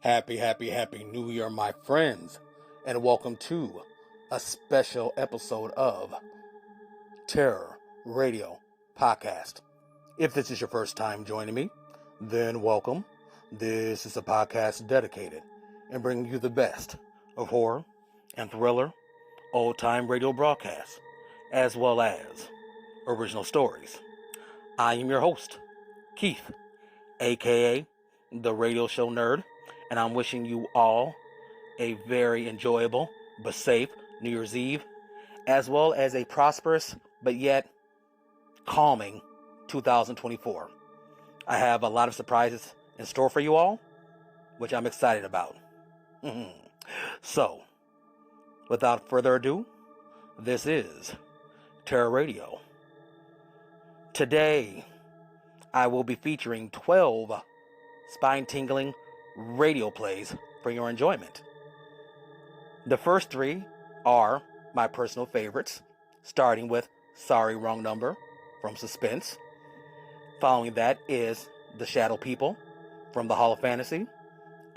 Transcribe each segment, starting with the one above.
Happy New Year, my friends, and welcome to a special episode of Terror Radio Podcast. If this is your first time joining me, then welcome. This is a podcast dedicated and bringing you the best of horror and thriller, old-time radio broadcasts, as well as original stories. I am your host, Keith, aka the Radio Show Nerd, and I'm wishing you all a very enjoyable but safe New Year's Eve, as well as a prosperous but yet calming 2024. I have a lot of surprises in store for you all, which I'm excited about. So, without further ado, this is Terror Radio. Today, I will be featuring 12 spine-tingling radio plays for your enjoyment. The first three are my personal favorites, starting with Sorry, Wrong Number from Suspense. Following that is The Shadow People from the Hall of Fantasy.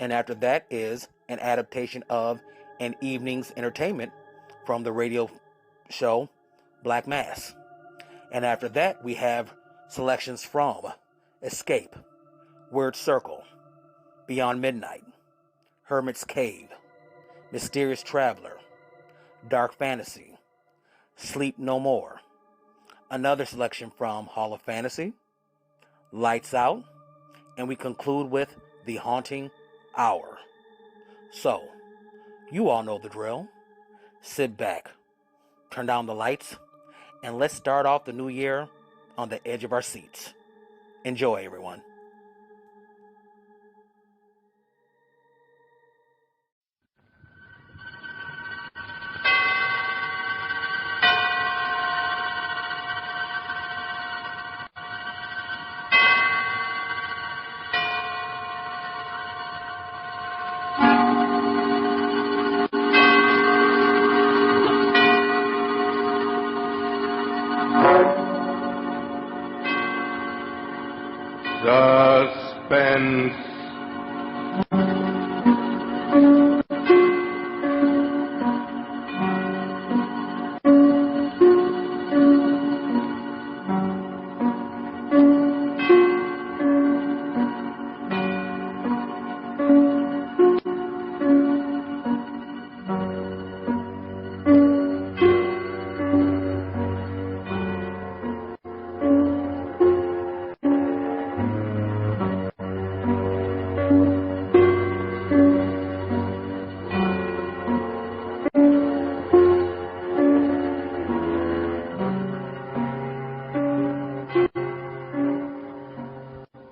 And after that is an adaptation of An Evening's Entertainment from the radio show Black Mass. And after that we have selections from Escape, Weird Circle, Beyond Midnight, Hermit's Cave, Mysterious Traveler, Dark Fantasy, Sleep No More, another selection from Hall of Fantasy, Lights Out, and we conclude with The Haunting Hour. So, you all know the drill. Sit back, turn down the lights, and let's start off the new year on the edge of our seats. Enjoy, everyone. Suspense.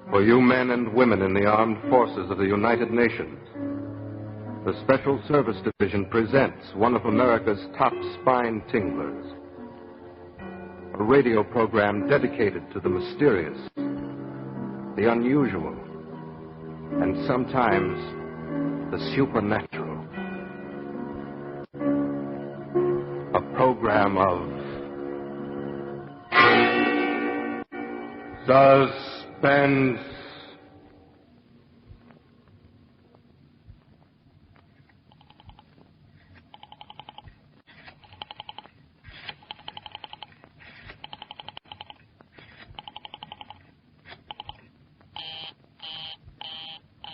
For you men and women in the armed forces of the United Nations, the Special Service Division presents one of America's top spine tinglers. A radio program dedicated to the mysterious, the unusual, and sometimes the supernatural. A program of Suspense.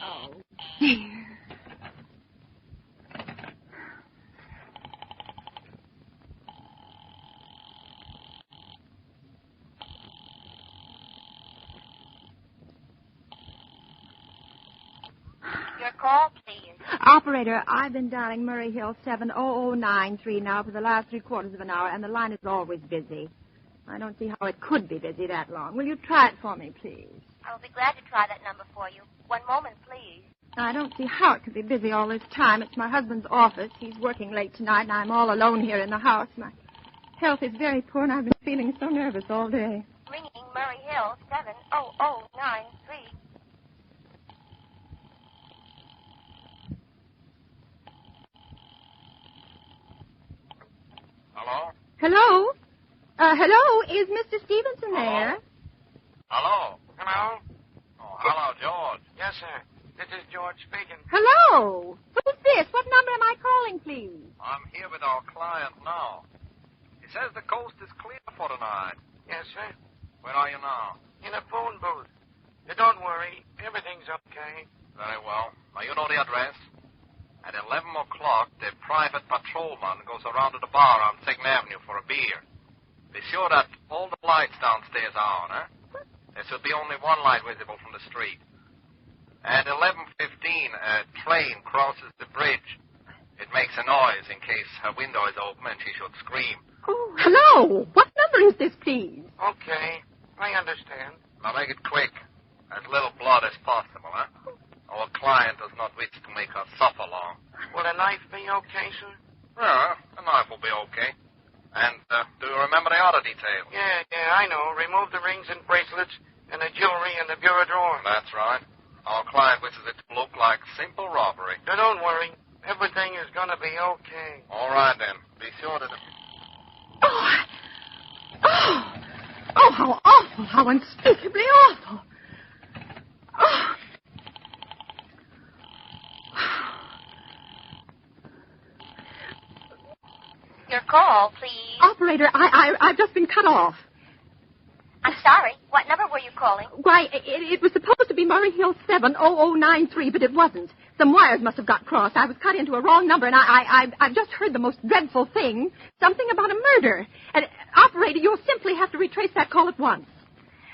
Oh, dear. Your call, please. Operator, I've been dialing Murray Hill 70093 now for the last 3/4 of an hour, and the line is always busy. I don't see how it could be busy that long. Will you try it for me, please? I will be glad to try that number for you. One moment, please. I don't see how it could be busy all this time. It's my husband's office. He's working late tonight, and I'm all alone here in the house. My health is very poor, and I've been feeling so nervous all day. Ringing Murray Hill 70093. Hello? Hello? Hello? Is Mr. Stevenson there? Hello? Hello? Oh, hello, George. Yes, sir. This is George speaking. Hello. Who's this? What number am I calling, please? I'm here with our client now. He says the coast is clear for tonight. Yes, sir. Where are you now? In a phone booth. Don't worry. Everything's okay. Very well. Now, you know the address. At 11 o'clock, the private patrolman goes around to the bar on 2nd Avenue for a beer. Be sure that all the lights downstairs are on, eh? There should be only one light visible from the street. At 11:15, a train crosses the bridge. It makes a noise in case her window is open and she should scream. Oh, hello. What number is this, please? Okay. I understand. Now, make it quick. As little blood as possible, eh? Our client does not wish to make her suffer long. Will a knife be okay, sir? Yeah, a knife will be okay. And do you remember the other details? Yeah, I know. Remove the rings and bracelets and the jewelry in the bureau drawer. That's right. Our client wishes it to look like simple robbery. Now, don't worry. Everything is going to be okay. All right, then. Be sure to... Oh, how awful. How unspeakably awful. Oh. Your call, please. Operator, I've just been cut off. I'm sorry. What number were you calling? Why, it was supposed to be Murray Hill 70093, but it wasn't. Some wires must have got crossed. I was cut into a wrong number, and I've just heard the most dreadful thing. Something about a murder. And, operator, you'll simply have to retrace that call at once.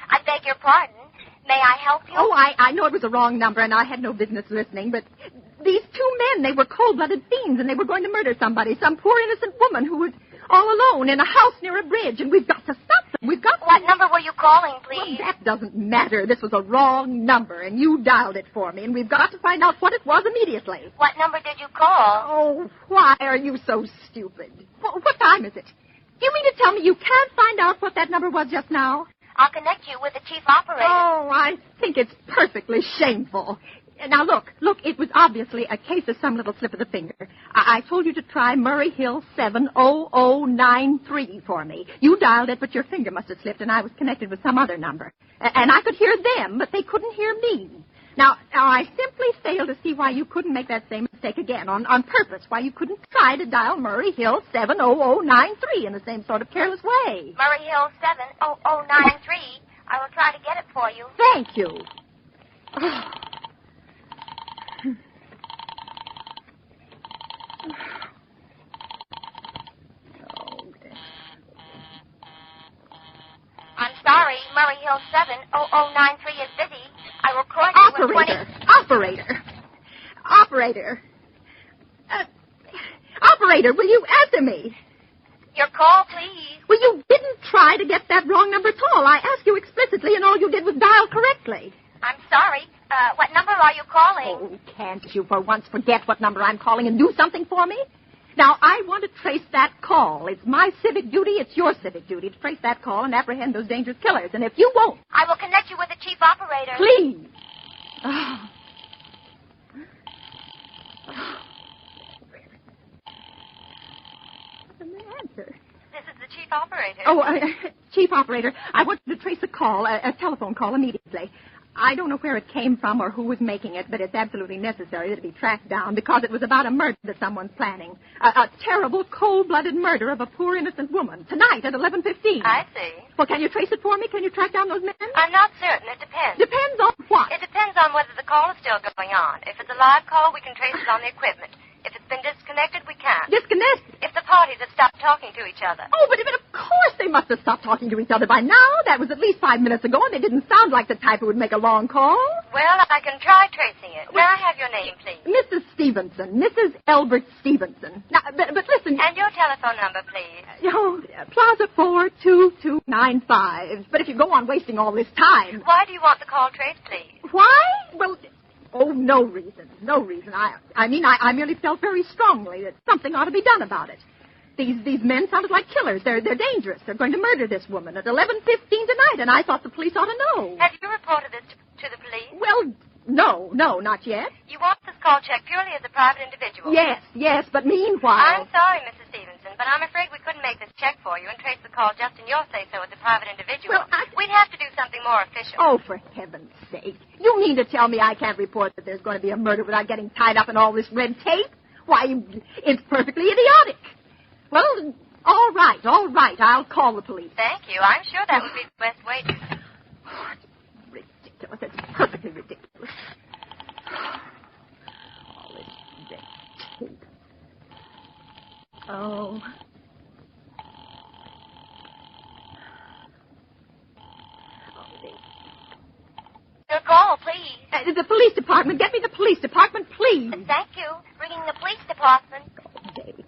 I beg your pardon. May I help you? Oh, I know it was a wrong number, and I had no business listening, but these two men, they were cold-blooded fiends, and they were going to murder somebody, some poor innocent woman who was all alone in a house near a bridge, and we've got to stop them. We've got to... What number were you calling, please? Well, that doesn't matter. This was a wrong number, and you dialed it for me, and we've got to find out what it was immediately. What number did you call? Oh, why are you so stupid? What time is it? Do you mean to tell me you can't find out what that number was just now? I'll connect you with the chief operator. Oh, I think it's perfectly shameful. Now, look, it was obviously a case of some little slip of the finger. I told you to try Murray Hill 70093 for me. You dialed it, but your finger must have slipped, and I was connected with some other number. And I could hear them, but they couldn't hear me. Now, I simply fail to see why you couldn't make that same mistake again on purpose, why you couldn't try to dial Murray Hill 70093 in the same sort of careless way. Murray Hill 70093. I will try to get it for you. Thank you. I'm sorry. Murray Hill 70093 is busy. I will call you with 20... Operator, will you answer me? Your call, please. Well, you didn't try to get that wrong number at all. I asked you explicitly, and all you did was dial correctly. I'm sorry. What number are you calling? Oh, can't you for once forget what number I'm calling and do something for me? Now, I want to trace that call. It's my civic duty, it's your civic duty to trace that call and apprehend those dangerous killers. And if you won't... I will connect you with the chief operator. Please. Answer. This is the chief operator. Oh, chief operator, I want you to trace a call, a telephone call immediately. I don't know where it came from or who was making it, but it's absolutely necessary that it be tracked down because it was about a murder that someone's planning. A terrible, cold-blooded murder of a poor innocent woman. Tonight at 11:15. I see. Well, can you trace it for me? Can you track down those men? I'm not certain. It depends. Depends on what? It depends on whether the call is still going on. If it's a live call, we can trace it on the equipment. If it's been disconnected, we can't. Disconnected? If the parties have stopped talking to each other. Oh, but of course they must have stopped talking to each other by now. That was at least 5 minutes ago, and they didn't sound like the type who would make a long call. Well, I can try tracing it. May I have your name, please? Mrs. Stevenson. Mrs. Elbert Stevenson. Now, but listen... And your telephone number, please. Oh, Plaza 42295. But if you go on wasting all this time... Why do you want the call traced, please? Why? Well... Oh, no reason. No reason. I mean, I merely felt very strongly that something ought to be done about it. These men sounded like killers. They're dangerous. They're going to murder this woman at 11:15 tonight, and I thought the police ought to know. Have you reported this to the police? Well, no, not yet. You want this call checked purely as a private individual? Yes, but meanwhile... I'm sorry, Mrs. Stevenson. but I'm afraid we couldn't make this check for you and trace the call just in your say-so as a private individual. Well, We'd have to do something more official. Oh, for heaven's sake. You mean to tell me I can't report that there's going to be a murder without getting tied up in all this red tape? Why, it's perfectly idiotic. Well, all right. I'll call the police. Thank you. I'm sure that would be the best way to... Oh, it's ridiculous. It's perfectly ridiculous. All this red tape. Oh. Your call, please. The police department. Get me the police department, please. Thank you. Ringing the police department. Oh, Dave.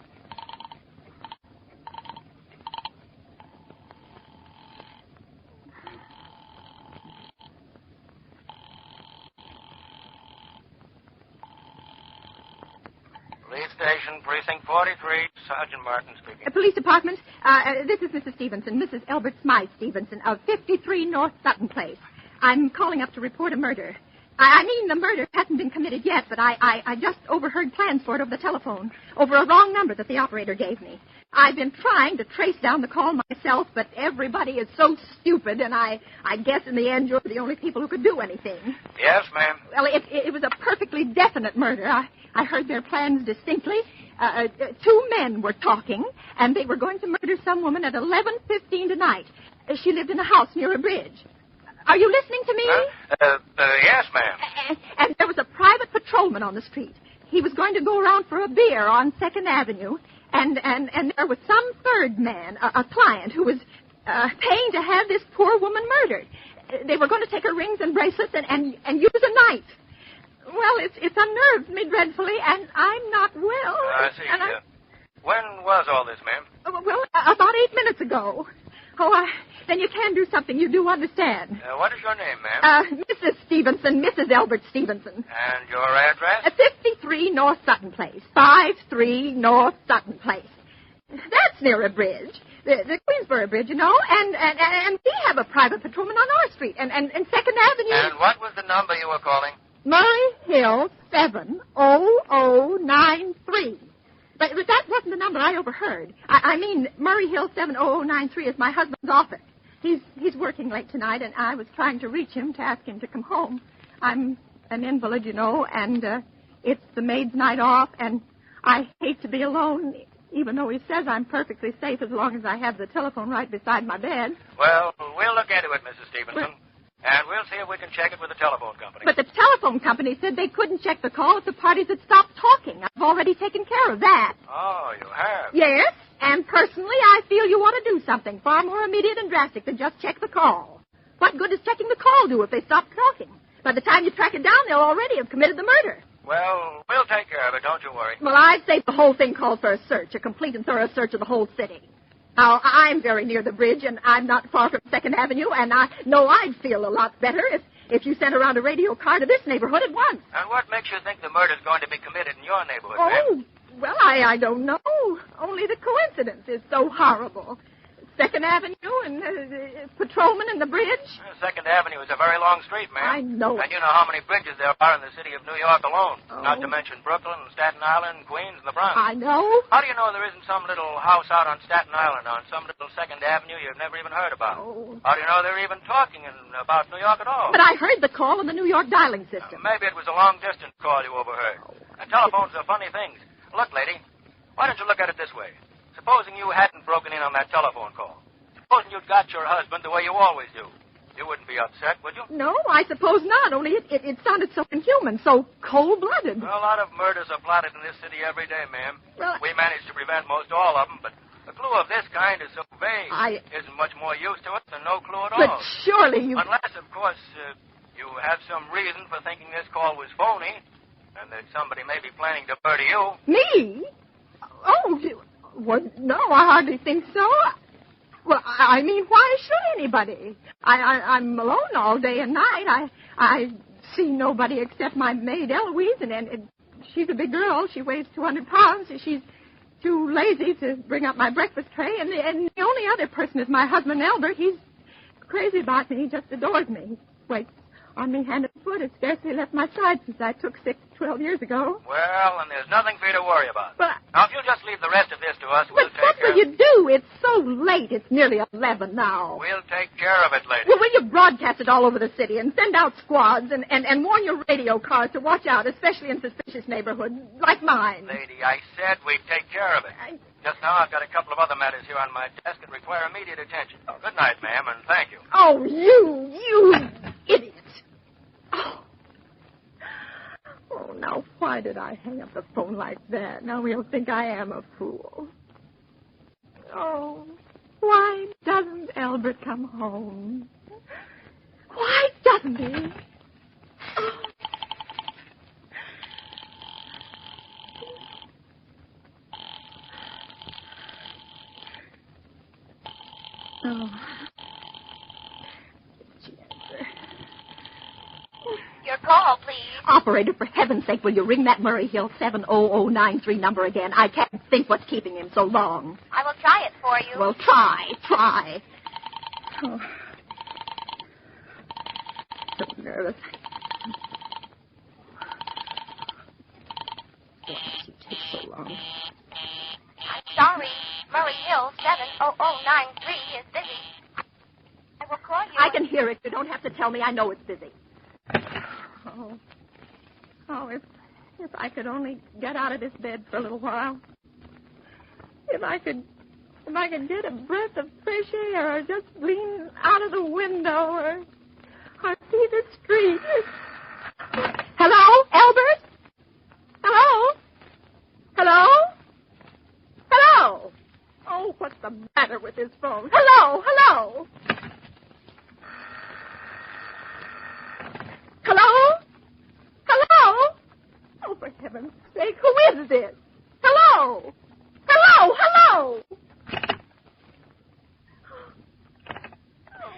Police station, precinct 43. Sergeant Martin speaking. Police department, this is Mrs. Stevenson, Mrs. Elbert Smythe Stevenson of 53 North Sutton Place. I'm calling up to report a murder. I mean, the murder hasn't been committed yet, but I just overheard plans for it over the telephone, over a wrong number that the operator gave me. I've been trying to trace down the call myself, but everybody is so stupid, and I guess in the end you're the only people who could do anything. Yes, ma'am. Well, it was a perfectly definite murder. I heard their plans distinctly. Two men were talking, and they were going to murder some woman at 11:15 tonight. She lived in a house near a bridge. Are you listening to me? Yes, ma'am. And there was a private patrolman on the street. He was going to go around for a beer on 2nd Avenue, and there was some third man, a client, who was paying to have this poor woman murdered. They were going to take her rings and bracelets and use a knife. Well, it's unnerved me dreadfully, and I'm not well. I see. When was all this, ma'am? Well, about 8 minutes ago. Oh, then you can do something. You do understand. What is your name, ma'am? Mrs. Stevenson, Mrs. Albert Stevenson. And your address? 53 North Sutton Place. 53 North Sutton Place. That's near a bridge. The Queensboro Bridge, you know, and we have a private patrolman on our street, and 2nd Avenue... And what was the number you were calling? Murray Hill 70093. But that wasn't the number I overheard. I mean, Murray Hill 70093 is my husband's office. He's working late tonight, and I was trying to reach him to ask him to come home. I'm an invalid, you know, and it's the maid's night off, and I hate to be alone, even though he says I'm perfectly safe as long as I have the telephone right beside my bed. Well, we'll look into it, Mrs. Stevenson. And we'll see if we can check it with the telephone company. But the telephone company said they couldn't check the call if the parties had stopped talking. I've already taken care of that. Oh, you have? Yes, and personally, I feel you want to do something far more immediate and drastic than just check the call. What good does checking the call do if they stop talking? By the time you track it down, they'll already have committed the murder. Well, we'll take care of it, don't you worry. Well, I'd say the whole thing called for a search, a complete and thorough search of the whole city. Now, I'm very near the bridge, and I'm not far from 2nd Avenue, and I know I'd feel a lot better if you sent around a radio car to this neighborhood at once. And what makes you think the murder's going to be committed in your neighborhood, Oh, ma'am? well, I don't know. Only the coincidence is so horrible. 2nd Avenue and patrolman and the bridge. 2nd Avenue is a very long street, ma'am. I know. And you know how many bridges there are in the city of New York alone. Oh. Not to mention Brooklyn, Staten Island, Queens, and the Bronx. I know. How do you know there isn't some little house out on Staten Island on some little 2nd Avenue you've never even heard about? Oh. How do you know they're even talking about New York at all? But I heard the call on the New York dialing system. Maybe it was a long-distance call you overheard. And telephones are funny things. Look, lady, why don't you look at it this way? Supposing you hadn't broken in on that telephone call. Supposing you'd got your husband the way you always do. You wouldn't be upset, would you? No, I suppose not, only it sounded so inhuman, so cold-blooded. Well, a lot of murders are plotted in this city every day, ma'am. Well, we manage to prevent most all of them, but a clue of this kind is so vague. Isn't much more use to it than no clue at all. But surely you... Unless, of course, you have some reason for thinking this call was phony, and that somebody may be planning to murder you. Me? Oh, well, no, I hardly think so. Well, I mean, why should anybody? I'm alone all day and night. I see nobody except my maid, Eloise, and she's a big girl. She weighs 200 pounds. She's too lazy to bring up my breakfast tray. And the only other person is my husband, Albert. He's crazy about me. He just adores me. He waits on me hand and foot. Has scarcely left my side since I took sick 12 years ago. Well, then there's nothing for you to worry about. But... Now, if you'll just leave the rest of this to us, we'll But take what care will you do? It's so late. It's nearly 11 now. We'll take care of it, lady. Well, will you broadcast it all over the city and send out squads and warn your radio cars to watch out, especially in suspicious neighborhoods like mine? Lady, I said we'd take care of it. Just now, I've got a couple of other matters here on my desk that require immediate attention. Good night, ma'am, and thank you. Oh, you idiot. Oh, now, why did I hang up the phone like that? Now he'll think I am a fool. Oh, why doesn't Albert come home? Why doesn't he? Oh. Your call, please. Operator, for heaven's sake, will you ring that Murray Hill 70093 number again? I can't think what's keeping him so long. I will try it for you. Well, try. Oh. So nervous. Why does she take so long? I'm sorry. Murray Hill 70093 is busy. I will call you. I can hear it. You don't have to tell me. I know it's busy. Oh, if I could only get out of this bed for a little while. If I could get a breath of fresh air, or just lean out of the window, or see the street. Hello, Albert? Hello? Hello? Hello? Oh, what's the matter with this phone? Hello? Hello? Hello? Hello? Oh, for heaven's sake, who is this? Hello? Hello? Hello? Oh,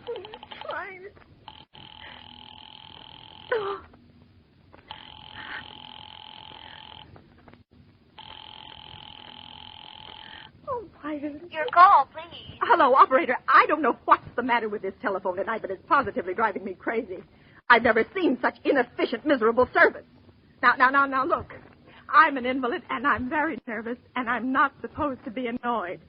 who's trying to... Oh. Oh, why did... Your call, please. Hello, operator. I don't know what's the matter with this telephone tonight, but it's positively driving me crazy. I've never seen such inefficient, miserable service. Now, look. I'm an invalid, and I'm very nervous, and I'm not supposed to be annoyed.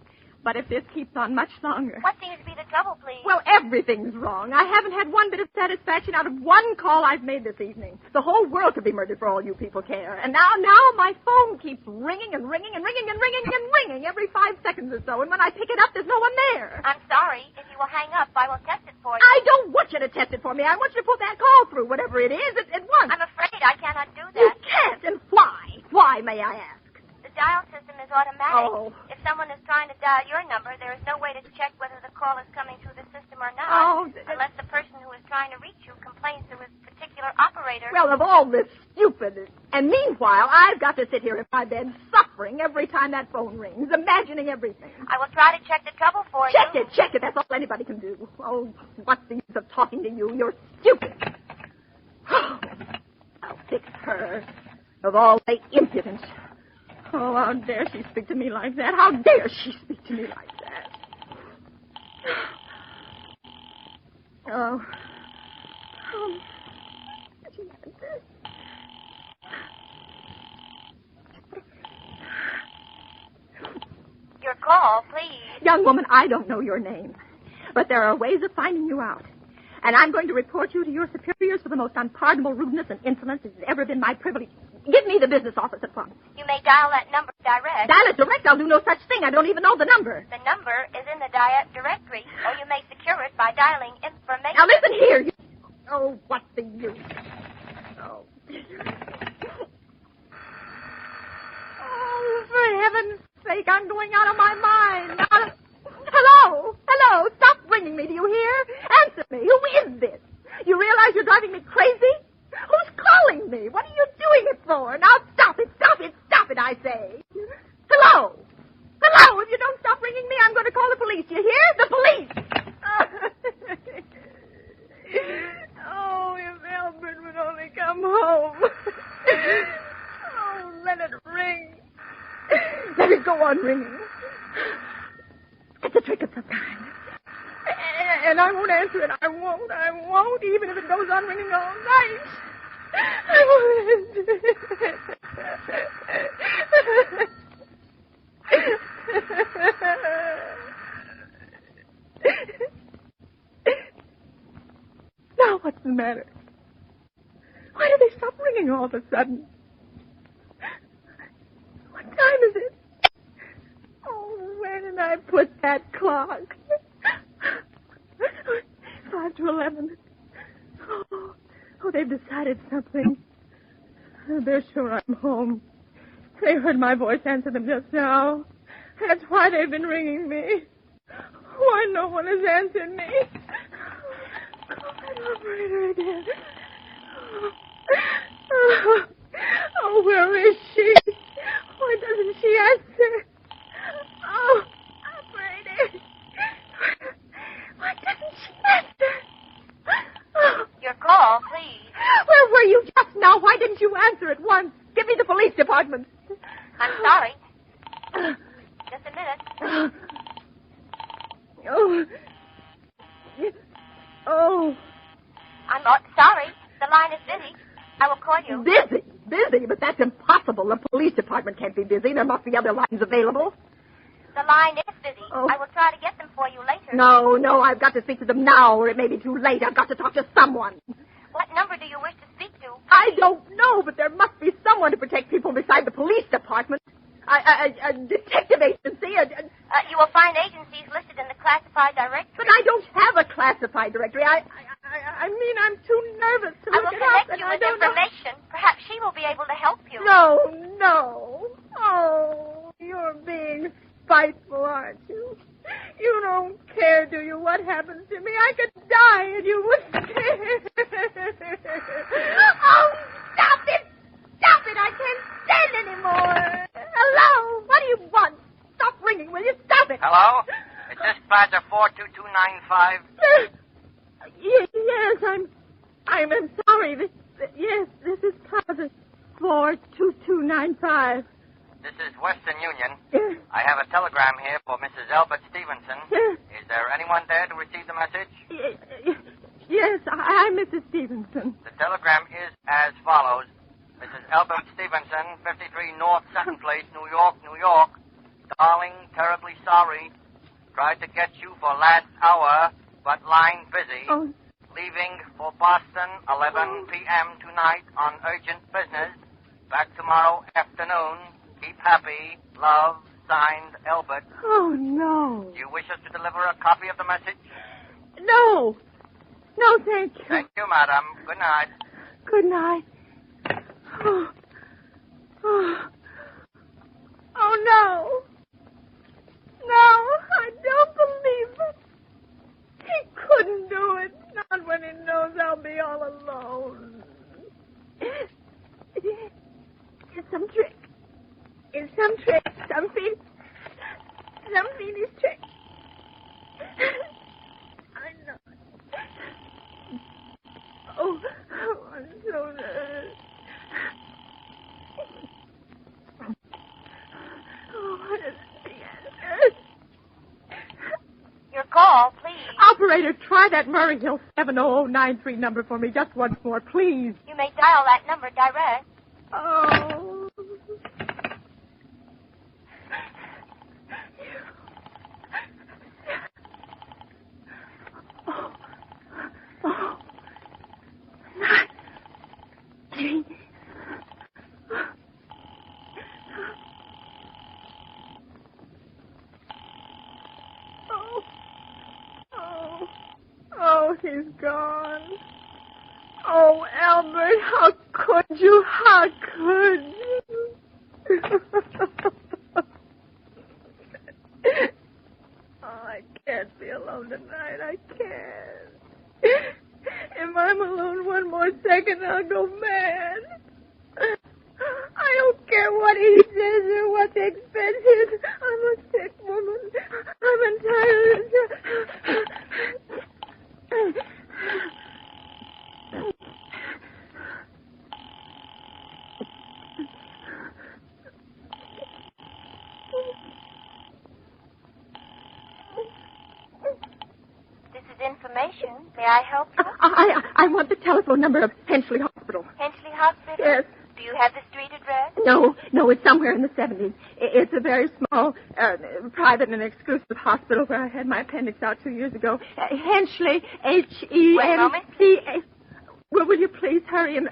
But if this keeps on much longer... What seems to be the trouble, please? Well, everything's wrong. I haven't had one bit of satisfaction out of one call I've made this evening. The whole world could be murdered for all you people care. And now my phone keeps ringing and ringing and ringing and ringing and ringing every 5 seconds or so. And when I pick it up, there's no one there. I'm sorry. If you will hang up, I will test it for you. I don't want you to test it for me. I want you to put that call through, whatever it is, at once. I'm afraid I cannot do that. You can't, and why? Why, may I ask? The dial system is automatic. Oh. If someone is trying to dial your number, there is no way to check whether the call is coming through the system or not. Oh. Unless the person who is trying to reach you complains to his particular operator. Well, of all this stupid... And meanwhile, I've got to sit here in my bed suffering every time that phone rings, imagining everything. I will try to check the trouble for Check you. it. That's all anybody can do. Oh, what's the use of talking to you? You're stupid. I'll fix her. Of all the impudence. Oh, how dare she speak to me like that? How dare she speak to me like that? Oh. Your call, please. Young woman, I don't know your name, but there are ways of finding you out. And I'm going to report you to your superiors for the most unpardonable rudeness and insolence that has ever been my privilege. Give me the business office at once. You may dial that number direct. Dial it direct? I'll do no such thing. I don't even know the number. The number is in the dial directory, or you may secure it by dialing information. Now listen here. Oh, what's the use? Oh. Oh, for heaven's sake, I'm going out of my mind. Now, hello, stop ringing me, do you hear? Answer me, who is this? You realize you're driving me crazy? Who's calling me? What are you doing it for? Now stop it, I say. Hello, if you don't stop ringing me, I'm going to call the police, you hear? The police! Oh, if Albert would only come home. Oh, let it ring. Let it go on ringing. It's a trick of some kind. And I won't answer it. I won't, even if it goes on ringing all night. Now what's the matter? Why do they stop ringing all of a sudden? What time is it? Oh, where did I put that clock? 5:11. Oh, they've decided something. They're sure I'm home. They heard my voice answer them just now. That's why they've been ringing me. Why no one has answered me? Call that operator again. Oh, where is she? Why doesn't she answer? Oh, operator. Why doesn't she answer? Oh. Your call, please. Where were you just now? Why didn't you answer at once? Give me the police department. I'm sorry. Just a minute. Oh. Oh. I'm sorry. The line is busy. I will call you. Busy? Busy? But that's impossible. The police department can't be busy. There must be other lines available. The line is busy. Oh. I will try to get them for you later. No, I've got to speak to them now, or it may be too late. I've got to talk to someone. What number do you wish to speak to? I don't know, but there must be someone to protect people beside the police department. A detective agency. You will find agencies listed in the classified directory. But I don't have a classified directory. I mean, I'm too nervous to I look will it up, connect and you I with don't know. information. Perhaps she will be able to help you. No. Oh, you're being spiteful, aren't you? You don't care, do you, what happens to me? I could die and you wouldn't care. Oh, stop it! Stop it! I can't stand anymore. Hello? What do you want? Stop ringing, will you? Stop it. Hello? Is this Badger 42295? Yes, I'm sorry. This is Plaza 42295. This is Western Union. Yes. I have a telegram here for Mrs. Albert Stevenson. Yes. Is there anyone there to receive the message? Yes, I'm Mrs. Stevenson. The telegram is as follows. Mrs. Albert Stevenson, 53 North Sutton Place, New York, New York. Darling, terribly sorry. Tried to get you for last hour, but line busy. Oh. Leaving for Boston, 11 p.m. tonight on urgent business. Back tomorrow afternoon. Keep happy. Love, signed, Albert. Oh, no. Do you wish us to deliver a copy of the message? No. No, thank you. Thank you, madam. Good night. Good night. Oh, no. No, I don't believe it. He couldn't do it. Not when he knows I'll be all alone. It's some trick. It's some trick. Some fiendish trick. I know. Oh, I'm so nervous. Oh, what is the answer? Your call, please. Operator, try that Murray Hill 70093 number for me just once more, please. You may dial that number direct. Oh. Oh. 9, 3. Oh, he's gone. Oh, Albert, how could you? How could you? Oh, I can't be alone tonight. I can't. If I'm alone one more second, I'll go mad. I don't care what he says or what the expense is. I'm a sick woman. I'm entitled to... This is information. May I help you? I want the telephone number of Hensley Hospital. Hensley Hospital? Yes. Do you have the street address? No, it's somewhere in the 70s. It's a very small, private and exclusive hospital where I had my appendix out 2 years ago. Henchley, H-E-N-C-A. Wait a moment. Well, will you please hurry and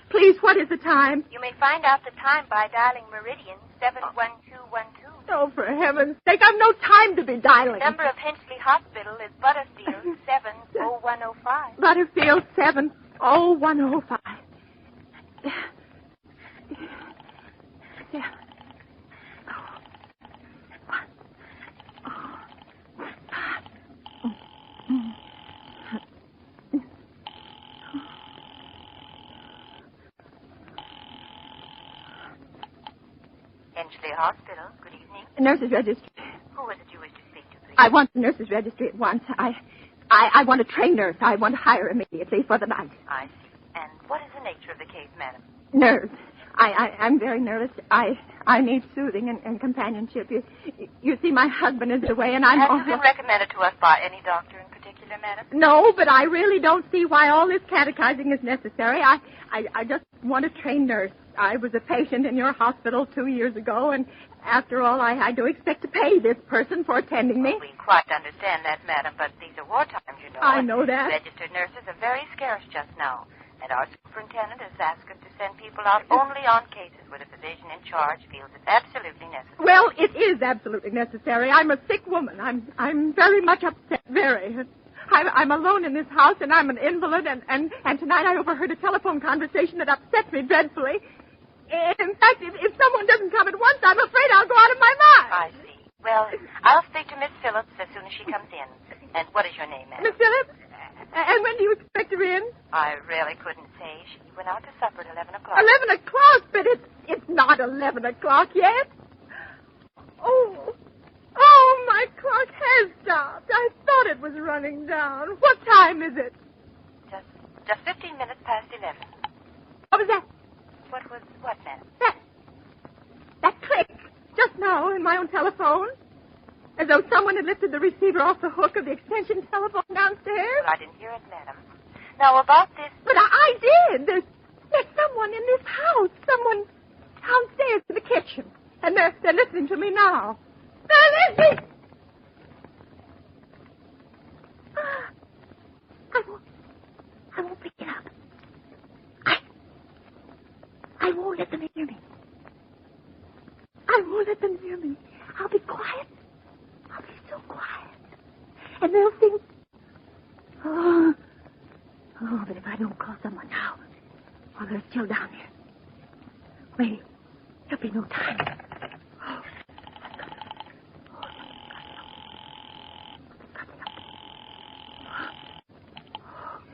please, what is the time? You may find out the time by dialing Meridian 71212. Oh, for heaven's sake, I've no time to be dialing. The number of Henchley Hospital is Butterfield 70105. Butterfield 70105. Yeah. Henchley Hospital. Good evening. Nurse's registry. Who is it you wish to speak to, please? I want the nurse's registry at once. I want a trained nurse. I want to hire immediately for the night. I see. And what is the nature of the case, madam? Nerves. I'm very nervous. I need soothing and companionship. You see, my husband is away, and I'm Have also... you been recommended to us by any doctor in particular, madam? No, but I really don't see why all this catechizing is necessary. I just want a trained nurse. I was a patient in your hospital 2 years ago, and after all, I do expect to pay this person for attending me. We quite understand that, madam, but these are war times, you know. I know that. Registered nurses are very scarce just now, and our superintendent has asked us to send people out only on cases where the physician in charge feels it's absolutely necessary. Well, it is absolutely necessary. I'm a sick woman. I'm very much upset, very. I'm alone in this house, and I'm an invalid, and tonight I overheard a telephone conversation that upset me dreadfully. In fact, if someone doesn't come at once, I'm afraid I'll go out of my mind. I see. Well, I'll speak to Miss Phillips as soon as she comes in. And what is your name, madam? Miss Phillips? And when do you expect her in? I really couldn't say. She went out to supper at 11 o'clock. 11 o'clock? But it's not 11 o'clock yet. Oh, my clock has stopped. I thought it was running down. What time is it? Just 15 minutes past 11. What was that? What, madam? That click just now in my own telephone. As though someone had lifted the receiver off the hook of the extension telephone downstairs. Well, I didn't hear it, madam. Now, about this... But I did. There's someone in this house. Someone downstairs in the kitchen. And they're listening to me now. They're listening! I won't pick it up. I won't let them hear me. I won't let them hear me. I'll be quiet. I'll be so quiet. And they'll think, oh, but if I don't call someone now, while they're still down there. Wait, there'll be no time.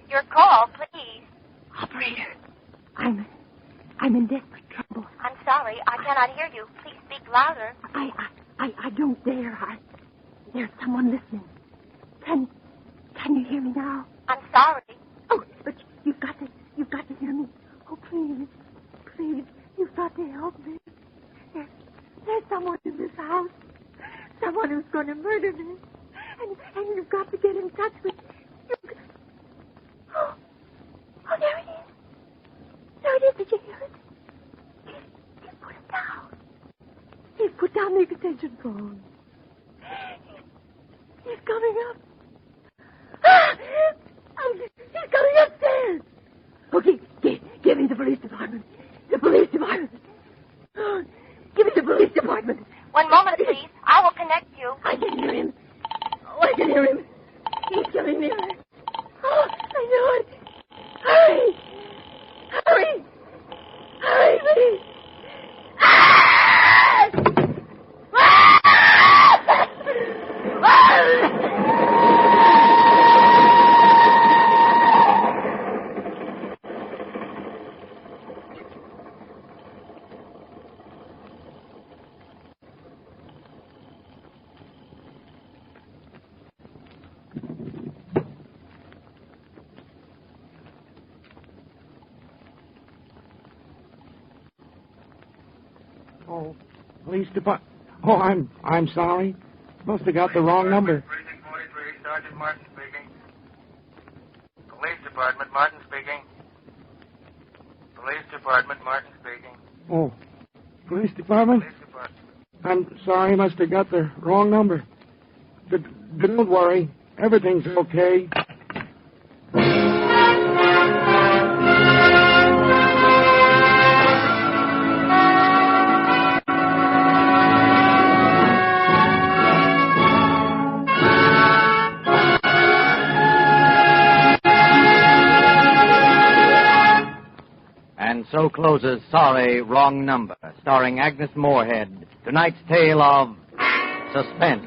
Your call, please. Operator, I'm in desperate trouble. I'm sorry, I cannot hear you. Please speak louder. I don't dare. There's someone listening. Can you hear me now? I'm sorry. Oh, but you've got to hear me. Oh, please, you've got to help me. There's someone in this house. Someone who's going to murder me. And you've got to get in touch with... Oh, there it is. There it is. Did you hear it? He's put it down. He's put down the extension phone. He's coming up. He's coming upstairs. Okay, give me the police department. The police department. Give me the police department. One moment, please. I will connect you. I can hear him. Oh, I can hear him. He's coming nearer. Oh, I know it. Hurry! Hurry! Hurry, please! Ah! Ah! Oh, police department. Oh, I'm sorry. Must have got the wrong number. Precinct 43, Sergeant Martin speaking. Police Department, Martin speaking. Police Department, Martin speaking. Oh, police department? Police Department. I'm sorry, must have got the wrong number. Don't worry. Everything's okay. And so closes Sorry, Wrong Number, starring Agnes Moorehead, tonight's tale of Suspense.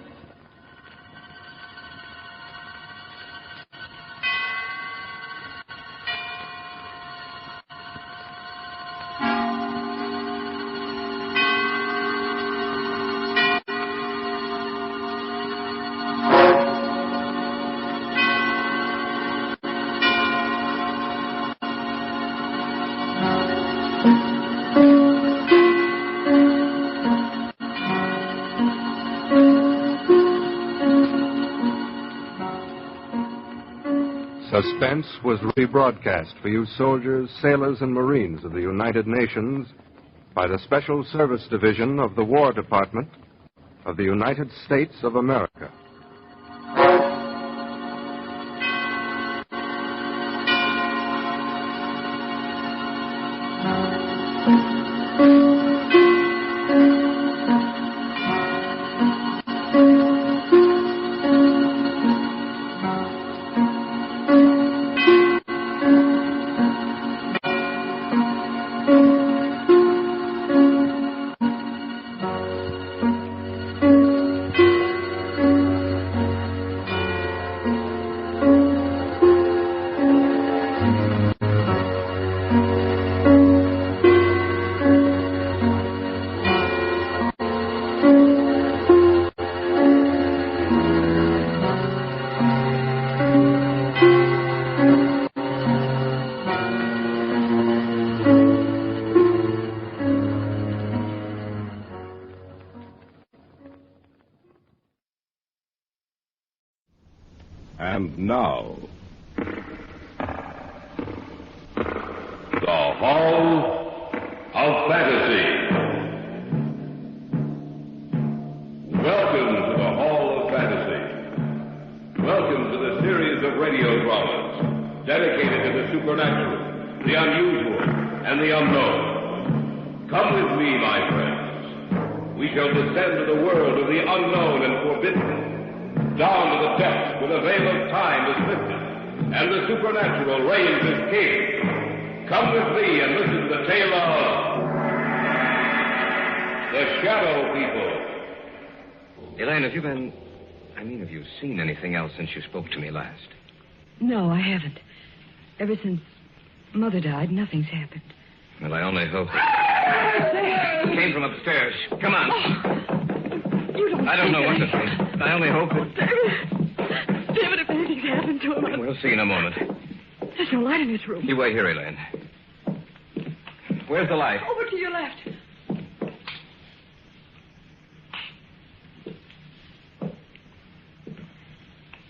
Suspense was rebroadcast for you soldiers, sailors, and Marines of the United Nations by the Special Service Division of the War Department of the United States of America. And now, the Hall of Fantasy. Welcome to the Hall of Fantasy. Welcome to the series of radio dramas dedicated to the supernatural, the unusual, and the unknown. Come with me, my friends. We shall descend to the world of the unknown and forbidden. Down to the depths where the veil of time is lifted, and the supernatural reigns as king. Come with me and listen to the tale of the Shadow People. Elaine, have you seen anything else since you spoke to me last? No, I haven't. Ever since Mother died, nothing's happened. Well, I only hope it came from upstairs. Come on. Oh, you don't I don't know what to think. I only hope it... David, if anything's happened to him... We'll see in a moment. There's no light in this room. You wait here, Elaine. Where's the light? Over to your left.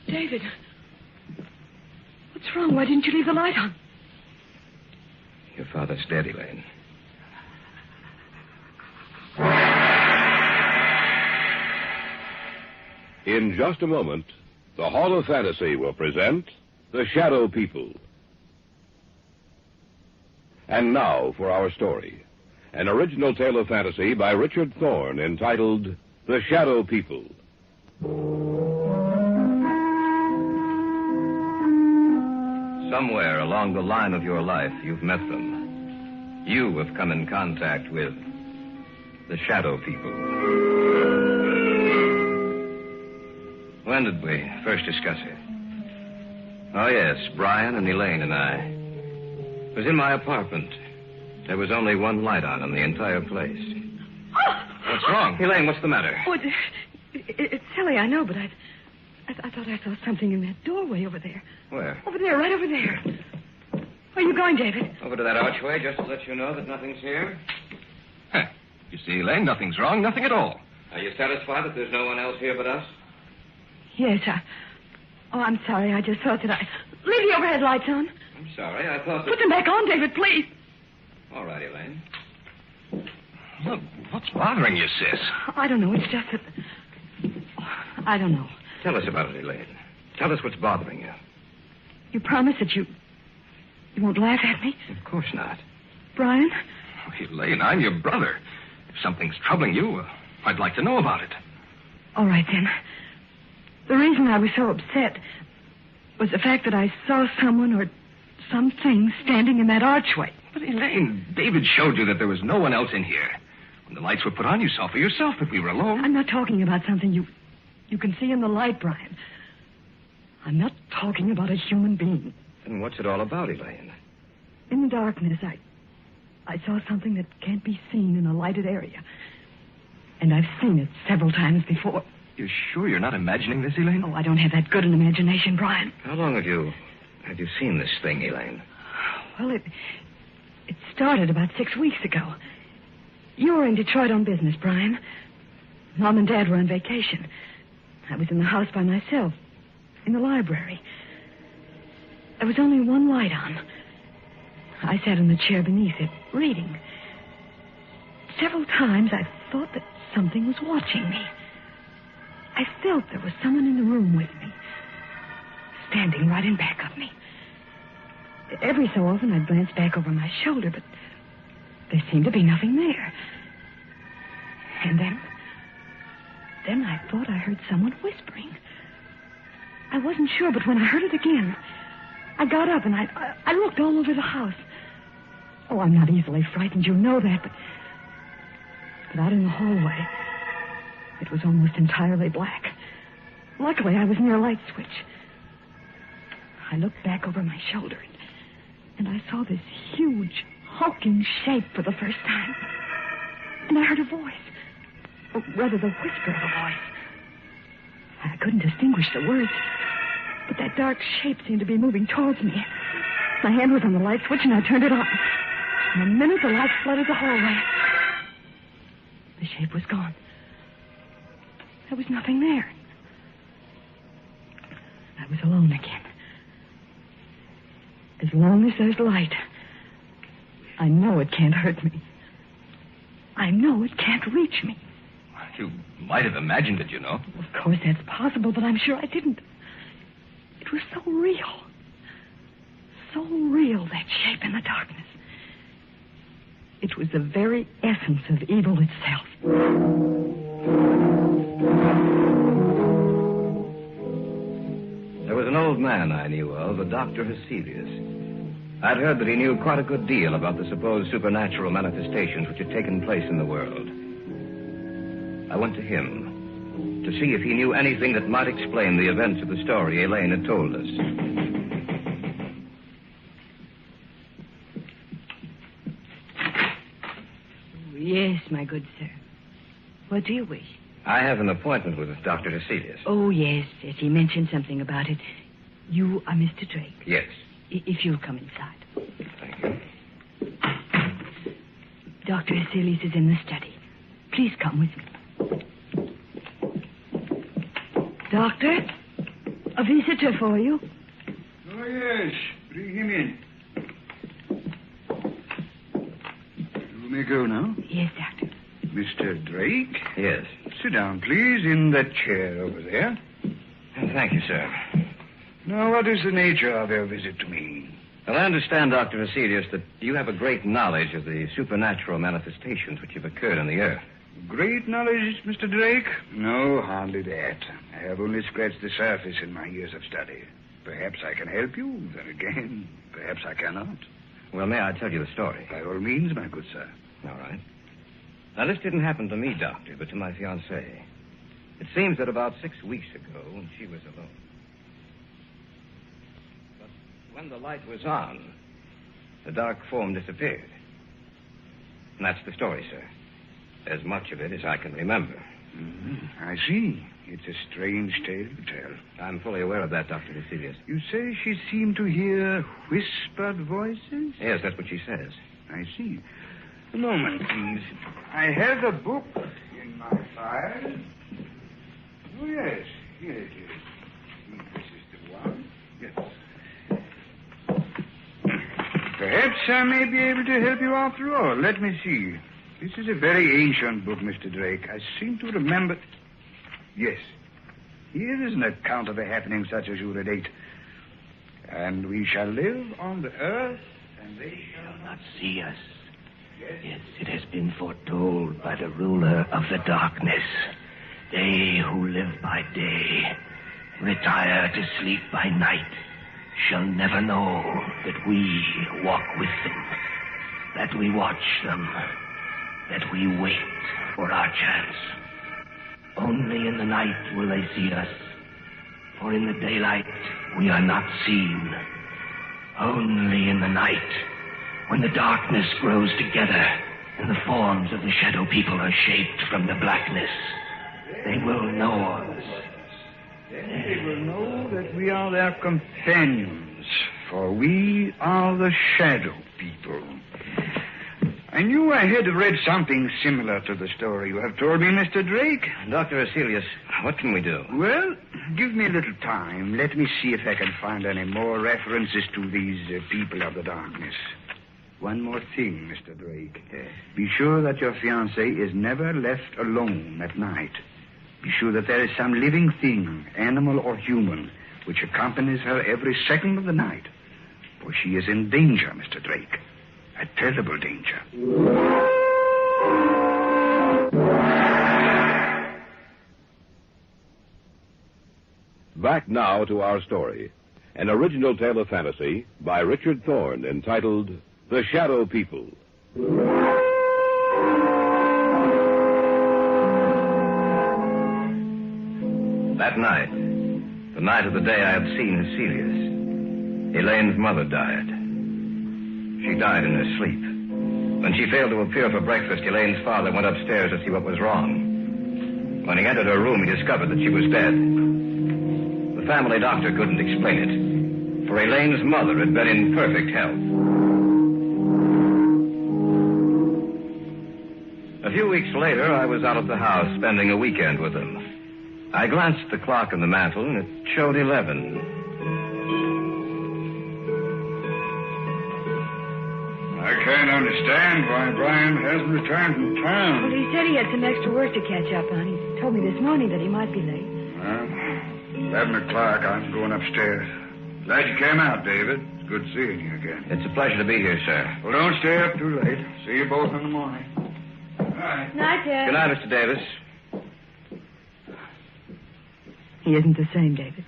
David, what's wrong? Why didn't you leave the light on? Your father's dead, Elaine. In just a moment, the Hall of Fantasy will present The Shadow People. And now for our story. An original tale of fantasy by Richard Thorne entitled The Shadow People. Somewhere along the line of your life, you've met them. You have come in contact with the Shadow People. When did we first discuss it? Oh, yes, Brian and Elaine and I. It was in my apartment. There was only one light on in the entire place. What's wrong? Elaine, what's the matter? Oh, it's silly, I know, but I thought I saw something in that doorway over there. Where? Over there, right over there. Where are you going, David? Over to that archway, just to let you know that nothing's here. Huh. You see, Elaine, nothing's wrong, nothing at all. Are you satisfied that there's no one else here but us? Yes, I'm sorry. I just thought that leave the overhead lights on. I'm sorry, I thought that... Put them back on, David, please. All right, Elaine. Look, what's bothering you, sis? I don't know. It's just that... I don't know. Tell us about it, Elaine. Tell us what's bothering you. You promise that you won't laugh at me? Of course not. Brian? Oh, Elaine, I'm your brother. If something's troubling you, I'd like to know about it. All right, then. The reason I was so upset was the fact that I saw someone or something standing in that archway. But, Elaine, David showed you that there was no one else in here. When the lights were put on, you saw for yourself that we were alone. I'm not talking about something you can see in the light, Brian. I'm not talking about a human being. Then what's it all about, Elaine? In the darkness, I saw something that can't be seen in a lighted area. And I've seen it several times before. You're sure you're not imagining this, Elaine? Oh, I don't have that good an imagination, Brian. How long have you seen this thing, Elaine? Well, it started about 6 weeks ago. You were in Detroit on business, Brian. Mom and Dad were on vacation. I was in the house by myself, in the library. There was only one light on. I sat in the chair beneath it, reading. Several times I thought that something was watching me. I felt there was someone in the room with me, standing right in back of me. Every so often I'd glance back over my shoulder, but there seemed to be nothing there. And then I thought I heard someone whispering. I wasn't sure, but when I heard it again, I got up and I looked all over the house. Oh, I'm not easily frightened, you know that, but out in the hallway, it was almost entirely black. Luckily, I was near a light switch. I looked back over my shoulder, and I saw this huge, hulking shape for the first time. And I heard a voice. Or rather, the whisper of a voice. I couldn't distinguish the words, but that dark shape seemed to be moving towards me. My hand was on the light switch, and I turned it on. In a minute, the light flooded the hallway. The shape was gone. There was nothing there. I was alone again. As long as there's light, I know it can't hurt me. I know it can't reach me. You might have imagined it, you know. Of course, that's possible, but I'm sure I didn't. It was so real. So real, that shape in the darkness. It was the very essence of evil itself. There was an old man I knew of, a Dr. Heselius. I'd heard that he knew quite a good deal about the supposed supernatural manifestations which had taken place in the world. I went to him to see if he knew anything that might explain the events of the story Elaine had told us. Yes, my good sir. What do you wish? I have an appointment with Dr. Heselius. Oh, yes. He mentioned something about it. You are Mr. Drake. Yes. If you'll come inside. Thank you. Dr. Heselius is in the study. Please come with me. Doctor, a visitor for you. Oh, yes. Bring him in. You may go now. Yes, Doctor. Mr. Drake? Yes. Sit down, please, in that chair over there. Thank you, sir. Now, what is the nature of your visit to me? Well, I understand, Dr. Heselius, that you have a great knowledge of the supernatural manifestations which have occurred on the earth. Great knowledge, Mr. Drake? No, hardly that. I have only scratched the surface in my years of study. Perhaps I can help you. Then again, perhaps I cannot. Well, may I tell you the story? By all means, my good sir. All right. Now, this didn't happen to me, Doctor, but to my fiancée. It seems that about 6 weeks ago, when she was alone. But when the light was on, the dark form disappeared. And that's the story, sir. As much of it as I can remember. Mm-hmm. I see. It's a strange tale to tell. I'm fully aware of that, Dr. Heselius. You say she seemed to hear whispered voices? Yes, that's what she says. I see. A moment, please. I have a book in my file. Oh, yes. Here it is. This is the one. Yes. Perhaps I may be able to help you after all. Let me see. This is a very ancient book, Mr. Drake. I seem to remember... Yes. Here is an account of a happening such as you relate. And we shall live on the earth, and they shall not see us. Yes, it has been foretold by the ruler of the darkness. They who live by day, retire to sleep by night, shall never know that we walk with them, that we watch them, that we wait for our chance. Only in the night will they see us, for in the daylight we are not seen. Only in the night, when the darkness grows together and the forms of the shadow people are shaped from the blackness, they will know us. Then they will know that we are their companions, for we are the shadow people. I knew I had read something similar to the story you have told me, Mr. Drake. Dr. Aselius, what can we do? Well, give me a little time. Let me see if I can find any more references to these people of the darkness. One more thing, Mr. Drake. Be sure that your fiancée is never left alone at night. Be sure that there is some living thing, animal or human, which accompanies her every second of the night. For she is in danger, Mr. Drake. A terrible danger. Back now to our story. An original tale of fantasy by Richard Thorne entitled The Shadow People. That night, the night of the day I had seen Hecelius, Elaine's mother died. She died in her sleep. When she failed to appear for breakfast, Elaine's father went upstairs to see what was wrong. When he entered her room, he discovered that she was dead. The family doctor couldn't explain it, for Elaine's mother had been in perfect health. A few weeks later, I was out at the house spending a weekend with them. I glanced at the clock on the mantel, and it showed 11. I can't understand why Brian hasn't returned from town. Well, he said he had some extra work to catch up on. He told me this morning that he might be late. Well, 11 o'clock, I'm going upstairs. Glad you came out, David. It's good seeing you again. It's a pleasure to be here, sir. Well, don't stay up too late. See you both in the morning. Good night. Night, Dad. Good night, Mr. Davis. He isn't the same, David.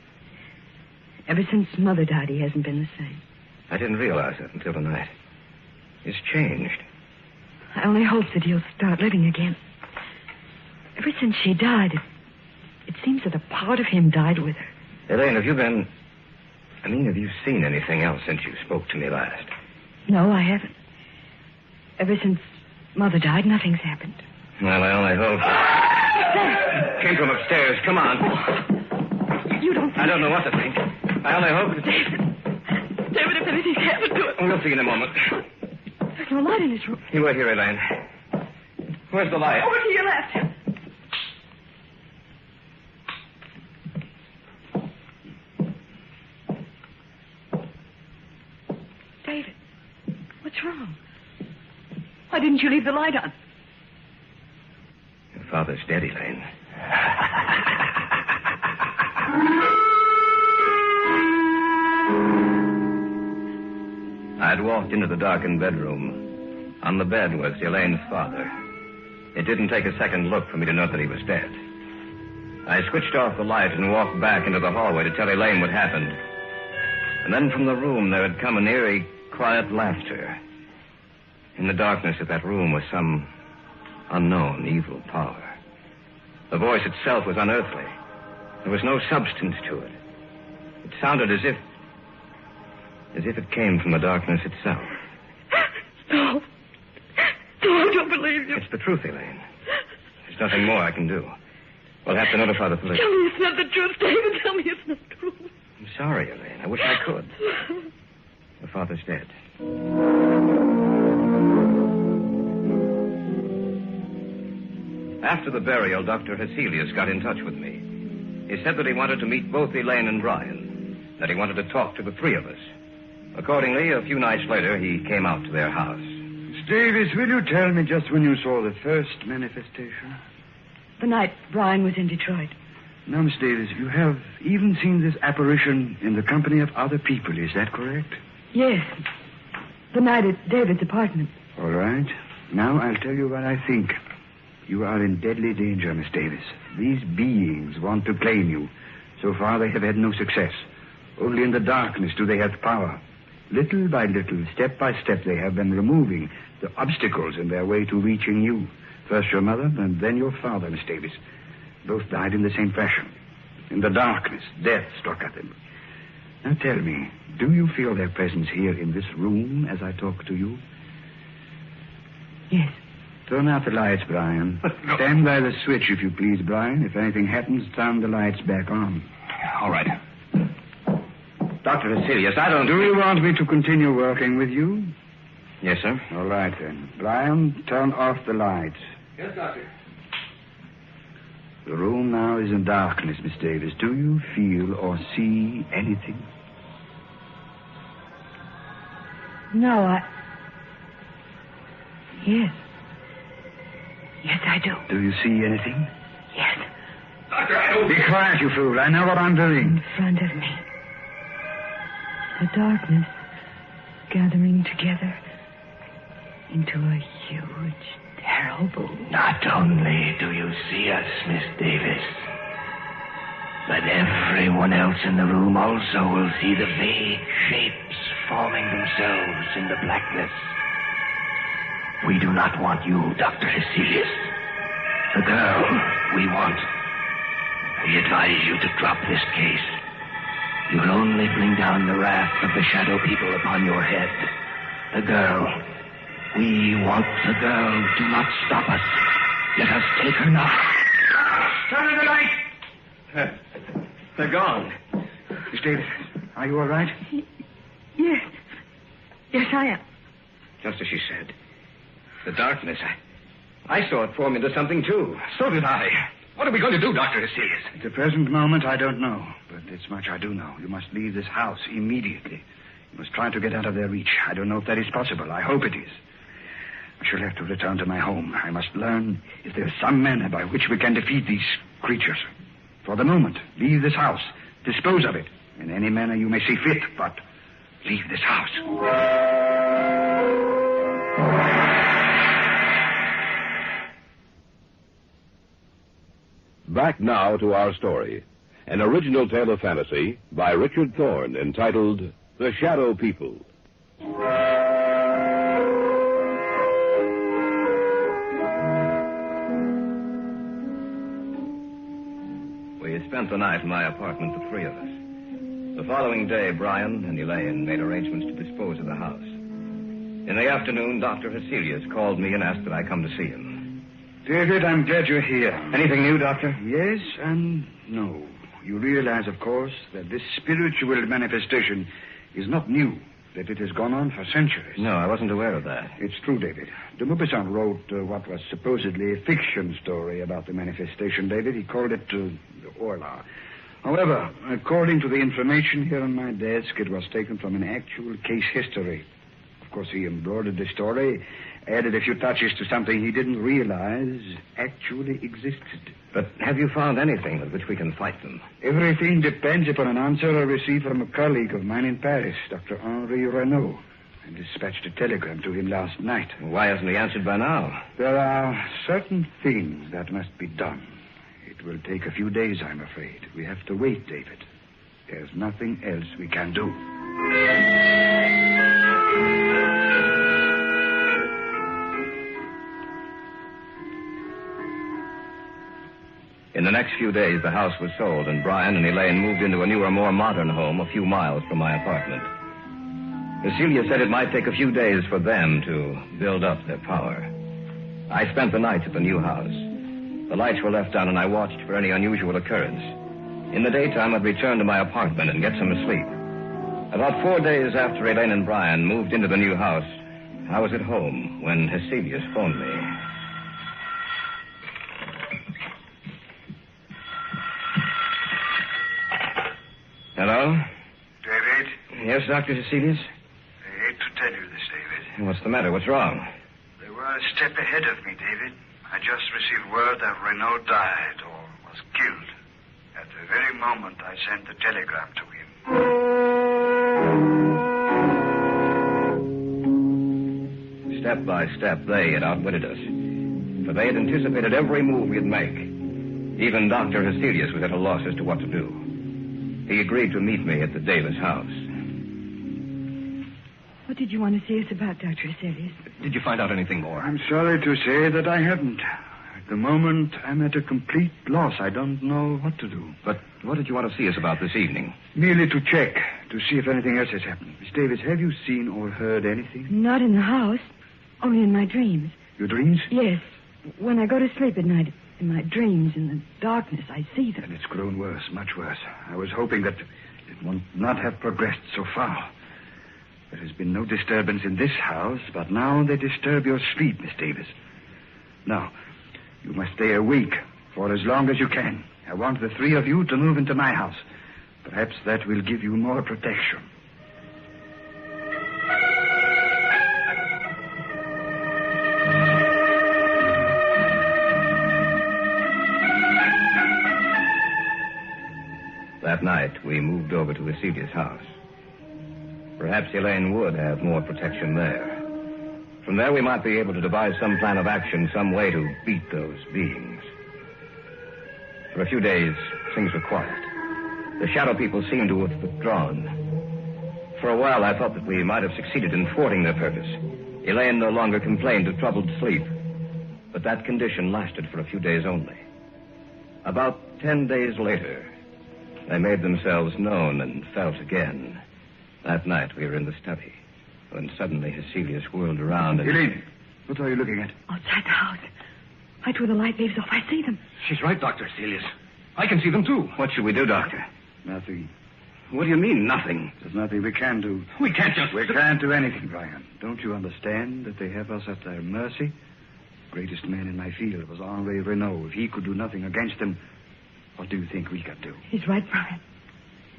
Ever since Mother died, he hasn't been the same. I didn't realize that until tonight. He's changed. I only hope that he'll start living again. Ever since she died, it seems that a part of him died with her. Elaine, have you seen anything else since you spoke to me last? No, I haven't. Ever since Mother died, nothing's happened. Well, I only hope... Came from upstairs. Come on. You don't think... I don't know what to think. I only hope... David, if anything's happened to him... We'll see in a moment. There's no light in his room. You wait here, Elaine. Where's the light? Over to your left. David, what's wrong? Why didn't you leave the light on? Your father's dead, Elaine. I'd walked into the darkened bedroom. On the bed was Elaine's father. It didn't take a second look for me to know that he was dead. I switched off the light and walked back into the hallway to tell Elaine what happened. And then from the room there had come an eerie, quiet laughter. In the darkness of that room was some unknown evil power. The voice itself was unearthly. There was no substance to it. It sounded as if it came from the darkness itself. No. No, I don't believe you. It's the truth, Elaine. There's nothing more I can do. We'll have to notify the police. Tell me it's not the truth, David. Tell me it's not true. I'm sorry, Elaine. I wish I could. Your father's dead. After the burial, Dr. Hecelius got in touch with me. He said that he wanted to meet both Elaine and Brian, that he wanted to talk to the three of us. Accordingly, a few nights later, he came out to their house. Miss Davis, will you tell me just when you saw the first manifestation? The night Brian was in Detroit. Now, Miss Davis, you have even seen this apparition in the company of other people, is that correct? Yes. The night at David's apartment. All right. Now I'll tell you what I think. You are in deadly danger, Miss Davis. These beings want to claim you. So far, they have had no success. Only in the darkness do they have power. Little by little, step by step, they have been removing the obstacles in their way to reaching you. First your mother, and then your father, Miss Davis. Both died in the same fashion. In the darkness, death struck at them. Now tell me, do you feel their presence here in this room as I talk to you? Yes. Turn out the lights, Brian. No. Stand by the switch, if you please, Brian. If anything happens, turn the lights back on. All right. Dr. Vasilius, I don't... Do you want me to continue working with you? Yes, sir. All right, then. Brian, turn off the lights. Yes, Doctor. The room now is in darkness, Miss Davis. Do you feel or see anything? No, Yes. Yes, I do. Do you see anything? Yes. Doctor, I don't... Be quiet, you fool. I know what I'm doing. In front of me. The darkness gathering together into a huge, terrible... Not only do you see us, Miss Davis, but everyone else in the room also will see the vague shapes forming themselves in the blackness. We do not want you, Dr. Hecelius. The girl we want. We advise you to drop this case. You'll only bring down the wrath of the shadow people upon your head. The girl. We want the girl. Do not stop us. Let us take her now. Turn on the light. They're gone. Miss Davis, are you all right? Yes. Yes, I am. Just as she said. The darkness. I saw it form into something, too. So did I. What are we going to do, Dr. Hecelius? At the present moment, I don't know. But this much I do know. You must leave this house immediately. You must try to get out of their reach. I don't know if that is possible. I hope it is. I shall have to return to my home. I must learn if there is some manner by which we can defeat these creatures. For the moment, leave this house. Dispose of it in any manner you may see fit, but leave this house. Back now to our story. An original tale of fantasy by Richard Thorne entitled The Shadow People. We spent the night in my apartment, the three of us. The following day, Brian and Elaine made arrangements to dispose of the house. In the afternoon, Dr. Hecelius called me and asked that I come to see him. David, I'm glad you're here. Anything new, Doctor? Yes and no. You realize, of course, that this spiritual manifestation is not new, that it has gone on for centuries. No, I wasn't aware of that. It's true, David. De Maupassant wrote what was supposedly a fiction story about the manifestation, David. He called it the Orla. However, according to the information here on my desk, it was taken from an actual case history. Of course, he embroidered the story, added a few touches to something he didn't realize actually existed. But have you found anything with which we can fight them? Everything depends upon an answer I received from a colleague of mine in Paris, Dr. Henri Renaud. I dispatched a telegram to him last night. Why hasn't he answered by now? There are certain things that must be done. It will take a few days, I'm afraid. We have to wait, David. There's nothing else we can do. In the next few days, the house was sold, and Brian and Elaine moved into a newer, more modern home a few miles from my apartment. Cecilia said it might take a few days for them to build up their power. I spent the nights at the new house. The lights were left on, and I watched for any unusual occurrence. In the daytime, I'd return to my apartment and get some sleep. About 4 days after Elaine and Brian moved into the new house, I was at home when Hecelius phoned me. Hello? David? Yes, Dr. Hecelius? What's the matter? What's wrong? They were a step ahead of me, David. I just received word that Renault died or was killed at the very moment I sent the telegram to him. Step by step, they had outwitted us. For they had anticipated every move we'd make. Even Dr. Heselius was at a loss as to what to do. He agreed to meet me at the Davis house. What did you want to see us about, Dr. Heselius? Did you find out anything more? I'm sorry to say that I haven't. At the moment, I'm at a complete loss. I don't know what to do. But what did you want to see us about this evening? Merely to check, to see if anything else has happened. Miss Davis, have you seen or heard anything? Not in the house, only in my dreams. Your dreams? Yes. When I go to sleep at night, in my dreams, in the darkness, I see them. And it's grown worse, much worse. I was hoping that it would not have progressed so far. There has been no disturbance in this house, but now they disturb your sleep, Miss Davis. Now, you must stay a week, for as long as you can. I want the three of you to move into my house. Perhaps that will give you more protection. That night, we moved over to Heselius' house. Perhaps Elaine would have more protection there. From there, we might be able to devise some plan of action, some way to beat those beings. For a few days, things were quiet. The shadow people seemed to have withdrawn. For a while, I thought that we might have succeeded in thwarting their purpose. Elaine no longer complained of troubled sleep. But that condition lasted for a few days only. About 10 days later, they made themselves known and felt again. That night, we were in the study, when suddenly Heselius whirled around and... Elaine, what are you looking at? Outside the house. Right where the light waves off, I see them. She's right, Dr. Heselius. I can see them, too. What should we do, Doctor? Nothing. What do you mean, nothing? There's nothing we can do. We can't just... We can't do anything, Brian. Don't you understand that they have us at their mercy? The greatest man in my field was Henri Renault. If he could do nothing against them, what do you think we could do? He's right, Brian.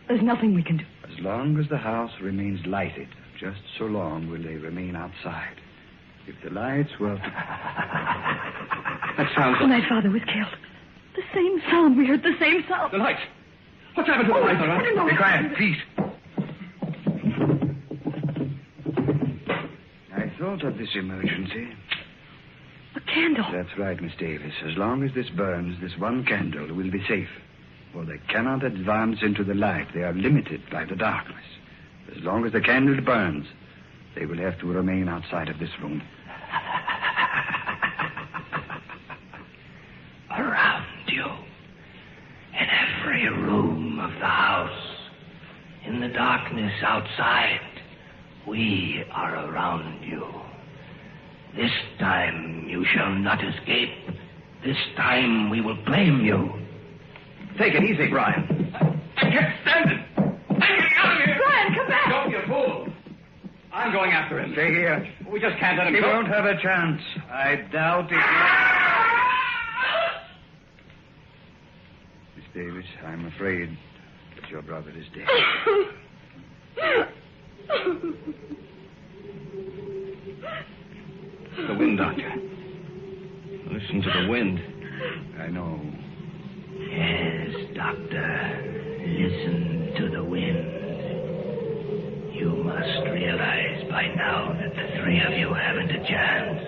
There's nothing we can do. As long as the house remains lighted, just so long will they remain outside. If the lights were... That sounds... When my father was killed. The same sound. We heard the same sound. The lights. What's happened to the lights, all right? No. Be quiet, please. I thought of this emergency. A candle. That's right, Miss Davis. As long as this burns, this one candle will be safe. For they cannot advance into the light. They are limited by the darkness. As long as the candle burns, they will have to remain outside of this room. Around you, in every room of the house, in the darkness outside, we are around you. This time you shall not escape. This time we will claim you. Take it easy, Brian. I can't stand it. I'm getting out of here. Brian, come back. Don't be a fool. I'm going after him. Stay here. We just can't let him He go. won't have a chance. I doubt it. Miss Davis, I'm afraid that your brother is dead. The wind, Doctor. Listen to the wind. I know. Yes, Doctor. Listen to the wind. You must realize by now that the three of you haven't a chance.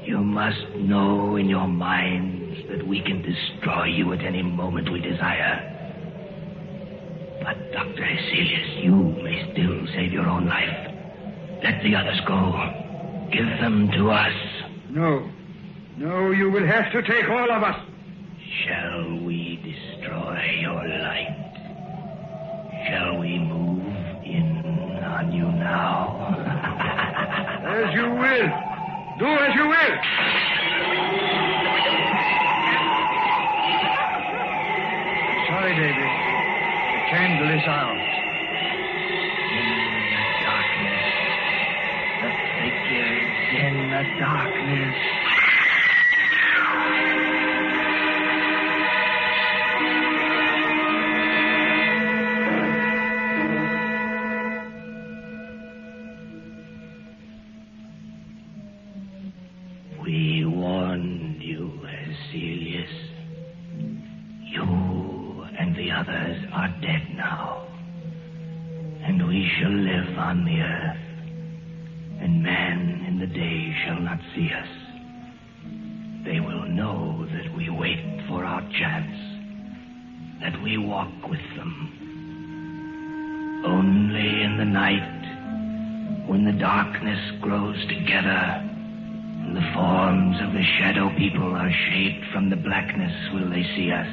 You must know in your minds that we can destroy you at any moment we desire. But, Dr. Heselius, you may still save your own life. Let the others go. Give them to us. No. No, you will have to take all of us. Shall we destroy your light? Shall we move in on you now? As you will. Do as you will. Sorry, David. The candle is out. In the darkness. The figures in the darkness. brothers are dead now, and we shall live on the earth, and men in the day shall not see us. They will know that we wait for our chance, that we walk with them. Only in the night, when the darkness grows together, and the forms of the shadow people are shaped from the blackness, will they see us.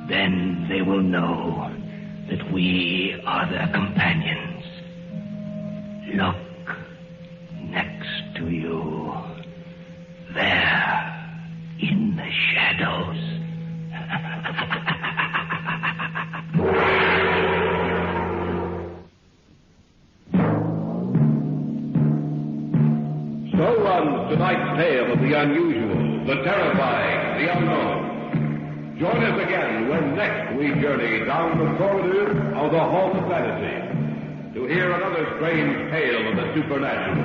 Then they will know that we are their companions. Look next to you, there in the shadows. So runs tonight's tale of the unusual, the terrifying, the unknown. Join us again when next we journey down the corridors of the Hall of Fantasy to hear another strange tale of the supernatural.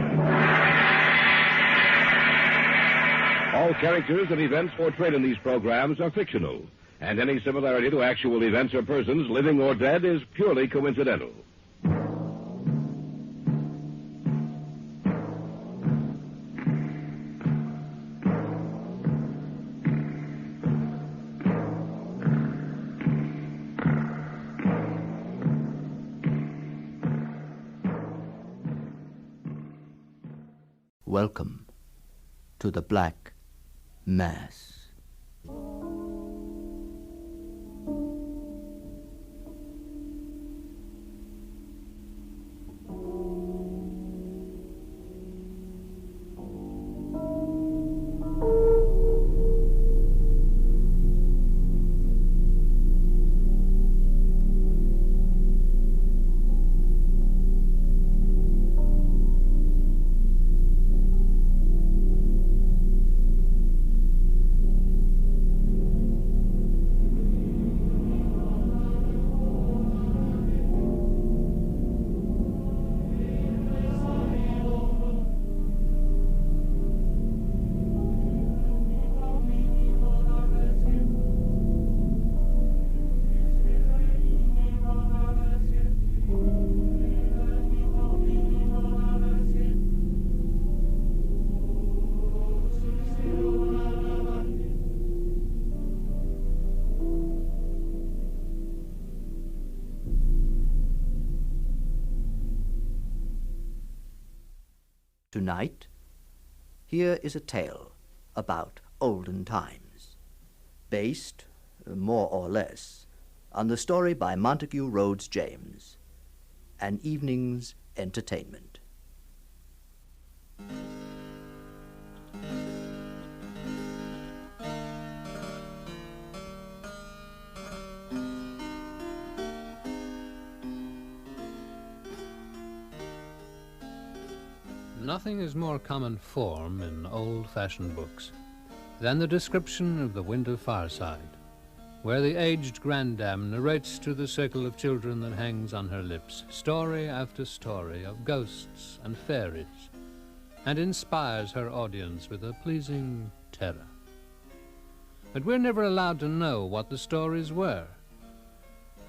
All characters and events portrayed in these programs are fictional, and any similarity to actual events or persons, living or dead, is purely coincidental. Welcome to the Black Mass. Tonight, here is a tale about olden times, based, more or less, on the story by Montague Rhodes James, An Evening's Entertainment. Nothing is more common form in old-fashioned books than the description of the winter fireside, where the aged grandam narrates to the circle of children that hangs on her lips story after story of ghosts and fairies, and inspires her audience with a pleasing terror. But we're never allowed to know what the stories were.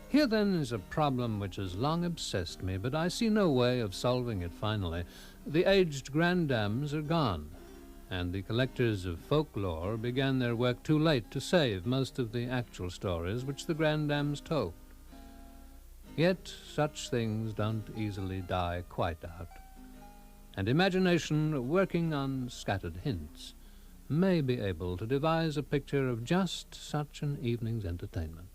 Here, then, is a problem which has long obsessed me, but I see no way of solving it finally. The aged grandams are gone, and the collectors of folklore began their work too late to save most of the actual stories which the grandams told. Yet such things don't easily die quite out, and imagination, working on scattered hints, may be able to devise a picture of just such an evening's entertainment.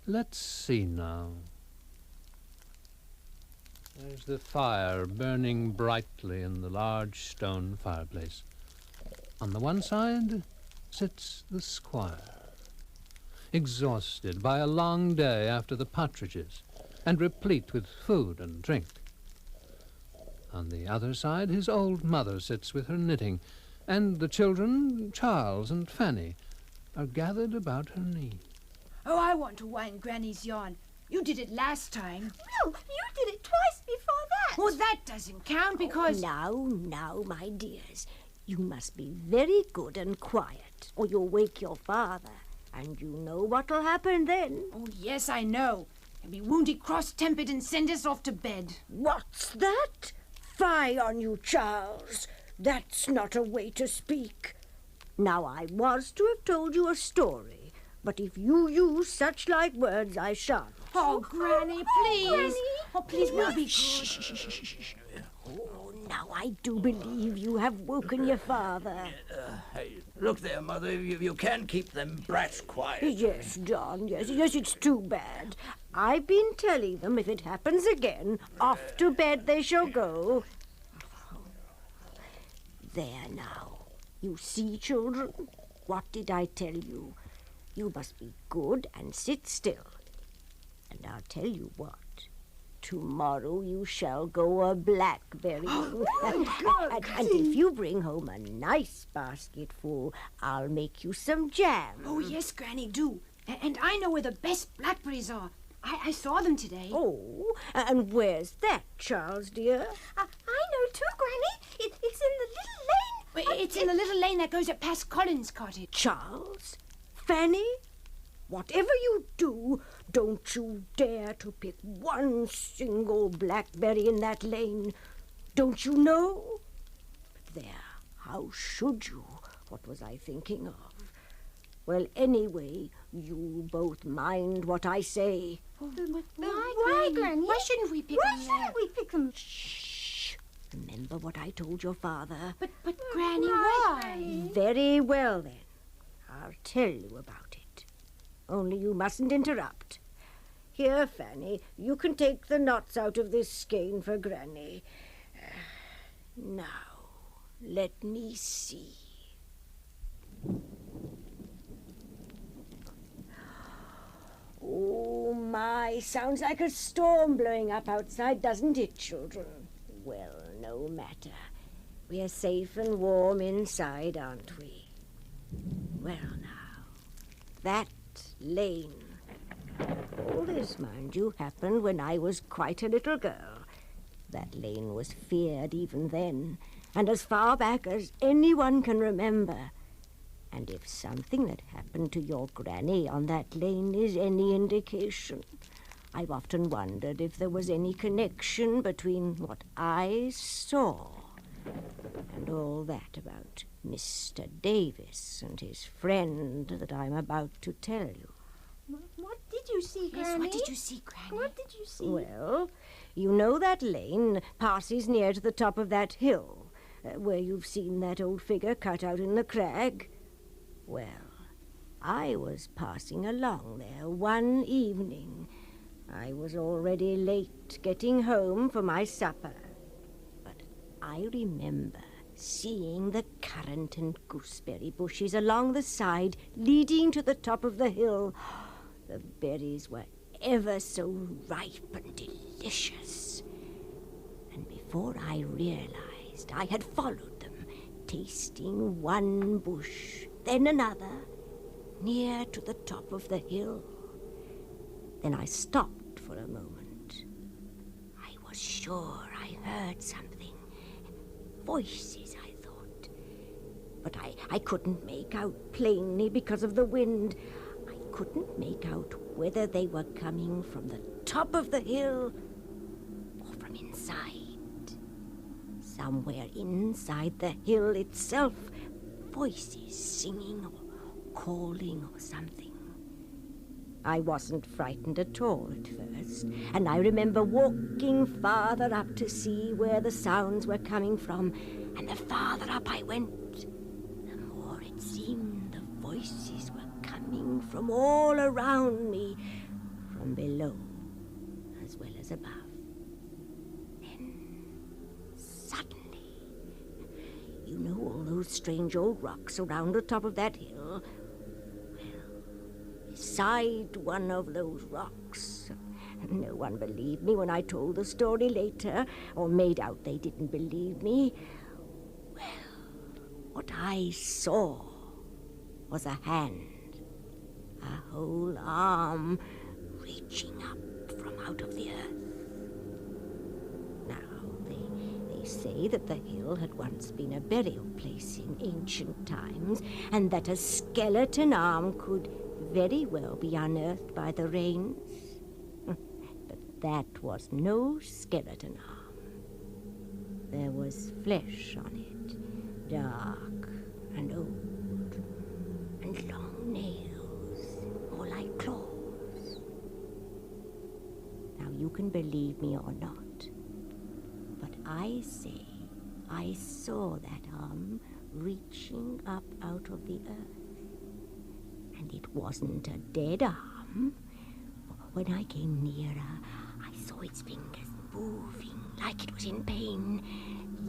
Let's see now. There's the fire burning brightly in the large stone fireplace. On the one side sits the squire, exhausted by a long day after the partridges, and replete with food and drink. On the other side his old mother sits with her knitting, and the children, Charles and Fanny, are gathered about her knee. Oh, I want to wind Granny's yarn. You did it last time. No, you did it twice before that. Well, that doesn't count because... Oh, now, my dears. You must be very good and quiet, or you'll wake your father. And you know what'll happen then. Oh, yes, I know. He'll be wounded, cross-tempered, and send us off to bed. What's that? Fie on you, Charles. That's not a way to speak. Now, I was to have told you a story, but if you use such like words, I shan't. Oh, Granny, please. Granny, oh, please, we'll be good. Shh. Oh, now I do believe you have woken your father. Hey, look there, Mother. You can't keep them brats quiet. Yes, John, yes, it's too bad. I've been telling them if it happens again, off to bed they shall go. There now. You see, children? What did I tell you? You must be good and sit still. And I'll tell you what. Tomorrow you shall go a-blackberrying. And if you bring home a nice basketful, I'll make you some jam. Oh, yes, Granny, do. And I know where the best blackberries are. I saw them today. Oh, and where's that, Charles, dear? I know too, Granny. It's in the little lane. It's in the little lane that goes up past Colin's cottage. Charles? Fanny? Whatever you do, don't you dare to pick one single blackberry in that lane. Don't you know? But there, how should you? What was I thinking of? Well, anyway, you both mind what I say. Why, Granny? Why shouldn't we pick them? Why shouldn't we pick them? Shh. Remember what I told your father. But Granny, why? Very well, then. I'll tell you about it. Only you mustn't interrupt. Here, Fanny, you can take the knots out of this skein for Granny. Now, let me see. Oh, my, sounds like a storm blowing up outside, doesn't it, children? Well, no matter. We're safe and warm inside, aren't we? Well, now, that lane. All this, mind you, happened when I was quite a little girl. That lane was feared even then, and as far back as anyone can remember. And if something that happened to your granny on that lane is any indication, I've often wondered if there was any connection between what I saw and all that about Mr. Davis and his friend that I'm about to tell you. What did you see, Granny? Yes, what did you see, Granny? What did you see? Well, you know that lane passes near to the top of that hill, where you've seen that old figure cut out in the crag. Well, I was passing along there one evening. I was already late getting home for my supper. But I remember seeing the currant and gooseberry bushes along the side leading to the top of the hill. The berries were ever so ripe and delicious. And before I realized, I had followed them, tasting one bush, then another, near to the top of the hill. Then I stopped for a moment. I was sure I heard something. Voices, I thought. But I couldn't make out plainly because of the wind. I couldn't make out whether they were coming from the top of the hill or from inside. Somewhere inside the hill itself, voices singing or calling or something. I wasn't frightened at all at first, and I remember walking farther up to see where the sounds were coming from, and the farther up I went, the more it seemed the voices were coming from all around me, from below as well as above. Then, suddenly, you know all those strange old rocks around the top of that hill? Beside one of those rocks. No one believed me when I told the story later, or made out they didn't believe me. Well, what I saw was a hand, a whole arm reaching up from out of the earth. Now, they say that the hill had once been a burial place in ancient times, and that a skeleton arm could very well be unearthed by the rains. But that was no skeleton arm. There was flesh on it, dark and old, and long nails, more like claws. Now, you can believe me or not, but I say I saw that arm reaching up out of the earth. And it wasn't a dead arm. When I came nearer, I saw its fingers moving like it was in pain,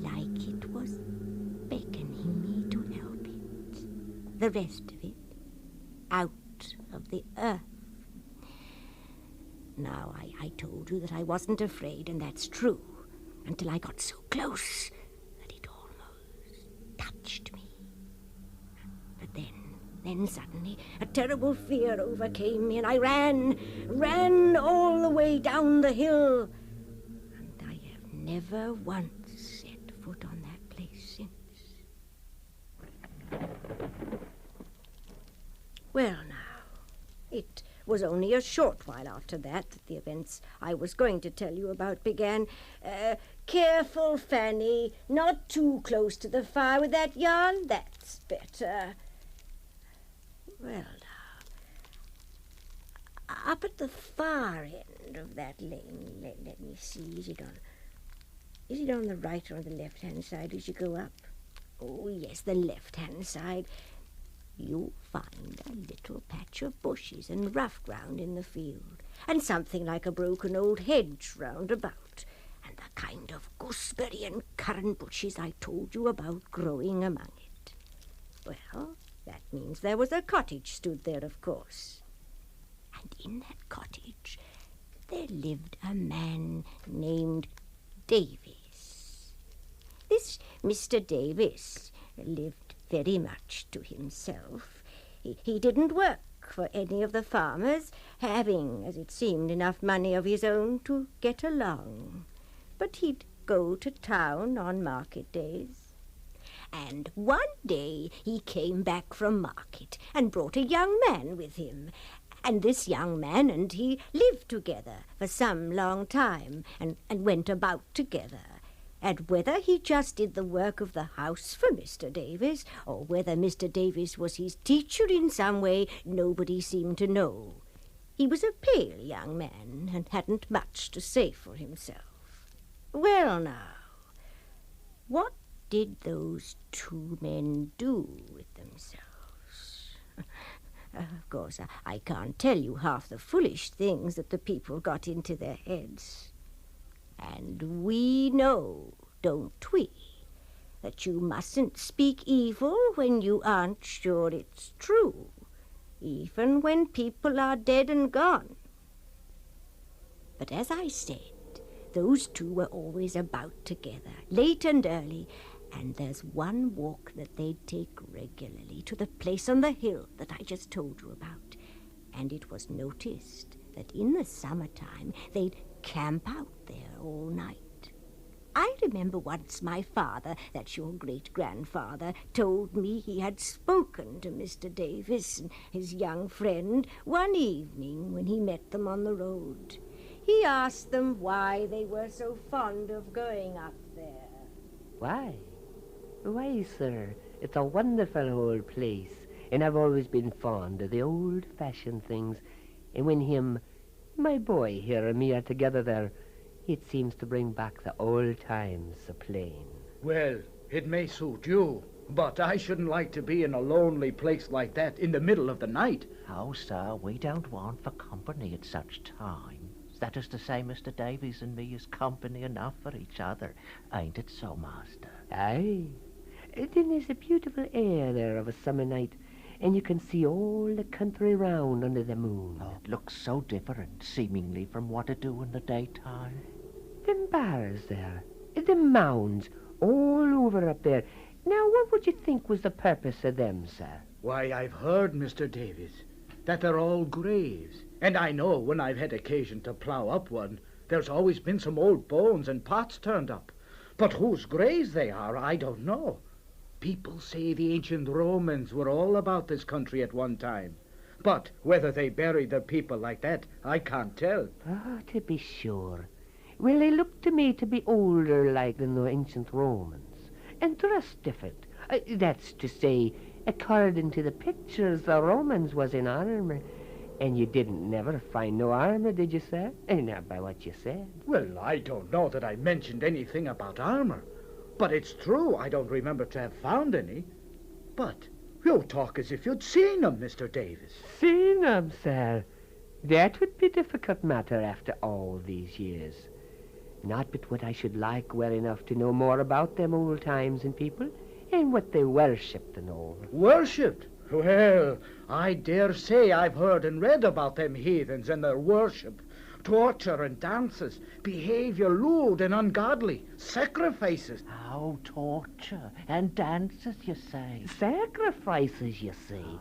like it was beckoning me to help it. The rest of it, out of the earth. Now, I told you that I wasn't afraid, and that's true, until I got so close that it almost touched me. But then suddenly a terrible fear overcame me, and I ran all the way down the hill. And I have never once set foot on that place since. Well, now, it was only a short while after that the events I was going to tell you about began. Careful, Fanny, not too close to the fire with that yarn. That's better. Well, now, up at the far end of that lane, let me see, is it on the right or on the left-hand side as you go up? Oh, yes, the left-hand side. You'll find a little patch of bushes and rough ground in the field, and something like a broken old hedge round about, and the kind of gooseberry and currant bushes I told you about growing among it. Well, that means there was a cottage stood there, of course. And in that cottage there lived a man named Davis. This Mr. Davis lived very much to himself. He didn't work for any of the farmers, having, as it seemed, enough money of his own to get along. But he'd go to town on market days. And one day he came back from market and brought a young man with him. And this young man and he lived together for some long time and went about together. And whether he just did the work of the house for Mr. Davis, or whether Mr. Davis was his teacher in some way, nobody seemed to know. He was a pale young man and hadn't much to say for himself. Well, now, what did those two men do with themselves? Of course, I can't tell you half the foolish things that the people got into their heads. And we know, don't we, that you mustn't speak evil when you aren't sure it's true, even when people are dead and gone. But as I said, those two were always about together, late and early, and there's one walk that they'd take regularly to the place on the hill that I just told you about. And it was noticed that in the summertime they'd camp out there all night. I remember once my father, that's your great-grandfather, told me he had spoken to Mr. Davis and his young friend one evening when he met them on the road. He asked them why they were so fond of going up there. Why? Why, sir, it's a wonderful old place, and I've always been fond of the old-fashioned things. And when my boy here and me are together there, it seems to bring back the old times so plain. Well, it may suit you, but I shouldn't like to be in a lonely place like that in the middle of the night. Oh, sir, we don't want for company at such times. That is to say, Mr. Davies and me is company enough for each other. Ain't it so, master? Aye. Then there's a beautiful air there of a summer night, and you can see all the country round under the moon. Oh, it looks so different, seemingly, from what it do in the daytime. Them bars there, them mounds, all over up there. Now, what would you think was the purpose of them, sir? Why, I've heard, Mr. Davis, that they're all graves. And I know when I've had occasion to plough up one, there's always been some old bones and pots turned up. But whose graves they are, I don't know. People say the ancient Romans were all about this country at one time. But whether they buried their people like that, I can't tell. Oh, to be sure. Well, they look to me to be older like than the ancient Romans, and dressed different. That's to say, according to the pictures, the Romans was in armor. And you didn't never find no armor, did you, sir? Not by what you said. Well, I don't know that I mentioned anything about armor. But it's true, I don't remember to have found any. But you talk as if you'd seen 'em, Mr. Davis. Seen 'em, sir? That would be a difficult matter after all these years. Not but what I should like well enough to know more about them old times and people, and what they worshipped and all. Worshipped? Well, I dare say I've heard and read about them heathens and their worship. Torture and dances, behavior lewd and ungodly, sacrifices. Oh, torture and dances, you say? Sacrifices, you see.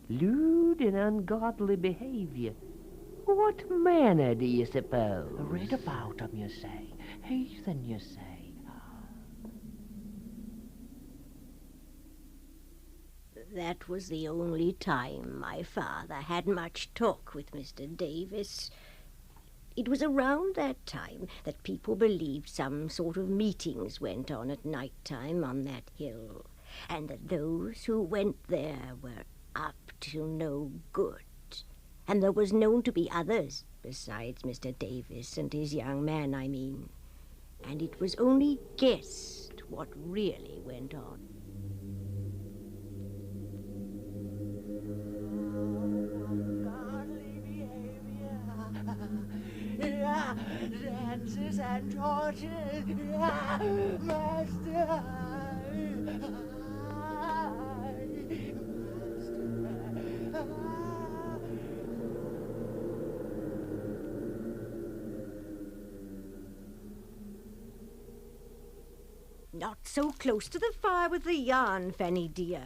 Lewd and ungodly behavior. What manner do you suppose? Read about 'em, you say. Heathen, you say. That was the only time my father had much talk with Mr. Davis. It was around that time that people believed some sort of meetings went on at night time on that hill, and that those who went there were up to no good. And there was known to be others besides Mr. Davis and his young man, I mean. And it was only guessed what really went on. Dances and tortures, master. Not so close to the fire with the yarn, Fanny dear.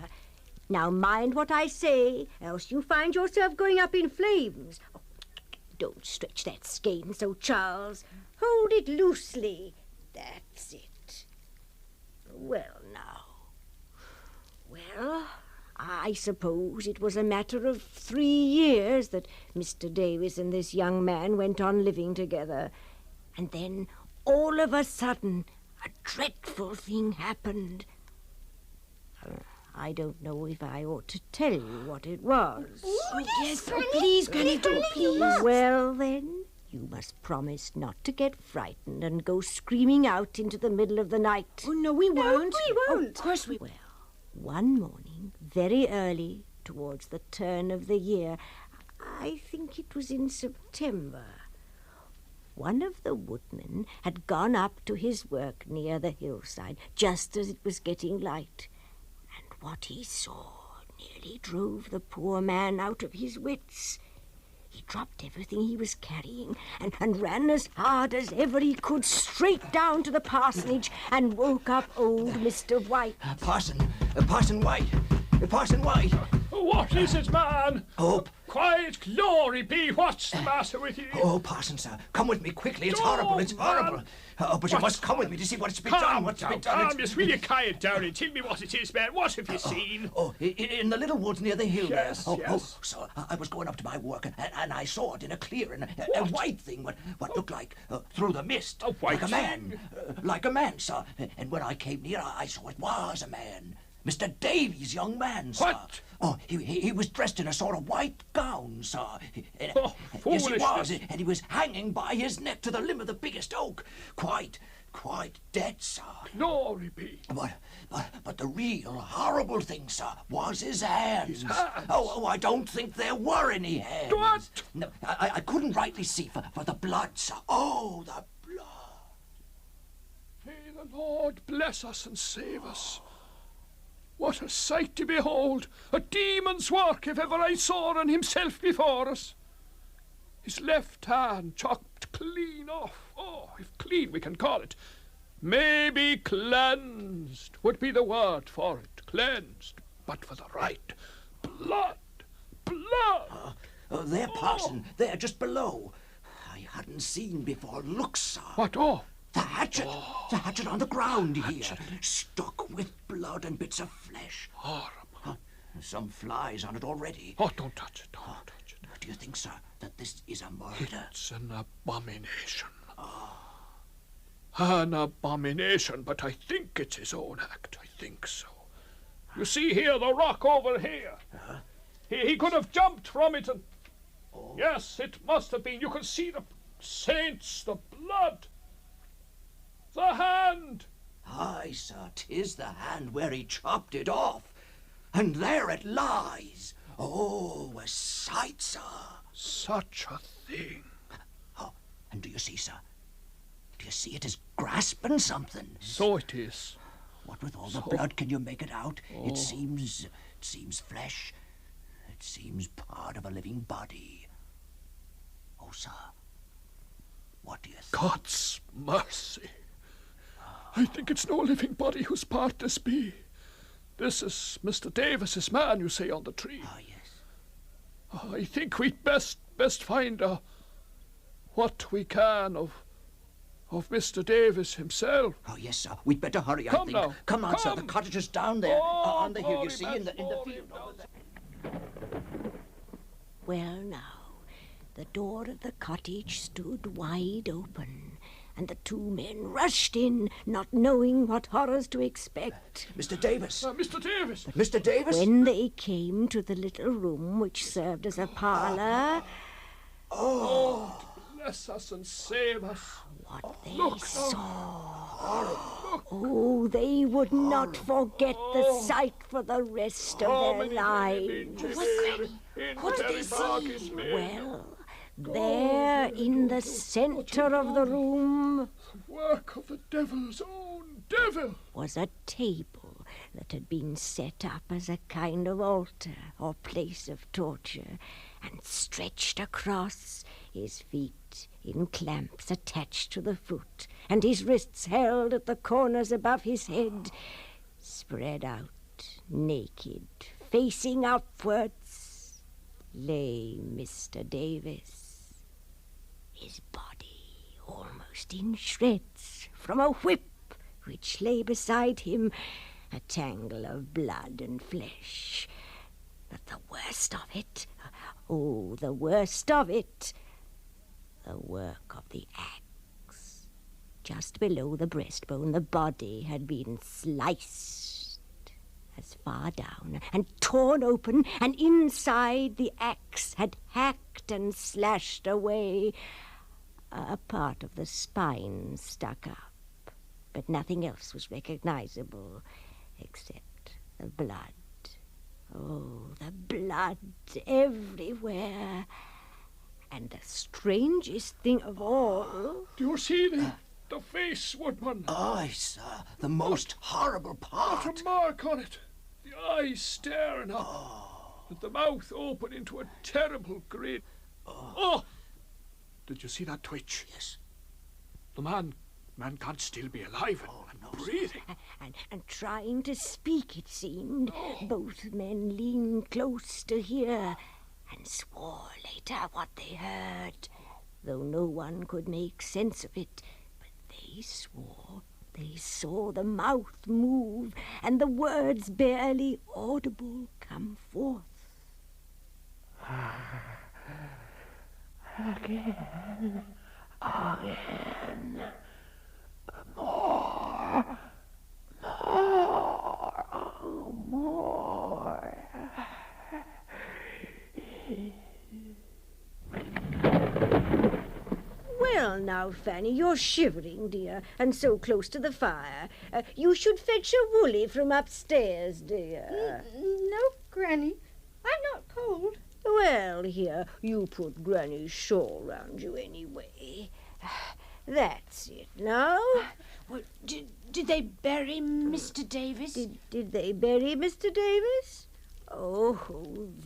Now mind what I say, else you find yourself going up in flames. Oh, don't stretch that skein so, Charles. Hold it loosely. That's it. Well, now. Well, I suppose it was a matter of 3 years that Mr. Davis and this young man went on living together. And then, all of a sudden, a dreadful thing happened. I don't know if I ought to tell you what it was. Oh, yes. Oh, please, Granny, do, please. Well, then, you must promise not to get frightened and go screaming out into the middle of the night. Oh, no, we won't. We won't. Oh, of course we will. One morning, very early, towards the turn of the year, I think it was in September, one of the woodmen had gone up to his work near the hillside just as it was getting light. And what he saw nearly drove the poor man out of his wits. He dropped everything he was carrying and ran as hard as ever he could straight down to the parsonage and woke up old Mr. White. Parson White. Parson White. What is it, man? Oh. Quiet, glory be. What's the matter with you? Oh, Parson, sir, come with me quickly. It's horrible, it's horrible. But you must come with me to see what's been done. What's been done. Just will you quiet down and tell me what it is, man? What have you seen? In the little woods near the hill there. Yes. So I was going up to my work, and I saw it in a clearing, a white thing, what looked like, through the mist, like a man. Like a man, sir. And when I came near, I saw it was a man. Mr. Davies' young man, sir. What? Oh, he was dressed in a sort of white gown, sir. Yes, he was, and he was hanging by his neck to the limb of the biggest oak. Quite dead, sir. Glory be. But the real horrible thing, sir, was his hands. His hands? Oh, I don't think there were any hands. What? No, I couldn't rightly see for the blood, sir. Oh, the blood. May the Lord bless us and save us. What a sight to behold! A demon's work, if ever I saw, and himself before us. His left hand chopped clean off. Oh, if clean we can call it. May be cleansed would be the word for it. Cleansed, but for the right. Blood! There, Parson, there, just below. I hadn't seen before. Look, sir. What? Oh! The hatchet! The hatchet on the ground here, stuck with blood and bits of flesh. Horrible. Some flies on it already. Oh, don't touch it. Don't touch it. Do you think, sir, that this is a murder? It's an abomination. An abomination, but I think it's his own act. I think so. You see here, the rock over here. He could have jumped from it and... Yes, it must have been. You can see the saints, the blood, the hand. Aye, sir, 'tis the hand where he chopped it off. And there it lies. Oh, a sight, sir. Such a thing. Oh, and do you see, sir? Do you see it is grasping something? So it is. What with all the blood can you make it out? It seems flesh. It seems part of a living body. Oh, sir, what do you think? God's mercy. I think it's no living body whose part this be. This is Mr. Davis's man, you say, on the tree. Ah, yes. I think we'd best find what we can of Mr. Davis himself. Oh, yes, sir. We'd better hurry, I think. Now. Come on, sir. The cottage is down there. On the hill, glory, you see, in the field over there. Well, now, the door of the cottage stood wide open, and the two men rushed in, not knowing what horrors to expect. Mr. Davis. Mr. Davis. Mr. Davis. When they came to the little room which served as a parlor... Oh, bless us and save us. What they saw... Oh, they would not forget the sight for the rest of their lives. What did they see? Well, there in the center of the room... Work of the devil's own devil. ...was a table that had been set up as a kind of altar or place of torture, and stretched across, his feet in clamps attached to the foot, and his wrists held at the corners above his head, spread out, naked, facing upwards, lay Mr. Davis, his body almost in shreds from a whip which lay beside him, a tangle of blood and flesh. But the worst of it, oh, the worst of it, the work of the axe. Just below the breastbone, the body had been sliced as far down and torn open, and inside the axe had hacked and slashed away. A part of the spine stuck up, but nothing else was recognizable except the blood. Oh, the blood everywhere. And the strangest thing of all... Do you see the face, Woodman? Aye, sir. The most horrible part. Not a mark on it. The eyes staring up. With the mouth open into a terrible grin. Oh! Did you see that twitch? Yes. The man can't still be alive and breathing. And trying to speak, it seemed. Both men leaned close to hear, and swore later what they heard, though no one could make sense of it. But they swore they saw the mouth move, and the words barely audible come forth. Again. More. Well, now, Fanny, you're shivering, dear, and so close to the fire. You should fetch a woolly from upstairs, dear. No, Granny. I'm not cold. Well, here, you put Granny's shawl round you anyway. That's it now. Well, did they bury Mr. Davis? Did they bury Mr. Davis? Oh,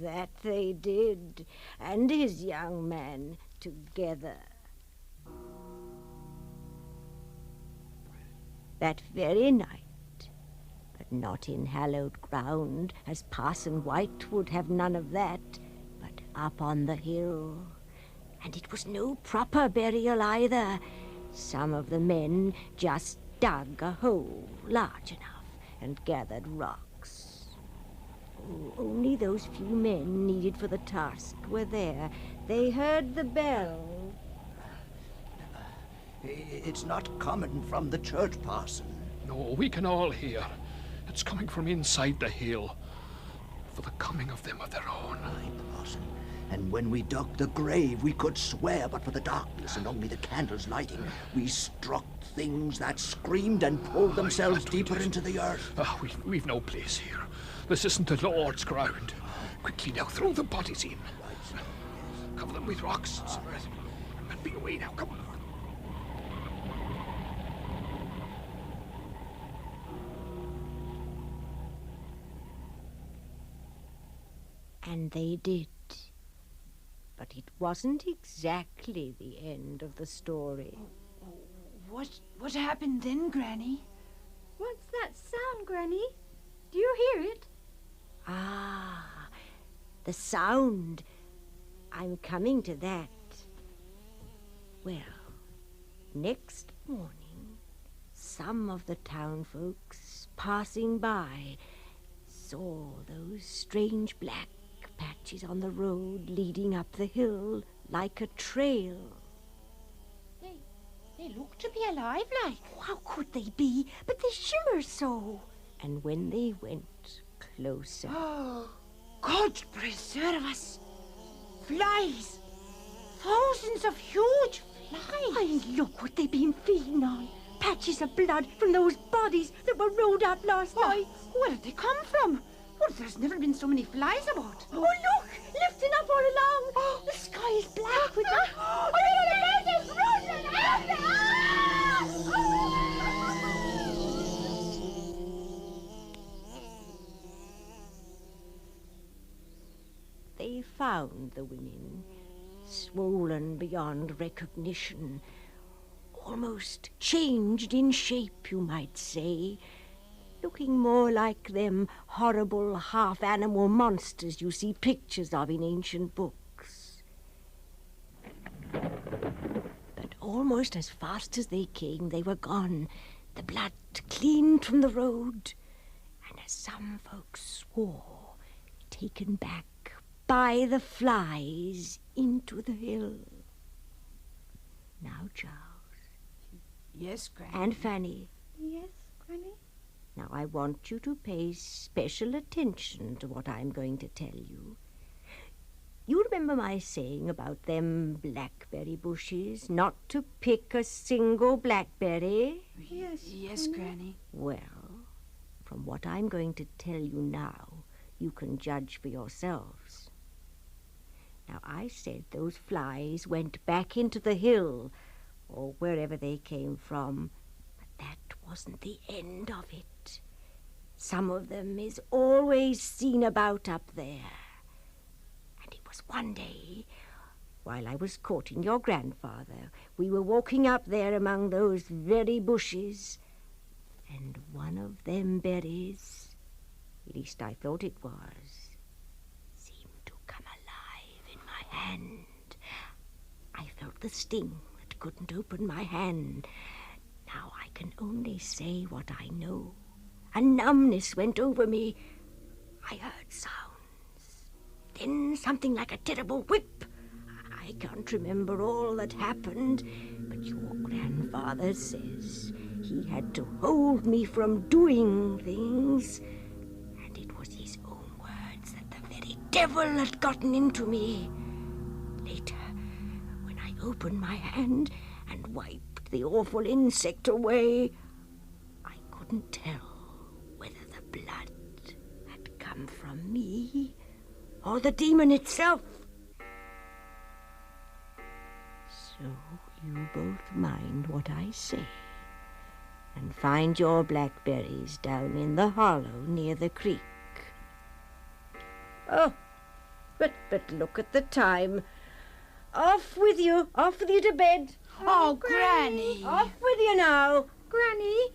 that they did. And his young man together. That very night, but not in hallowed ground, as Parson White would have none of that, but up on the hill. And it was no proper burial either. Some of the men just dug a hole large enough and gathered rocks. Oh, only those few men needed for the task were there. They heard the bell. It's not coming from the church, parson. No, we can all hear. It's coming from inside the hill. For the coming of them of their own. Aye, parson. And when we dug the grave, we could swear, but for the darkness and only the candles lighting, we struck things that screamed and pulled themselves deeper into the earth. We've no place here. This isn't the Lord's ground. Quickly now, throw the bodies in. Cover them with rocks and some earth. And be away now, come on. And they did. But it wasn't exactly the end of the story. What happened then, Granny? What's that sound, Granny? Do you hear it? Ah, the sound. I'm coming to that. Well, next morning, some of the town folks passing by saw those strange black patches on the road leading up the hill like a trail. They look to be alive, like. How could they be? But they shimmer so. And when they went closer... Oh, God preserve us! Flies! Thousands of huge flies! Why, look what they've been feeding on. Patches of blood from those bodies that were rolled up last night. Where did they come from? Well, there's never been so many flies about. Oh, look! Lifting up all along. The sky is black with them. Oh, They found the women, swollen beyond recognition, almost changed in shape, you might say, looking more like them horrible half-animal monsters you see pictures of in ancient books. But almost as fast as they came, they were gone, the blood cleaned from the road, and as some folks swore, taken back by the flies into the hill. Now, Charles. Yes, Granny. And Fanny. Yes, Granny? Now, I want you to pay special attention to what I'm going to tell you. You remember my saying about them blackberry bushes, not to pick a single blackberry? Yes, Granny. Well, from what I'm going to tell you now, you can judge for yourselves. Now, I said those flies went back into the hill, or wherever they came from, but that wasn't the end of it. Some of them is always seen about up there. And it was one day, while I was courting your grandfather, we were walking up there among those very bushes, and one of them berries, at least I thought it was, seemed to come alive in my hand. I felt the sting that couldn't open my hand. Now I can only say what I know. A numbness went over me. I heard sounds. Then something like a terrible whip. I can't remember all that happened, but your grandfather says he had to hold me from doing things. And it was his own words that the very devil had gotten into me. Later, when I opened my hand and wiped the awful insect away, I couldn't tell whether the blood had come from me or the demon itself. So you both mind what I say, and find your blackberries down in the hollow near the creek. Oh, but look at the time. Off with you to bed. Oh, Granny. Off with you now. Granny,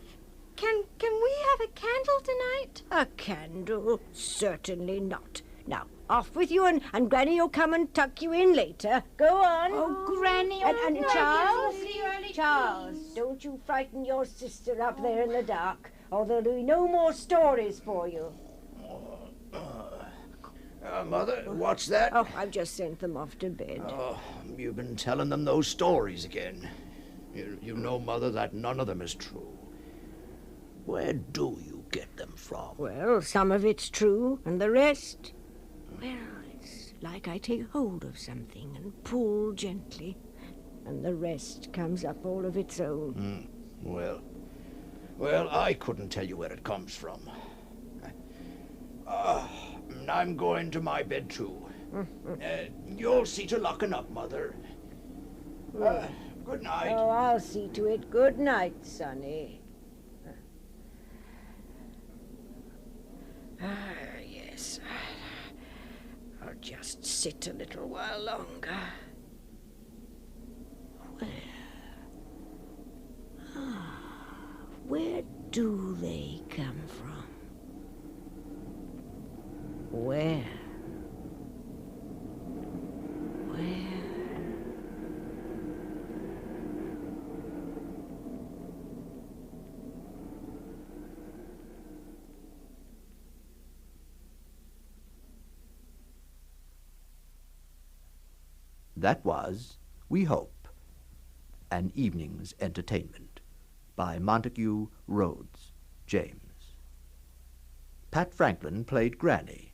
can we have a candle tonight? A candle? Certainly not. Now, off with you, and Granny will come and tuck you in later. Go on. Oh, Granny. And no, Charles, don't you frighten your sister up there in the dark, or there'll be no more stories for you. Mother? What's that? Oh, I've just sent them off to bed. Oh, you've been telling them those stories again. You know, Mother, that none of them is true. Where do you get them from? Well, some of it's true, and the rest... Well, it's like I take hold of something and pull gently, and the rest comes up all of its own. Well, I couldn't tell you where it comes from. I'm going to my bed, too. You'll see to locking up, Mother. Good night. Oh, I'll see to it. Good night, Sonny. Yes. I'll just sit a little while longer. Where do they come from? Where? That was, we hope, An Evening's Entertainment by Montague Rhodes James. Pat Franklin played Granny.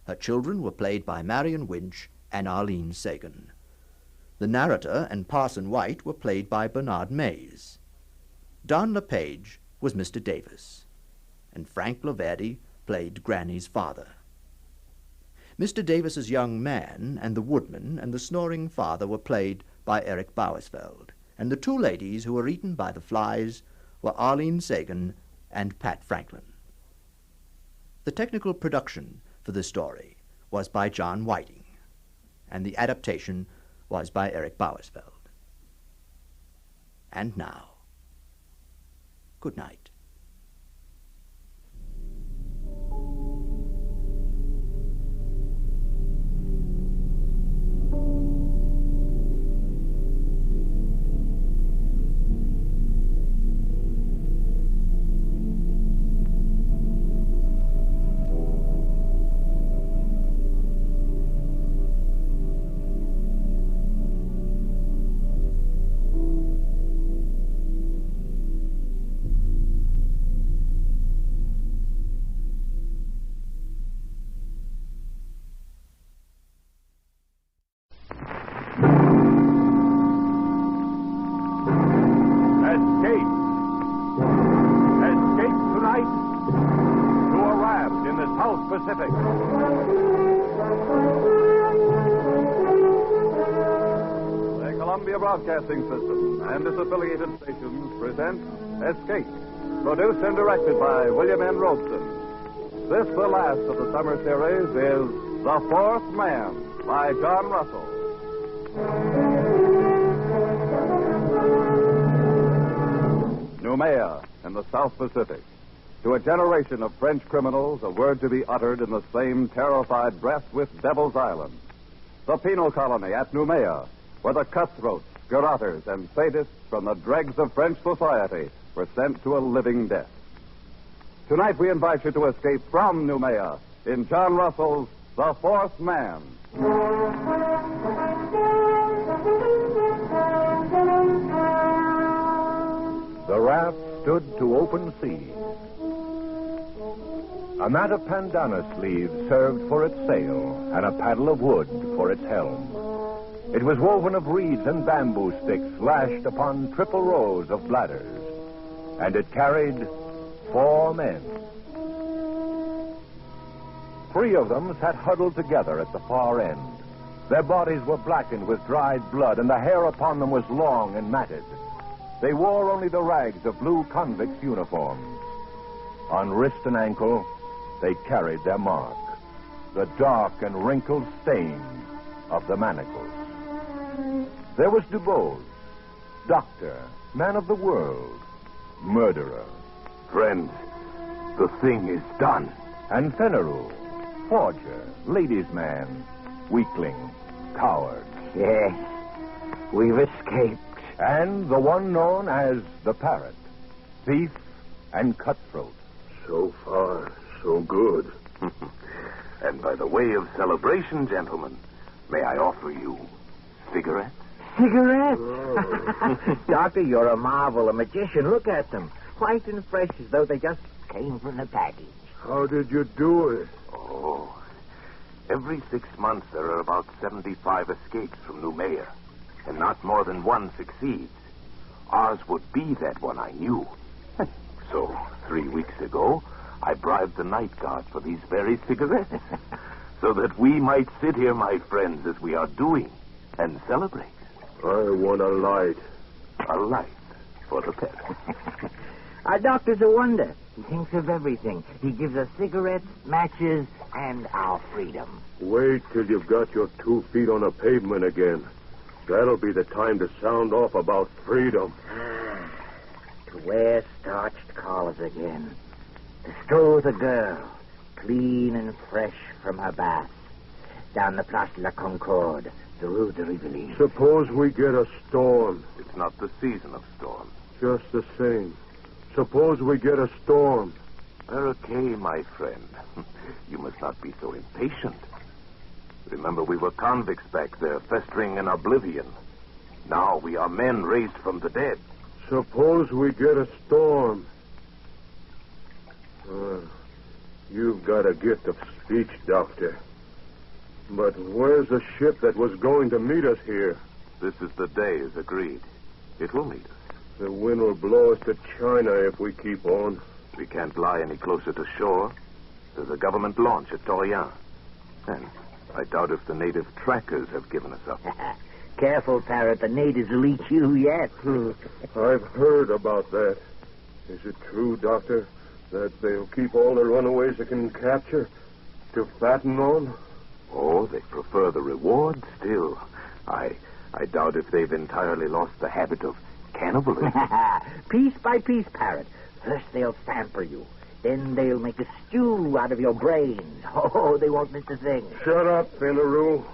Her children were played by Marion Winch and Arlene Sagan. The narrator and Parson White were played by Bernard Mays. Don LePage was Mr. Davis, and Frank Laverdi played Granny's father. Mr. Davis's young man and the woodman and the snoring father were played by Eric Bowersfeld, and the two ladies who were eaten by the flies were Arlene Sagan and Pat Franklin. The technical production for this story was by John Whiting, and the adaptation was by Eric Bowersfeld. And now, good night. Pacific. The Columbia Broadcasting System and its affiliated stations present Escape, produced and directed by William N. Robeson. This, the last of the summer series, is The Fourth Man by John Russell. Noumea in the South Pacific. To a generation of French criminals, a word to be uttered in the same terrified breath with Devil's Island. The penal colony at Noumea, where the cutthroats, garrotters, and sadists from the dregs of French society were sent to a living death. Tonight we invite you to escape from Noumea in John Russell's The Fourth Man. The raft stood to open sea. A mat of pandanus leaves served for its sail, and a paddle of wood for its helm. It was woven of reeds and bamboo sticks lashed upon triple rows of bladders, and it carried 4 men. 3 of them sat huddled together at the far end. Their bodies were blackened with dried blood, and the hair upon them was long and matted. They wore only the rags of blue convicts' uniforms. On wrist and ankle, they carried their mark, the dark and wrinkled stain of the manacles. There was Dubose, doctor, man of the world, murderer. Friends, the thing is done. And Fenneru, forger, ladies' man, weakling, coward. Yes, we've escaped. And the one known as the Parrot, thief and cutthroat. So far, so good. And by the way of celebration, gentlemen, may I offer you cigarettes? Cigarettes? Oh. Doctor, you're a marvel, a magician. Look at them. White and fresh as though they just came from the package. How did you do it? Oh, every 6 months there are about 75 escapes from Noumea, and not more than one succeeds. Ours would be that one, I knew. So, 3 weeks ago, I bribed the night guard for these very cigarettes, so that we might sit here, my friends, as we are doing, and celebrate. I want a light. A light for the pet. Our doctor's a wonder. He thinks of everything. He gives us cigarettes, matches, and our freedom. Wait till you've got your 2 feet on a pavement again. That'll be the time to sound off about freedom. To wear starched collars again. To stroll with a girl, clean and fresh from her bath, down the Place de la Concorde, the Rue de Rivoli. Suppose we get a storm. It's not the season of storms. Just the same. Suppose we get a storm. Okay, my friend. You must not be so impatient. Remember, we were convicts back there, festering in oblivion. Now we are men raised from the dead. Suppose we get a storm. You've got a gift of speech, Doctor. But where's the ship that was going to meet us here? This is the day, as agreed. It will meet us. The wind will blow us to China if we keep on. We can't lie any closer to shore. There's a government launch at Torreon. And I doubt if the native trackers have given us up. Careful, Parrot. The natives will eat you yet. I've heard about that. Is it true, Doctor, that they'll keep all the runaways they can capture to fatten on? Oh, they prefer the reward still. I doubt if they've entirely lost the habit of cannibalism. Piece by piece, Parrot. First they'll pamper you. Then they'll make a stew out of your brains. Oh, they won't miss a thing. Shut up, Finaroo.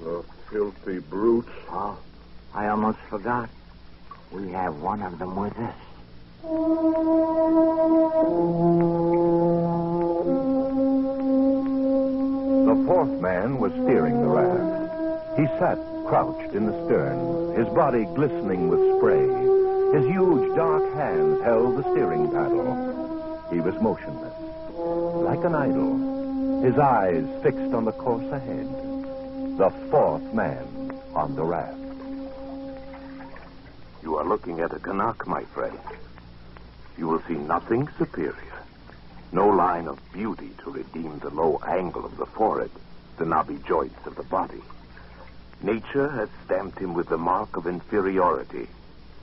The filthy brutes. Oh, I almost forgot. We have one of them with us. The fourth man was steering the raft. He sat crouched in the stern, his body glistening with spray. His huge dark hands held the steering paddle. He was motionless, like an idol, his eyes fixed on the course ahead. The fourth man on the raft. You are looking at a Canuck, my friend. You will see nothing superior. No line of beauty to redeem the low angle of the forehead, the knobby joints of the body. Nature has stamped him with the mark of inferiority,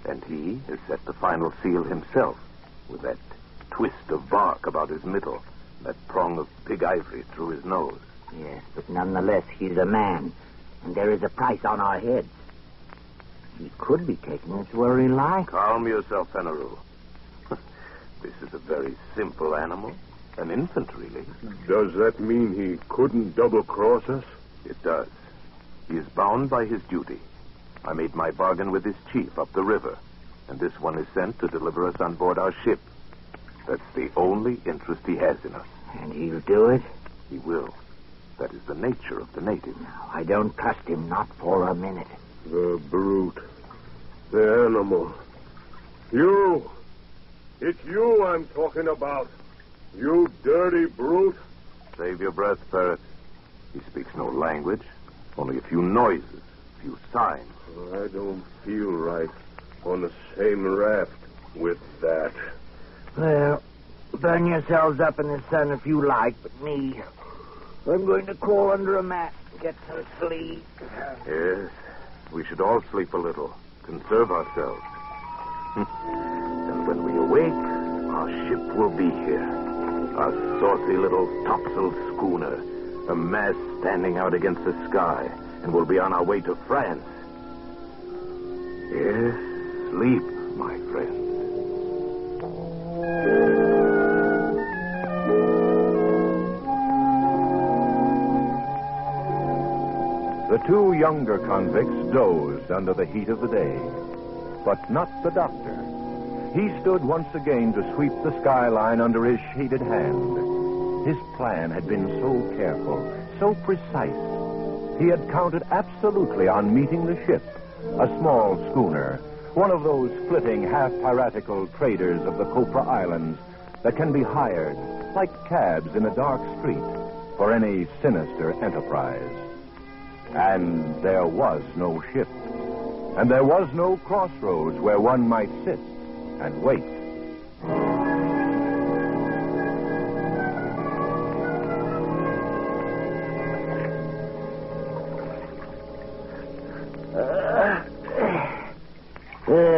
and he has set the final seal himself with that twist of bark about his middle, that prong of pig ivory through his nose. Yes, but nonetheless, he's a man, and there is a price on our heads. He could be taking us where he likes. Calm yourself, Finaroo. This is a very simple animal, an infant, really. Does that mean he couldn't double-cross us? It does. He is bound by his duty. I made my bargain with his chief up the river, and this one is sent to deliver us on board our ship. That's the only interest he has in us. And he'll do it? He will. That is the nature of the native. No, I don't trust him, not for a minute. The brute. The animal. You! It's you I'm talking about. You dirty brute. Save your breath, Ferret. He speaks no language, only a few noises, a few signs. I don't feel right on the same raft with that. Well, burn yourselves up in the sun if you like, but me, I'm going to crawl under a mat and get some sleep. Yes, we should all sleep a little, conserve ourselves. And when we awake, our ship will be here. Our saucy little topsail schooner, a mast standing out against the sky, and we'll be on our way to France. Yes, sleep, my friend. The two younger convicts dozed under the heat of the day, but not the doctor. He stood once again to sweep the skyline under his shaded hand. His plan had been so careful, so precise. He had counted absolutely on meeting the ship, a small schooner, one of those flitting, half-piratical traders of the Copra Islands that can be hired, like cabs in a dark street, for any sinister enterprise. And there was no ship. And there was no crossroads where one might sit and wait.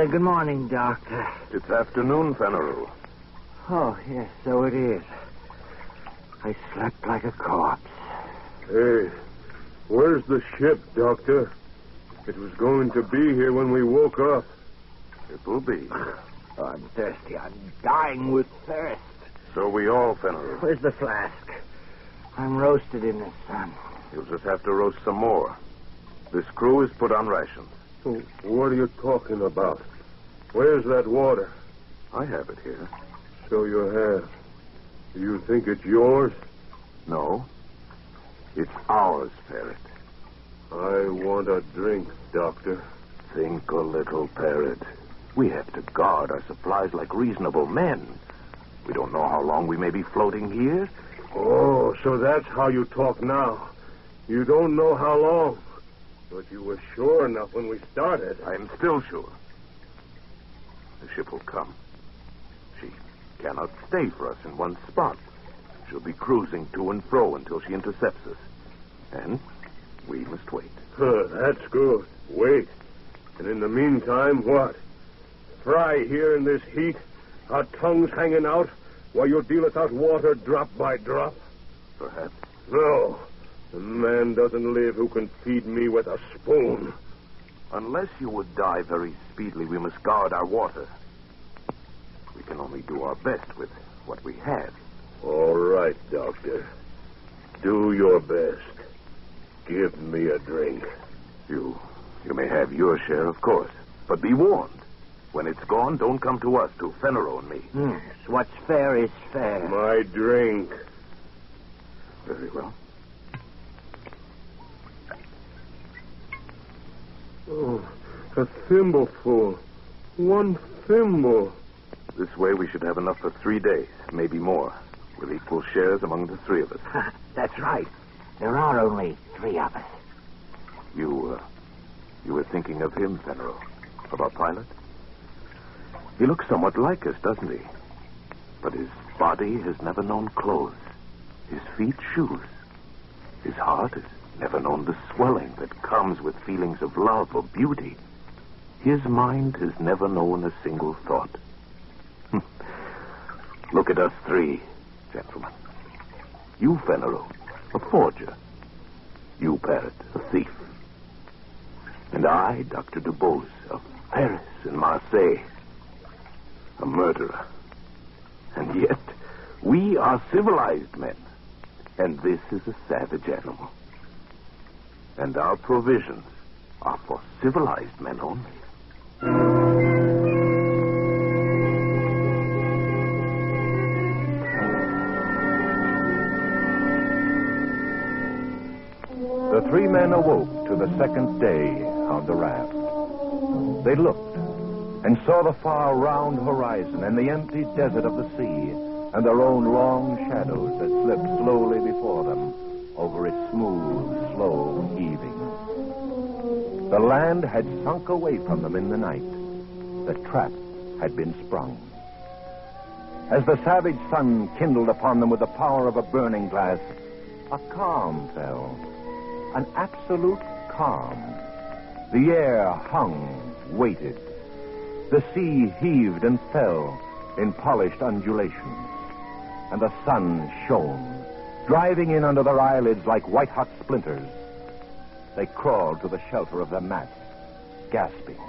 Good morning, Doctor. It's afternoon, Fenneru. Oh, yes, so it is. I slept like a corpse. Hey, where's the ship, Doctor? It was going to be here when we woke up. It will be. Oh, I'm thirsty. I'm dying with thirst. So we all, Fenneru. Where's the flask? I'm roasted in the sun. You'll just have to roast some more. This crew is put on rations. What are you talking about? Where's that water? I have it here. So you have. Do you think it's yours? No. It's ours, Parrot. I want a drink, Doctor. Think a little, Parrot. We have to guard our supplies like reasonable men. We don't know how long we may be floating here. Oh, so that's how you talk now. You don't know how long. But you were sure enough when we started. I'm still sure. The ship will come. She cannot stay for us in one spot. She'll be cruising to and fro until she intercepts us. And we must wait. That's good. Wait. And in the meantime, what? Fry here in this heat, our tongues hanging out, while you deal us out water drop by drop? Perhaps. No. A man doesn't live who can feed me with a spoon. Unless you would die very speedily, we must guard our water. We can only do our best with what we have. All right, Doctor. Do your best. Give me a drink. You may have your share, of course. But be warned. When it's gone, don't come to us, to Fenneru and me. Yes, what's fair is fair. My drink. Very well. Oh, a thimbleful. One thimble. This way we should have enough for 3 days, maybe more, with equal shares among the three of us. That's right. There are only 3 of us. You were thinking of him, Fenneru, of our pilot? He looks somewhat like us, doesn't he? But his body has never known clothes, his feet shoes. His heart has never known the swelling that comes with feelings of love or beauty. His mind has never known a single thought. Look at us 3, gentlemen. You, Fenneru, a forger. You, Parrot, a thief. And I, Dr. Dubose, of Paris and Marseille, a murderer. And yet, we are civilized men. And this is a savage animal. And our provisions are for civilized men only. The 3 men awoke to the second day on the raft. They looked and saw the far round horizon and the empty desert of the sea and their own long shadows that slipped slowly before them over its smooth, slow heaving. The land had sunk away from them in the night. The trap had been sprung. As the savage sun kindled upon them with the power of a burning glass, a calm fell. An absolute calm. The air hung, waited. The sea heaved and fell in polished undulations. And the sun shone, driving in under their eyelids like white-hot splinters. They crawled to the shelter of their mats, gasping,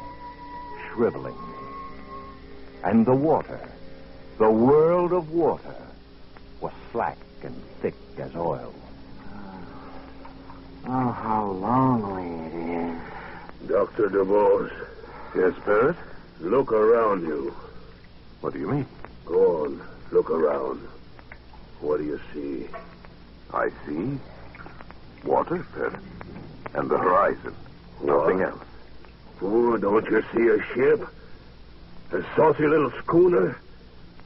shriveling. And the water, the world of water, was slack and thick as oil. Oh, how lonely it is. Dr. DeVos. Yes, Parrot? Look around you. What do you mean? Go on. Look around. What do you see? I see water, Parrot, and the horizon. Nothing else. Oh, don't you see a ship? A saucy little schooner?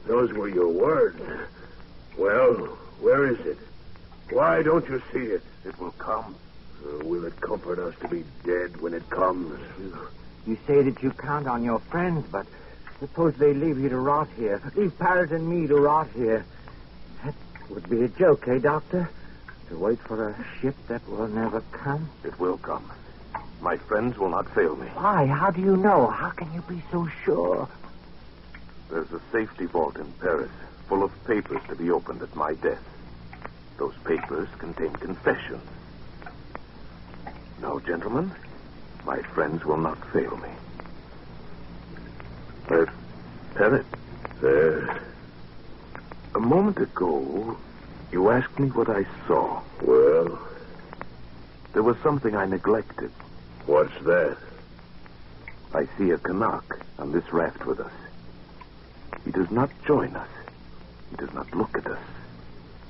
Those were your words. Well, where is it? Why don't you see it? It will come. Will it comfort us to be dead when it comes? You say that you count on your friends, but suppose they leave you to rot here. Leave Parrot and me to rot here. That would be a joke, eh, Doctor? To wait for a ship that will never come? It will come. My friends will not fail me. Why? How do you know? How can you be so sure? There's a safety vault in Paris full of papers to be opened at my death. Those papers contain confessions. No, gentlemen, my friends will not fail me. Parrot. A moment ago, you asked me what I saw. Well? There was something I neglected. What's that? I see a Canuck on this raft with us. He does not join us. He does not look at us.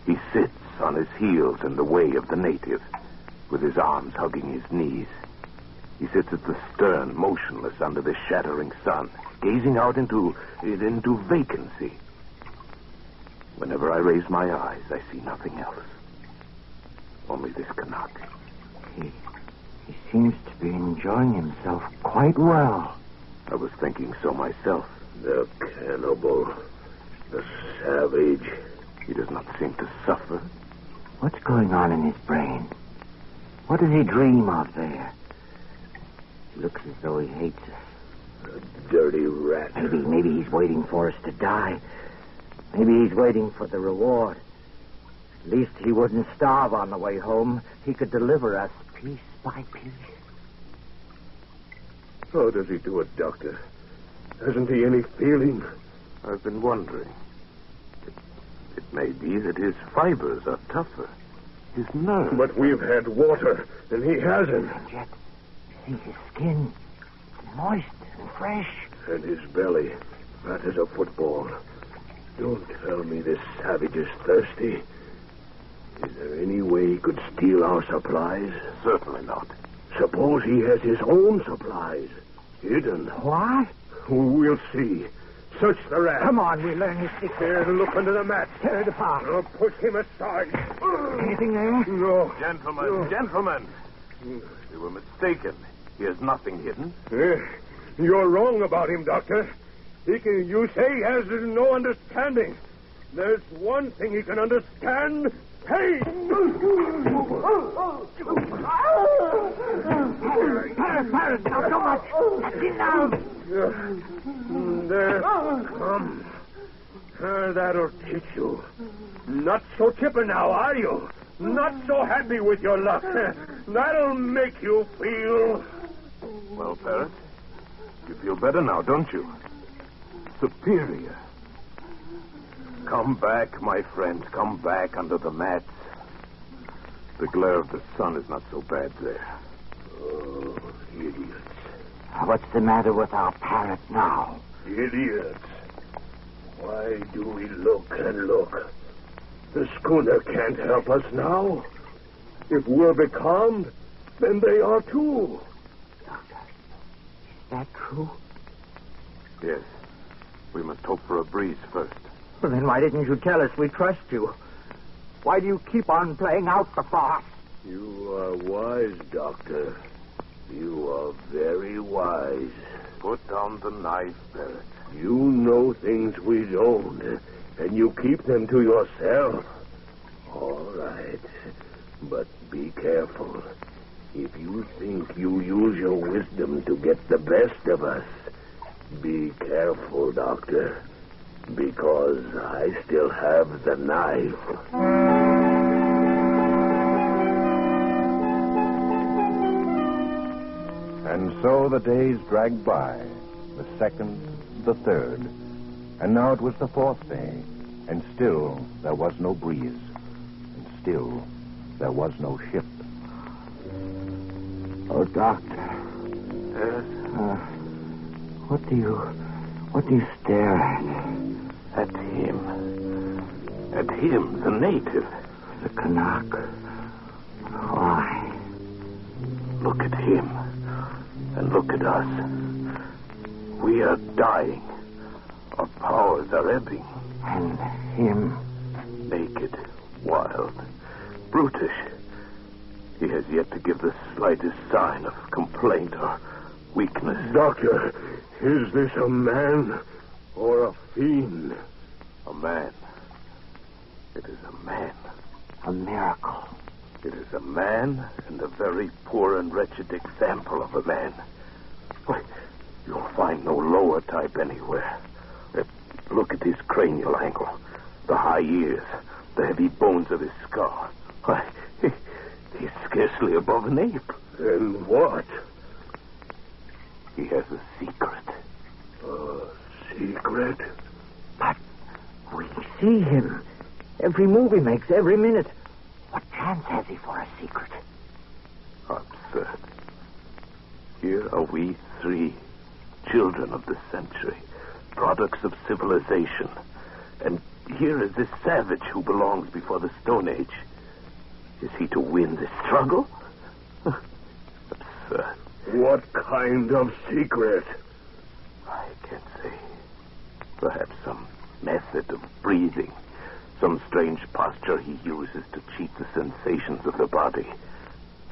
He sits on his heels in the way of the native, with his arms hugging his knees. He sits at the stern, motionless under the shattering sun, gazing out into vacancy. Whenever I raise my eyes, I see nothing else. Only this Canuck. He seems to be enjoying himself quite well. I was thinking so myself. The cannibal. The savage. He does not seem to suffer. What's going on in his brain? What does he dream of there? He looks as though he hates us. A dirty rat. Maybe he's waiting for us to die. Maybe he's waiting for the reward. At least he wouldn't starve on the way home. He could deliver us piece by piece. How does he do it, Doctor? Hasn't he any feeling? I've been wondering. It may be that his fibers are tougher. His nerves. But we've had water, and he hasn't. And yet, see his skin. Moist and fresh. And his belly, fat as a football. Don't tell me this savage is thirsty. Is there any way he could steal our supplies? Certainly not. Suppose he has his own supplies. Hidden. What? We'll see. Search the rat. Come on, we'll learn his secret. There, look under the mat. Tear it apart. I'll push him aside. Anything there? No. Gentlemen. You were mistaken. He has nothing hidden. You're wrong about him, Doctor. You say he has no understanding. There's one thing he can understand. Pain! Parrot, not so much. Sit down. There. Come. That'll teach you. Not so chipper now, are you? Not so happy with your luck. That'll make you feel... Well, Parrot, you feel better now, don't you? Superior. Come back, my friends. Come back under the mats. The glare of the sun is not so bad there. Oh, idiots. What's the matter with our parrot now? Idiots. Why do we look and look? The schooner can't help us now. If we're becalmed, then they are too. Doctor, is that true? Yes. We must hope for a breeze first. Well, then why didn't you tell us we trust you? Why do you keep on playing out the farce? You are wise, Doctor. You are very wise. Put down the knife, Barrett. You know things we don't, and you keep them to yourself. All right. But be careful. If you think you use your wisdom to get the best of us, be careful, Doctor. Because I still have the knife. And so the days dragged by, the second, the third, and now it was the fourth day, and still there was no breeze, and still there was no ship. Oh, Doctor. Yes? What do you stare at? At him. And him, the native. The Canuck. Why? Look at him. And look at us. We are dying. Our powers are ebbing. And him? Naked, wild, brutish. He has yet to give the slightest sign of complaint or weakness. Doctor, is this a man or a fiend? A man. It is a man. A miracle. It is a man and a very poor and wretched example of a man. Why, you'll find no lower type anywhere. Look at his cranial angle, the high ears, the heavy bones of his skull. Why, he's scarcely above an ape. And what? He has a secret. A secret? But we see him. Every move he makes, every minute. What chance has he for a secret? Absurd. Here are we three, children of the century, products of civilization. And here is this savage who belongs before the Stone Age. Is he to win this struggle? Absurd. What kind of secret? I can't say. Perhaps some method of breathing. Some strange posture he uses to cheat the sensations of the body.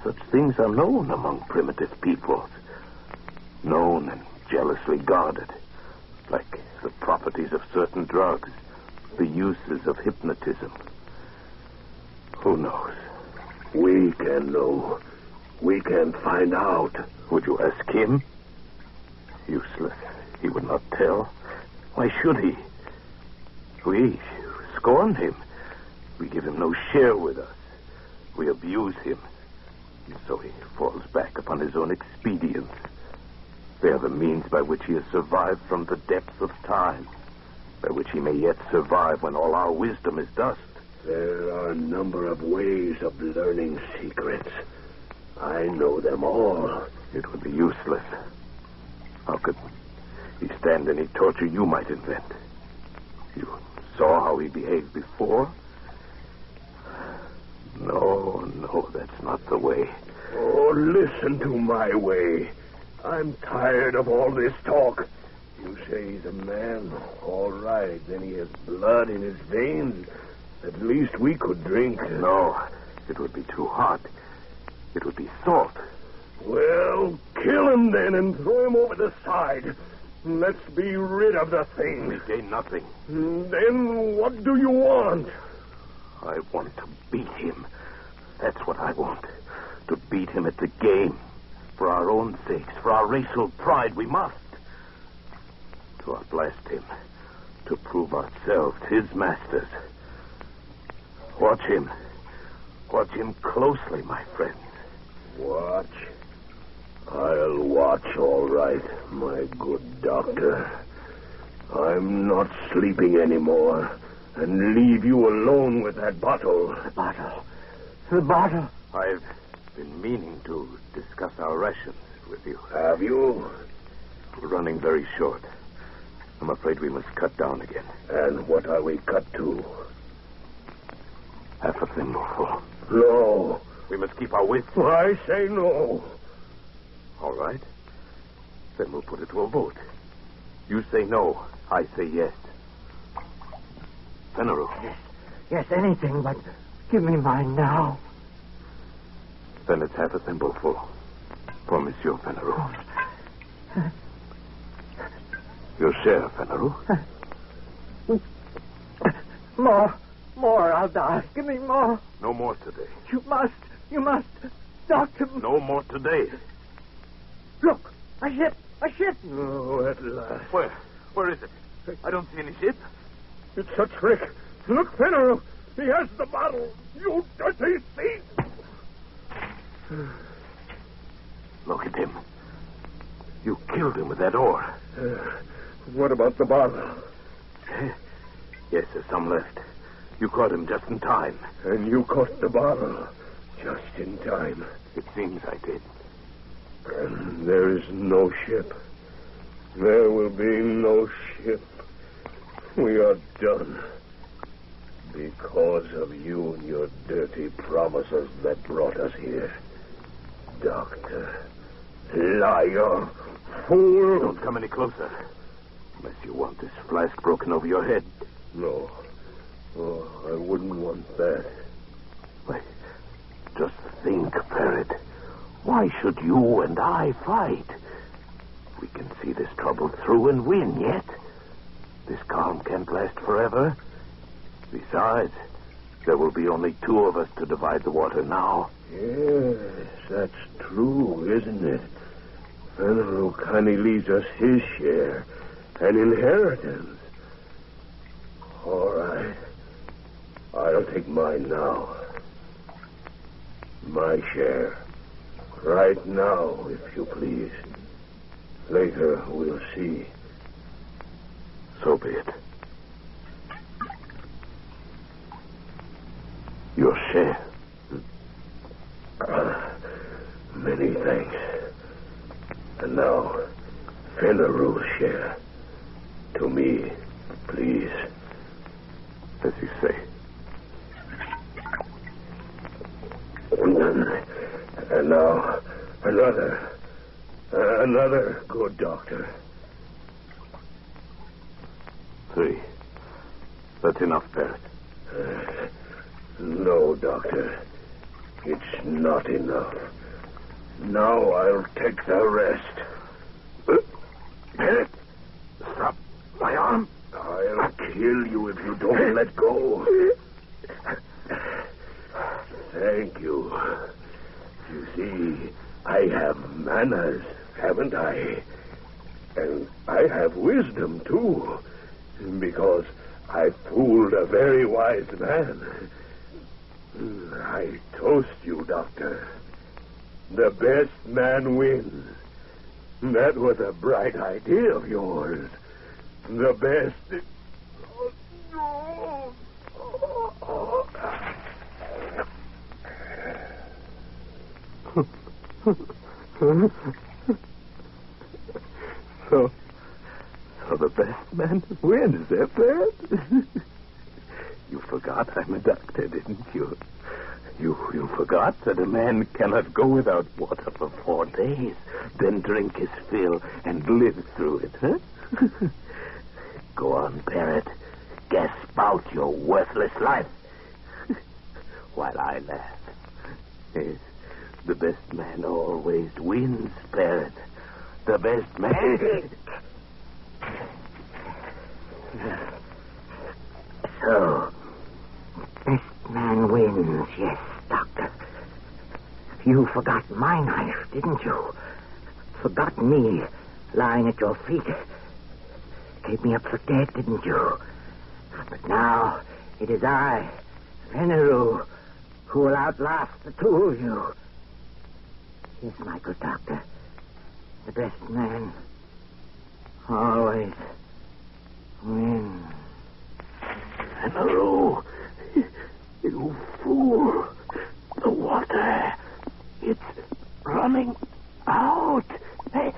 Such things are known among primitive peoples. Known and jealously guarded. Like the properties of certain drugs. The uses of hypnotism. Who knows? We can know. We can find out. Would you ask him? Useless. He would not tell. Why should he? We scorn him. We give him no share with us. We abuse him. And so he falls back upon his own expedients. They are the means by which he has survived from the depths of time. By which he may yet survive when all our wisdom is dust. There are a number of ways of learning secrets. I know them all. It would be useless. How could he stand any torture you might invent? You saw how he behaved before? No, that's not the way. Oh, listen to my way. I'm tired of all this talk. You say he's a man. All right, then he has blood in his veins. At least we could drink. No, it would be too hot. It would be salt. Well, kill him then and throw him over the side. Let's be rid of the thing. We gain nothing. Then what do you want? I want to beat him. That's what I want. To beat him at the game. For our own sakes, for our racial pride, we must. To outlast him. To prove ourselves his masters. Watch him. Watch him closely, my friends. Watch? I'll watch, all right, my good doctor. I'm not sleeping anymore, and leave you alone with that bottle. The bottle. The bottle. I've been meaning to discuss our rations with you. Have you? We're running very short. I'm afraid we must cut down again. And what are we cut to? Half a thimbleful. No. We must keep our wits. I say no. All right. Then we'll put it to a vote. You say no. I say yes. Fenneru. Yes, anything, but give me mine now. Then it's half a thimbleful for Monsieur Fenneru. Your share, Fenneru. More, I'll die. Give me more. No more today. You must. Doctor. No more today. Look, a ship. Oh, at last. Where is it? I don't see any ship. It's a trick. Look, Fenneru. He has the bottle. You dirty thief. Look at him. You killed him with that oar. What about the bottle? Yes, there's some left. You caught him just in time. And you caught the bottle just in time. It seems I did. And there is no ship. There will be no ship. We are done. Because of you and your dirty promises that brought us here. Doctor. Liar. Fool. Don't come any closer. Unless you want this flask broken over your head. No. Oh, I wouldn't want that. Wait. Just think, Parrot. Why should you and I fight? We can see this trouble through and win yet. This calm can't last forever. Besides, there will be only two of us to divide the water now. Yes, that's true, isn't it? Fenrir kindly leaves us his share, an inheritance. All right. I'll take mine now. My share. Right now, if you please. Later, we'll see. So be it. Your share. Many thanks. And now, Fenrir's share. To me, please. As you say. And now, another good doctor. 3. That's enough, Parrot. No, Doctor. It's not enough. Now I'll take the rest. Parrot, stop my arm. I'll kill you if you don't let go. Thank you. You see, I have manners, haven't I? And I have wisdom, too. Because I fooled a very wise man. I toast you, Doctor. The best man wins. That was a bright idea of yours. The best... So the best man wins, eh, Parrot? You forgot I'm a doctor, didn't you? You forgot that a man cannot go without water for 4 days, then drink his fill and live through it, huh? Go on, Parrot. Gasp out your worthless life. While I laugh. Yes, the best man always wins, Parrot. The best man... So, best man wins, yes, Doctor. You forgot my knife, didn't you? Forgot me lying at your feet. Gave me up for dead, didn't you? But now it is I, Fenrir, who will outlast the two of you. Yes, my good Doctor. The best man always wins. Fenrir, you fool. The water, it's running out. Hey.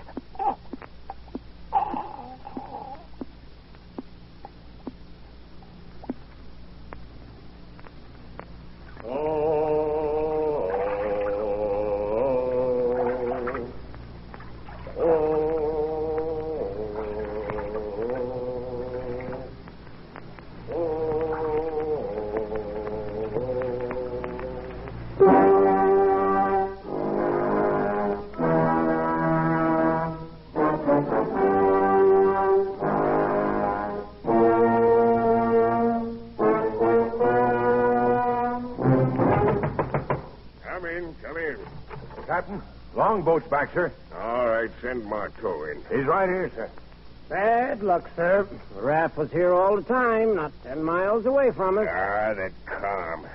Captain, longboat's back, sir. All right, send Marteau in. He's right here, sir. Bad luck, sir. The raft was here all the time, not 10 miles away from us. Ah, that calm.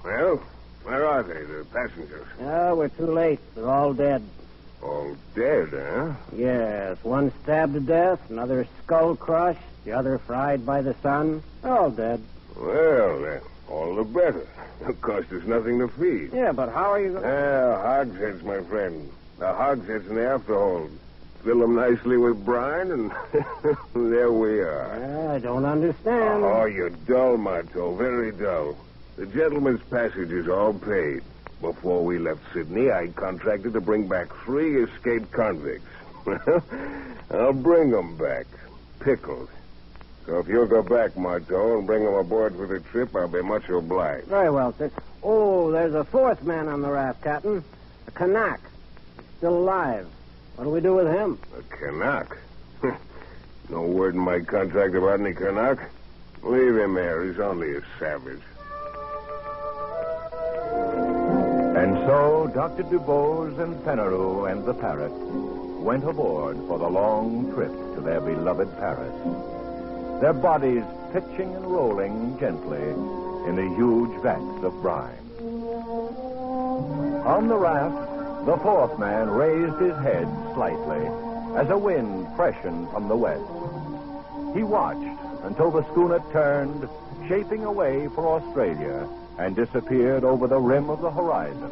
Well, where are they, the passengers? Oh, we're too late. They're all dead. All dead, huh? Yes, one stabbed to death, another skull crushed, the other fried by the sun. They're all dead. Well, then, all the better. Of course, there's nothing to feed. Yeah, but how are you going... Hogsheads, my friend. The hogsheads in the afterhold. fill them nicely with brine, and there we are. I don't understand. Oh, you're dull, Marto, very dull. The gentleman's passage is all paid. Before we left Sydney, I contracted to bring back 3 escaped convicts. I'll bring them back, pickled. So if you'll go back, Marto, and bring them aboard for the trip, I'll be much obliged. Very well, sir. Oh, there's a 4th man on the raft, Captain. A Kanak. Still alive. What do we do with him? A Kanak? No word in my contract about any Kanak. Leave him there. He's only a savage. And so Dr. Dubose and Fenneru and the parrot went aboard for the long trip to their beloved Paris, their bodies pitching and rolling gently in the huge vats of brine. On the raft, the 4th man raised his head slightly as a wind freshened from the west. He watched until the schooner turned, shaping away for Australia, and disappeared over the rim of the horizon.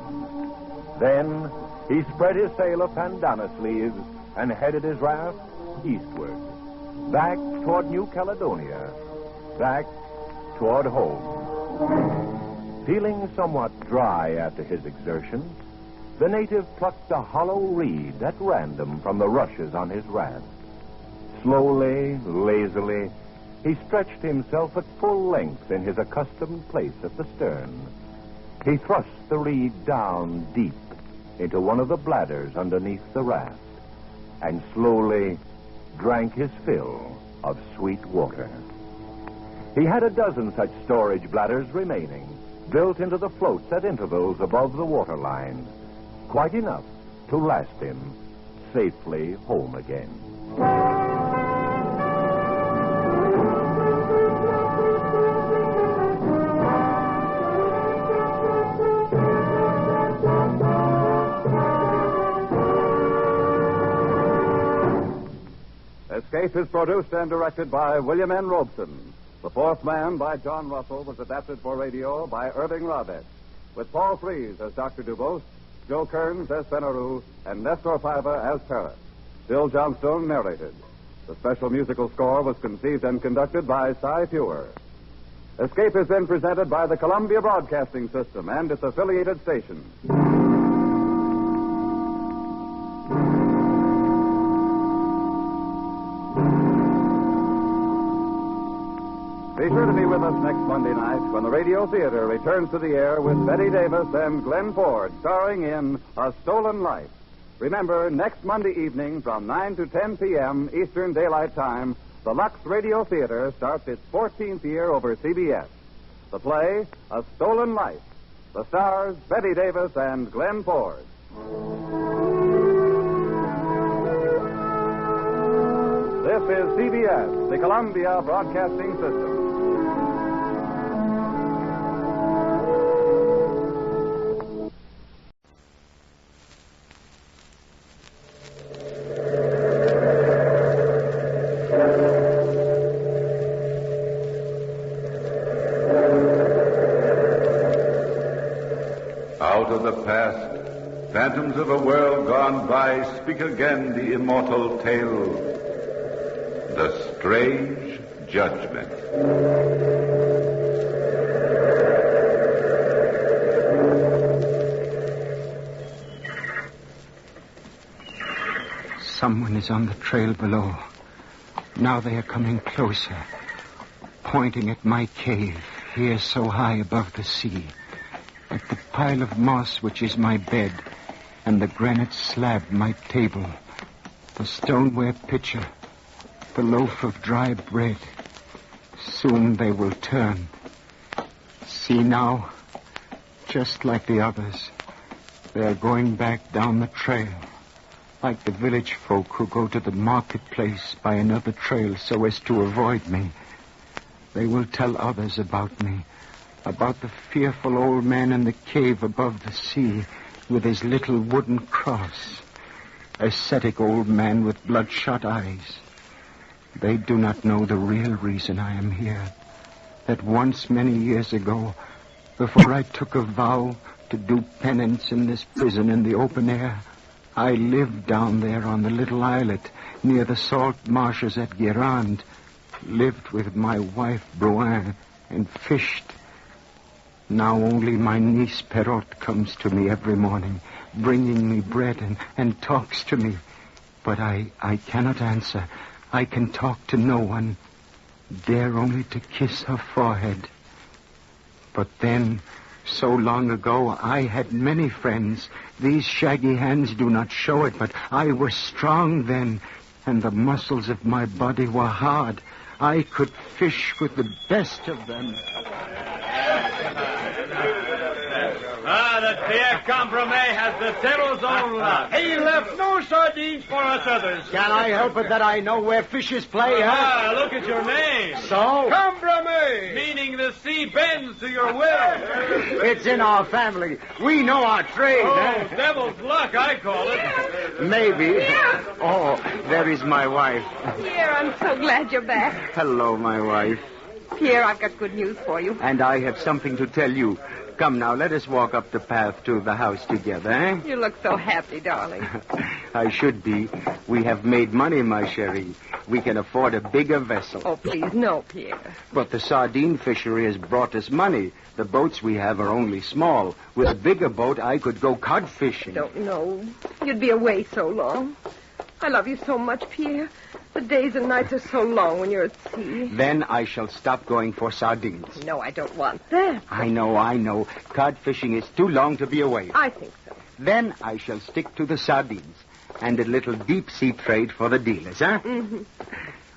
Then he spread his sail of pandana sleeves and headed his raft eastward, back toward New Caledonia, back toward home. Feeling somewhat dry after his exertions, the native plucked a hollow reed at random from the rushes on his raft. Slowly, lazily, he stretched himself at full length in his accustomed place at the stern. He thrust the reed down deep into one of the bladders underneath the raft and slowly drank his fill of sweet water. He had a dozen such storage bladders remaining, built into the floats at intervals above the waterline, quite enough to last him safely home again. Escape is produced and directed by William N. Robeson. The 4th Man by John Russell was adapted for radio by Irving Robert, with Paul Frees as Dr. Dubose, Joe Kearns as Fenneru, and Nestor Paiva as Parrot. Bill Johnstone narrated. The special musical score was conceived and conducted by Cy Pure. Escape has been presented by the Columbia Broadcasting System and its affiliated stations. Be sure to be with us next Monday night when the Radio Theater returns to the air with Betty Davis and Glenn Ford, starring in A Stolen Life. Remember, next Monday evening from 9 to 10 p.m. Eastern Daylight Time, the Lux Radio Theater starts its 14th year over CBS. The play, A Stolen Life. The stars, Betty Davis and Glenn Ford. This is CBS, the Columbia Broadcasting System. Out of the past, phantoms of a world gone by speak again the immortal tale, The Strange Judgment. Someone is on the trail below. Now they are coming closer, pointing at my cave, here so high above the sea, at the pile of moss which is my bed, and the granite slab my table, the stoneware pitcher, the loaf of dry bread. Soon they will turn. See now, just like the others, they are going back down the trail, like the village folk who go to the marketplace by another trail so as to avoid me. They will tell others about me, about the fearful old man in the cave above the sea with his little wooden cross, ascetic old man with bloodshot eyes. They do not know the real reason I am here, that once many years ago, before I took a vow to do penance in this prison in the open air, I lived down there on the little islet near the salt marshes at Guérande. Lived with my wife, Bruin, and fished. Now only my niece Perrotte comes to me every morning, bringing me bread and talks to me. But I cannot answer. I can talk to no one. Dare only to kiss her forehead. But then, so long ago, I had many friends. These shaggy hands do not show it, but I was strong then, and the muscles of my body were hard. I could fish with the best of them. That Pierre Cambromet has the devil's own luck. He left no sardines for us others. Can I help it that I know where fishes play, huh? Look at your name. So? Cambromet. Meaning the sea bends to your will. It's in our family. We know our trade, Devil's luck, I call it. Maybe. Yeah. Oh, there is my wife. Pierre, I'm so glad you're back. Hello, my wife. Pierre, I've got good news for you. And I have something to tell you. Come now, let us walk up the path to the house together, eh? You look so happy, darling. I should be. We have made money, my chérie. We can afford a bigger vessel. Oh, please, no, Pierre. But the sardine fishery has brought us money. The boats we have are only small. With a bigger boat, I could go cod fishing. Don't know. You'd be away so long. I love you so much, Pierre. The days and nights are so long when you're at sea. Then I shall stop going for sardines. No, I don't want that. I know. Cod fishing is too long to be away. I think so. Then I shall stick to the sardines and a little deep-sea trade for the dealers, huh? Mm-hmm.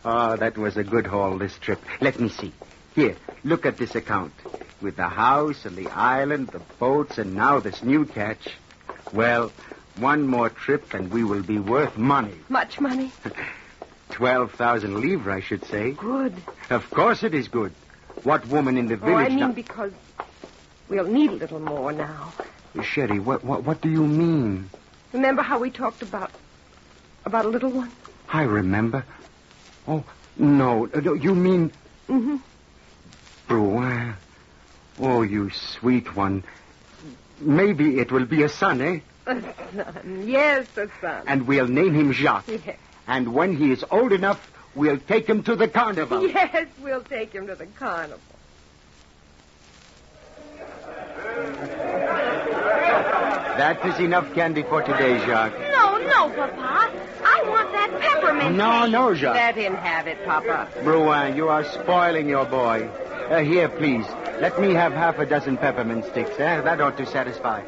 Oh, that was a good haul, this trip. Let me see. Here, look at this account. With the house and the island, the boats, and now this new catch. Well, one more trip and we will be worth money. Much money? 12,000 livres, I should say. Good. Of course it is good. What woman in the village... I mean because we'll need a little more now. Sherry, what do you mean? Remember how we talked about a little one? I remember. Oh, no. You mean... Mm-hmm. Bruin. Oh, you sweet one. Maybe it will be a son, eh? A son. Yes, a son. And we'll name him Jacques. Yes. And when he is old enough, we'll take him to the carnival. Yes, we'll take him to the carnival. That is enough candy for today, Jacques. No, Papa. I want that peppermint No, Jacques. Let him have it, Papa. Bruin, you are spoiling your boy. Here, please. Let me have half a dozen peppermint sticks, eh? That ought to satisfy.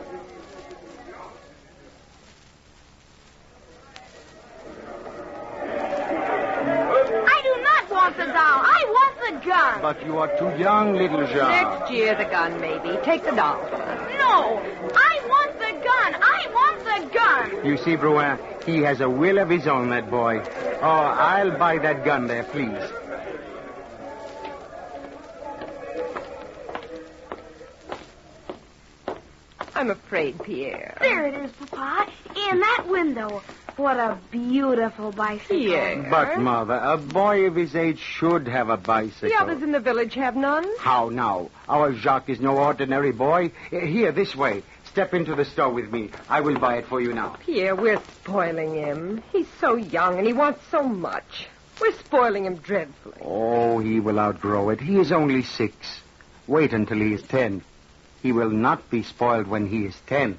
The doll. I want the gun. But you are too young, little Jacques. Next year, the gun, maybe. Take the doll. No, I want the gun. I want the gun. You see, Bruin, he has a will of his own, that boy. Oh, I'll buy that gun there, please. I'm afraid, Pierre. There it is, Papa. In that window. What a beautiful bicycle. Pierre. But, Mother, a boy of his age should have a bicycle. The others in the village have none. How now? Our Jacques is no ordinary boy. Here, this way. Step into the store with me. I will buy it for you now. Pierre, we're spoiling him. He's so young and he wants so much. We're spoiling him dreadfully. Oh, he will outgrow it. He is only 6. Wait until he is 10. He will not be spoiled when he is 10.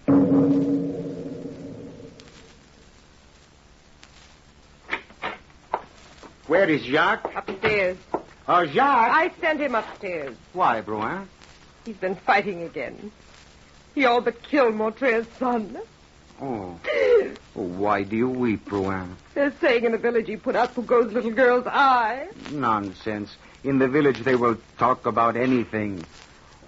Where is Jacques? Upstairs. Oh, Jacques! I sent him upstairs. Why, Bruin? He's been fighting again. He all but killed Montre's son. Oh. Why do you weep, Bruin? They're saying in the village he put out Pougeau's little girl's eye. Nonsense. In the village they will talk about anything.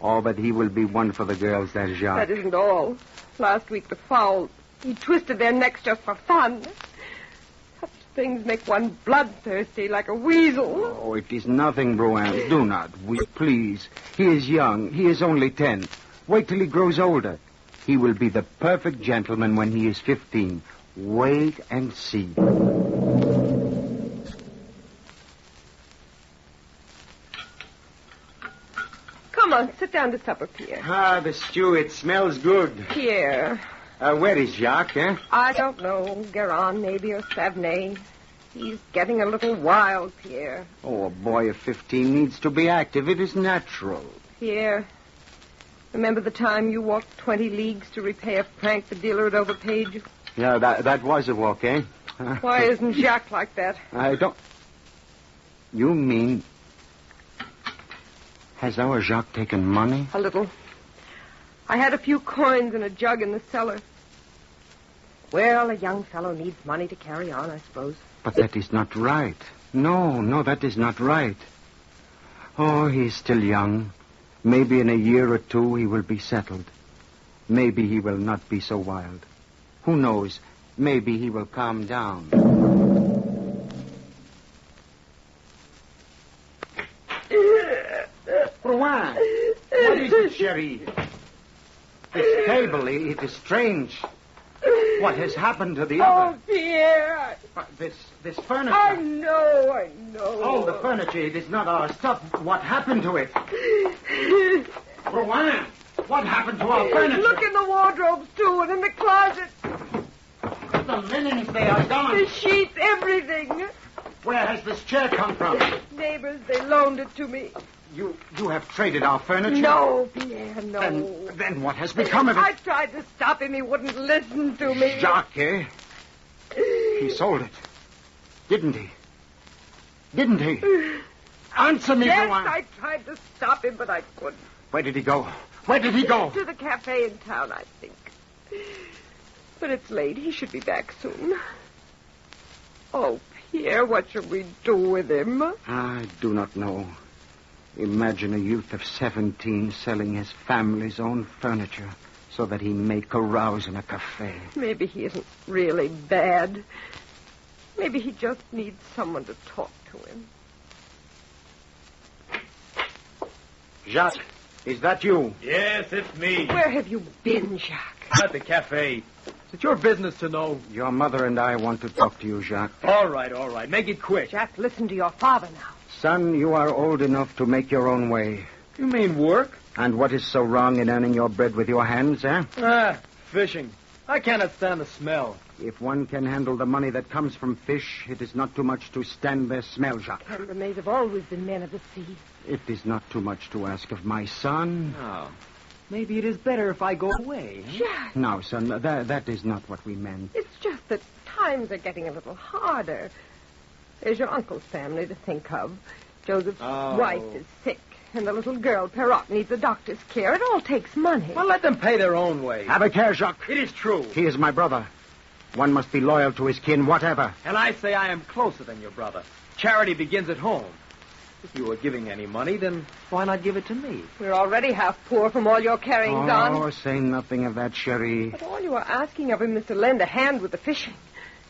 Oh, but he will be one for the girls, that Jacques. That isn't all. Last week the fowl, he twisted their necks just for fun. Such things make one bloodthirsty like a weasel. Oh, it is nothing, Bruin. Do not weep, please. He is young. He is only 10. Wait till he grows older. He will be the perfect gentleman when he is 15. Wait and see. Come on, sit down to supper, Pierre. Ah, the stew, it smells good. Pierre, Where is Jacques, eh? I don't know. Guérin, maybe, or Savenay. He's getting a little wild, Pierre. Oh, a boy of 15 needs to be active. It is natural. Pierre, remember the time you walked 20 leagues to repay a prank the dealer had overpaid you? Yeah, that was a walk, eh? Why isn't Jacques like that? I don't... You mean... Has our Jacques taken money? A little. I had a few coins in a jug in the cellar. Well, a young fellow needs money to carry on, I suppose. But that is not right. No, that is not right. Oh, he's still young. Maybe in a year or two he will be settled. Maybe he will not be so wild. Who knows? Maybe he will calm down. Rouen, what is it, Cherie? This table, it is strange. What has happened to the other? Oh, Pierre. This furniture. I know. Oh, the furniture, it is not our stuff. What happened to it? Rouen, what happened to our furniture? Look in the wardrobes, too, and in the closet. The linens, they are gone. The sheets, everything. Where has this chair come from? Neighbors, they loaned it to me. You have traded our furniture? No, Pierre, no. Then what has become of it? I tried to stop him. He wouldn't listen to me. Jacques, eh? He sold it. Didn't he? Answer me, Yes, Rouen. I tried to stop him, but I couldn't. Where did he go? To the cafe in town, I think. But it's late. He should be back soon. Oh, Pierre, what shall we do with him? I do not know. Imagine a youth of 17 selling his family's own furniture so that he may carouse in a cafe. Maybe he isn't really bad. Maybe he just needs someone to talk to him. Jacques, is that you? Yes, it's me. Where have you been, Jacques? At the cafe. It's your business to know. Your mother and I want to talk to you, Jacques. All right. Make it quick. Jacques, listen to your father now. Son, you are old enough to make your own way. You mean work? And what is so wrong in earning your bread with your hands, eh? Fishing. I cannot stand the smell. If one can handle the money that comes from fish, it is not too much to stand their smell, Jacques. Chambermaids have always been men of the sea. It is not too much to ask of my son. Oh. Maybe it is better if I go away. Jacques. No, son, that is not what we meant. It's just that times are getting a little harder. There's your uncle's family to think of. Joseph's wife is sick, and the little girl, Perrot, needs a doctor's care. It all takes money. Well, let them pay their own way. Have a care, Jacques. It is true. He is my brother. One must be loyal to his kin, whatever. And I say I am closer than your brother. Charity begins at home. If you were giving any money, then why not give it to me? We're already half poor from all your carryings on. Oh, say nothing of that, Cherie. But all you are asking of him is to lend a hand with the fishing.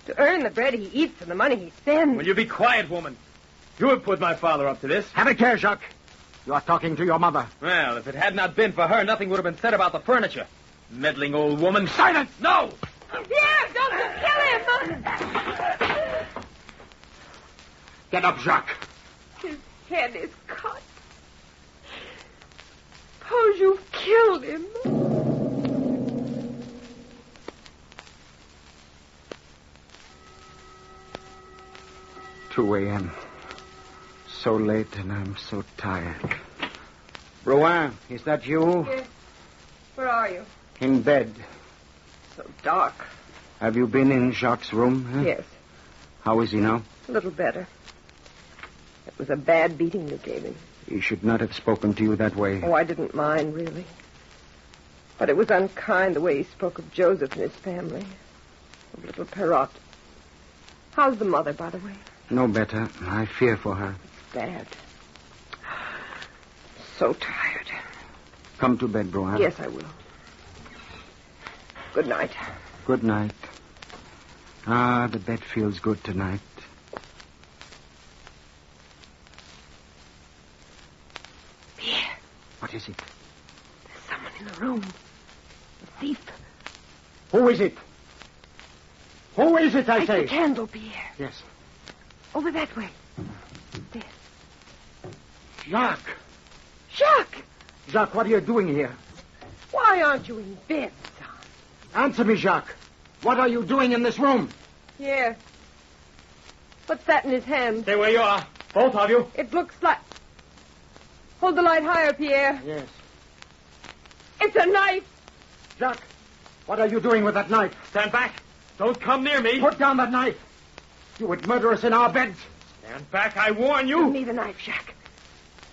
To earn the bread he eats and the money he spends. Will you be quiet, woman? You have put my father up to this. Have a care, Jacques. You are talking to your mother. Well, if it had not been for her, nothing would have been said about the furniture. Meddling old woman. Silence! No! Pierre, don't kill him! Get up, Jacques. His head is cut. Suppose you've killed him. 2 a.m. So late and I'm so tired. Rouen, is that you? Yes. Where are you? In bed. So dark. Have you been in Jacques' room? Huh? Yes. How is he now? A little better. It was a bad beating you gave him. He should not have spoken to you that way. Oh, I didn't mind, really. But it was unkind the way he spoke of Joseph and his family. Of little Perrot. How's the mother, by the way? No better. I fear for her. Bad. So tired. Come to bed, Rouen. Yes, I will. Good night. Good night. Ah, the bed feels good tonight. Pierre. What is it? There's someone in the room. A thief. Who is it? Who is it, I Light say? the candle, Pierre. Yes. Over that way. There. Jacques! Jacques! Jacques, what are you doing here? Why aren't you in bed, son? Answer me, Jacques. What are you doing in this room? Here. What's that in his hand? Stay where you are. Both of you. It looks like... Hold the light higher, Pierre. Yes. It's a knife. Jacques, what are you doing with that knife? Stand back. Don't come near me. Put down that knife. You would murder us in our beds. Stand back, I warn you. Give me the knife, Jacques.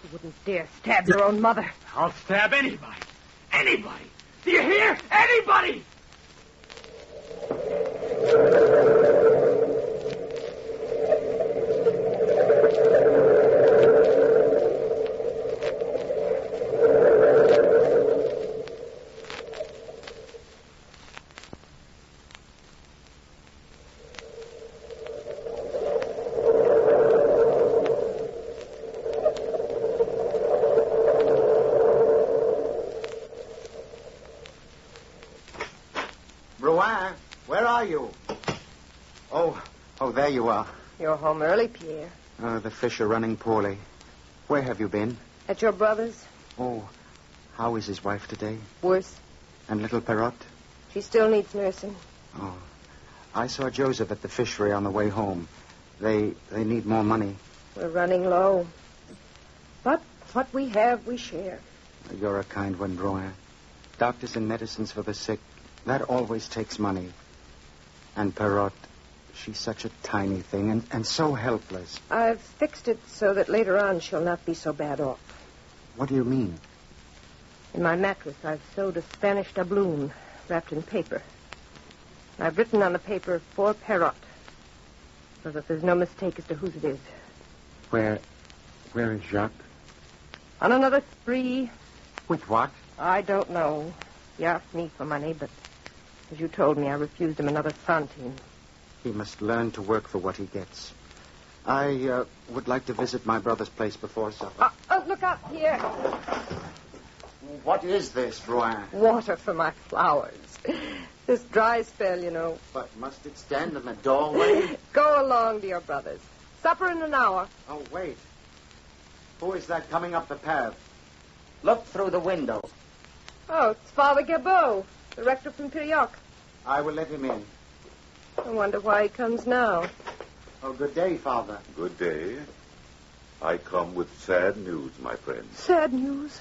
You wouldn't dare stab your own mother. I'll stab anybody. Anybody. Do you hear? Anybody! Where are you? Oh, there you are. You're home early, Pierre. The fish are running poorly. Where have you been? At your brother's. Oh, how is his wife today? Worse. And little Perrot? She still needs nursing. Oh, I saw Joseph at the fishery on the way home. They need more money. We're running low. But what we have, we share. You're a kind one, Drouin. Doctors and medicines for the sick, that always takes money. And Perrot, she's such a tiny thing and so helpless. I've fixed it so that later on she'll not be so bad off. What do you mean? In my mattress, I've sewed a Spanish doubloon wrapped in paper. And I've written on the paper, for Perrot, so that there's no mistake as to whose it is. Where is Jacques? On another spree. With what? I don't know. He asked me for money, but as you told me, I refused him another centime. He must learn to work for what he gets. I would like to visit my brother's place before supper. Look out here. What is this, Drouin? Water for my flowers. This dry spell, you know. But must it stand in the doorway? Go along to your brother's. Supper in an hour. Oh, wait. Who is that coming up the path? Look through the window. Oh, it's Father Gabot, the rector from Pirioc. I will let him in. I wonder why he comes now. Oh, good day, Father. Good day. I come with sad news, my friend. Sad news?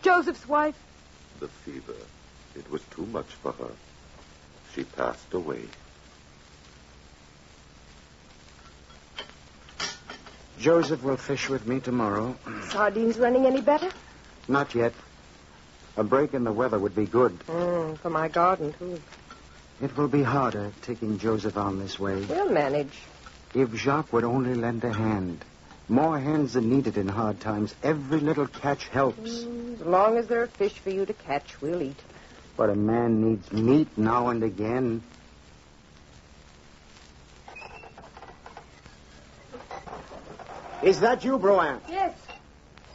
Joseph's wife? The fever. It was too much for her. She passed away. Joseph will fish with me tomorrow. Sardines running any better? Not yet. A break in the weather would be good. For my garden, too. It will be harder taking Joseph on this way. We'll manage. If Jacques would only lend a hand. More hands are needed in hard times. Every little catch helps. As long as there are fish for you to catch, we'll eat. But a man needs meat now and again. Is that you, Drouin? Yes.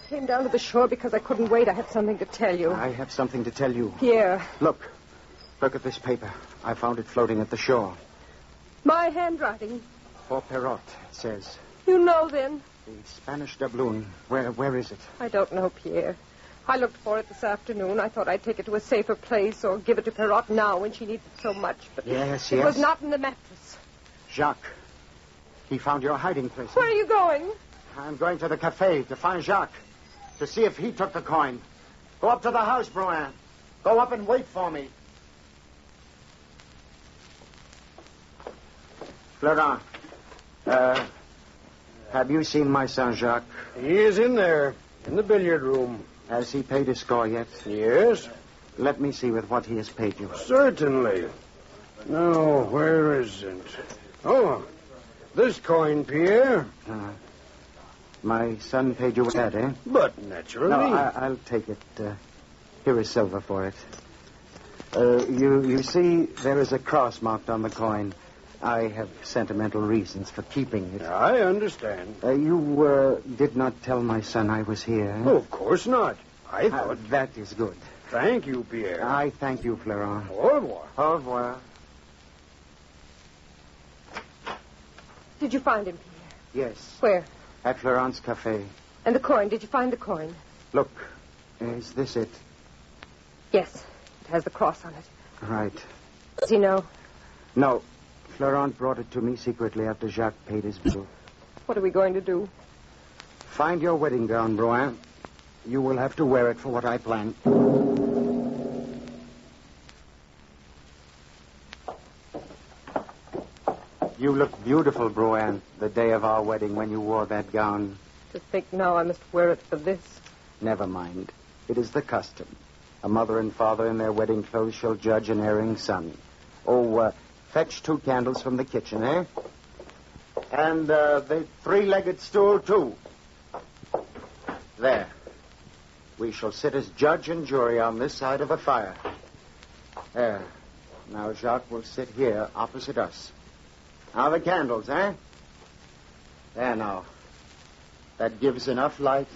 Came down to the shore because I couldn't wait. I have something to tell you. I have something to tell you. Pierre. Look at this paper. I found it floating at the shore. My handwriting. For Perrot, it says. You know, then. The Spanish doubloon. Where is it? I don't know, Pierre. I looked for it this afternoon. I thought I'd take it to a safer place or give it to Perrot now when she needs it so much. But yes. It was not in the mattress. Jacques. He found your hiding place. Where are you going? I'm going to the cafe to find Jacques. To see if he took the coin. Go up to the house, Drouin. Go up and wait for me. Florent, have you seen my son, Jacques? He is in there, in the billiard room. Has he paid his score yet? Yes. Let me see with what he has paid you. Certainly. No, where is it? Oh, this coin, Pierre. My son paid you with that, eh? But naturally. No, I'll take it. Here is silver for it. You see, there is a cross marked on the coin. I have sentimental reasons for keeping it. I understand. You did not tell my son I was here. Eh? Oh, of course not. I thought... that is good. Thank you, Pierre. I thank you, Florent. Au revoir. Au revoir. Did you find him, Pierre? Yes. Where? At Florent's cafe. And the coin? Did you find the coin? Look, is this it? Yes. It has the cross on it. Right. Does he know? No. Florent brought it to me secretly after Jacques paid his bill. What are we going to do? Find your wedding gown, Brouin. You will have to wear it for what I plan. You look beautiful, Brouin, the day of our wedding when you wore that gown. To think now I must wear it for this. Never mind. It is the custom. A mother and father in their wedding clothes shall judge an erring son. Oh, fetch 2 candles from the kitchen, eh? And the 3-legged stool, too. There. We shall sit as judge and jury on this side of the fire. There. Now Jacques will sit here opposite us. Now the candles, eh? There now. That gives enough light.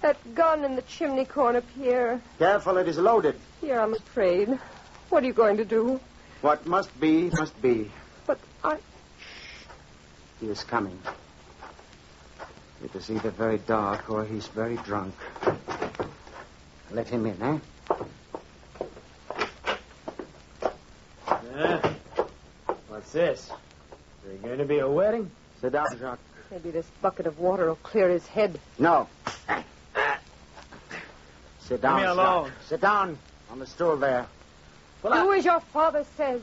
That gun in the chimney corner, Pierre. Careful, it is loaded. Pierre, I'm afraid. What are you going to do? What must be, must be. But I... He is coming. It is either very dark or he's very drunk. Let him in, eh? What's this? Is there going to be a wedding? Sit down, Jacques. Maybe this bucket of water will clear his head. No. Sit down, Leave me alone. Jacques. Sit down on the stool there. Do as your father says.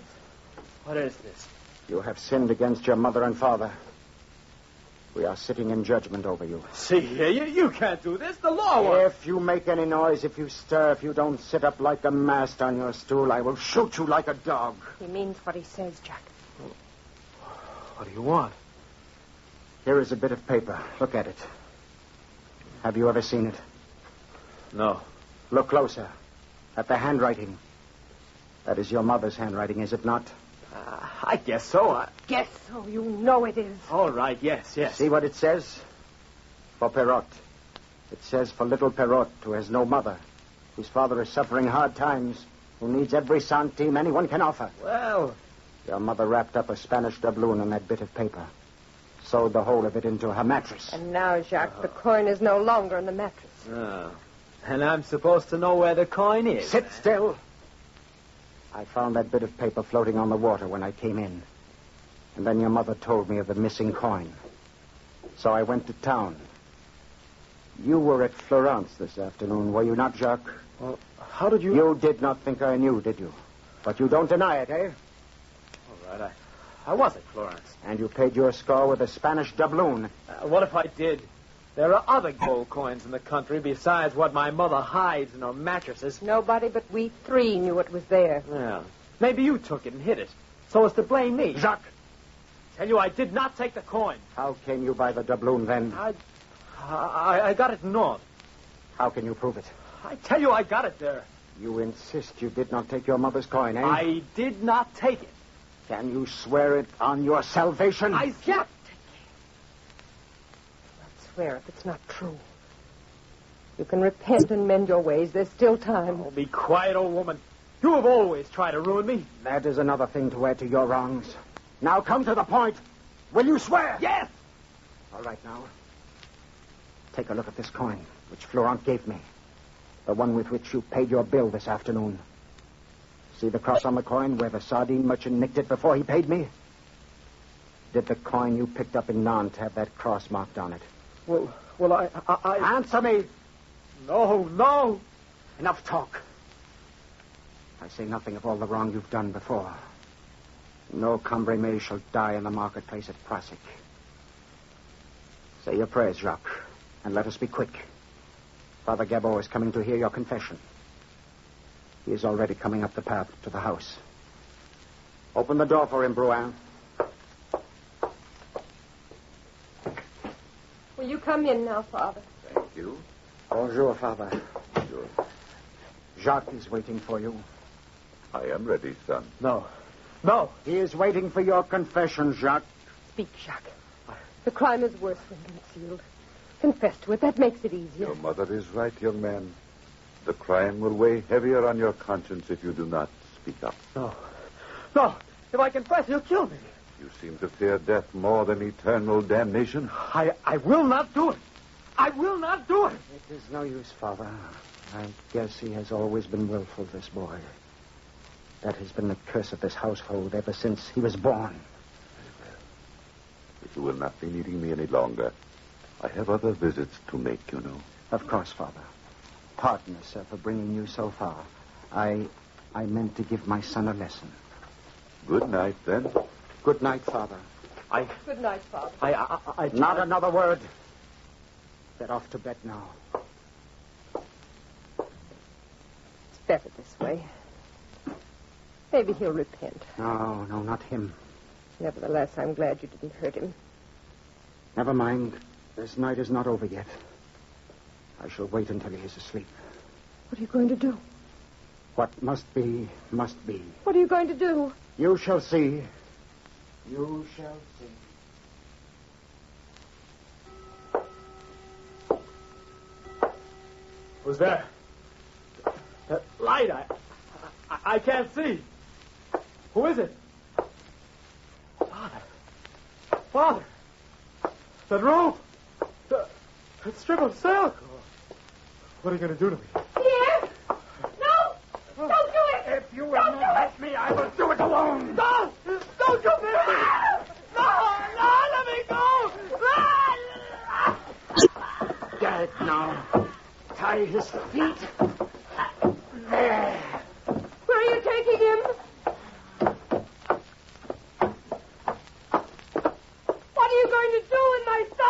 What is this? You have sinned against your mother and father. We are sitting in judgment over you. See here, you can't do this. The law won't. If you make any noise, if you stir, if you don't sit up like a mast on your stool, I will shoot you like a dog. He means what he says, Jack. What do you want? Here is a bit of paper. Look at it. Have you ever seen it? No. Look closer. At the handwriting. That is your mother's handwriting, is it not? I guess so. Guess so. You know it is. All right, yes. See what it says? For Perrot. It says for little Perrot, who has no mother, whose father is suffering hard times, who needs every centime anyone can offer. Well... Your mother wrapped up a Spanish doubloon in that bit of paper. Sewed the whole of it into her mattress. And now, Jacques, the coin is no longer in the mattress. Oh. And I'm supposed to know where the coin is. Sit still. I found that bit of paper floating on the water when I came in. And then your mother told me of the missing coin. So I went to town. You were at Florence this afternoon, were you not, Jacques? Well, how did you... You did not think I knew, did you? But you don't deny it, eh? All right, I was at Florence. And you paid your score with a Spanish doubloon. What if I did? There are other gold coins in the country besides what my mother hides in her mattresses. Nobody but we 3 knew it was there. Well, maybe you took it and hid it, so as to blame me. Jacques! Tell you I did not take the coin. How came you by the doubloon, then? I got it north. How can you prove it? I tell you I got it there. You insist you did not take your mother's coin, eh? I did not take it. Can you swear it on your salvation? I can't. Swear if it's not true. You can repent and mend your ways. There's still time. Oh, be quiet, old woman. You have always tried to ruin me. That is another thing to add to your wrongs. Now come to the point. Will you swear? Yes. All right, now. Take a look at this coin, which Florent gave me. The one with which you paid your bill this afternoon. See the cross on the coin where the sardine merchant nicked it before he paid me? Did the coin you picked up in Nantes have that cross marked on it? Well, I... Answer me! No. Enough talk. I say nothing of all the wrong you've done before. No Cambrémé shall die in the marketplace at Prassic. Say your prayers, Jacques, and let us be quick. Father Gabot is coming to hear your confession. He is already coming up the path to the house. Open the door for him, Brouin. Will you come in now, Father? Thank you. Bonjour, Father. Bonjour. Jacques is waiting for you. I am ready, son. No. He is waiting for your confession, Jacques. Speak, Jacques. The crime is worse when concealed. Confess to it. That makes it easier. Your mother is right, young man. The crime will weigh heavier on your conscience if you do not speak up. No. If I confess, he'll kill me. You seem to fear death more than eternal damnation. I will not do it. I will not do it. It is no use, Father. I guess he has always been willful, this boy. That has been the curse of this household ever since he was born. You will not be needing me any longer. I have other visits to make, you know. Of course, Father. Pardon us, sir, for bringing you so far. I meant to give my son a lesson. Good night, then. Good night, Father. Good night, Father. Not another word. Get off to bed now. It's better this way. Maybe he'll repent. No, not him. Nevertheless, I'm glad you didn't hurt him. Never mind. This night is not over yet. I shall wait until he is asleep. What are you going to do? What must be, must be. What are you going to do? You shall see. You shall see. Who's there? That light, I can't see. Who is it? Father! That rope! That strip of silk! What are you going to do to me? Here! No! Don't do it! If you will not help me, I will do it alone! No! Don't do this! No! Let me go! Get it now. Tie his feet. There. Where are you taking him? What are you going to do with my son?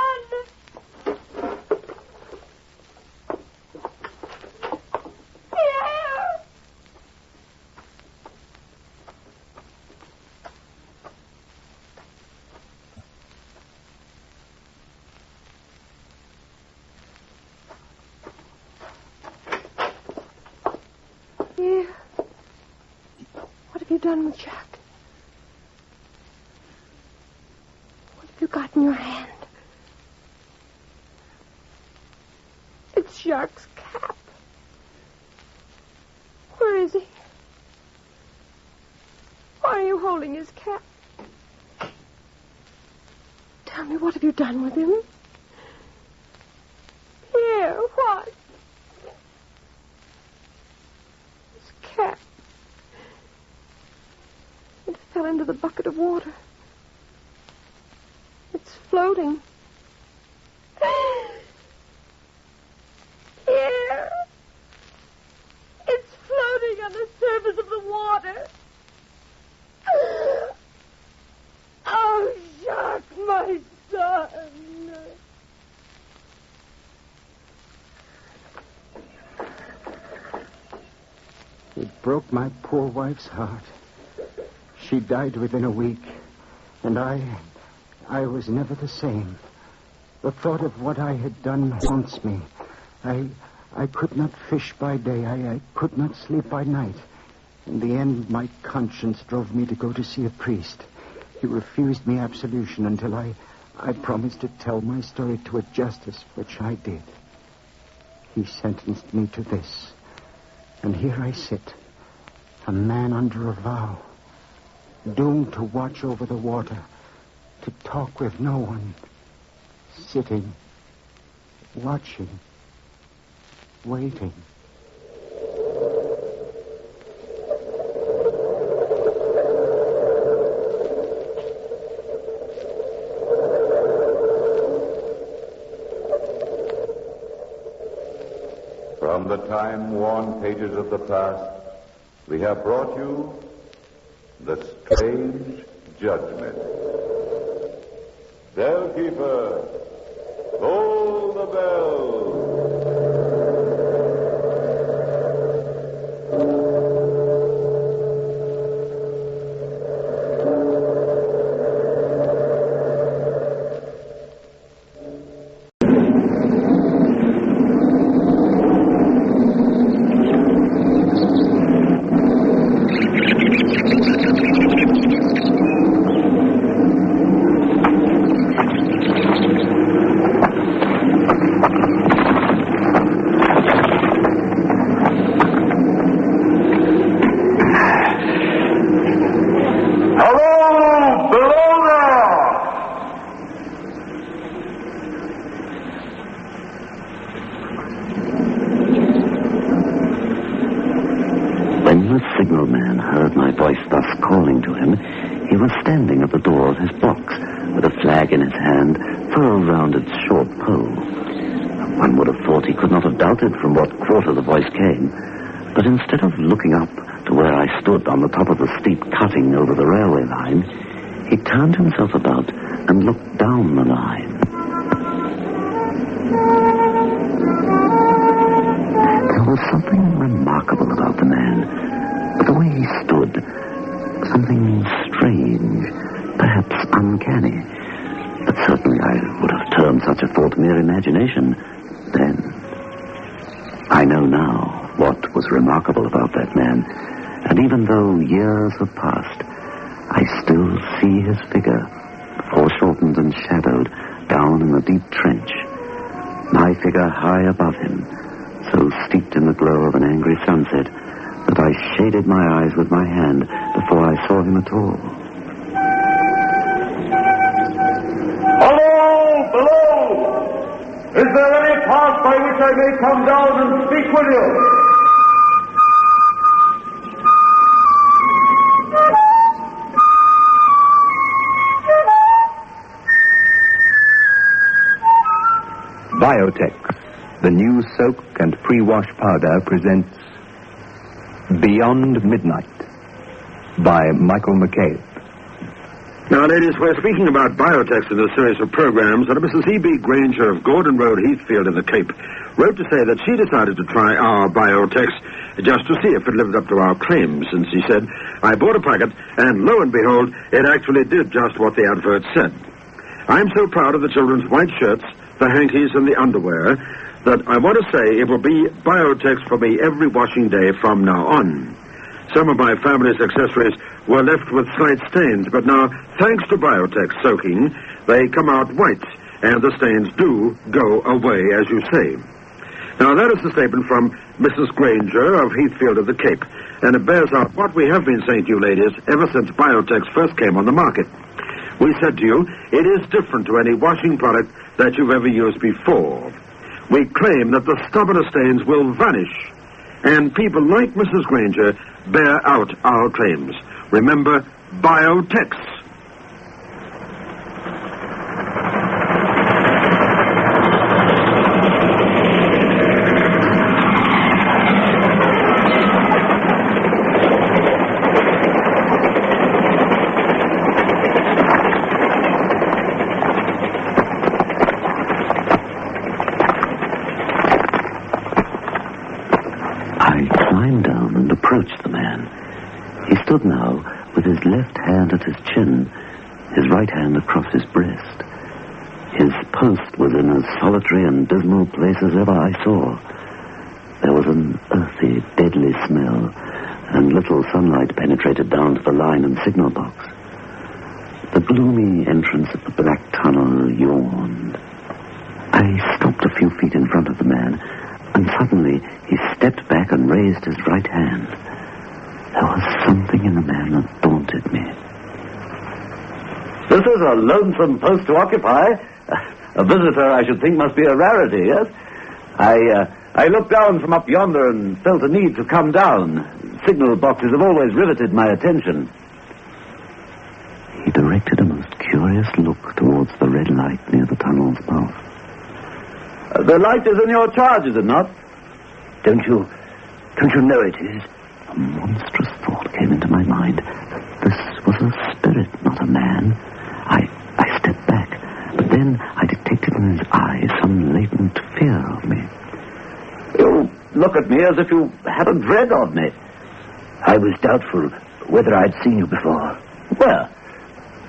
Here! Here. What have you done with Jack? What have you got in your hand? It's Jacques' cap. Where is he? Why are you holding his cap? Tell me, what have you done with him? Here, what? His cap. It fell into the bucket of water. It's floating. Here. It's floating on the surface of the water. Oh, Jacques, my son. It broke my poor wife's heart. She died within a week, and I was never the same. The thought of what I had done haunts me. I could not fish by day. I could not sleep by night. In the end, my conscience drove me to go to see a priest. He refused me absolution until I promised to tell my story to a justice, which I did. He sentenced me to this. And here I sit, a man under a vow, doomed to watch over the water, to talk with no one, sitting, watching, waiting. From the time-worn pages of the past, we have brought you the strange judgment. Bellkeeper, toll the bell. He was standing at the door of his box with a flag in his hand, furled round its short pole. One would have thought he could not have doubted from what quarter the voice came, but instead of looking up to where I stood on the top of the steep cutting over the railway line, he turned himself about and looked down the line. There was something remarkable about the man, the way he stood, something strange, perhaps uncanny. But certainly I would have termed such a thought mere imagination then. I know now what was remarkable about that man, and even though years have passed, I still see his figure, foreshortened and shadowed down in the deep trench. My figure high above him, so steeped in the glow of an angry sunset that I shaded my eyes with my hand before I saw him at all. Hello, below! Is there any path by which I may come down and speak with you? Biotex, the new soak and pre-wash powder, presents Beyond Midnight by Michael McCabe. Now, ladies, we're speaking about Biotex in a series of programs, and Mrs. E.B. Granger of Gordon Road, Heathfield in the Cape, wrote to say that she decided to try our Biotex just to see if it lived up to our claims, and she said, I bought a packet, and lo and behold, it actually did just what the advert said. I'm so proud of the children's white shirts, the hankies, and the underwear that I want to say it will be Biotex for me every washing day from now on. Some of my family's accessories were left with slight stains, but now, thanks to Biotex soaking, they come out white, and the stains do go away, as you say. Now, that is the statement from Mrs. Granger of Heathfield of the Cape, and it bears out what we have been saying to you, ladies, ever since Biotex first came on the market. We said to you, it is different to any washing product that you've ever used before. We claim that the stubborn stains will vanish, and people like Mrs. Granger bear out our claims. Remember, Biotex. Now, with his left hand at his chin, his right hand across his breast. His post was in as solitary and dismal place as ever I saw. There was an earthy, deadly smell, and little sunlight penetrated down to the line and signal box. The gloomy entrance of the black tunnel yawned. I stopped a few feet in front of the man, and suddenly he stepped back and raised his right hand. There was something in the man that daunted me. This is a lonesome post to occupy. A visitor, I should think, must be a rarity, yes? I looked down from up yonder and felt a need to come down. Signal boxes have always riveted my attention. He directed a most curious look towards the red light near the tunnel's mouth. The light is in your charge, is it not? Don't you know it is? A monstrous thought came into my mind. This was a spirit, not a man. I stepped back, but then I detected in his eyes some latent fear of me. You look at me as if you had a dread of me. I was doubtful whether I'd seen you before. Where?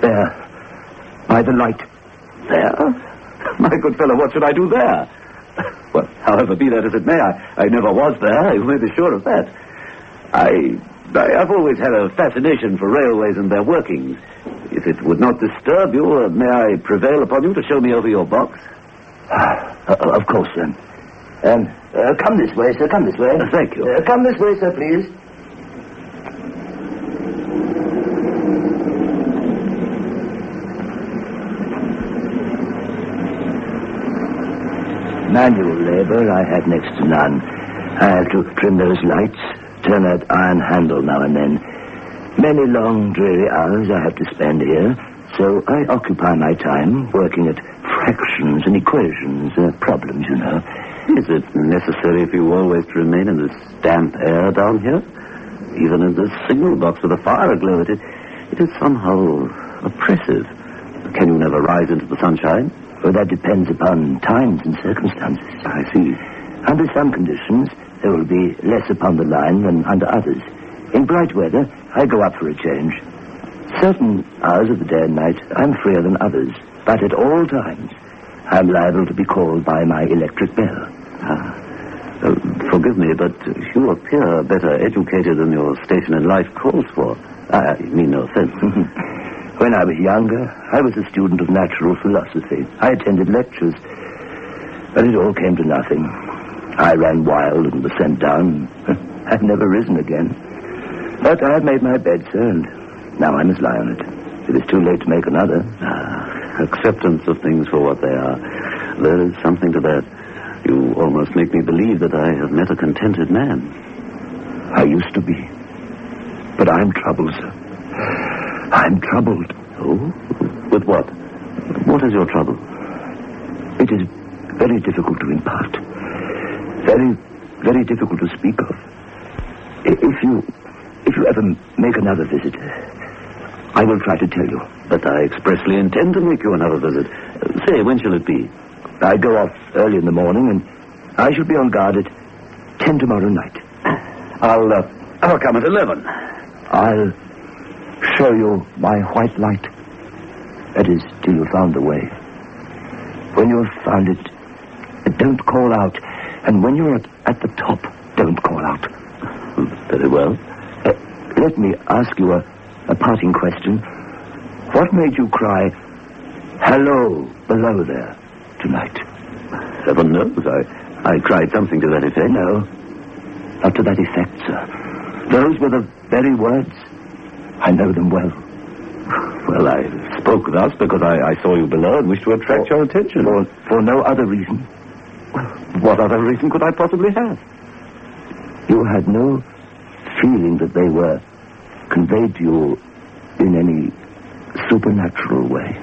There. By the light. There? My good fellow, what should I do there? Well, however be that as it may, I never was there. You may be sure of that. I've always had a fascination for railways and their workings. If it would not disturb you, may I prevail upon you to show me over your box? Of course, then. Come this way, sir, come this way. Thank you. Come this way, sir, please. Manual labor I had next to none. I have to trim those lights, turn that iron handle now and then. Many long, dreary hours I have to spend here, so I occupy my time working at fractions and equations, problems, you know. Is it necessary for you always to remain in this damp air down here? Even in this signal box with a fire aglow, it is somehow oppressive. Can you never rise into the sunshine? Well, that depends upon times and circumstances. I see. Under some conditions, there will be less upon the line than under others. In bright weather, I go up for a change. Certain hours of the day and night, I'm freer than others. But at all times, I'm liable to be called by my electric bell. Forgive me, but you appear better educated than your station in life calls for. I mean no offense. When I was younger, I was a student of natural philosophy. I attended lectures, but it all came to nothing. I ran wild and was sent down. I've never risen again. But I've made my bed, sir, and now I must lie on it. It is too late to make another. Acceptance of things for what they are. There is something to that. You almost make me believe that I have met a contented man. I used to be. But I'm troubled, sir. I'm troubled. Oh? With what? What is your trouble? It is very difficult to impart. Very, very difficult to speak of. If you ever make another visit, I will try to tell you. But I expressly intend to make you another visit. Say, when shall it be? I go off early in the morning, and I shall be on guard at 10 tomorrow night. I'll come at 11. I'll show you my white light. That is, till you found the way. When you have found it, don't call out. And when you're at the top, don't call out. Very well. Let me ask you a parting question. What made you cry, hello, below there, tonight? Heaven knows. I cried something to that effect. No, not to that effect, sir. Those were the very words. I know them well. Well, I spoke thus because I saw you below and wished to attract your attention. For no other reason. What other reason could I possibly have? You had no feeling that they were conveyed to you in any supernatural way?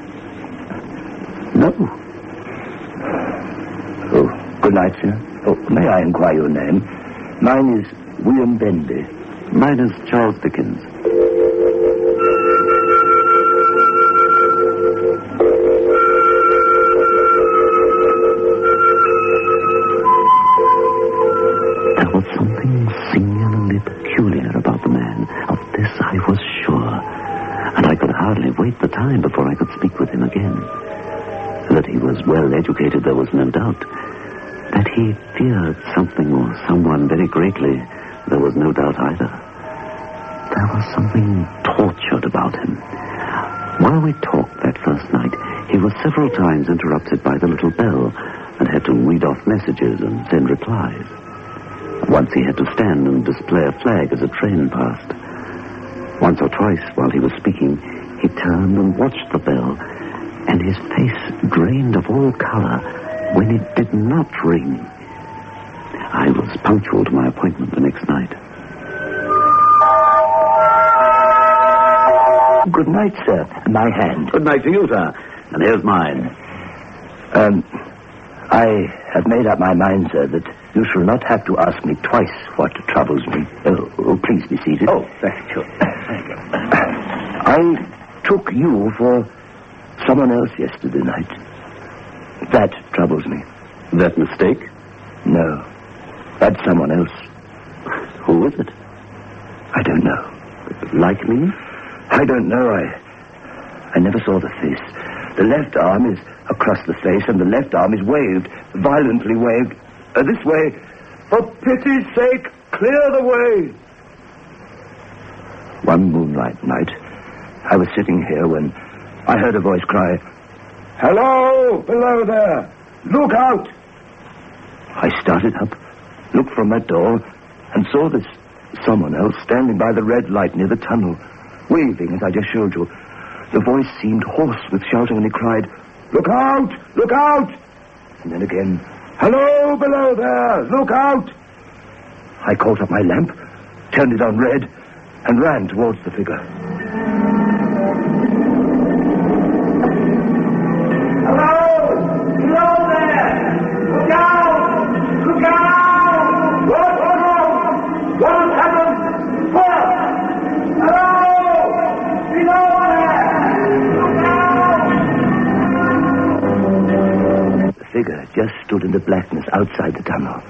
No. Oh, good night, sir. Oh, may I inquire your name? Mine is William Bendy. Mine is Charles Dickens. There was something singularly peculiar about the man. Of this I was sure. And I could hardly wait the time before I could speak with him again. That he was well educated, there was no doubt. That he feared something or someone very greatly, there was no doubt either. There was something tortured about him. While we talked that first night, he was several times interrupted by the little bell and had to read off messages and send replies. Once he had to stand and display a flag as a train passed. Once or twice, while he was speaking, he turned and watched the bell, and his face drained of all color when it did not ring. I was punctual to my appointment the next night. Good night, sir. My hand. Good night to you, sir. And here's mine. I have made up my mind, sir, that you shall not have to ask me twice what troubles me. Oh, please be seated. Oh, thank you. Thank you. I took you for someone else yesterday night. That troubles me. That mistake? No. That's someone else. Who is it? I don't know. Like me? I don't know. I never saw the face. The left arm is across the face, and the left arm is waved, violently waved. This way. For pity's sake, clear the way. One moonlight night, I was sitting here when I heard a voice cry, hello, below there. Look out. I started up, looked from that door, and saw this someone else standing by the red light near the tunnel, waving as I just showed you. The voice seemed hoarse with shouting, and he cried, look out! Look out! And then again, hello, below there! Look out! I caught up my lamp, turned it on red, and ran towards the figure. Hello! Hello there! Look out! Look out! What's wrong? What has happened? What? Hello! Below there! Look out! The figure just stood in the blackness outside the tunnel.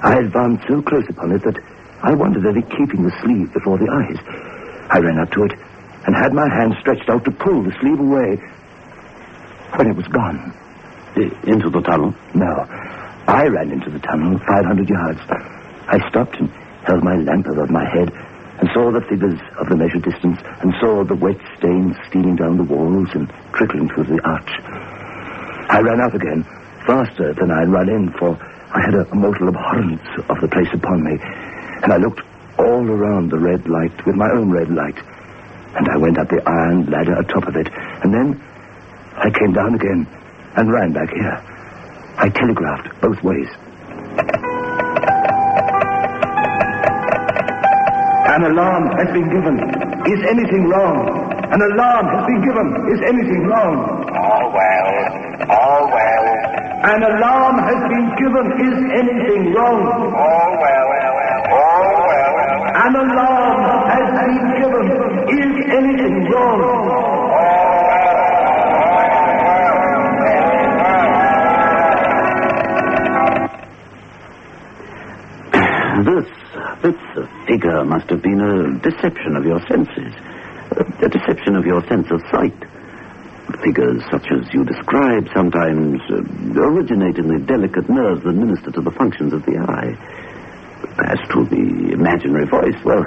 I advanced so close upon it that I wondered at it keeping the sleeve before the eyes. I ran up to it and had my hand stretched out to pull the sleeve away when it was gone. Into the tunnel? No. I ran into the tunnel 500 yards. I stopped and held my lamp above my head and saw the figures of the measured distance and saw the wet stains stealing down the walls and trickling through the arch. I ran out again, faster than I had run in, for I had a mortal abhorrence of the place upon me, and I looked all around the red light with my own red light, and I went up the iron ladder atop of it, and then I came down again and ran back here. I telegraphed both ways. An alarm has been given. Is anything wrong? An alarm has been given. Is anything wrong? All well. All well. An alarm has been given. Is anything wrong? All well. All well. An alarm has been given. Is anything wrong? This figure must have been a deception of your senses. A deception of your sense of sight. Figures such as you describe sometimes originate in the delicate nerves that minister to the functions of the eye. As to the imaginary voice, well,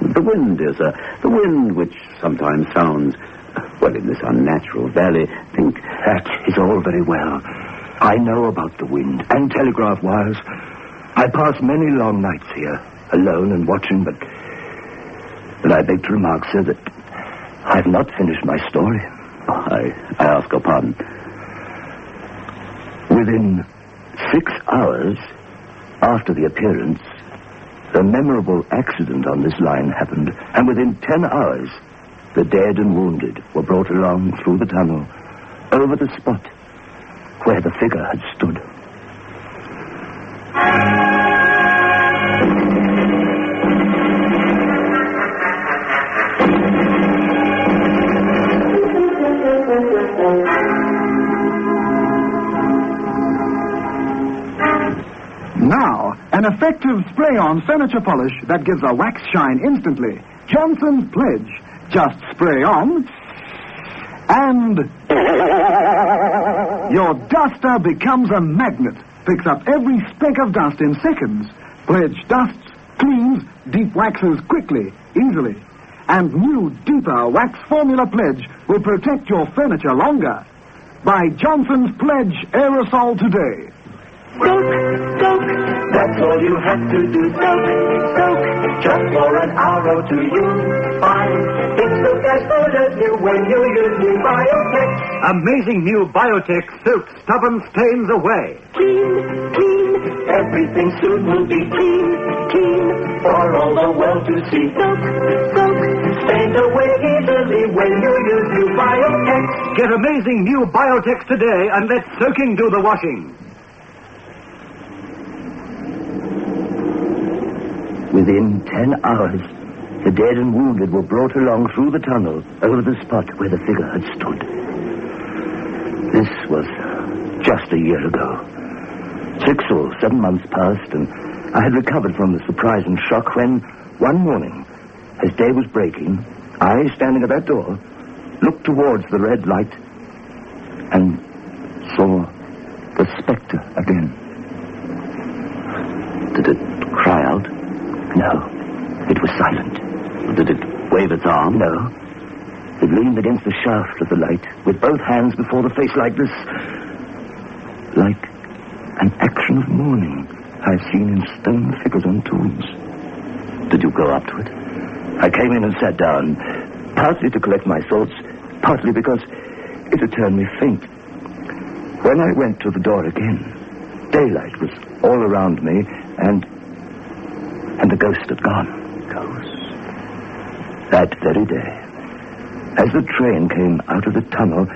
the wind is the wind which sometimes sounds, well, in this unnatural valley. Think that is all very well. I know about the wind and telegraph wires. I pass many long nights here, alone and watching, but I beg to remark, sir, that I've not finished my story. I ask your pardon. Within 6 hours after the appearance, the memorable accident on this line happened, and within 10 hours, the dead and wounded were brought along through the tunnel, over the spot where the figure had stood. Now, an effective spray-on furniture polish that gives a wax shine instantly. Johnson's Pledge. Just spray on, and your duster becomes a magnet. Picks up every speck of dust in seconds. Pledge dusts, cleans, deep waxes quickly, easily. And new, deeper wax formula Pledge will protect your furniture longer. Buy Johnson's Pledge Aerosol today. Soak, soak, that's all you have to do. Soak, soak, just for an hour or two you'll find it's soak as good as new when you use new Biotech. Amazing new Biotech soap stubborn stains away. Clean, clean, everything soon will be clean, clean, for all the world to see. Soak, soak, stains away easily when you use new Biotech. Get amazing new Biotech today and let soaking do the washing. Within 10 hours, the dead and wounded were brought along through the tunnel over the spot where the figure had stood. This was just a year ago. 6 or 7 months passed, and I had recovered from the surprise and shock when, one morning, as day was breaking, I, standing at that door, looked towards the red light and saw the spectre again. Did it cry out? No, it was silent. Did it wave its arm? No. It leaned against the shaft of the light with both hands before the face like this. Like an action of mourning I've seen in stone figures on tombs. Did you go up to it? I came in and sat down, partly to collect my thoughts, partly because it had turned me faint. When I went to the door again, daylight was all around me, and the ghost had gone. Ghost? That very day, as the train came out of the tunnel,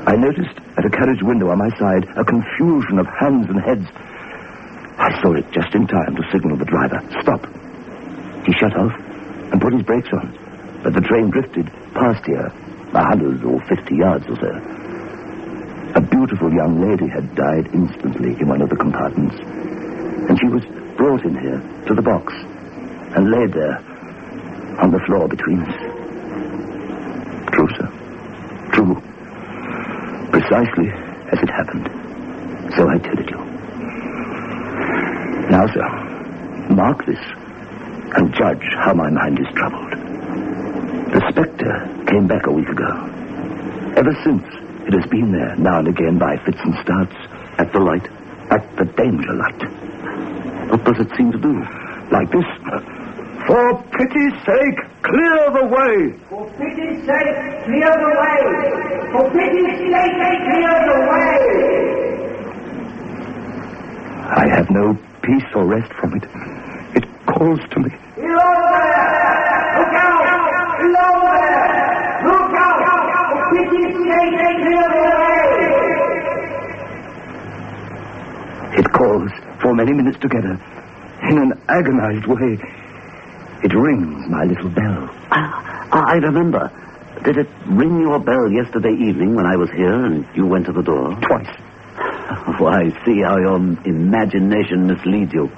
I noticed at a carriage window on my side a confusion of hands and heads. I saw it just in time to signal the driver. Stop. He shut off and put his brakes on, but the train drifted past here, 150 yards or so. A beautiful young lady had died instantly in one of the compartments, and she was brought in here to the box and laid there on the floor between us. True, sir. True. Precisely as it happened. So I tell it you. Now, sir, mark this and judge how my mind is troubled. The spectre came back a week ago. Ever since, it has been there now and again by fits and starts. At the light? At the danger light. What does it seem to do? Like this. For pity's sake, clear the way! For pity's sake, clear the way! For pity's sake, clear the way! I have no peace or rest from it. It calls to me. Below there! Look out! Below there! Look out! For pity's sake, clear the way! It calls for many minutes together in an agonized way. It rings my little bell. I remember. Did it ring your bell yesterday evening when I was here and you went to the door? Twice. Why, see how your imagination misleads you.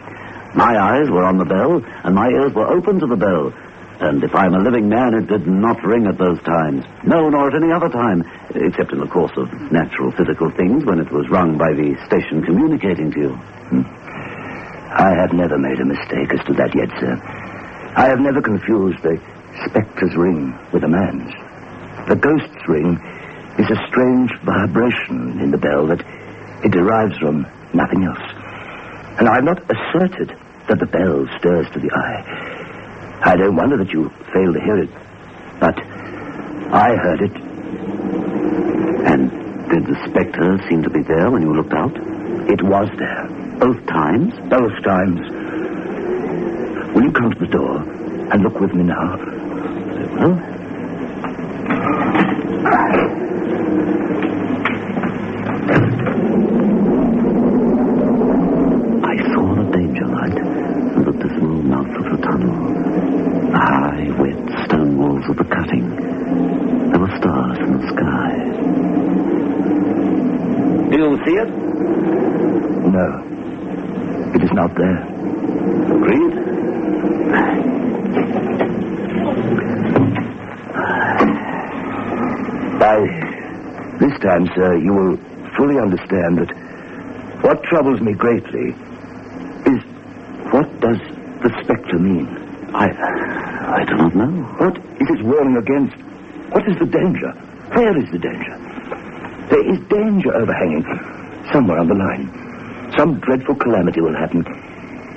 My eyes were on the bell, and my ears were open to the bell. And if I'm a living man, it did not ring at those times. No, nor at any other time, except in the course of natural physical things when it was rung by the station communicating to you. I have never made a mistake as to that yet, sir. I have never confused the spectre's ring with a man's. The ghost's ring is a strange vibration in the bell that it derives from nothing else. And I have not asserted that the bell stirs to the eye. I don't wonder that you failed to hear it. But I heard it. And did the spectre seem to be there when you looked out? It was there. Both times? Both times. Will you come to the door and look with me now? Well? I saw the danger light and the dismal mouth of the tunnel. The high, wet stone walls of the cutting. There were stars in the sky. Do you see it? No. It is not there. Agreed? By this time, sir, you will fully understand that what troubles me greatly is what does the spectre mean? I do not know. What is it warning against? What is the danger? Where is the danger? There is danger overhanging somewhere on the line. Some dreadful calamity will happen.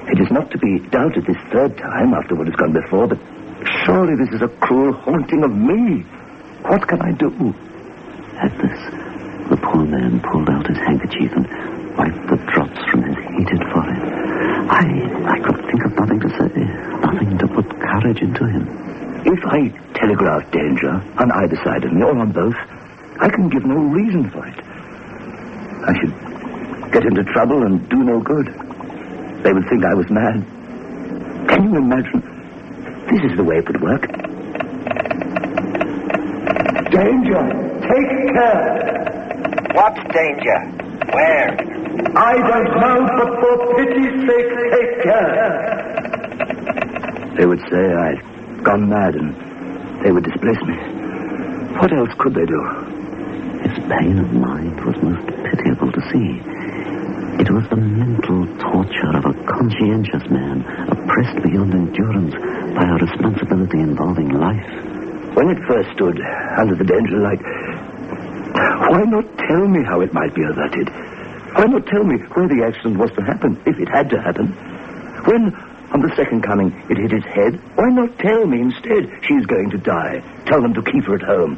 It is not to be doubted this third time after what has gone before, but surely this is a cruel haunting of me. What can I do? At this, the poor man pulled out his handkerchief and wiped the drops from his heated forehead. I could think of nothing to say, nothing to put courage into him. If I telegraph danger on either side of me or on both, I can give no reason for it. I should get into trouble and do no good. They would think I was mad. Can you imagine? This is the way it would work. Danger! Take care! What danger? Where? I don't know, but for pity's sake, take care. They would say I'd gone mad and they would displace me. What else could they do? His pain of mind was most pitiable to see. It was the mental torture of a conscientious man, oppressed beyond endurance by a responsibility involving life. When it first stood under the danger light, why not tell me how it might be averted? Why not tell me where the accident was to happen, if it had to happen? When, on the second coming, it hit his head, why not tell me instead she's going to die? Tell them to keep her at home.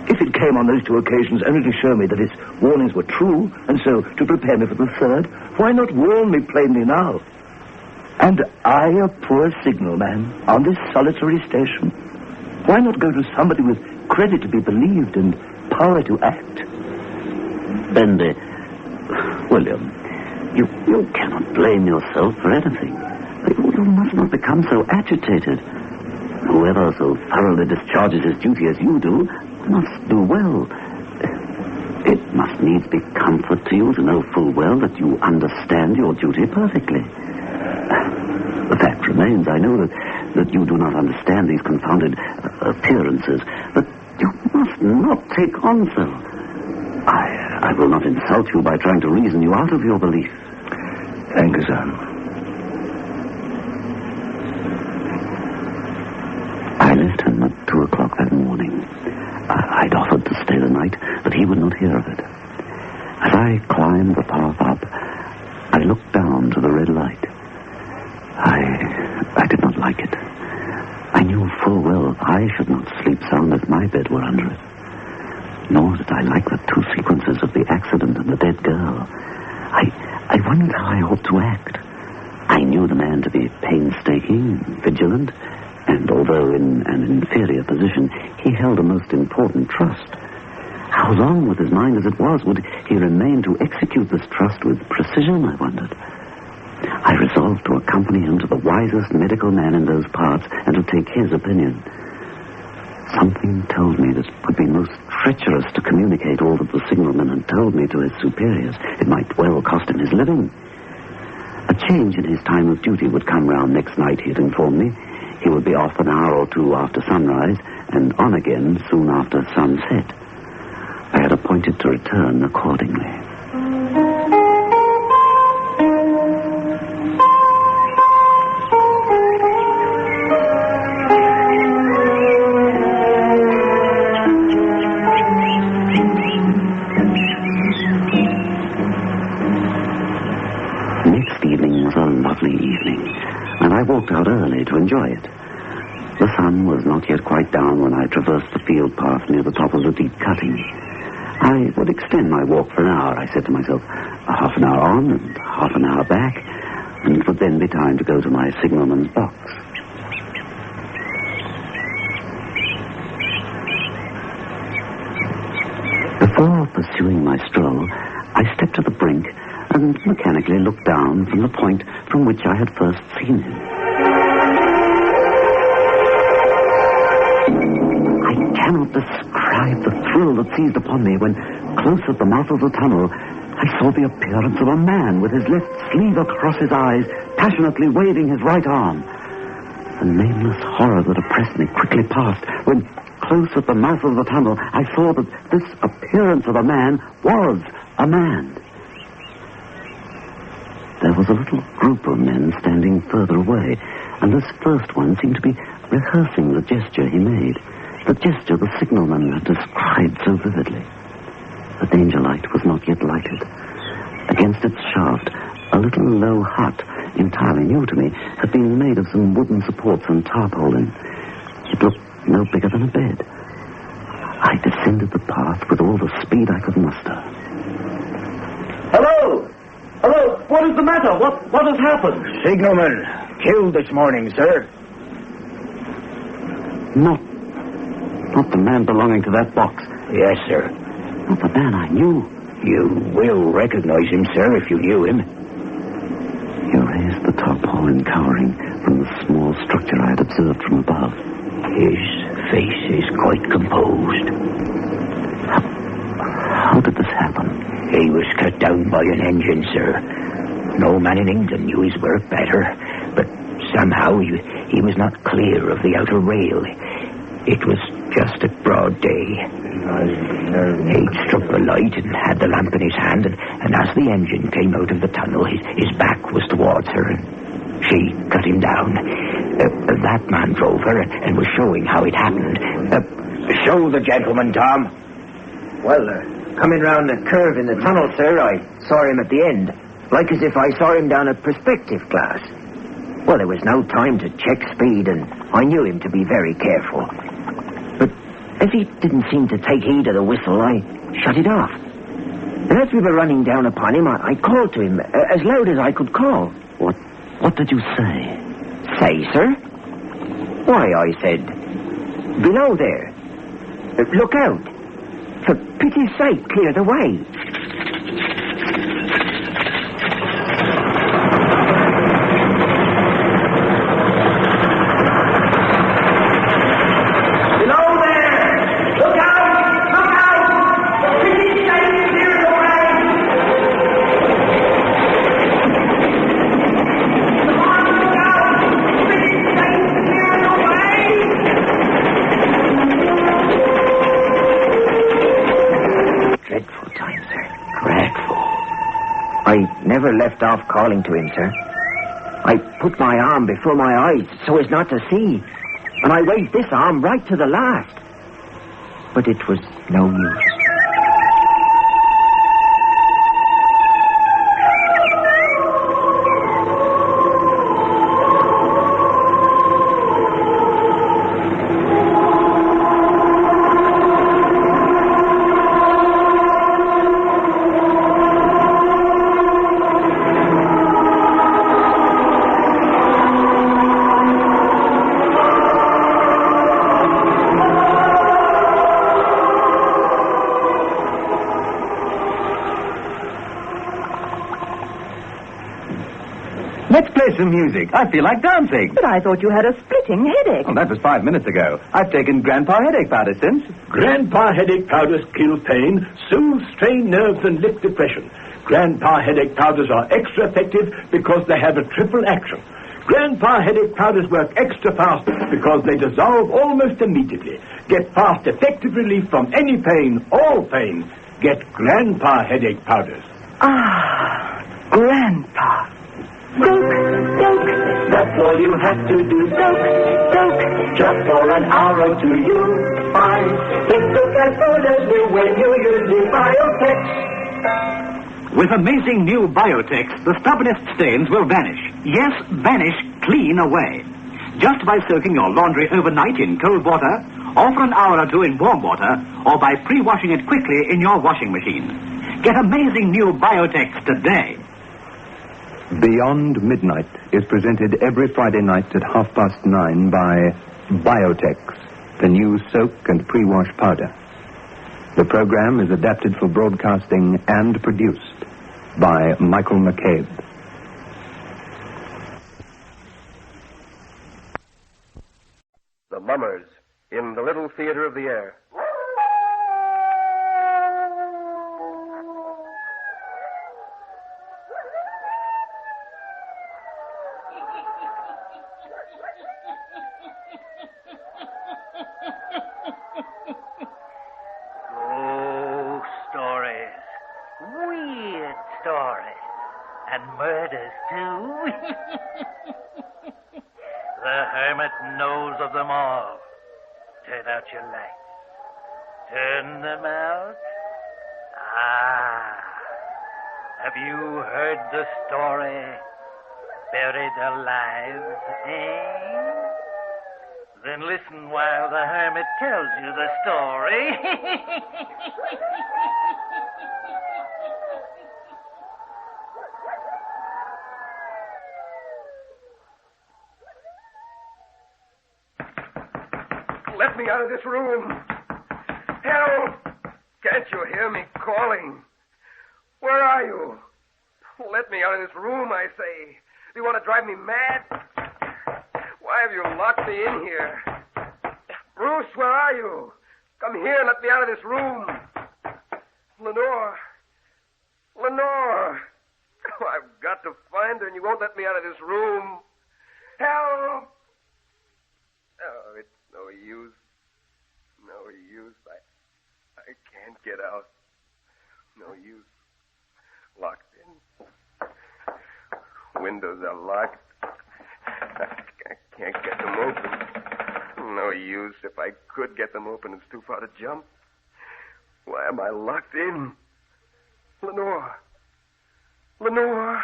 If it came on those two occasions only to show me that its warnings were true, and so to prepare me for the third, why not warn me plainly now? And I, a poor signalman, on this solitary station, Why not go to somebody with credit to be believed and power to act? Bendy, William, you cannot blame yourself for anything. You must not become so agitated. Whoever so thoroughly discharges his duty as you do must do well. It must needs be comfort to you to know full well that you understand your duty perfectly. The fact remains, I know that you do not understand these confounded appearances, but you must not take on so. I will not insult you by trying to reason you out of your belief. Thank you, son. I left him at 2 o'clock that morning. I'd offered to stay the night, but he would not hear of it. As I climbed the path up, I looked down to the red light. I did not like it. I knew full well I should not sleep sound if my bed were under it. Nor did I like the two sequences of the accident and the dead girl. I wondered how I ought to act. I knew the man to be painstaking, vigilant, and although in an inferior position, he held a most important trust. How long, with his mind as it was, would he remain to execute this trust with precision, I wondered. I resolved to accompany him to the wisest medical man in those parts and to take his opinion. Something told me that it would be most treacherous to communicate all that the signalman had told me to his superiors. It might well cost him his living. A change in his time of duty would come round next night, he had informed me. He would be off an hour or two after sunrise and on again soon after sunset. I had appointed to return accordingly. Next evening was a lovely evening, and I walked out early to enjoy it. The sun was not yet quite down when I traversed the field path near the top of the deep cutting. I would extend my walk for an hour, I said to myself. Half an hour on and half an hour back, and it would then be time to go to my signalman's box. Before pursuing my stroll, I stepped to the brink and mechanically looked down from the point from which I had first seen him. I cannot describe the thrill that seized upon me when, close at the mouth of the tunnel, I saw the appearance of a man with his left sleeve across his eyes, passionately waving his right arm. The nameless horror that oppressed me quickly passed when, close at the mouth of the tunnel, I saw that this appearance of a man was a man. There was a little group of men standing further away, and this first one seemed to be rehearsing the gesture he made, the gesture the signalman had described so vividly. The danger light was not yet lighted. Against its shaft, a little low hut, entirely new to me, had been made of some wooden supports and tarpaulin. It looked no bigger than a bed. I descended the path with all the speed I could muster. Hello! Hello! What is the matter? What has happened? Signalman, killed this morning, sir. Not the man belonging to that box. Yes, sir. Not the man I knew. You will recognize him, sir, if you knew him. He raised the tarpaulin covering from the small structure I had observed from above. His face is quite composed. How did this happen? He was cut down by an engine, sir. No man in England knew his work better, but somehow he was not clear of the outer rail. It was just at broad day. He'd struck the light and had the lamp in his hand, and as the engine came out of the tunnel, his back was towards her, and she cut him down. That man drove her and was showing how it happened. Show the gentleman, Tom. Well, coming round the curve in the tunnel, sir, I saw him at the end, like as if I saw him down a perspective glass. Well, there was no time to check speed, and I knew him to be very careful. But as he didn't seem to take heed of the whistle, I shut it off. And as we were running down upon him, I called to him as loud as I could call. What did you say? Say, sir? Why, I said, Below there. Look out. For pity's sake, clear the way. Never left off calling to him, sir. I put my arm before my eyes so as not to see, and I raised this arm right to the last. But it was no use. Let's play some music. I feel like dancing. But I thought you had a splitting headache. Oh, that was 5 minutes ago. I've taken Grandpa headache powder since. Grandpa headache powders kill pain, soothe strained nerves and lift depression. Grandpa headache powders are extra effective because they have a triple action. Grandpa headache powders work extra fast because they dissolve almost immediately. Get fast, effective relief from any pain, all pain. Get Grandpa headache powders. Ah, Grandpa. Soak, soak, that's all you have to do. Soak, soak, just for an hour or two you'll find it's soak as good as new when you use the Biotex. With amazing new Biotex, the stubbornest stains will vanish. Yes, vanish clean away. Just by soaking your laundry overnight in cold water, or for an hour or two in warm water, or by pre-washing it quickly in your washing machine. Get amazing new Biotex today. Beyond Midnight is presented every Friday night at 9:30 by Biotex, the new soak and pre-wash powder. The program is adapted for broadcasting and produced by Michael McCabe. The Mummers in the Little Theater of the Air. Murders, too. The hermit knows of them all. Turn out your lights. Turn them out. Ah. Have you heard the story? Buried alive, eh? Then listen while the hermit tells you the story. Let me out of this room. Help! Can't you hear me calling? Where are you? Let me out of this room, I say. Do you want to drive me mad? Why have you locked me in here? Bruce, where are you? Come here and let me out of this room. Lenore. Lenore. Oh, I've got to find her and you won't let me out of this room. Help! Oh, it's no use. No use. I can't get out. No use. Locked in. Windows are locked. I can't get them open. No use. If I could get them open, it's too far to jump. Why am I locked in? Lenore. Lenore.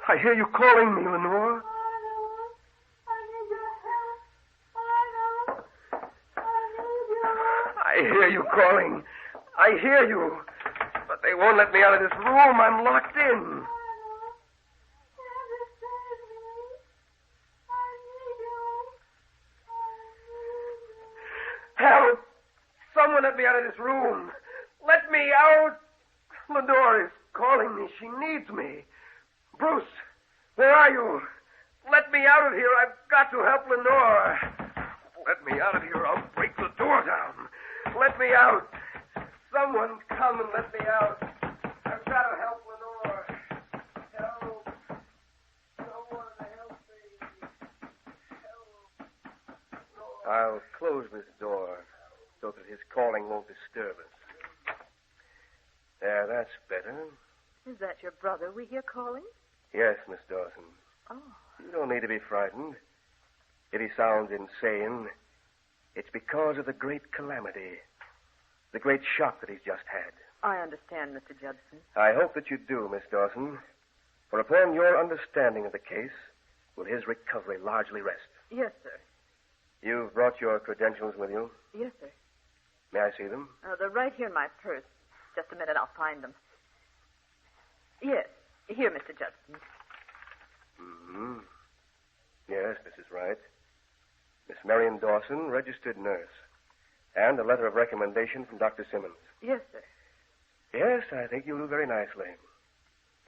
I hear you calling me, Lenore. I hear you calling. I hear you. But they won't let me out of this room. I'm locked in. let me out of this room. Let me out. Lenore is calling me. She needs me. Bruce, where are you? Let me out of here. I've got to help Lenore. Let me out of here. I'll break the door down. Let me out. Someone come and let me out. I've got to help Lenore. Help. Someone help me. Help. I'll close this door so that his calling won't disturb us. There, that's better. Is that your brother we hear calling? Yes, Miss Dawson. Oh. You don't need to be frightened. If he sounds insane, it's because of the great calamity, the great shock that he's just had. I understand, Mr. Judson. I hope that you do, Miss Dawson, for upon your understanding of the case will his recovery largely rest. Yes, sir. You've brought your credentials with you. Yes, sir. May I see them? They're right here in my purse. Just a minute, I'll find them. Yes, here, Mr. Judson. Mm-hmm. Yes, this is right. Miss Marion Dawson, registered nurse. And a letter of recommendation from Dr. Simmons. Yes, sir. Yes, I think you'll do very nicely.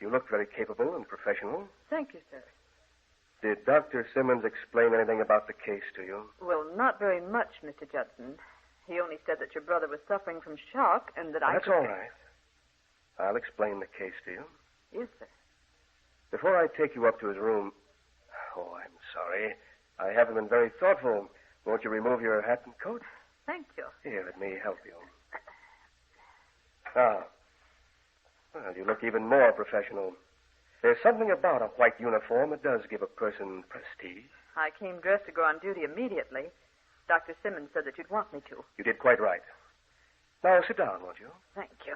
You look very capable and professional. Thank you, sir. Did Dr. Simmons explain anything about the case to you? Well, not very much, Mr. Judson. He only said that your brother was suffering from shock and that That's all right. I'll explain the case to you. Yes, sir. Before I take you up to his room... Oh, I'm sorry. I haven't been very thoughtful. Won't you remove your hat and coat? Thank you. Here, let me help you. Ah. Well, you look even more professional. There's something about a white uniform that does give a person prestige. I came dressed to go on duty immediately. Dr. Simmons said that you'd want me to. You did quite right. Now, sit down, won't you? Thank you.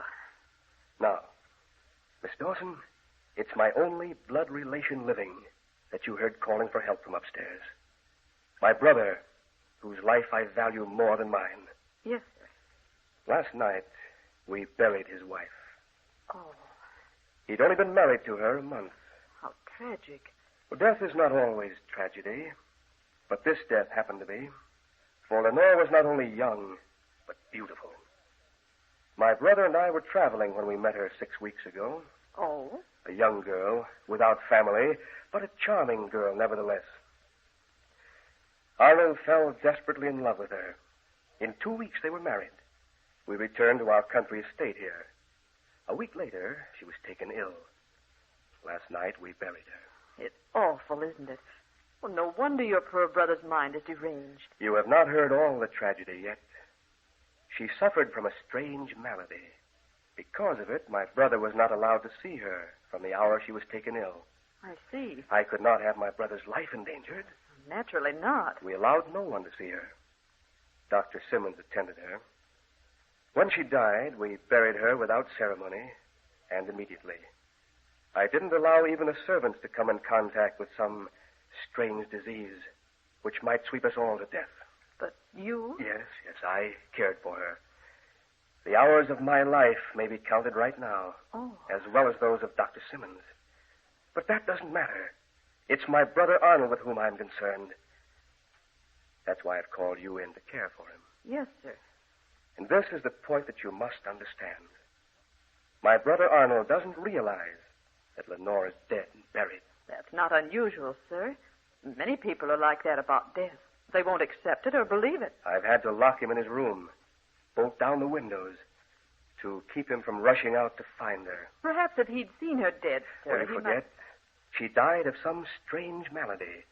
Now, Miss Dawson, it's my only blood relation living that you heard calling for help from upstairs. My brother, whose life I value more than mine. Yes, sir. Last night, we buried his wife. Oh, He'd only been married to her a month. how tragic. Well, death is not always tragedy, but this death happened to be. For Lenore was not only young, but beautiful. My brother and I were traveling when we met her 6 weeks ago. Oh? A young girl, without family, but a charming girl nevertheless. Arnold fell desperately in love with her. In 2 weeks they were married. We returned to our country estate here. A week later, she was taken ill. Last night, we buried her. It's awful, isn't it? Well, no wonder your poor brother's mind is deranged. You have not heard all the tragedy yet. She suffered from a strange malady. Because of it, my brother was not allowed to see her from the hour she was taken ill. I see. I could not have my brother's life endangered. Naturally not. We allowed no one to see her. Dr. Simmons attended her. When she died, we buried her without ceremony and immediately. I didn't allow even the servants to come in contact with some strange disease which might sweep us all to death. But you? Yes, I cared for her. The hours of my life may be counted right now, as well as those of Dr. Simmons. But that doesn't matter. It's my brother Arnold with whom I'm concerned. That's why I've called you in to care for him. Yes, sir. And this is the point that you must understand. My brother Arnold doesn't realize that Lenore is dead and buried. That's not unusual, sir. Many people are like that about death. They won't accept it or believe it. I've had to lock him in his room, bolt down the windows, to keep him from rushing out to find her. Perhaps if he'd seen her dead, sir, Well, you forget, she died of some strange malady.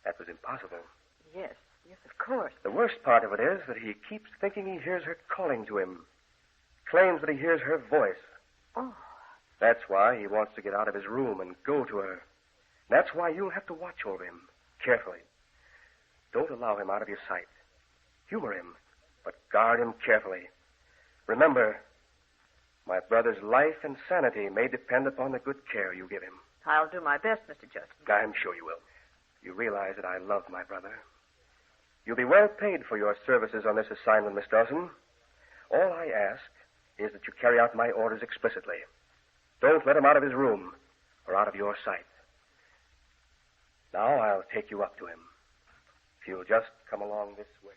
That was impossible. Yes, of course. The worst part of it is that he keeps thinking he hears her calling to him. Claims that he hears her voice. Oh. That's why he wants to get out of his room and go to her. That's why you'll have to watch over him, carefully. Don't allow him out of your sight. Humor him, but guard him carefully. Remember, my brother's life and sanity may depend upon the good care you give him. I'll do my best, Mr. Judson. I'm sure you will. You realize that I love my brother. You'll be well paid for your services on this assignment, Miss Dawson. All I ask is that you carry out my orders explicitly. Don't let him out of his room or out of your sight. Now I'll take you up to him. If you'll just come along this way.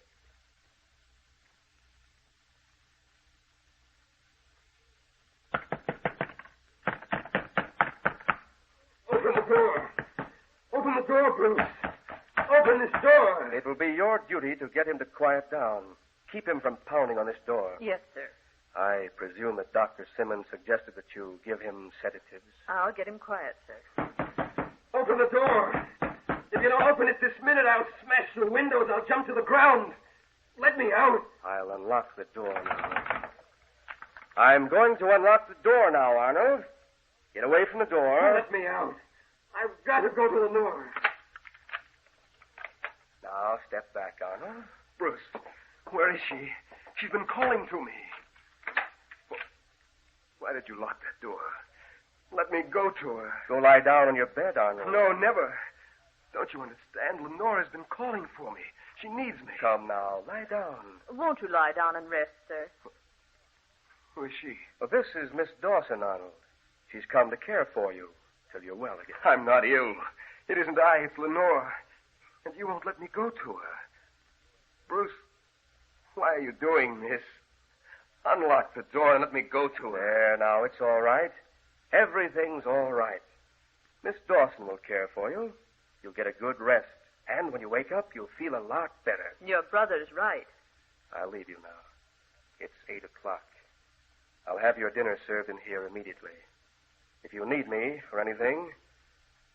door, Bruce. Open this door. It will be your duty to get him to quiet down. Keep him from pounding on this door. Yes, sir. I presume that Dr. Simmons suggested that you give him sedatives. I'll get him quiet, sir. Open the door. If you don't open it this minute, I'll smash the windows. I'll jump to the ground. Let me out. I'll unlock the door now. I'm going to unlock the door now, Arnold. Get away from the door. Let me out. I've got to go to the Lenore. Now, step back, Arnold. Bruce, where is she? She's been calling to me. Why did you lock that door? Let me go to her. Go lie down on your bed, Arnold. No, never. Don't you understand? Lenore's been calling for me. She needs me. Come now, lie down. Won't you lie down and rest, sir? Who is she? Well, this is Miss Dawson, Arnold. She's come to care for you till you're well again. I'm not ill. It isn't I, it's Lenore. And you won't let me go to her. Bruce, why are you doing this? Unlock the door and let me go to her. There, now, it's all right. Everything's all right. Miss Dawson will care for you. You'll get a good rest. And when you wake up, you'll feel a lot better. Your brother's right. I'll leave you now. It's 8 o'clock. I'll have your dinner served in here immediately. If you need me for anything,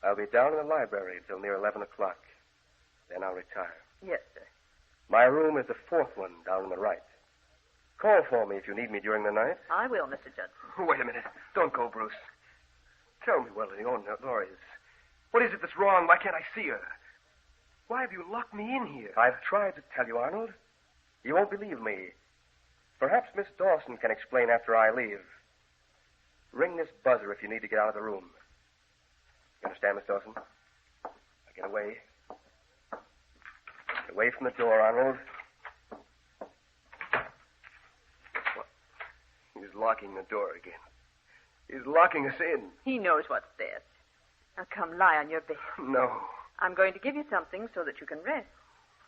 I'll be down in the library till near 11 o'clock. Then I'll retire. Yes, sir. My room is the fourth one down on the right. Call for me if you need me during the night. I will, Mr. Judson. Wait a minute. Don't go, Bruce. Tell me what Lenore is. What is it that's wrong? Why can't I see her? Why have you locked me in here? I've tried to tell you, Arnold. You won't believe me. Perhaps Miss Dawson can explain after I leave. Ring this buzzer if you need to get out of the room. You understand, Miss Dawson? Now get away. Get away from the door, Arnold. He's locking the door again. He's locking us in. He knows what's best. Now come lie on your bed. No. I'm going to give you something so that you can rest.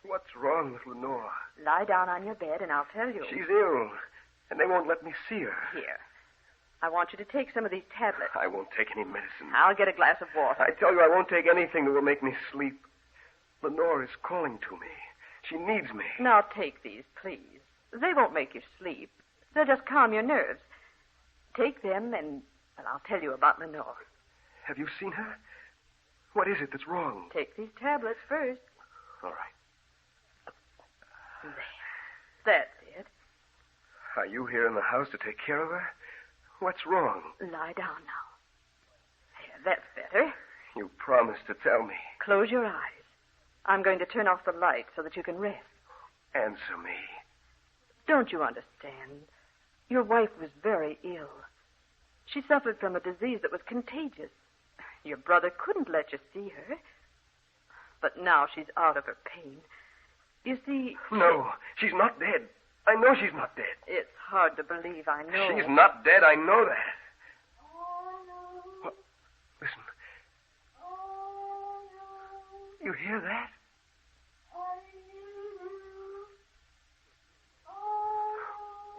What's wrong with Lenore? Lie down on your bed and I'll tell you. She's ill, and they won't let me see her. Here. I want you to take some of these tablets. I won't take any medicine. I'll get a glass of water. I tell you, I won't take anything that will make me sleep. Lenore is calling to me. She needs me. Now take these, please. They won't make you sleep. They'll just calm your nerves. Take them and, well, I'll tell you about Lenore. Have you seen her? What is it that's wrong? Take these tablets first. All right. There. That's it. Are you here in the house to take care of her? What's wrong? Lie down now. There, that's better. You promised to tell me. Close your eyes. I'm going to turn off the light so that you can rest. Answer me. Don't you understand? Your wife was very ill. She suffered from a disease that was contagious. Your brother couldn't let you see her. But now she's out of her pain. You see... No, she's not dead. I know she's not dead. It's hard to believe, I know. She's not dead, I know that. What? Listen. You hear that?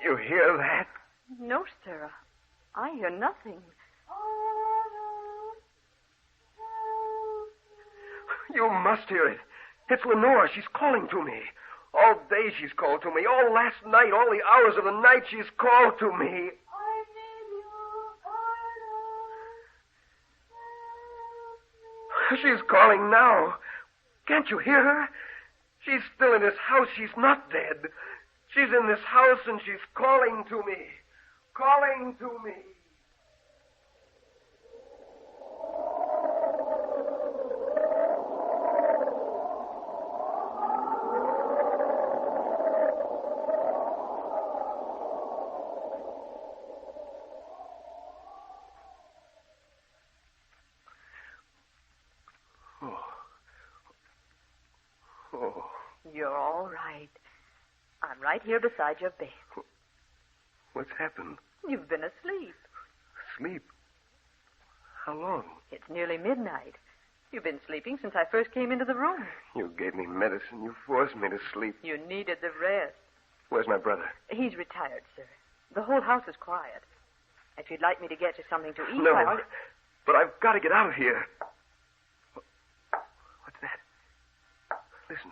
You hear that? No, sir. I hear nothing. You must hear it. It's Lenore. She's calling to me. All day she's called to me. All last night, all the hours of the night she's called to me. She's calling now. Can't you hear her? She's still in this house. She's not dead. She's in this house and she's calling to me. Calling to me. You're all right. I'm right here beside your bed. What's happened? You've been asleep. Sleep? How long? It's nearly midnight. You've been sleeping since I first came into the room. You gave me medicine. You forced me to sleep. You needed the rest. Where's my brother? He's retired, sir. The whole house is quiet. If you'd like me to get you something to eat, No, I'll... but I've got to get out of here. Listen.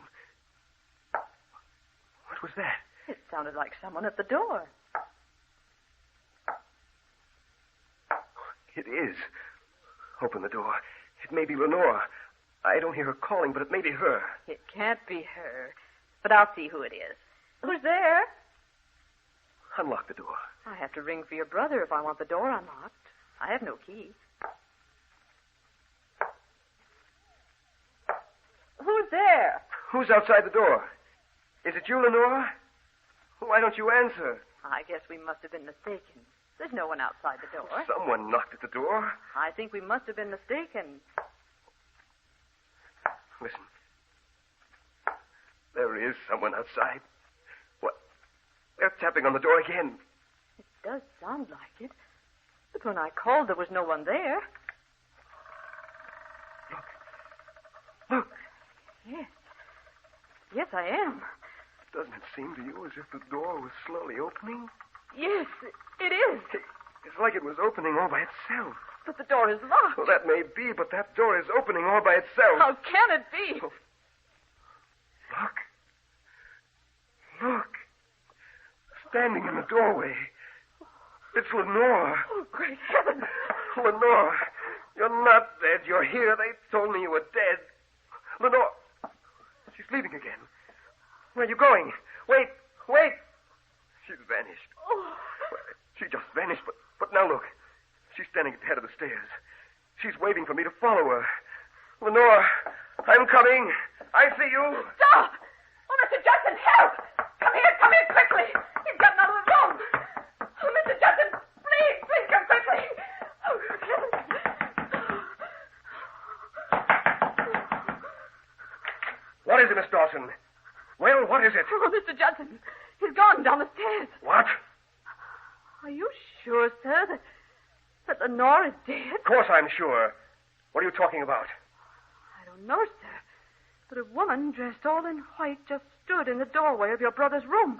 What was that? It sounded like someone at the door. It is. Open the door. It may be Lenore. I don't hear her calling, but it may be her. It can't be her. But I'll see who it is. Who's there? Unlock the door. I have to ring for your brother if I want the door unlocked. I have no key. Who's there? Who's outside the door? Is it you, Lenore? Why don't you answer? I guess we must have been mistaken. There's no one outside the door. Someone knocked at the door. I think we must have been mistaken. Listen. There is someone outside. What? They're tapping on the door again. It does sound like it. But when I called, there was no one there. Look. Yes. Yes, I am. Doesn't it seem to you as if the door was slowly opening? Yes, it is. It's like it was opening all by itself. But the door is locked. Well, that may be, but that door is opening all by itself. How can it be? Oh. Look. Standing in the doorway. It's Lenore. Oh, great heavens. Lenore, you're not dead. You're here. They told me you were dead. Lenore. She's leaving again. Where are you going? Wait. She's vanished. Oh. She just vanished, but now look. She's standing at the head of the stairs. She's waving for me to follow her. Lenore, I'm coming. I see you. Stop! Oh, Mr. Judson, help! Come here quickly. He's gotten out of the room. Oh, Mr. Judson, please come quickly. Oh, heavens. What is it, Miss Dawson? Well, what is it? Oh, Mr. Judson, he's gone down the stairs. What? Are you sure, sir, that Lenore is dead? Of course I'm sure. What are you talking about? I don't know, sir. But a woman dressed all in white just stood in the doorway of your brother's room.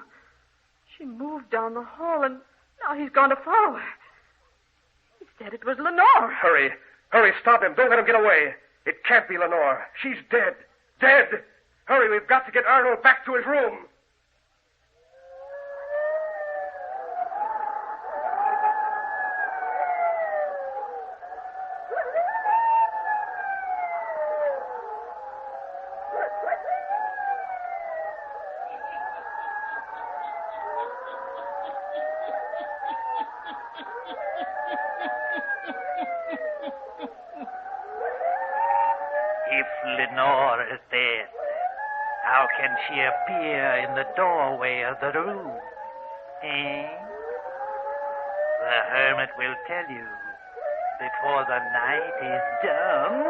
She moved down the hall, and now he's gone to follow her. He said it was Lenore. Hurry, stop him. Don't let him get away. It can't be Lenore. She's dead. Dead! Hurry, we've got to get Arnold back to his room. If Lenore is dead, how can she appear in the doorway of the room? Eh? The hermit will tell you before the night is done.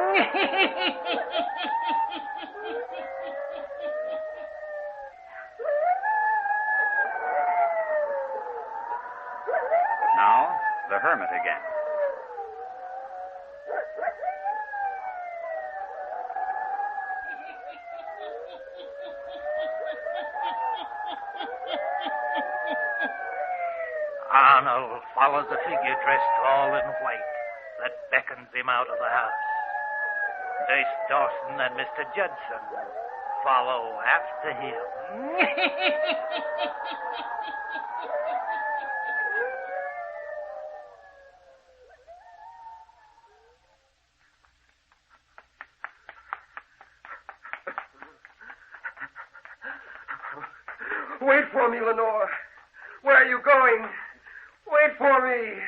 Now, the hermit again. Arnold follows the figure dressed all in white that beckons him out of the house. Miss Dawson and Mr. Judson follow after him. Wait for me, Lenore. Where are you going? Wait for me.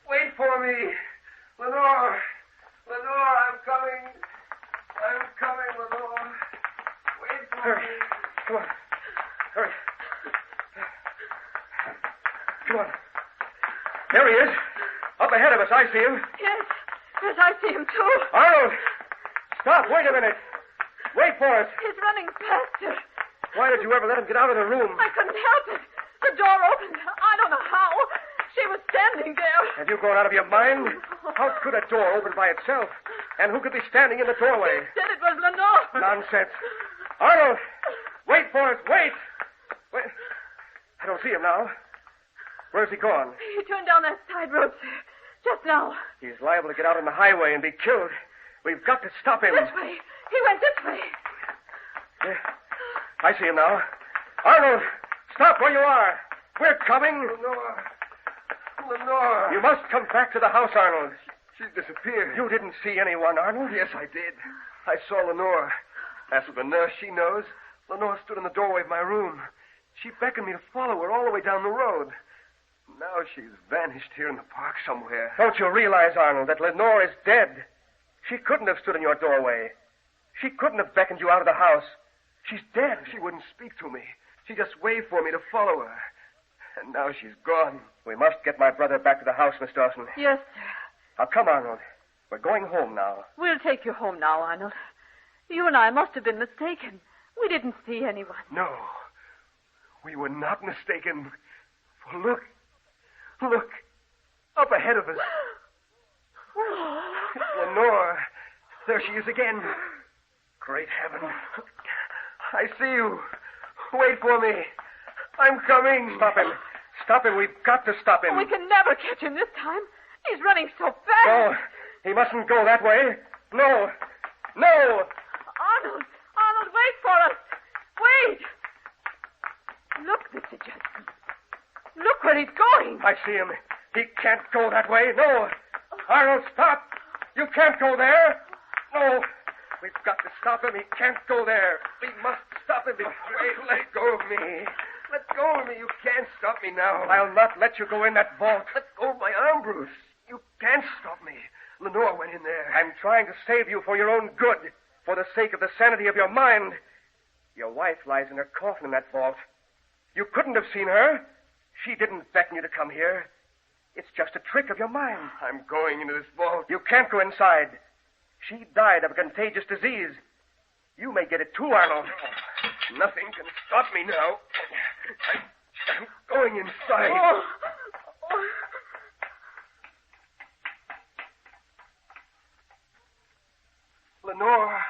Wait for me. Lenore, I'm coming. I'm coming, Lenore. Wait for me. Come on. Hurry. Come on. There he is. Up ahead of us. I see him. Yes, I see him too. Arnold! Stop. Wait a minute. Wait for us. He's running faster. Why did you ever let him get out of the room? I couldn't help it. The door opened. I don't know how. She was standing there. Have you gone out of your mind? How could a door open by itself? And who could be standing in the doorway? He said it was Lenore. Nonsense. Arnold! Wait for us. Wait! I don't see him now. Where's he gone? He turned down that side road, sir. Just now. He's liable to get out on the highway and be killed. We've got to stop him. This way. He went this way. I see him now. Arnold, stop where you are. We're coming. Lenore. You must come back to the house, Arnold. She disappeared. You didn't see anyone, Arnold? Yes, I did. I saw Lenore. As for the nurse, she knows. Lenore stood in the doorway of my room. She beckoned me to follow her all the way down the road. Now she's vanished here in the park somewhere. Don't you realize, Arnold, that Lenore is dead? She couldn't have stood in your doorway. She couldn't have beckoned you out of the house. She's dead. She wouldn't speak to me. She just waved for me to follow her. And now she's gone. We must get my brother back to the house, Miss Dawson. Yes, sir. Now, come, Arnold. We're going home now. We'll take you home now, Arnold. You and I must have been mistaken. We didn't see anyone. No. We were not mistaken. For look. Look. Up ahead of us. It's Lenore. There she is again. Great heaven. I see you. Wait for me. I'm coming. Stop him. Stop him. We've got to stop him. We can never catch him this time. He's running so fast. No, he mustn't go that way. No. No. Arnold. Arnold, wait for us. Wait. Look, Mr. Judson. Look where he's going. I see him. He can't go that way. No. Arnold, stop. You can't go there. No. We've got to stop him. He can't go there. We must stop him. Wait, let go of me. Let go of me. You can't stop me now. I'll not let you go in that vault. Let go of my arm, Bruce. You can't stop me. Lenore went in there. I'm trying to save you for your own good, for the sake of the sanity of your mind. Your wife lies in her coffin in that vault. You couldn't have seen her. She didn't beckon you to come here. It's just a trick of your mind. I'm going into this vault. You can't go inside. She died of a contagious disease. You may get it too, Arnold. Nothing can stop me now. I'm going inside. Oh. Lenore.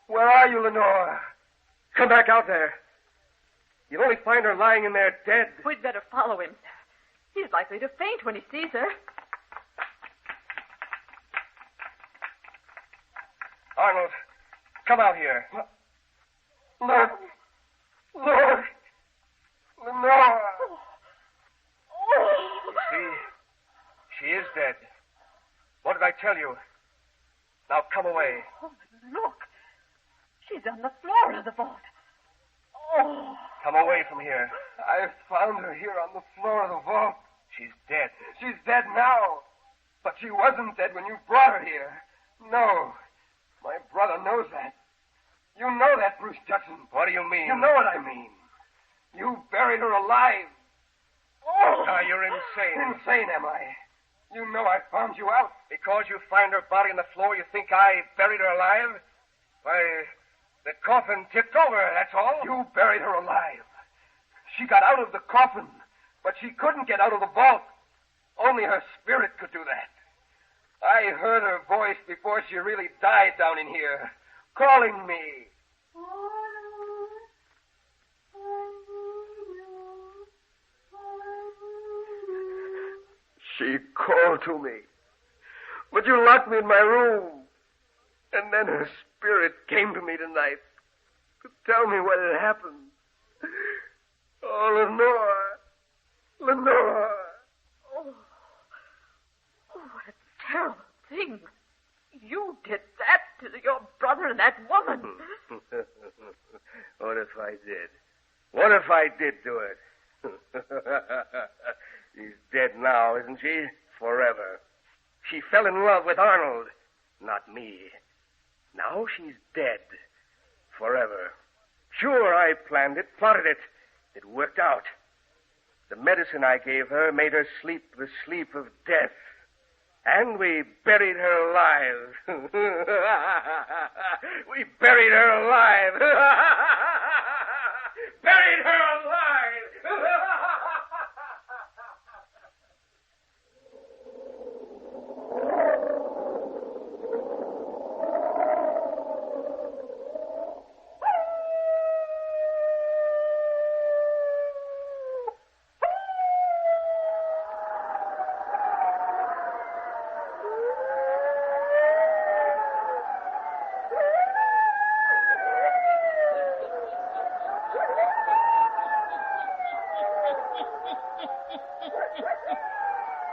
Where are you, Lenore? Come back out there. You'll only find her lying in there dead. We'd better follow him. He's likely to faint when he sees her. Arnold, come out here. Look. Lord. Lenore. You see, she is dead. What did I tell you? Now come away. Oh, look. She's on the floor of the vault. Oh. Come away from here. I found her here on the floor of the vault. She's dead. She's dead now. But she wasn't dead when you brought her here. No. My brother knows that. You know that, Bruce Judson. What do you mean? You know what I mean. You buried her alive. Oh! Now, you're insane. Insane, am I? You know I found you out. Because you find her body on the floor, you think I buried her alive? Why, the coffin tipped over, that's all. You buried her alive. She got out of the coffin, but she couldn't get out of the vault. Only her spirit could do that. I heard her voice before she really died down in here, calling me. She called to me. But you locked me in my room. And then her spirit came to me tonight to tell me what had happened. Oh, Lenore. Lenore. Oh, what a terrible thing. You did that to your brother and that woman. What if I did? What if I did do it? She's dead now, isn't she? Forever. She fell in love with Arnold, not me. Now she's dead. Forever. Sure, I planned it, plotted it. It worked out. The medicine I gave her made her sleep the sleep of death. And we buried her alive. We buried her alive. Buried her alive.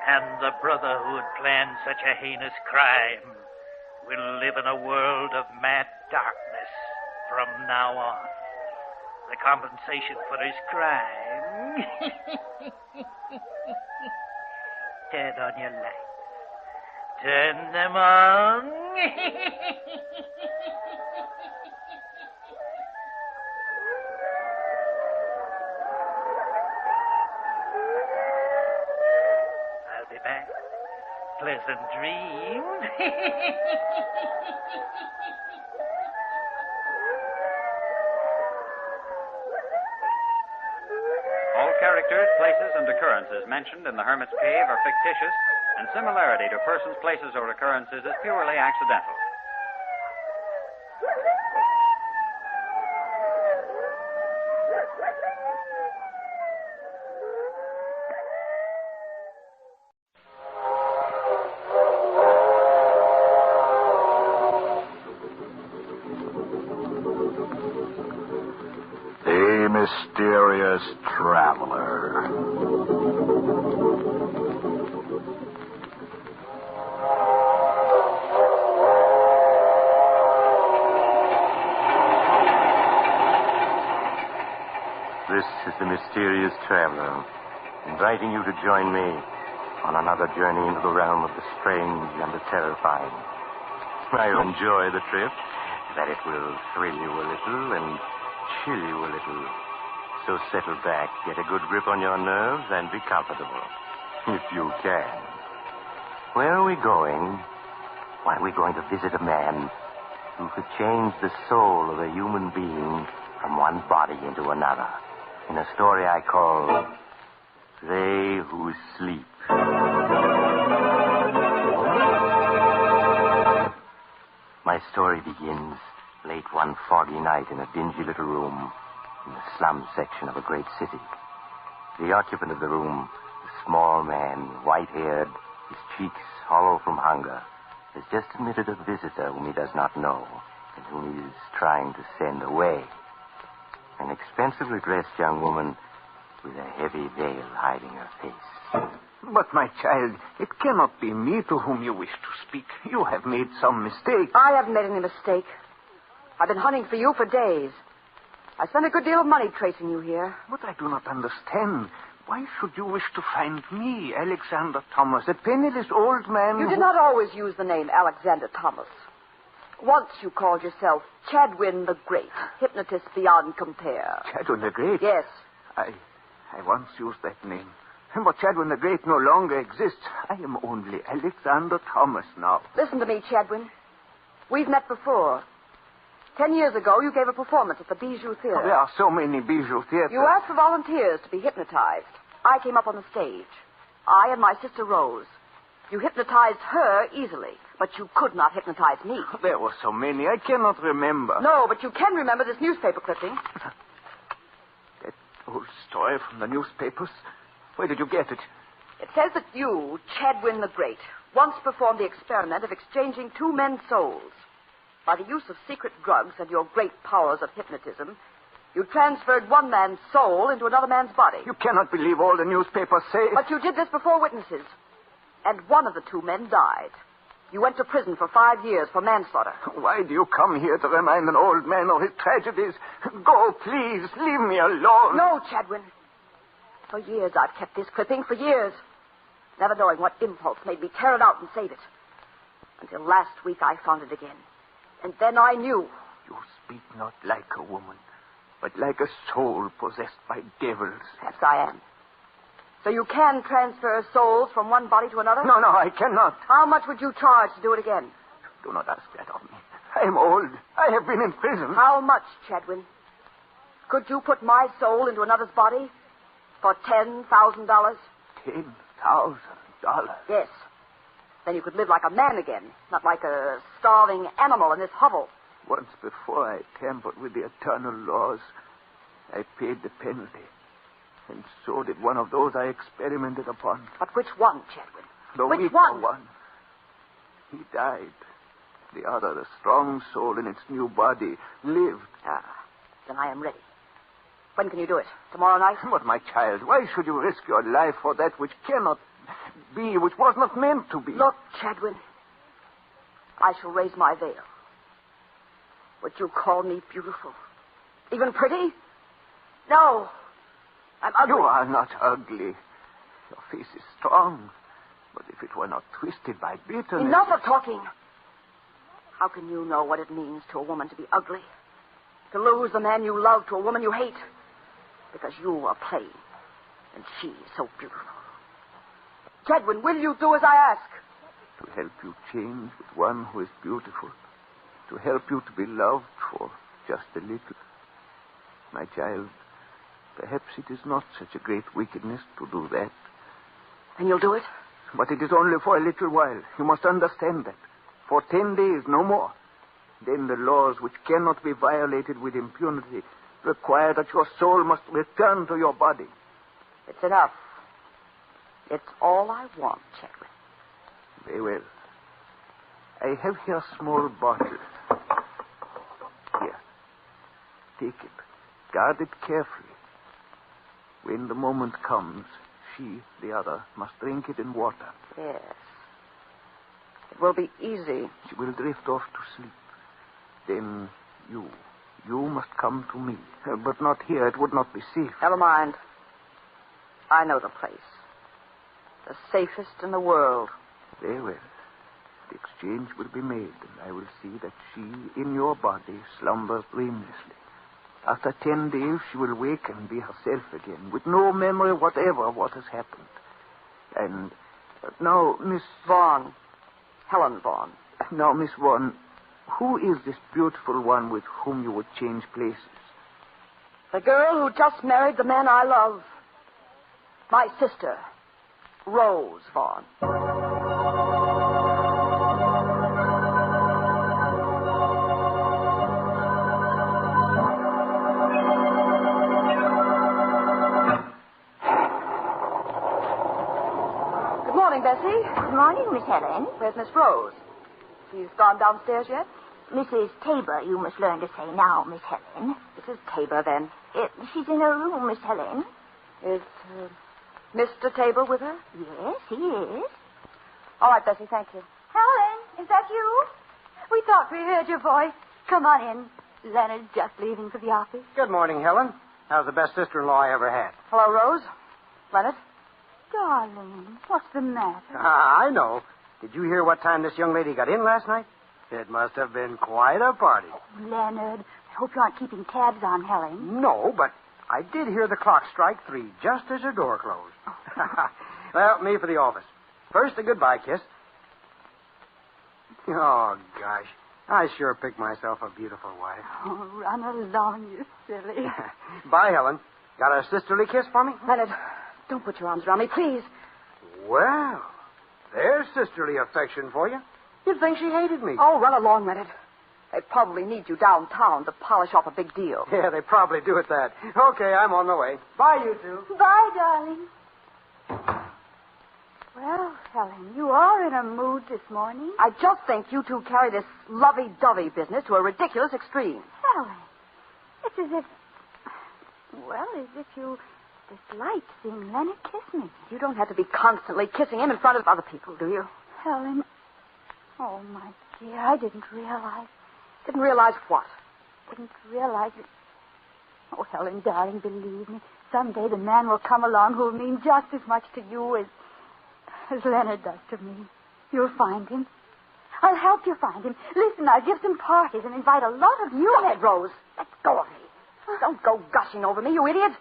And the brother who had planned such a heinous crime will live in a world of mad darkness from now on. The compensation for his crime. Turn on your lights. Turn them on. I'll be back. Pleasant dreams. All characters, places, and occurrences mentioned in the Hermit's Cave are fictitious, and similarity to persons, places, or occurrences is purely accidental. A mysterious traveler. This is the mysterious traveler, inviting you to join me on another journey into the realm of the strange and the terrifying. I'll enjoy the trip, that it will thrill you a little and chill you a little. So settle back, get a good grip on your nerves, and be comfortable, if you can. Where are we going? Why, we're going to visit a man who could change the soul of a human being from one body into another, in a story I call They Who Sleep. My story begins late one foggy night in a dingy little room in the slum section of a great city. The occupant of the room, a small man, white-haired, his cheeks hollow from hunger, has just admitted a visitor whom he does not know and whom he is trying to send away. An expensively dressed young woman with a heavy veil hiding her face. But, my child, it cannot be me to whom you wish to speak. You have made some mistake. I haven't made any mistake. I've been hunting for you for days. I spent a good deal of money tracing you here. But I do not understand. Why should you wish to find me, Alexander Thomas, a penniless old man You did not always use the name Alexander Thomas. Once you called yourself Chadwin the Great, hypnotist beyond compare. Chadwin the Great? Yes. I once used that name. But Chadwin the Great no longer exists. I am only Alexander Thomas now. Listen to me, Chadwin. We've met before. 10 years ago, you gave a performance at the Bijou Theater. Oh, there are so many Bijou theaters. You asked for volunteers to be hypnotized. I came up on the stage. I and my sister Rose. You hypnotized her easily, but you could not hypnotize me. There were so many, I cannot remember. No, but you can remember this newspaper clipping. That old story from the newspapers? Where did you get it? It says that you, Chadwin the Great, once performed the experiment of exchanging two men's souls. By the use of secret drugs and your great powers of hypnotism, you transferred one man's soul into another man's body. You cannot believe all the newspapers say. But you did this before witnesses. And one of the two men died. You went to prison for 5 years for manslaughter. Why do you come here to remind an old man of his tragedies? Go, please. Leave me alone. No, Chadwin. For years I've kept this clipping, for years. Never knowing what impulse made me tear it out and save it. Until last week I found it again. And then I knew. You speak not like a woman, but like a soul possessed by devils. Perhaps I am. So you can transfer souls from one body to another? No, I cannot. How much would you charge to do it again? Do not ask that of me. I am old. I have been in prison. How much, Chadwin? Could you put my soul into another's body for $10,000? $10,000? Yes. Then you could live like a man again, not like a starving animal in this hovel. Once before I tampered with the eternal laws. I paid the penalty. And so did one of those I experimented upon. But which one, Chadwin? The which one? He died. The other, the strong soul in its new body, lived. Ah, then I am ready. When can you do it? Tomorrow night? But, my child, why should you risk your life for that which cannot be, which was not meant to be. Look, Chadwin, I shall raise my veil. Would you call me beautiful? Even pretty? No. I'm ugly. You are not ugly. Your face is strong. But if it were not twisted by bitterness... Enough of talking. How can you know what it means to a woman to be ugly? To lose the man you love to a woman you hate? Because you are plain, and she is so beautiful. Chadwin, will you do as I ask? To help you change with one who is beautiful. To help you to be loved for just a little. My child, perhaps it is not such a great wickedness to do that. And you'll do it? But it is only for a little while. You must understand that. For 10 days, no more. Then the laws which cannot be violated with impunity require that your soul must return to your body. It's enough. It's all I want, Chadwin. Very well. I have here a small bottle. Here. Take it. Guard it carefully. When the moment comes, she, the other, must drink it in water. Yes. It will be easy. She will drift off to sleep. Then you must come to me. But not here. It would not be safe. Never mind. I know the place. The safest in the world. Very well. The exchange will be made, and I will see that she, in your body, slumbers dreamlessly. After 10 days, she will wake and be herself again, with no memory whatever of what has happened. And now, Miss... Vaughn. Helen Vaughn. Now, Miss Vaughn, who is this beautiful one with whom you would change places? The girl who just married the man I love. My sister, Rose Vaughn. Good morning, Bessie. Good morning, Miss Helen. Where's Miss Rose? She's gone downstairs yet? Mrs. Tabor, you must learn to say now, Miss Helen. Mrs. Tabor, then. She's in her room, Miss Helen. Is Mr. Tabor with her? Yes, he is. All right, Bessie, thank you. Helen, is that you? We thought we heard your voice. Come on in. Leonard's just leaving for the office. Good morning, Helen. How's the best sister-in-law I ever had? Hello, Rose. Leonard. Darling, what's the matter? I know. Did you hear what time this young lady got in last night? It must have been quite a party. Leonard, I hope you aren't keeping tabs on Helen. No, but I did hear the clock strike 3 just as her door closed. Well, me for the office. First, a goodbye kiss. Oh, gosh. I sure picked myself a beautiful wife. Oh, run along, you silly. Bye, Helen. Got a sisterly kiss for me? Leonard, don't put your arms around me, please. Well, there's sisterly affection for you. You'd think she hated me. Oh, run along, Leonard. They probably need you downtown to polish off a big deal. Yeah, they probably do at that. Okay, I'm on the way. Bye, you two. Bye, darling. Well, Helen, you are in a mood this morning. I just think you two carry this lovey-dovey business to a ridiculous extreme. Helen, it's as if... Well, as if you dislike seeing Leonard kiss me. You don't have to be constantly kissing him in front of other people, do you? Helen... Oh, my dear, I didn't realize. Didn't realize what? Didn't realize it. Oh, Helen, darling, believe me. Someday the man will come along who will mean just as much to you as Leonard does to me. You'll find him. I'll help you find him. Listen, I'll give some parties and invite a lot of you. Go ahead, Rose. Let go of me. Don't go gushing over me, you idiot.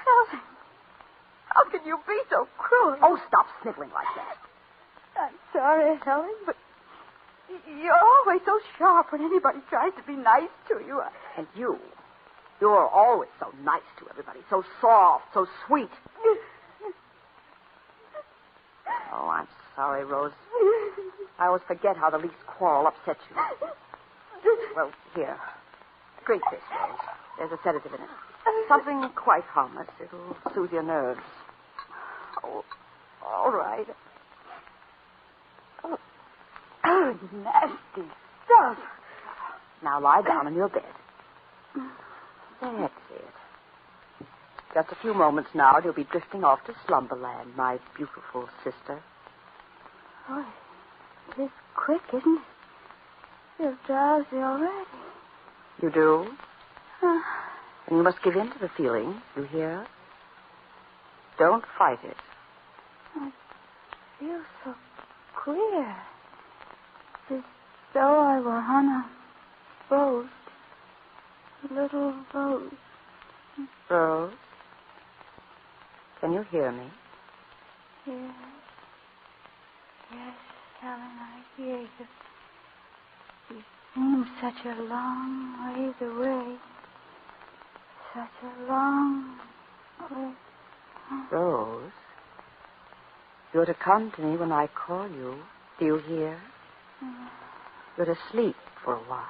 Helen, how can you be so cruel? Oh, stop sniveling like that. I'm sorry, Helen, but you're always so sharp when anybody tries to be nice to you. And you're always so nice to everybody, so soft, so sweet. Oh, I'm sorry, Rose. I always forget how the least quarrel upsets you. Well, here. Drink this, Rose. There's a sedative in it. Something quite harmless. It'll soothe your nerves. Oh, all right. Oh, nasty stuff. Now lie down in your bed. That's it. Just a few moments now, and you'll be drifting off to slumberland, my beautiful sister. Oh, it is quick, isn't it? Feel drowsy already. You do? And you must give in to the feeling, you hear? Don't fight it. I feel so queer. As though I were on a boat. A little boat. Rose? Can you hear me? Yes. Yes, Helen, I hear you. You seem such a long ways away. Such a long way. Rose, you're to come to me when I call you. Do you hear? You're to sleep for a while.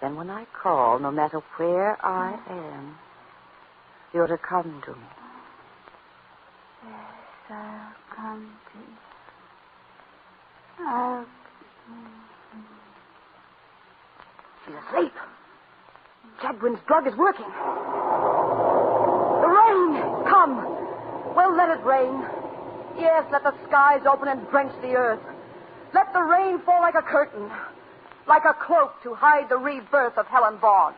Then when I call, no matter where I am, you're to come to me. Yes, I'll come to you. I'll... She's asleep. Chadwin's drug is working. The rain! Come. Well, let it rain. Yes, let the skies open and drench the earth. Let the rain fall like a curtain, like a cloak to hide the rebirth of Helen Vaughn.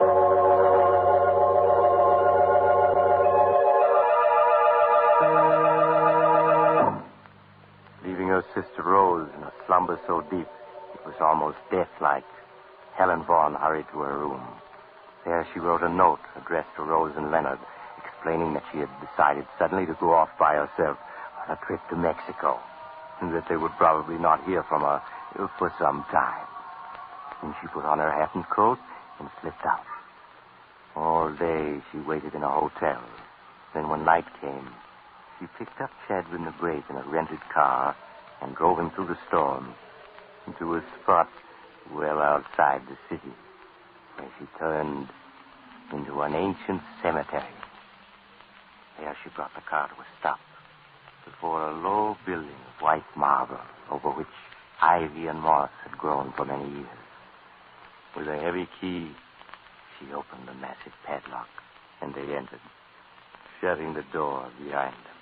Leaving her sister Rose in a slumber so deep it was almost death-like, Helen Vaughn hurried to her room. There she wrote a note addressed to Rose and Leonard, explaining that she had decided suddenly to go off by herself on a trip to Mexico, and that they would probably not hear from her for some time. Then she put on her hat and coat and slipped out. All day she waited in a hotel. Then when night came, she picked up Chadwin the Great in a rented car and drove him through the storm into a spot well outside the city, where she turned into an ancient cemetery. There she brought the car to a stop before a low building of white marble over which ivy and moss had grown for many years. With a heavy key, she opened the massive padlock, and they entered, shutting the door behind them.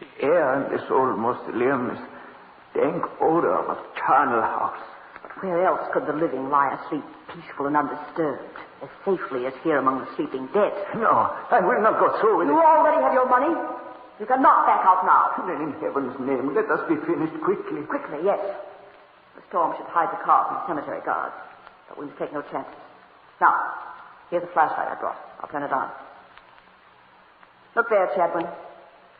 The air in this old mausoleum is dank odor of a charnel house. But where else could the living lie asleep, peaceful and undisturbed, as safely as here among the sleeping dead? No, I will not go through with it. You already have your money. You cannot back out now. Then in heaven's name, let us be finished quickly. Quickly, yes. The storm should hide the car from the cemetery guards, but we must take no chances. Now, here's the flashlight I brought. I'll turn it on. Look there, Chadwin,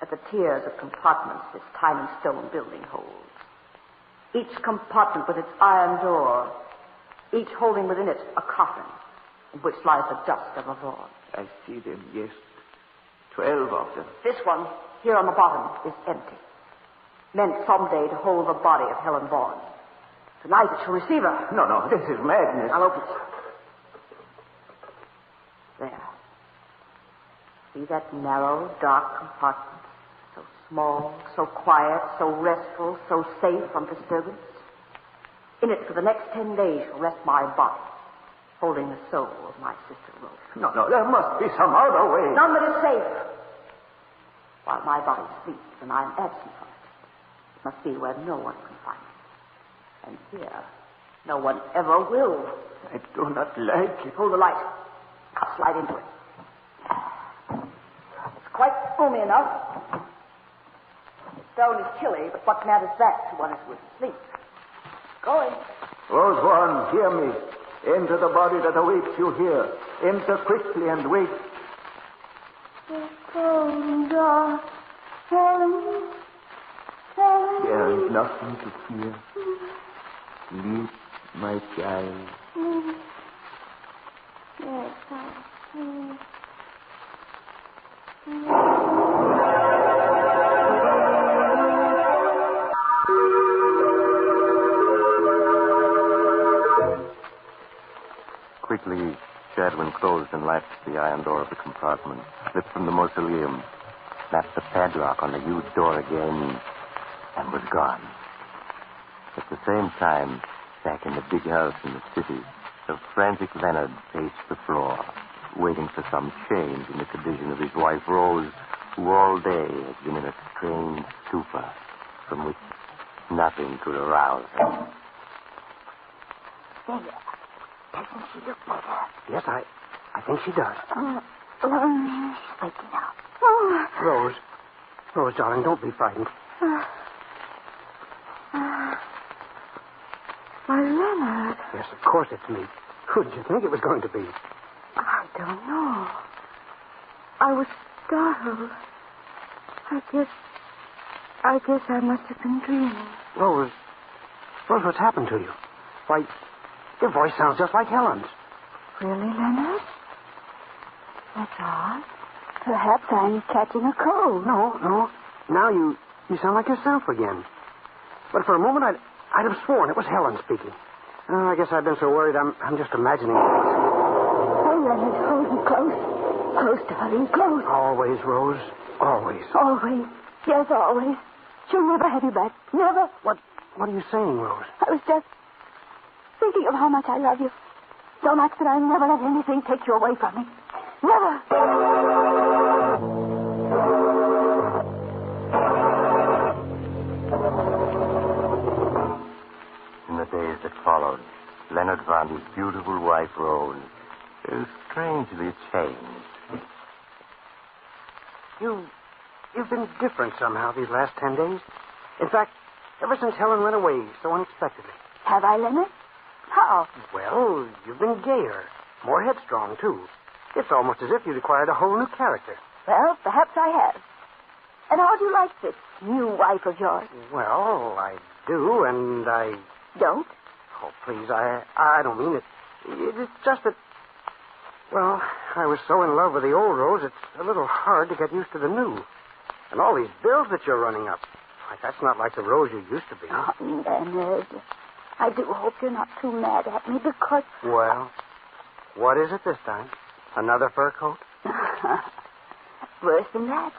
at the tiers of compartments this tiny stone building holds. Each compartment with its iron door, each holding within it a coffin in which lies the dust of a Vaughn. I see them, yes. 12 of them. This one, here on the bottom, is empty. Meant someday to hold the body of Helen Vaughn. Tonight it shall receive her. No, this is madness. I'll open it. There. See that narrow, dark compartment? So small, so quiet, so restful, so safe from disturbance. In it for the next 10 days shall rest my body, holding the soul of my sister Rose. No, there must be some other way. None that is safe. While my body sleeps and I am absent from it, it must be where no one can find it. And here, no one ever will. I do not like it. Hold the light. I'll slide into it. It's quite roomy enough. The stone is chilly, but what matters that to one who is asleep? Going. Rose Vaughn, hear me. Enter the body that awaits you here. Enter quickly and wait. The golden door. Helen. There is nothing to fear. Sleep, my child. Yes, I see. Quickly, Chadwin closed and latched the iron door of the compartment, slipped from the mausoleum, snapped the padlock on the huge door again, and was gone. At the same time, back in the big house in the city, the frantic Leonard paced the floor, waiting for some change in the condition of his wife, Rose, who all day has been in a strange stupor from which nothing could arouse her. There. Doesn't she look better? Yes, I think she does. She's waking up. Oh. Rose, darling, don't be frightened. Why, Leonard. Yes, of course it's me. Who did you think it was going to be? I don't know. I was startled. I guess I must have been dreaming. Rose, what's happened to you? Why, your voice sounds just like Helen's. Really, Leonard? That's odd. Perhaps I'm catching a cold. No. Now you sound like yourself again. But for a moment, I'd have sworn it was Helen speaking. Oh, I guess I've been so worried I'm just imagining things. Oh, Leonard, hold me close. Close, darling, close. Always, Rose. Always. Always. Yes, always. She'll never have you back. Never. What are you saying, Rose? I was just thinking of how much I love you. So much that I never let anything take you away from me. Never. In the days that followed, Leonard found his beautiful wife, Rose, so strangely changed. You've been different somehow these last 10 days. In fact, ever since Helen went away so unexpectedly. Have I, Leonard? How? Well, you've been gayer, more headstrong, too. It's almost as if you'd acquired a whole new character. Well, perhaps I have. And how do you like this new wife of yours? Well, I do, and I... Don't? Oh, please, I don't mean it. It's just that... Well, I was so in love with the old Rose, it's a little hard to get used to the new. And all these bills that you're running up. Why, that's not like the Rose you used to be. Oh, Leonard, I do hope you're not too mad at me because... Well, what is it this time? Another fur coat? Worse than that.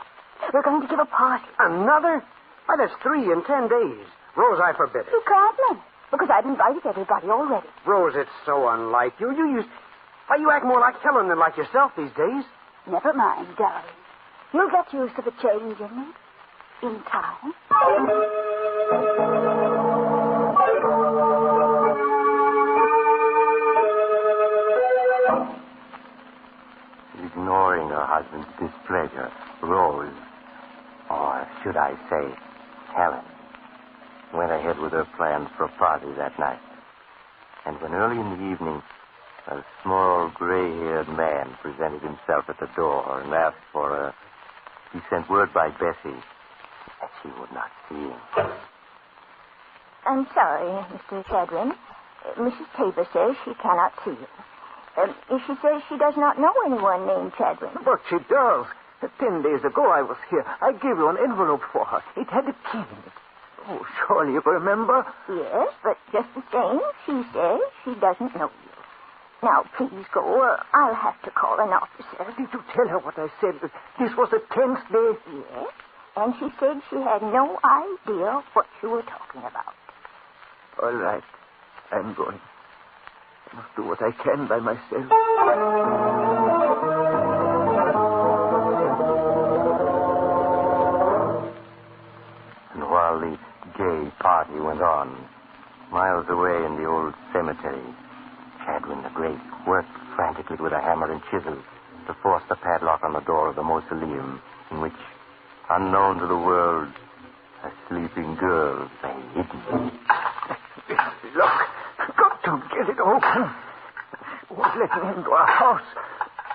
We're going to give a party. Another? Why, that's 3 in 10 days. Rose, I forbid it. You can't, Leonard, because I've invited everybody already. Rose, it's so unlike you. Why, you act more like Helen than like yourself these days. Never mind, darling. You'll get used to the change in me. In time. Ignoring her husband's displeasure, Rose, or should I say, Helen, went ahead with her plans for a party that night. And when early in the evening, a small, gray-haired man presented himself at the door and asked for her, he sent word by Bessie that she would not see him. I'm sorry, Mr. Chadwin. Mrs. Tabor says she cannot see you. She says she does not know anyone named Chadwin. But she does. 10 days ago I was here. I gave you an envelope for her. It had a key in it. Oh, surely you remember? Yes, but just the same, she says she doesn't know you. Now, please go, or I'll have to call an officer. Did you tell her what I said? This was the 10th day? Yes, and she said she had no idea what you were talking about. All right. I'm going. I must do what I can by myself. And while the gay party went on, miles away in the old cemetery, Chadwin the Great worked frantically with a hammer and chisel to force the padlock on the door of the mausoleum in which, unknown to the world, a sleeping girl lay hidden. Look, got to get it open. Won't let me into our house.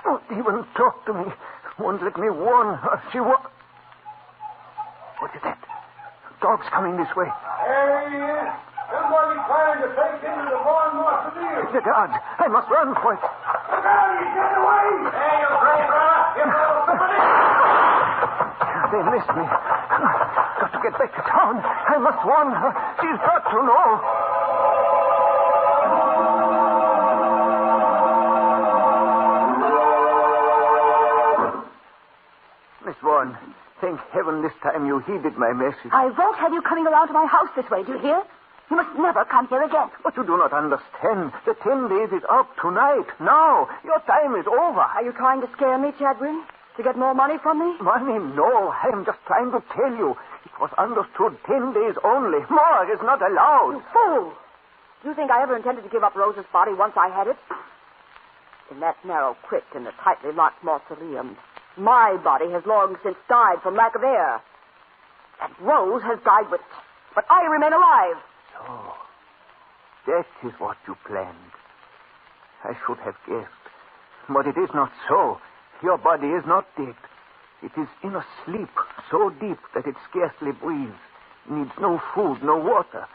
Won't even talk to me. Won't let me warn her. She won't. What is that? Dog's coming this way. There he is. Somebody trying to break into the barn mausoleum. It's the guards. I must run for it. Look out, he's getting away. Hey, you brave brother. You little somebody. They missed me. Got to get back to town. I must warn her. She's got to know. Miss Warren, thank heaven this time you heeded my message. I won't have you coming around to my house this way, do you hear? You must never come here again. But you do not understand. The 10 days is up tonight. Now. Your time is over. Are you trying to scare me, Chadwin? To get more money from me? Money? No. I am just trying to tell you. It was understood 10 days only. More is not allowed. You fool! Do you think I ever intended to give up Rose's body once I had it? In that narrow crypt in the tightly locked mausoleum, my body has long since died from lack of air. And Rose has died with it. But I remain alive. So, that is what you planned. I should have guessed. But it is not so. Your body is not dead. It is in a sleep so deep that it scarcely breathes. Needs no food, no water.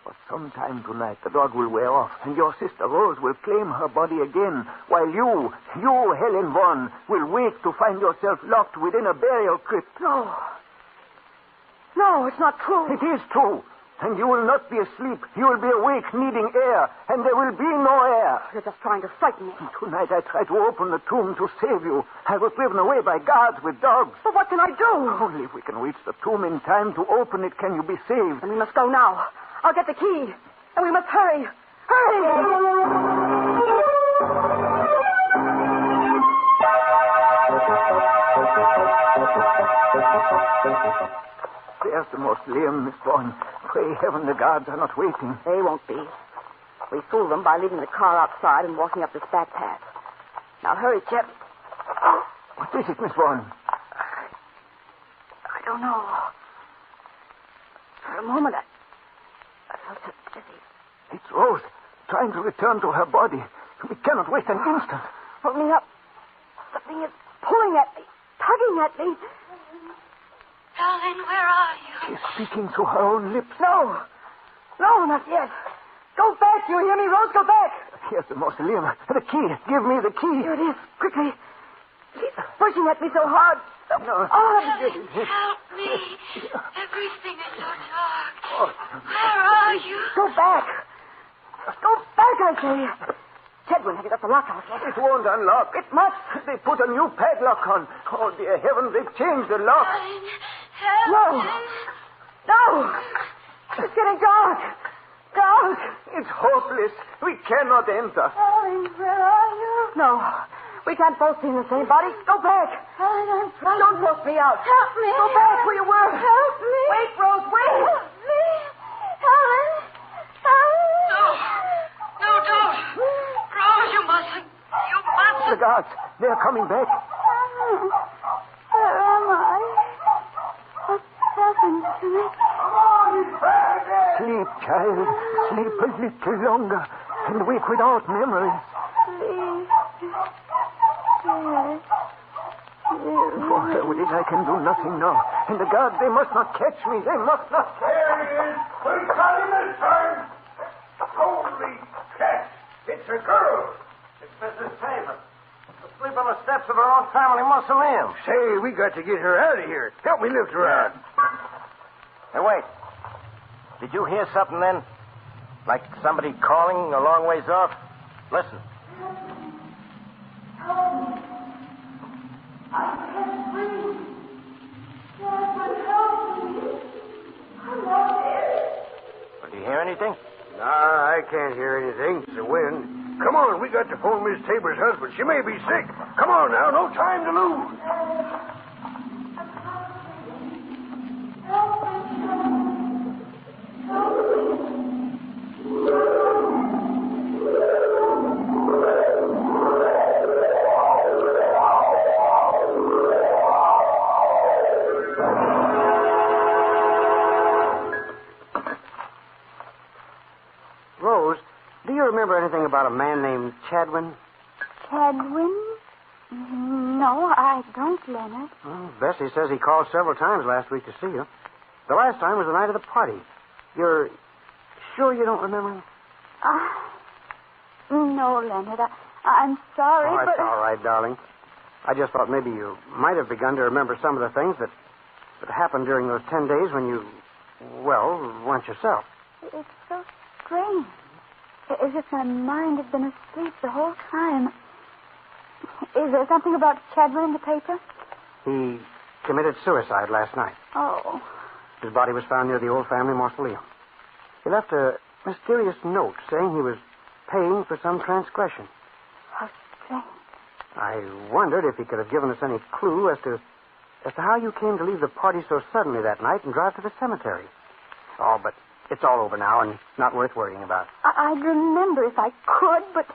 But sometime tonight the dog will wear off, and your sister Rose will claim her body again, while you, Helen Vaughan, will wake to find yourself locked within a burial crypt. No. No, it's not true. It is true. And you will not be asleep. You will be awake, needing air, and there will be no air. You're just trying to frighten me. Tonight I tried to open the tomb to save you. I was driven away by guards with dogs. But what can I do? Only if we can reach the tomb in time to open it can you be saved. And we must go now. I'll get the key. And we must hurry. There's the mausoleum, Miss Vaughan. Pray heaven the guards are not waiting. They won't be. We fooled them by leaving the car outside and walking up this back path. Now hurry, Chet. What is it, Miss Vaughan? I don't know. For a moment, I felt so dizzy. It's Rose, trying to return to her body. We cannot wait an instant. Hold me up. Something is pulling at me, tugging at me. Darling, where are you? She's speaking through her own lips. No, not yet. Go back, you hear me, Rose? Go back. Here's the mausoleum. The key. Give me the key. Here it is. Quickly. She's pushing at me so hard. No. Help me. Everything is so dark. Where are you? Go back. Go back, I say. Chadwin, have you got the lock out yet? It won't unlock. It must. They put a new padlock on. Oh, dear heavens, they've changed the lock. No. It's getting dark. Dark. It's hopeless. We cannot enter. Darling, where are you? No. We can't both be in the same body. Go back. Darling, I'm trying. Don't force me out. Help me. Go back where you were. Help me. Wait, Rose, wait. Help me. Helen. No, don't. Rose, you mustn't. You mustn't. The guards. They're coming back. Where am I? What's happened to me? Sleep, child. Sleep a little longer and wake without memories. Please. For Heaven, I can do nothing now. And the guards, they must not catch me. They must not. There it is. We got him this time. Holy cats. It's a girl. It's Mrs. Taylor. Asleep on the steps of her own family mausoleum. Say, we got to get her out of here. Help me lift her out. Hey, wait. Did you hear something then? Like somebody calling a long ways off? Listen. Do you hear anything? Nah, I can't hear anything. It's the wind. Come on, we got to phone Miss Tabor's husband. She may be sick. Come on now, no time to lose. Rose, do you remember anything about a man named Chadwin? Chadwin? No, I don't, Leonard. Well, Bessie says he called several times last week to see you. The last time was the night of the party. You're sure you don't remember him? No, Leonard. I'm sorry, Oh, but... it's all right, darling. I just thought maybe you might have begun to remember some of the things that happened during those 10 days when you, well, weren't yourself. It's so strange. As if my mind had been asleep the whole time. Is there something about Chadwin in the paper? He committed suicide last night. Oh. His body was found near the old family mausoleum. He left a mysterious note saying he was paying for some transgression. How strange. I wondered if he could have given us any clue as to how you came to leave the party so suddenly that night and drive to the cemetery. Oh, but it's all over now and not worth worrying about. I'd remember if I could, but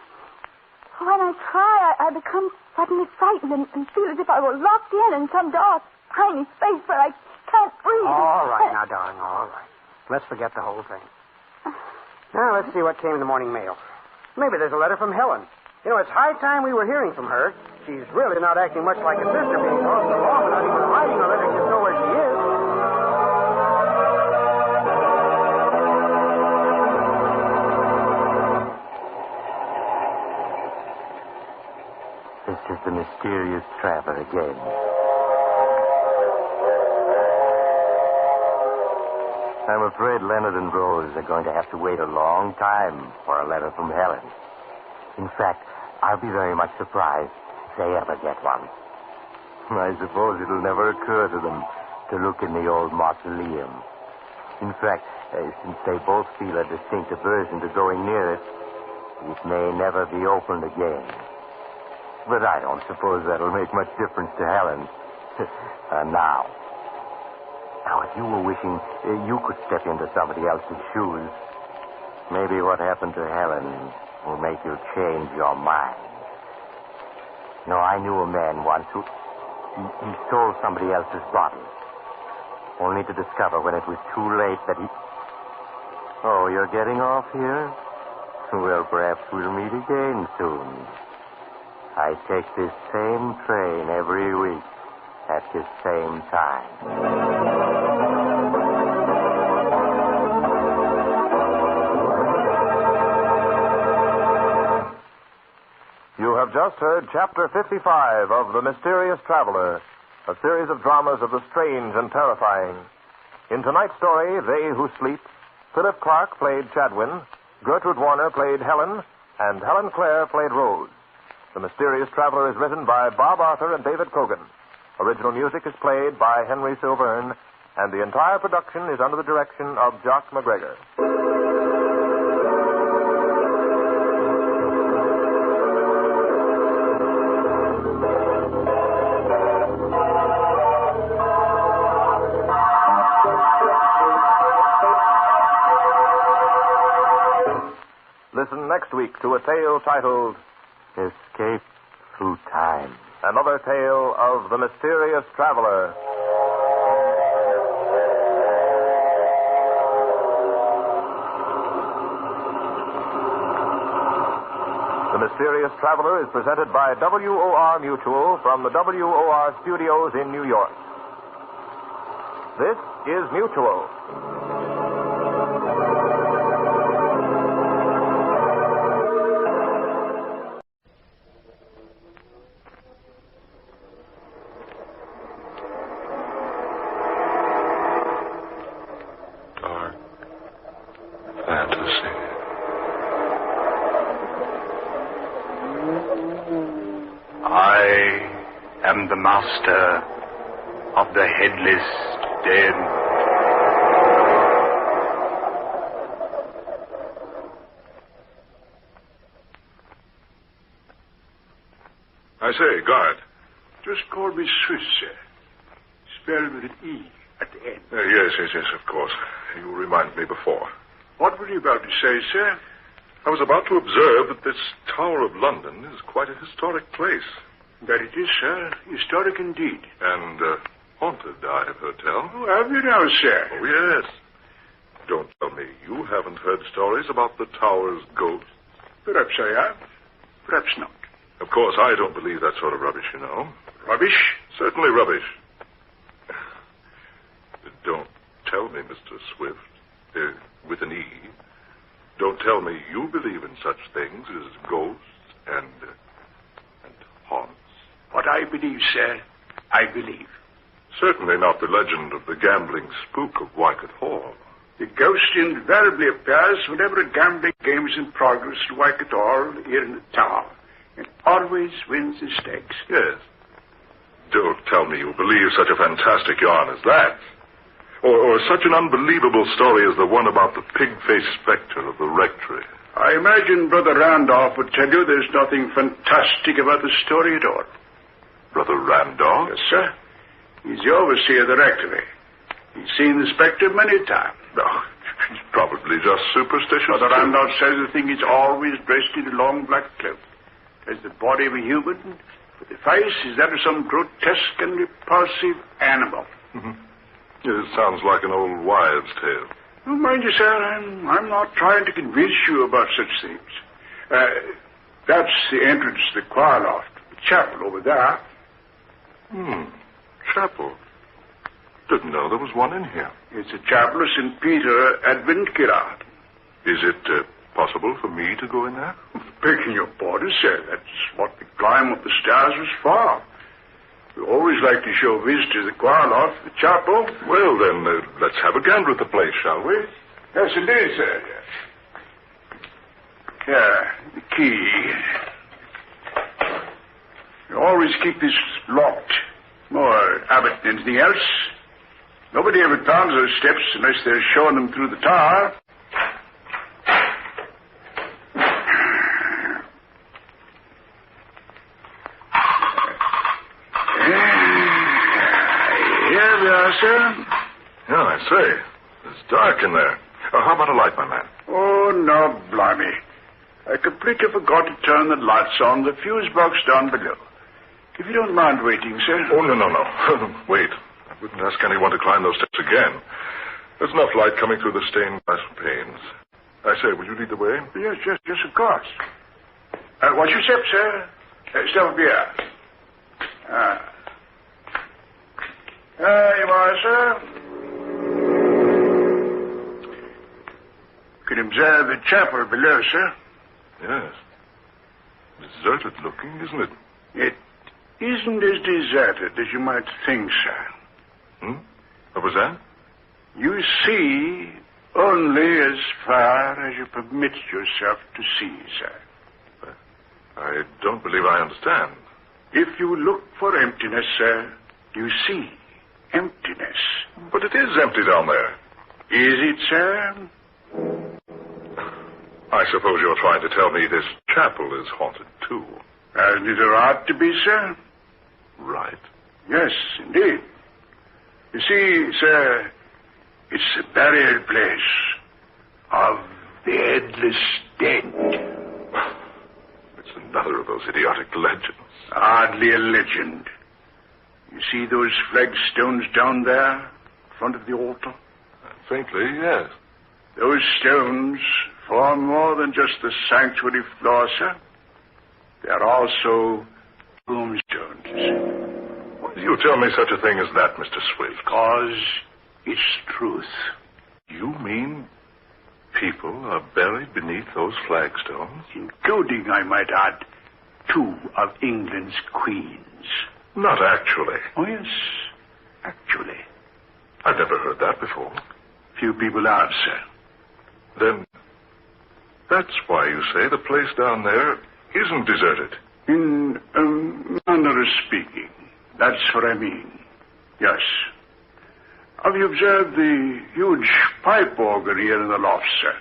when I try, I become suddenly frightened and feel as if I were locked in some dark, tiny space where I can't breathe. All right now, darling, all right. Let's forget the whole thing. Now, let's see what came in the morning mail. Maybe there's a letter from Helen. You know, it's high time we were hearing from her. She's really not acting much like a sister, being gone so long without even writing a letter to know where she is. This is the mysterious traveler again. I'm afraid Leonard and Rose are going to have to wait a long time for a letter from Helen. In fact, I'll be very much surprised if they ever get one. I suppose it'll never occur to them to look in the old mausoleum. In fact, since they both feel a distinct aversion to going near it, it may never be opened again. But I don't suppose that'll make much difference to Helen. Now, if you were wishing you could step into somebody else's shoes, maybe what happened to Helen will make you change your mind. No, I knew a man once who he stole somebody else's body, only to discover when it was too late that he... Oh, you're getting off here? Well, perhaps we'll meet again soon. I take this same train every week at this same time. You have just heard Chapter 55 of The Mysterious Traveler, a series of dramas of the strange and terrifying. In tonight's story, They Who Sleep, Philip Clark played Chadwin, Gertrude Warner played Helen, and Helen Clare played Rose. The Mysterious Traveler is written by Bob Arthur and David Cogan. Original music is played by Henry Silverne, and the entire production is under the direction of Jock McGregor. Listen next week to a tale titled Escape Through Time. Another tale of the Mysterious Traveler. The Mysterious Traveler is presented by WOR Mutual from the WOR studios in New York. This is Mutual. The master of the headless dead. I say, guard. Just call me Swiss, sir. Spelled with an E at the end. Yes, of course. You reminded me before. What were you about to say, sir? I was about to observe that this Tower of London is quite a historic place. That it is, sir. Historic indeed. And haunted, I have heard tell. Oh, have you now, sir? Oh, yes. Don't tell me you haven't heard stories about the Tower's ghosts. Perhaps I have. Perhaps not. Of course, I don't believe that sort of rubbish, you know. Rubbish? Certainly rubbish. Don't tell me, Mr. Swift, with an E, don't tell me you believe in such things as ghosts and haunts. What I believe, sir, I believe. Certainly not the legend of the gambling spook of Wycott Hall. The ghost invariably appears whenever a gambling game is in progress at Wycott Hall here in the tower, and always wins the stakes. Yes. Don't tell me you believe such a fantastic yarn as that. Or such an unbelievable story as the one about the pig-faced specter of the rectory. I imagine Brother Randolph would tell you there's nothing fantastic about the story at all. Brother Randolph? Yes, sir. He's the overseer of the rectory. He's seen the specter many times. No, he's probably just superstitious. Brother Randolph says the thing is always dressed in a long black cloak. Has the body of a human, but the face is that of some grotesque and repulsive animal. Mm-hmm. It sounds like an old wives' tale. Oh, mind you, sir, I'm not trying to convince you about such things. That's the entrance to the choir loft, the chapel over there. Chapel. Didn't know there was one in here. It's a chapel of St. Peter Advent Kirard. Is it possible for me to go in there? Picking your borders, sir. That's what the climb up the stairs was for. We always like to show visitors the choir loft, the chapel. Well, then, let's have a gander at the place, shall we? Yes, indeed, sir. Yes. Here, the key. You always keep this locked. More habit than anything else. Nobody ever climbs those steps unless they're showing them through the tower. Here we are, sir. Yeah, I say. It's dark in there. How about a light, my man? Oh, no, blimey. I completely forgot to turn the lights on the fuse box down below. If you don't mind waiting, sir. Oh, no. Wait. I wouldn't ask anyone to climb those steps again. There's enough light coming through the stained glass panes. I say, will you lead the way? Yes, of course. What's your step, sir? Step up here. There you are, sir. You can observe the chapel below, sir. Yes. Deserted looking, isn't it? It isn't as deserted as you might think, sir. What was that? You see only as far as you permit yourself to see, sir. I don't believe I understand. If you look for emptiness, sir, you see emptiness. But it is empty down there. Is it, sir? I suppose you're trying to tell me this chapel is haunted, too. Hasn't it a right to be, sir? Right. Yes, indeed. You see, sir, it's the burial place of the headless dead. It's another of those idiotic legends. Hardly a legend. You see those flagstones down there, in front of the altar? Faintly, yes. Those stones form more than just the sanctuary floor, sir. They are also tombstones. Why do you tell me such a thing as that, Mr. Swift? Because it's truth. You mean people are buried beneath those flagstones? Including, I might add, 2 of England's queens. Not actually. Oh, yes, actually. I've never heard that before. Few people have, sir. Then that's why you say the place down there isn't deserted. In a manner of speaking, that's what I mean. Yes. Have you observed the huge pipe organ here in the loft, sir?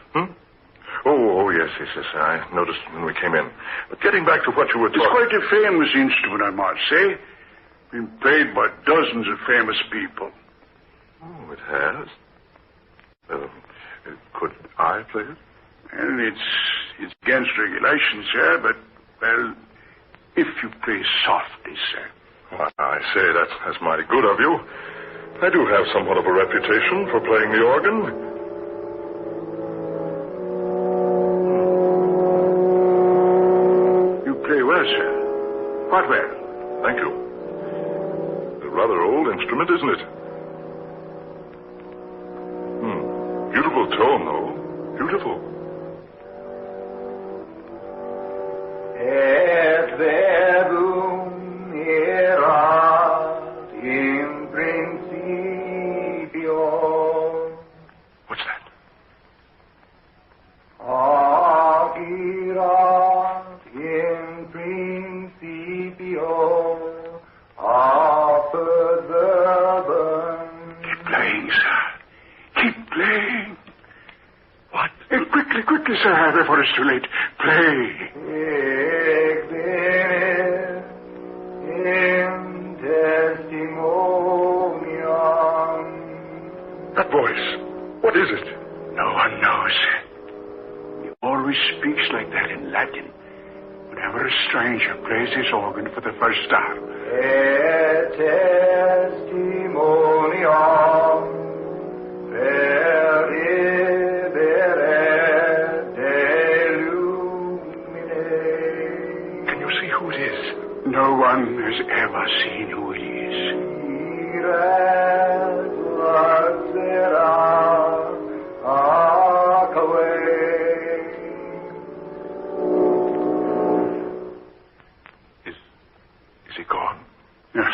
Oh, yes. I noticed when we came in. But getting back to what you were talking... It's quite a famous instrument, I might say. Been played by dozens of famous people. Oh, it has? Could I play it? Well, it's against regulations, sir, but, well, if you play softly, sir. I say, that's mighty good of you. I do have somewhat of a reputation for playing the organ. You play well, sir. Quite well. Thank you. A rather old instrument, isn't it? Beautiful tone, though. Beautiful. Verbum erat in principio. What's that? Hoc erat in principio. Apud verbum. Keep playing, sir. quickly, sir, before it's too late. Play. That voice. What is it? No one knows. He always speaks like that in Latin whenever a stranger plays his organ for the first time. Can you see who it is? No one has ever seen who it is. Is he gone? Yes.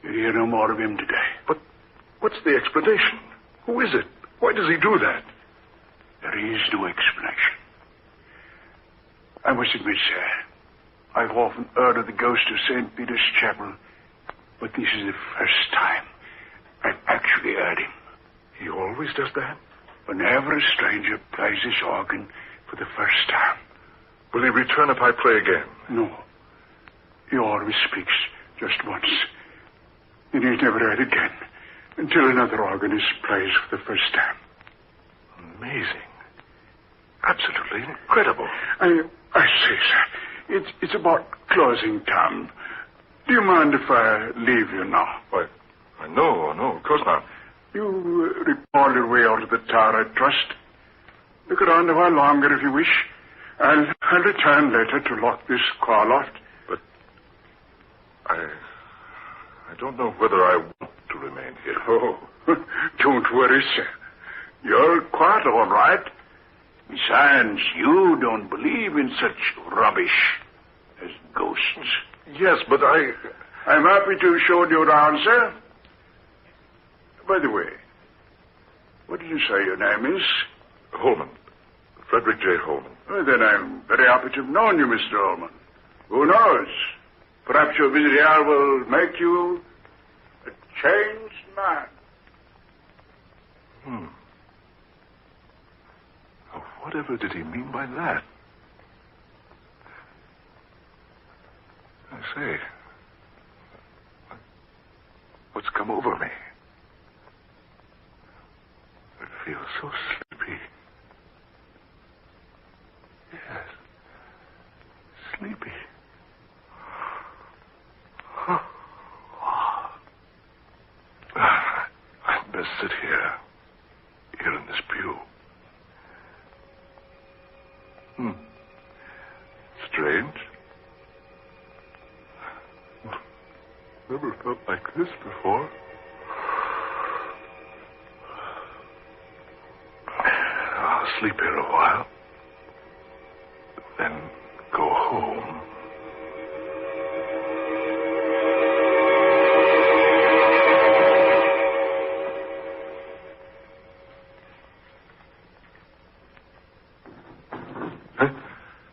You hear no more of him today. But what's the explanation? Who is it? Why does he do that? There is no explanation. I must admit, sir, I've often heard of the ghost of St. Peter's Chapel, but this is the first time I've actually heard him. He always does that? Whenever a stranger plays his organ for the first time. Will he return if I play again? No. He always speaks just once. And he's never heard again until another organist plays for the first time. Amazing. Absolutely incredible. I say, sir, it's about closing time. Do you mind if I leave you now? Why, no, of course not. You recall your way out of the tower, I trust. Look around a while longer if you wish. I'll return later to lock this car loft. But I don't know whether I want to remain here. Oh, don't worry, sir. You're quite all right. Besides, you don't believe in such rubbish as ghosts. Yes, but I'm happy to show you around, sir. By the way, what did you say your name is? Holman. Frederick J. Holman. Well, then I'm very happy to have known you, Mr. Holman. Who knows? Perhaps your visit here will make you a changed man. Oh, whatever did he mean by that? I say, what's come over me? I feel so sleepy. Yes, sleepy. I'd best sit here in this pew. Strange. Never felt like this before. I'll sleep here a while. Then go home.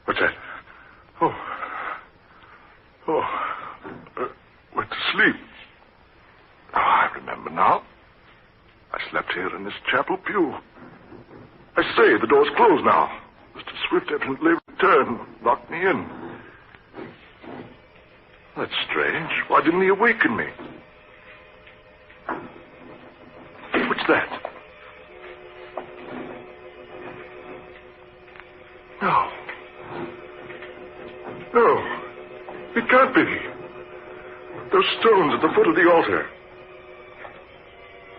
What's that? Went to sleep. Oh, I remember now. I slept here in this chapel pew. I say, the door's closed now. Mr. Swift evidently returned, locked me in. That's strange. Why didn't he awaken me? What's that? No. It can't be. Those stones at the foot of the altar.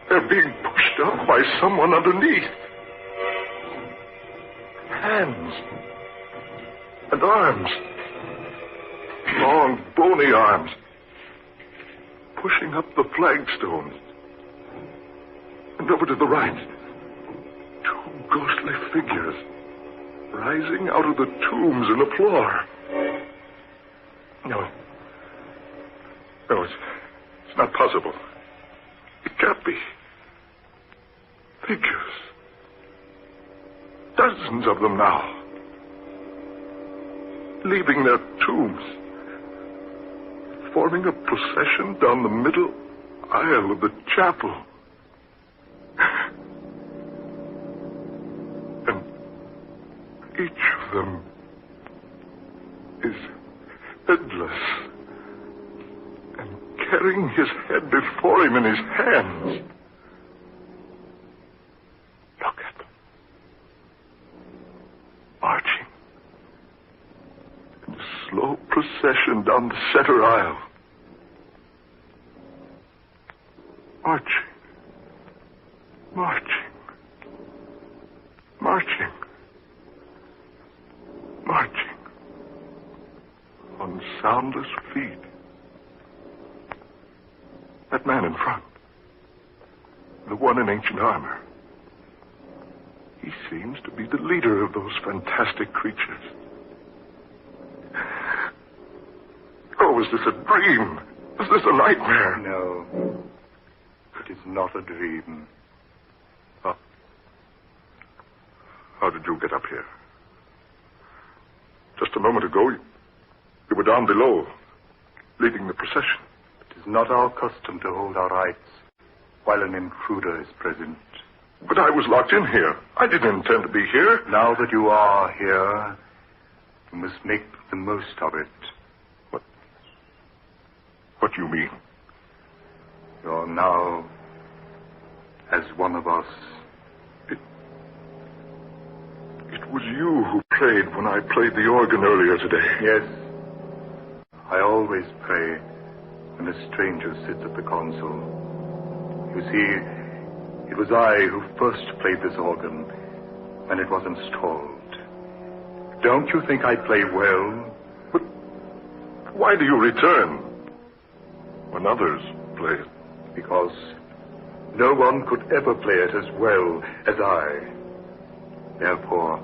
They're being pushed up by someone underneath. Hands. And arms. Long, bony arms. Pushing up the flagstones. And over to the right. Two ghostly figures. Rising out of the tombs in the floor. No, it's not possible. It can't be. Figures. Dozens of them now. Leaving their tombs. Forming a procession down the middle aisle of the chapel. Each of them is headless and carrying his head before him in his hands. Look at them. Marching in a slow procession down the center aisle. Marching. Marching. Marching. Marching. On soundless feet. That man in front. The one in ancient armor. He seems to be the leader of those fantastic creatures. Oh, is this a dream? Is this a nightmare? No. It is not a dream. How did you get up here? Just a moment ago, you were down below, leading the procession. It is not our custom to hold our rights while an intruder is present. But I was locked in here. I didn't intend to be here. Now that you are here, you must make the most of it. What do you mean? You're now as one of us. It was you who prayed when I played the organ earlier today. Yes. I always pray when a stranger sits at the console. You see, it was I who first played this organ when it was installed. Don't you think I play well? But why do you return when others play it? Because no one could ever play it as well as I. Therefore,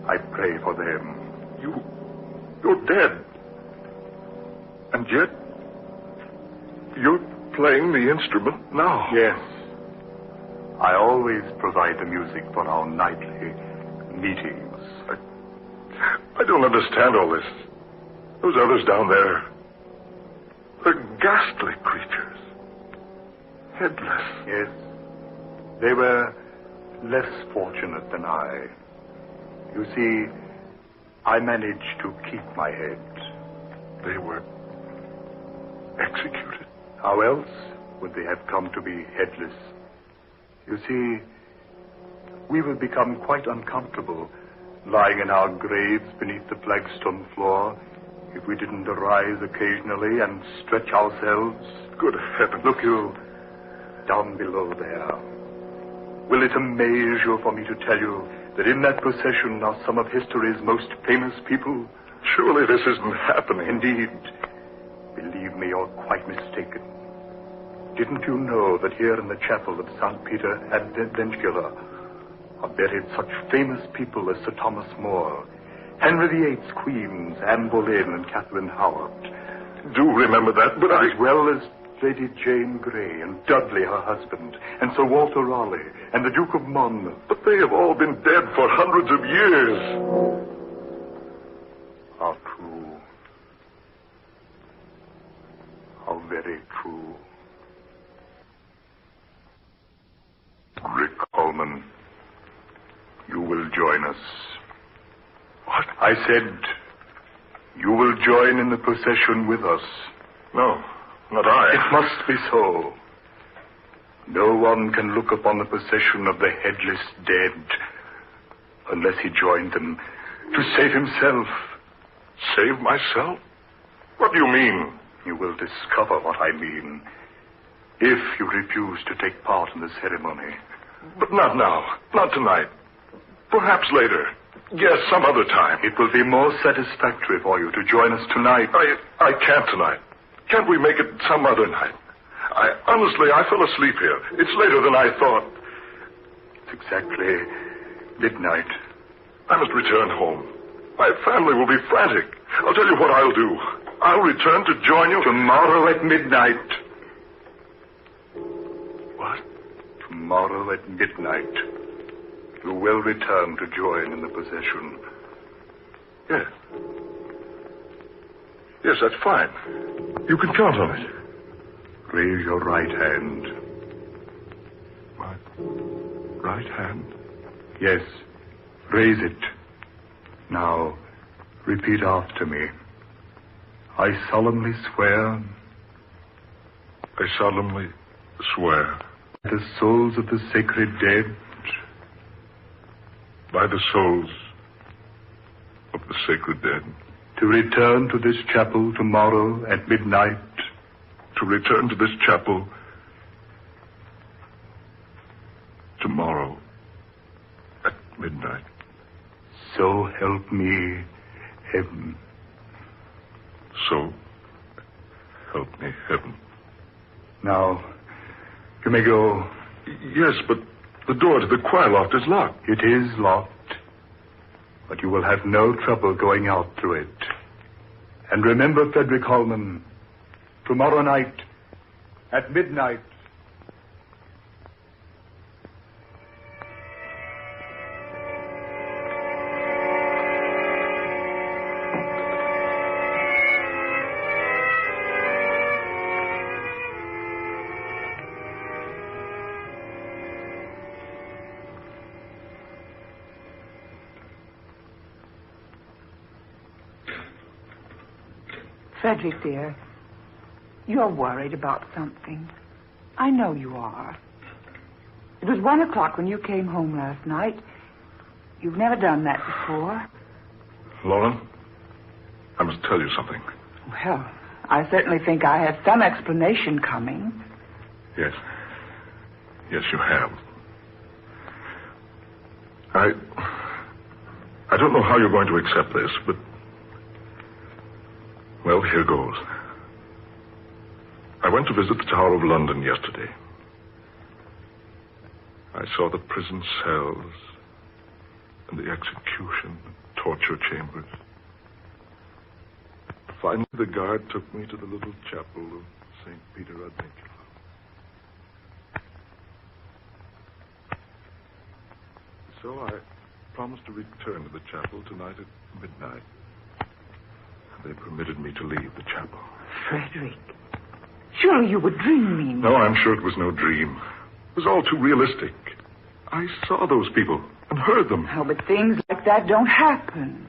I pray for them. You're dead. And yet, you're playing the instrument now. Yes. I always provide the music for our nightly meetings. I don't understand all this. Those others down there, they're ghastly creatures. Headless. Yes. They were less fortunate than I. You see, I managed to keep my head. They were executed. How else would they have come to be headless? You see, we will become quite uncomfortable lying in our graves beneath the flagstone floor if we didn't arise occasionally and stretch ourselves. Good heavens. Look you, down below there. Will it amaze you for me to tell you that in that procession are some of history's most famous people? Surely this isn't happening. Indeed. Believe me, you're quite mistaken. Didn't you know that here in the chapel of St. Peter ad Ventula are buried such famous people as Sir Thomas More, Henry VIII's queens, Anne Boleyn and Catherine Howard? Do remember that, but as well as Lady Jane Grey and Dudley, her husband, and Sir Walter Raleigh and the Duke of Monmouth. But they have all been dead for hundreds of years. How true. How very true. Rick Coleman, you will join us. What? I said you will join in the procession with us. No, not I. It must be so. No one can look upon the procession of the headless dead unless he joined them to save himself. Save myself? What do you mean? You will discover what I mean if you refuse to take part in the ceremony. But not now. Not tonight. Perhaps later. Yes, some other time. It will be more satisfactory for you to join us tonight. I can't tonight. Can't we make it some other night? Honestly, I fell asleep here. It's later than I thought. It's exactly midnight. I must return home. My family will be frantic. I'll tell you what I'll do. I'll return to join you tomorrow at midnight. What? Tomorrow at midnight. You will return to join in the procession. Yes. Yes, that's fine. You can count on it. Raise your right hand. My right hand? Yes. Raise it. Now, repeat after me. I solemnly swear. I solemnly swear. The souls of the sacred dead. By the souls of the sacred dead. To return to this chapel tomorrow at midnight. To return to this chapel tomorrow at midnight. So help me, heaven. So help me, heaven. Now, you may go. Yes, but the door to the choir loft is locked. It is locked. But you will have no trouble going out through it. And remember, Frederick Holman, tomorrow night at midnight. Frederick, dear, you're worried about something. I know you are. It was 1 o'clock when you came home last night. You've never done that before. Laura, I must tell you something. Well, I certainly think I had some explanation coming. Yes. Yes, you have. I don't know how you're going to accept this, but... Well, here goes. I went to visit the Tower of London yesterday. I saw the prison cells and the execution and torture chambers. Finally, the guard took me to the little chapel of St. Peter ad Vinculum. So I promised to return to the chapel tonight at midnight. They permitted me to leave the chapel. Frederick, surely you were dreaming. No, I'm sure it was no dream. It was all too realistic. I saw those people and heard them. Oh, but things like that don't happen.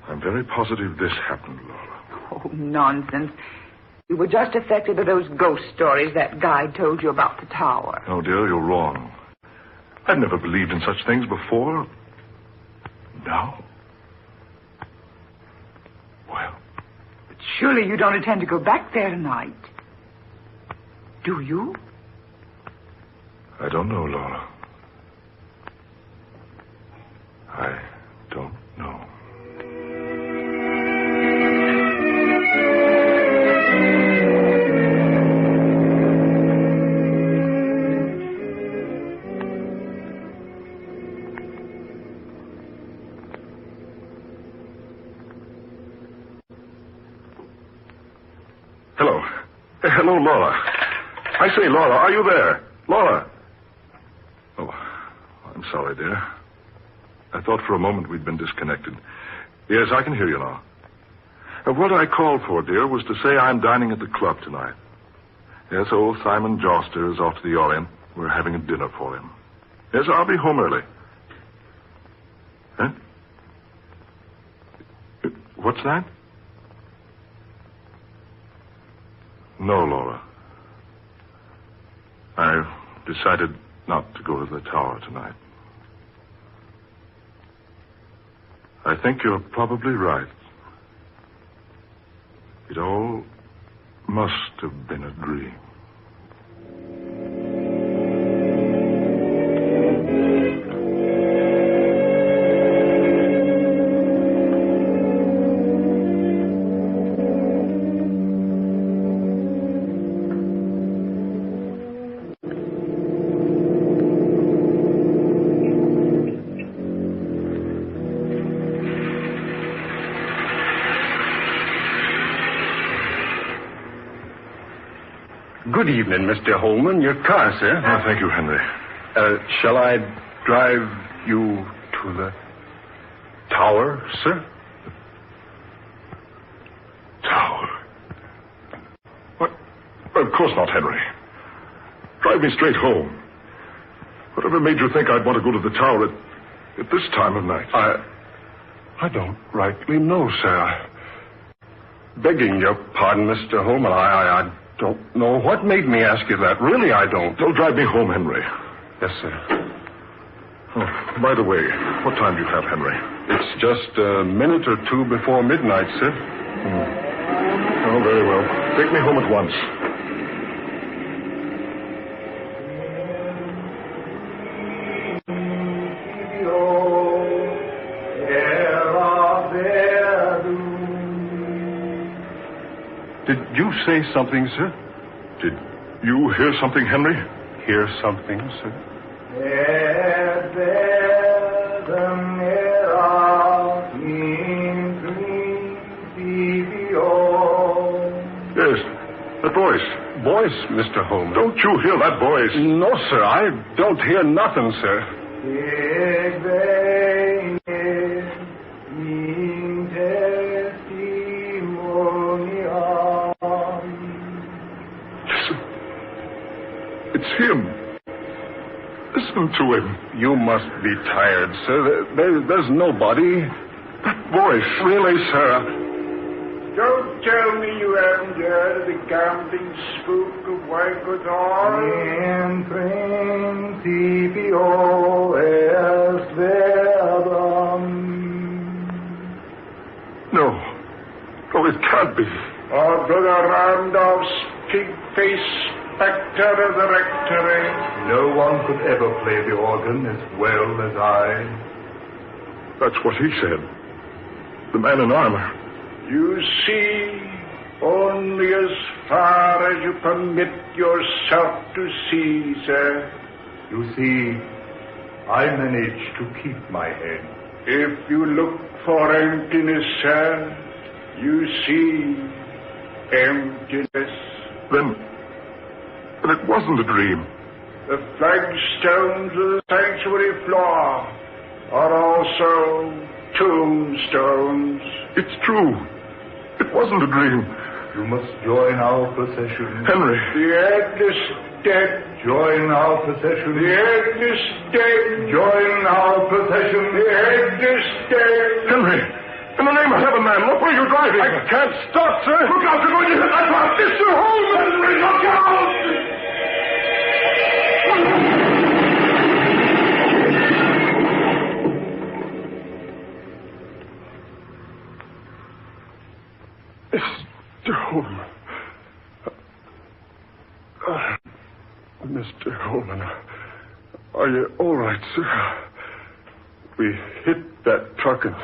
I'm very positive this happened, Laura. Oh, nonsense. You were just affected by those ghost stories that guide told you about the tower. No, dear, you're wrong. I've never believed in such things before. Now? Well. But surely you don't intend to go back there tonight. Do you? I don't know, Laura. I don't know. Hello. Hello, Laura. I say, Laura, are you there? Laura. Oh, I'm sorry, dear. I thought for a moment we'd been disconnected. Yes, I can hear you now. What I called for, dear, was to say I'm dining at the club tonight. Yes, old Simon Joster is off to the Orient. We're having a dinner for him. Yes, I'll be home early. Huh? What's that? No, Laura. I've decided not to go to the tower tonight. I think you're probably right. It all must have been a dream. Good evening, Mr. Holman. Your car, sir. Oh, thank you, Henry. Shall I drive you to the tower, sir? Tower? What? Of course not, Henry. Drive me straight home. Whatever made you think I'd want to go to the tower at this time of night? I don't rightly know, sir. Begging your pardon, Mr. Holman, I don't know what made me ask you that. Really, I don't. Don't drive me home, Henry. Yes, sir. Oh, by the way, what time do you have, Henry? It's just a minute or two before midnight, sir. Oh, very well. Take me home at once. Did you say something, sir? Did you hear something, Henry? Hear something, sir? Yes, that voice. Voice, Mr. Holmes. Don't you hear that voice? No, sir. I don't hear nothing, sir. It's him. Listen to him. You must be tired, sir. There's nobody. That voice. Really, sir. Don't tell me you haven't heard the gambling spook of Waikotor. In principio est verbum. No. No, it can't be. Or Brother Randolph's pig-faced spectre of the rectory. No one could ever play the organ as well as I. That's what he said. The man in armor. You see, only as far as you permit yourself to see, sir. You see, I manage to keep my head. If you look for emptiness, sir, you see emptiness. Then it wasn't a dream. The flagstones of the sanctuary floor are also tombstones. It's true. It wasn't a dream. You must join our procession. Henry. The headless dead. Join our procession. The headless dead. Join our procession. The headless dead. Henry. In the name of heaven, man, look where you're driving. I can't stop, sir. Look out, you're going to hit that rock. Mr. Holmes! Henry, look out! Mr. Holman. Mr. Holman, are you all right, sir? We hit that truck and...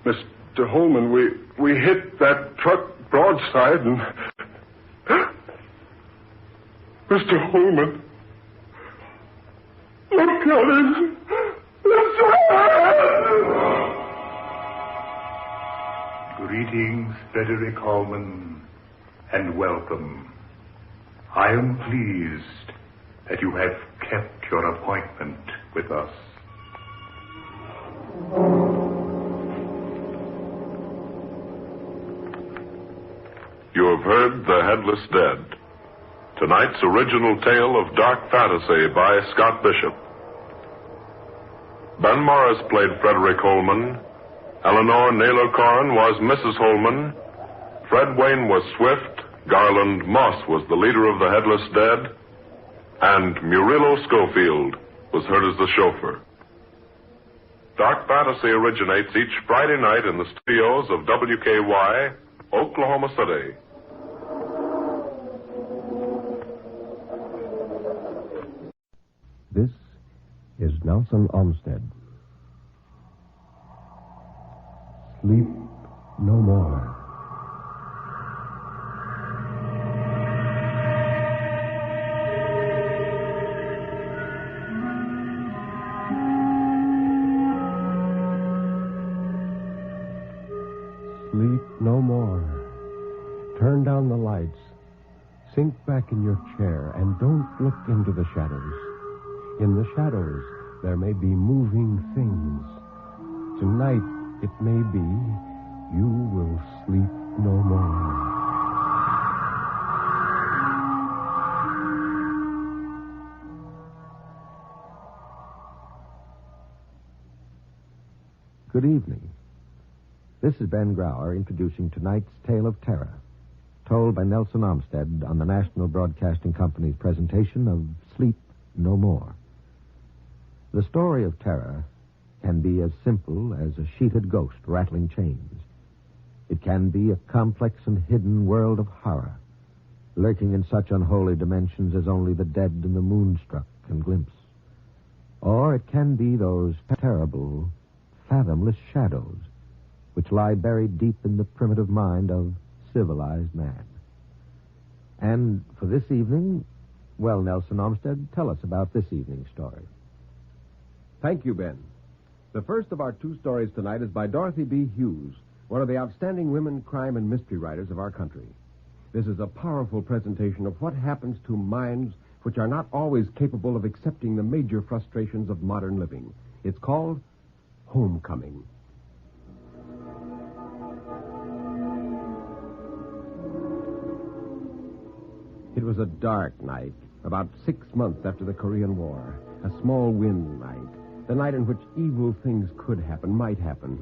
Mr. Holman, we hit that truck broadside and... Mr. Holman. Look at him. Greetings, Frederick Holman, and welcome. I am pleased that you have kept your appointment with us. You have heard The Headless Dead, tonight's original tale of dark fantasy by Scott Bishop. Ben Morris played Frederick Holman. Eleanor Naylor Corrin was Mrs. Holman. Fred Wayne was Swift. Garland Moss was the leader of the Headless Dead. And Murillo Schofield was heard as the chauffeur. Dark Fantasy originates each Friday night in the studios of WKY, Oklahoma City. This is Nelson Olmsted. Sleep no more. Sleep no more. Turn down the lights. Sink back in your chair and don't look into the shadows. In the shadows, there may be moving things. Tonight, it may be you will sleep no more. Good evening. This is Ben Grauer introducing tonight's Tale of Terror, told by Nelson Armstead on the National Broadcasting Company's presentation of Sleep No More. The story of terror can be as simple as a sheeted ghost rattling chains. It can be a complex and hidden world of horror, lurking in such unholy dimensions as only the dead and the moonstruck can glimpse. Or it can be those terrible, fathomless shadows which lie buried deep in the primitive mind of civilized man. And for this evening, well, Nelson Armstead, tell us about this evening's story. Thank you, Ben. The first of our two stories tonight is by Dorothy B. Hughes, one of the outstanding women crime and mystery writers of our country. This is a powerful presentation of what happens to minds which are not always capable of accepting the major frustrations of modern living. It's called Homecoming. It was a dark night, about 6 months after the Korean War. A small wind night. The night in which evil things could happen, might happen.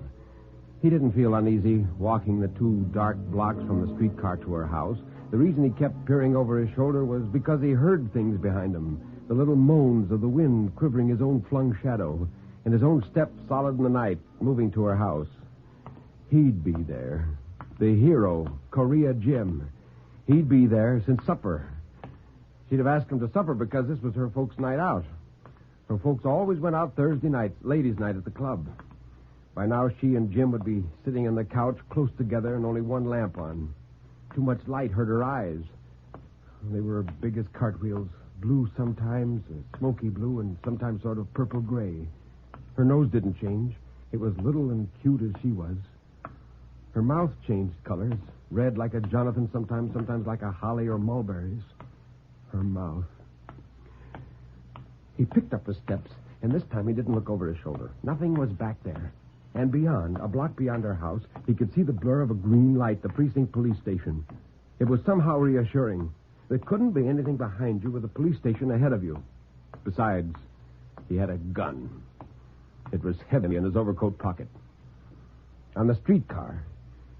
He didn't feel uneasy walking the 2 dark blocks from the streetcar to her house. The reason he kept peering over his shoulder was because he heard things behind him. The little moans of the wind quivering his own flung shadow, and his own step solid in the night, moving to her house. He'd be there. The hero, Korea Jim. He'd be there since supper. She'd have asked him to supper because this was her folks' night out. Her folks always went out Thursday nights, ladies' night at the club. By now, she and Jim would be sitting on the couch close together and only one lamp on. Too much light hurt her eyes. They were big as cartwheels, blue sometimes, smoky blue, and sometimes sort of purple-gray. Her nose didn't change. It was little and cute as she was. Her mouth changed colors, red like a Jonathan, sometimes like a holly or mulberries. Her mouth. He picked up the steps, and this time he didn't look over his shoulder. Nothing was back there. And beyond, a block beyond her house, he could see the blur of a green light, the precinct police station. It was somehow reassuring. There couldn't be anything behind you with a police station ahead of you. Besides, he had a gun. It was heavy in his overcoat pocket. On the streetcar,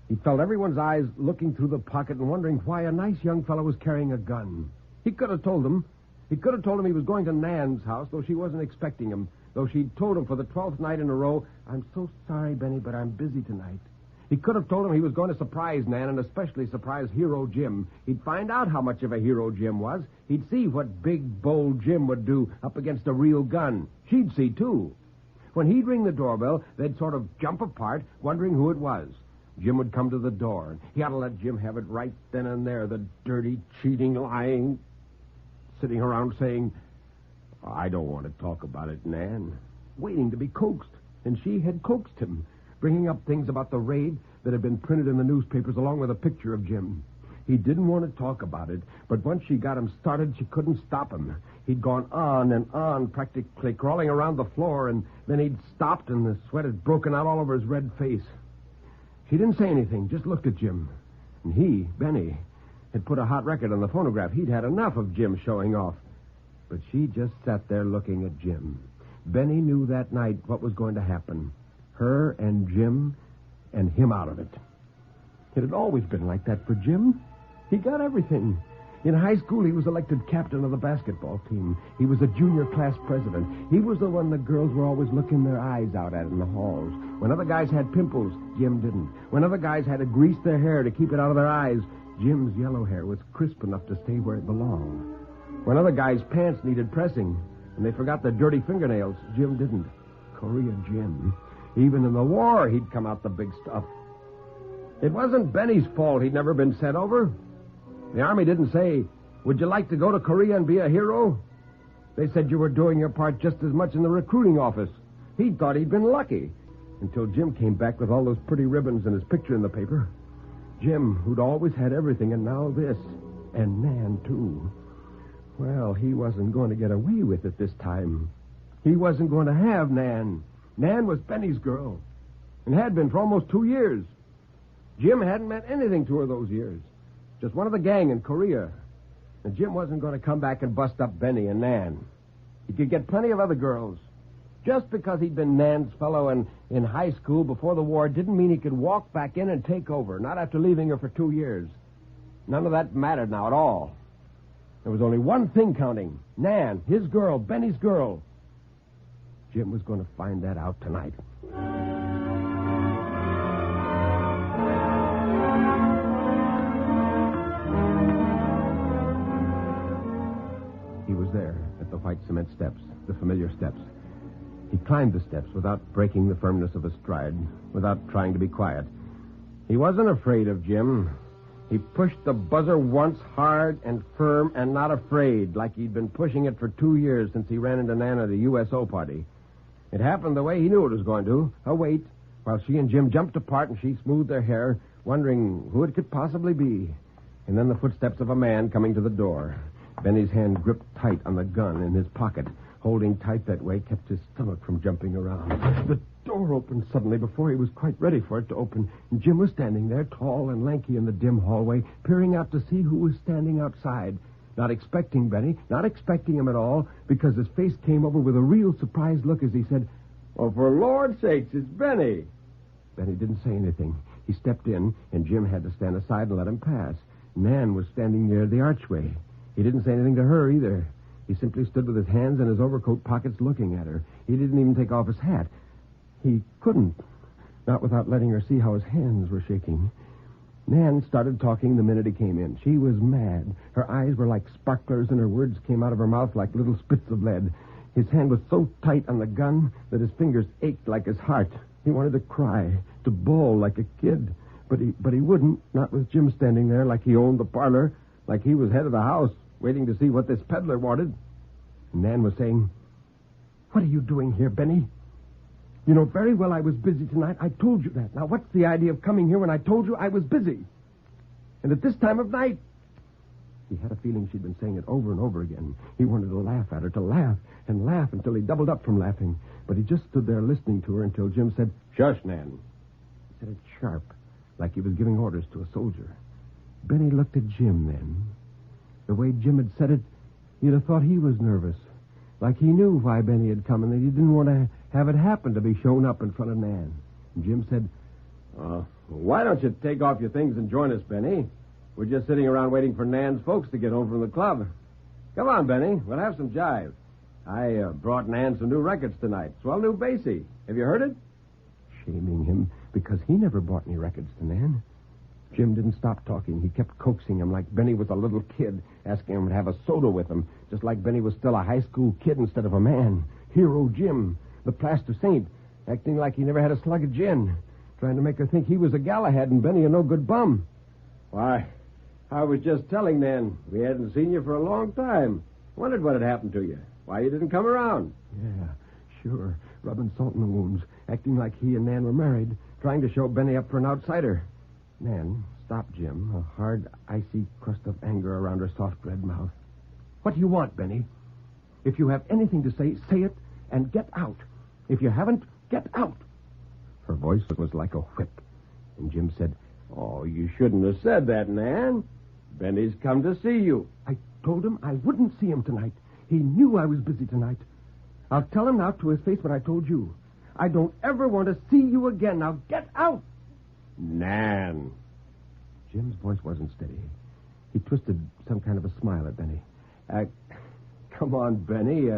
he felt everyone's eyes looking through the pocket and wondering why a nice young fellow was carrying a gun. He could have told them. He could have told him he was going to Nan's house, though she wasn't expecting him. Though she'd told him for the 12th night in a row, "I'm so sorry, Benny, but I'm busy tonight." He could have told him he was going to surprise Nan, and especially surprise Hero Jim. He'd find out how much of a hero Jim was. He'd see what big, bold Jim would do up against a real gun. She'd see, too. When he'd ring the doorbell, they'd sort of jump apart, wondering who it was. Jim would come to the door. He ought to let Jim have it right then and there, the dirty, cheating, lying, sitting around saying, "I don't want to talk about it, Nan," waiting to be coaxed. And she had coaxed him, bringing up things about the raid that had been printed in the newspapers along with a picture of Jim. He didn't want to talk about it, but once she got him started, she couldn't stop him. He'd gone on and on, practically crawling around the floor, and then he'd stopped, and the sweat had broken out all over his red face. She didn't say anything, just looked at Jim. And he, Benny, had put a hot record on the phonograph. He'd had enough of Jim showing off. But she just sat there looking at Jim. Benny knew that night what was going to happen. Her and Jim and him out of it. It had always been like that for Jim. He got everything. In high school, he was elected captain of the basketball team. He was a junior class president. He was the one the girls were always looking their eyes out at in the halls. When other guys had pimples, Jim didn't. When other guys had to grease their hair to keep it out of their eyes, Jim's yellow hair was crisp enough to stay where it belonged. When other guys' pants needed pressing and they forgot their dirty fingernails, Jim didn't. Korea Jim. Even in the war, he'd come out the big stuff. It wasn't Benny's fault he'd never been sent over. The Army didn't say, "Would you like to go to Korea and be a hero?" They said you were doing your part just as much in the recruiting office. He'd thought he'd been lucky until Jim came back with all those pretty ribbons and his picture in the paper. Jim, who'd always had everything, and now this. And Nan, too. Well, he wasn't going to get away with it this time. He wasn't going to have Nan. Nan was Benny's girl, and had been for almost 2 years. Jim hadn't meant anything to her those years. Just one of the gang in Korea. And Jim wasn't going to come back and bust up Benny and Nan. He could get plenty of other girls. Just because he'd been Nan's fellow in high school before the war didn't mean he could walk back in and take over, not after leaving her for 2 years. None of that mattered now at all. There was only one thing counting. Nan, his girl, Benny's girl. Jim was going to find that out tonight. He was there at the white cement steps, the familiar steps. He climbed the steps without breaking the firmness of his stride, without trying to be quiet. He wasn't afraid of Jim. He pushed the buzzer once hard and firm and not afraid, like he'd been pushing it for 2 years since he ran into Nan at a USO party. It happened the way he knew it was going to, a wait, while she and Jim jumped apart and she smoothed their hair, wondering who it could possibly be. And then the footsteps of a man coming to the door. Benny's hand gripped tight on the gun in his pocket. Holding tight that way kept his stomach from jumping around. The door opened suddenly before he was quite ready for it to open. And Jim was standing there, tall and lanky in the dim hallway, peering out to see who was standing outside. Not expecting Benny, not expecting him at all, because his face came over with a real surprised look as he said, "Oh, for Lord's sakes, it's Benny." Benny didn't say anything. He stepped in, and Jim had to stand aside and let him pass. Nan was standing near the archway. He didn't say anything to her either. He simply stood with his hands in his overcoat pockets looking at her. He didn't even take off his hat. He couldn't, not without letting her see how his hands were shaking. Nan started talking the minute he came in. She was mad. Her eyes were like sparklers, and her words came out of her mouth like little spits of lead. His hand was so tight on the gun that his fingers ached like his heart. He wanted to cry, to bawl like a kid. But he wouldn't, not with Jim standing there like he owned the parlor, like he was head of the house, waiting to see what this peddler wanted. And Nan was saying, "What are you doing here, Benny? You know very well I was busy tonight. I told you that. Now, what's the idea of coming here when I told you I was busy? And at this time of night?" He had a feeling she'd been saying it over and over again. He wanted to laugh at her, to laugh and laugh until he doubled up from laughing. But he just stood there listening to her until Jim said, "Shush, Nan." He said it sharp, like he was giving orders to a soldier. Benny looked at Jim then. The way Jim had said it, you'd have thought he was nervous. Like he knew why Benny had come and that he didn't want to have it happen to be shown up in front of Nan. And Jim said, "Why don't you take off your things and join us, Benny? We're just sitting around waiting for Nan's folks to get home from the club. Come on, Benny. We'll have some jive. I brought Nan some new records tonight. Swell new bassy. Have you heard it?" Shaming him because he never bought any records to Nan. Jim didn't stop talking. He kept coaxing him like Benny was a little kid, asking him to have a soda with him, just like Benny was still a high school kid instead of a man. Hero Jim, the plaster saint, acting like he never had a slug of gin, trying to make her think he was a Galahad and Benny a no-good bum. "Why, I was just telling Nan we hadn't seen you for a long time. Wondered what had happened to you. Why you didn't come around." Yeah, sure, rubbing salt in the wounds, acting like he and Nan were married, trying to show Benny up for an outsider. Nan stopped Jim, a hard, icy crust of anger around her soft red mouth. "What do you want, Benny? If you have anything to say, say it and get out. If you haven't, get out." Her voice was like a whip. And Jim said, "Oh, you shouldn't have said that, Nan. Benny's come to see you." "I told him I wouldn't see him tonight. He knew I was busy tonight. I'll tell him now to his face what I told you. I don't ever want to see you again. Now get out." "Nan." Jim's voice wasn't steady. He twisted some kind of a smile at Benny. Come on, Benny.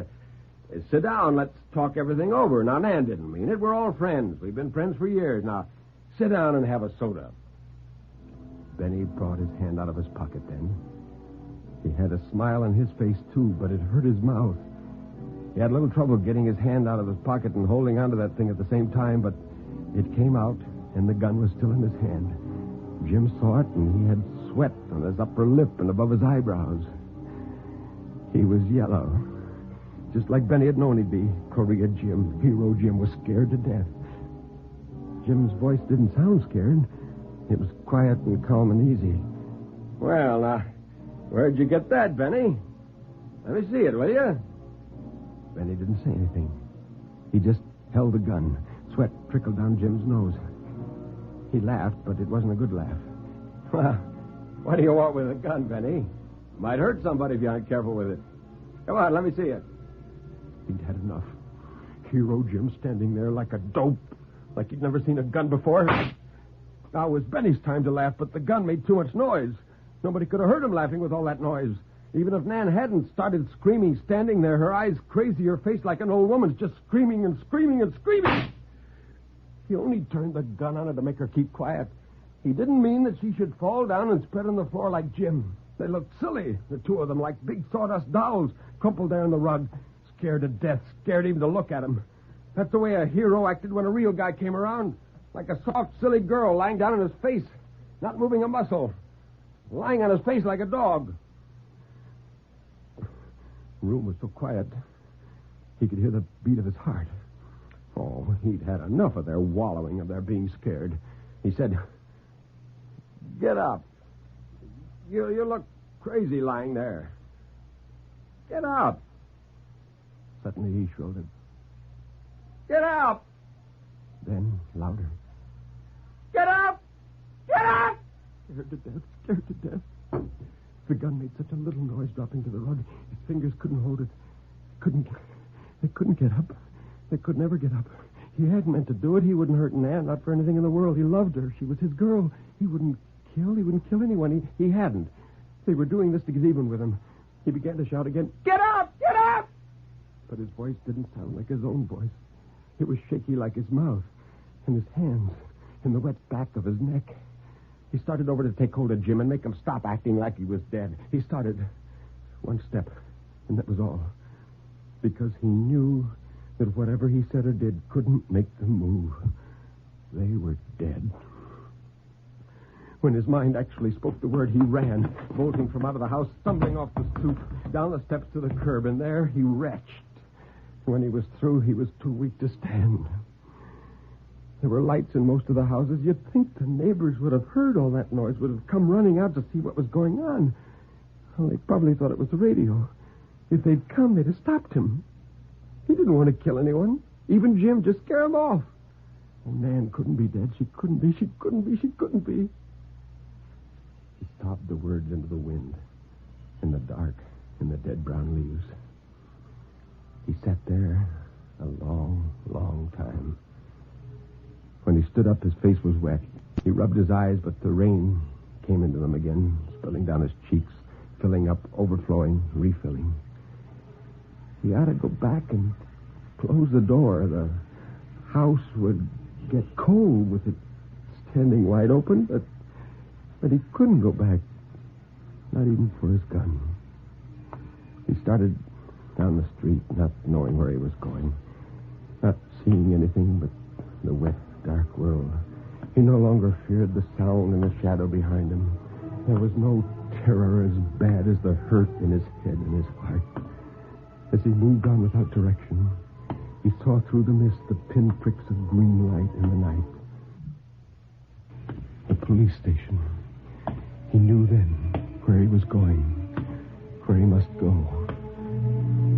Sit down. Let's talk everything over." Now, Nan didn't mean it. We're all friends. We've been friends for years. Now, sit down and have a soda. Benny brought his hand out of his pocket then. He had a smile on his face, too, but it hurt his mouth. He had a little trouble getting his hand out of his pocket and holding onto that thing at the same time, but it came out, and the gun was still in his hand. Jim saw it, and he had sweat on his upper lip and above his eyebrows. He was yellow, just like Benny had known he'd be. Korea Jim, Hero Jim, was scared to death. Jim's voice didn't sound scared. It was quiet and calm and easy. "Well, now, where'd you get that, Benny? Let me see it, will you?" Benny didn't say anything. He just held the gun. Sweat trickled down Jim's nose. He laughed, but it wasn't a good laugh. "Well, what do you want with a gun, Benny? Might hurt somebody if you aren't careful with it. Come on, let me see it." He'd had enough. hero Jim standing there like a dope, like he'd never seen a gun before. Now it was Benny's time to laugh, but the gun made too much noise. Nobody could have heard him laughing with all that noise. Even if Nan hadn't started screaming, standing there, her eyes crazy, her face like an old woman's, just screaming and screaming and screaming. He only turned the gun on her to make her keep quiet. He didn't mean that she should fall down and spread on the floor like Jim. They looked silly, the two of them, like big sawdust dolls, crumpled there on the rug, scared to death, scared even to look at him. That's the way a hero acted when a real guy came around, like a soft, silly girl lying down on his face, not moving a muscle, lying on his face like a dog. The room was so quiet, he could hear the beat of his heart. Oh, he'd had enough of their wallowing, of their being scared. He said, "Get up. You look crazy lying there. Get up." Suddenly he shrilled, "Get up!" Then, louder, "Get up! Get up!" Scared to death, scared to death. The gun made such a little noise dropping to the rug, his fingers couldn't hold it. They couldn't get up. They could never get up. He hadn't meant to do it. He wouldn't hurt Nan, not for anything in the world. He loved her. She was his girl. He wouldn't kill anyone. He hadn't. They were doing this to get even with him. He began to shout again, "Get up! Get up!" But his voice didn't sound like his own voice. It was shaky like his mouth, and his hands, and the wet back of his neck. He started over to take hold of Jim and make him stop acting like he was dead. He started one step, and that was all. Because he knew that whatever he said or did couldn't make them move. They were dead. When his mind actually spoke the word, he ran, bolting from out of the house, stumbling off the stoop, down the steps to the curb, and there he retched. When he was through, he was too weak to stand. There were lights in most of the houses. You'd think the neighbors would have heard all that noise, would have come running out to see what was going on. Well, they probably thought it was the radio. If they'd come, they'd have stopped him. He didn't want to kill anyone. Even Jim, just scare him off. Oh, Nan couldn't be dead. She couldn't be. She couldn't be. She couldn't be. He sobbed the words into the wind, in the dark, in the dead brown leaves. He sat there a long, long time. When he stood up, his face was wet. He rubbed his eyes, but the rain came into them again, spilling down his cheeks, filling up, overflowing, refilling. He ought to go back and close the door. The house would get cold with it standing wide open, but he couldn't go back, not even for his gun. He started down the street, not knowing where he was going, not seeing anything but the wet, dark world. He no longer feared the sound and the shadow behind him. There was no terror as bad as the hurt in his head and his heart. As he moved on without direction, he saw through the mist the pinpricks of green light in the night. The police station. He knew then where he was going, where he must go.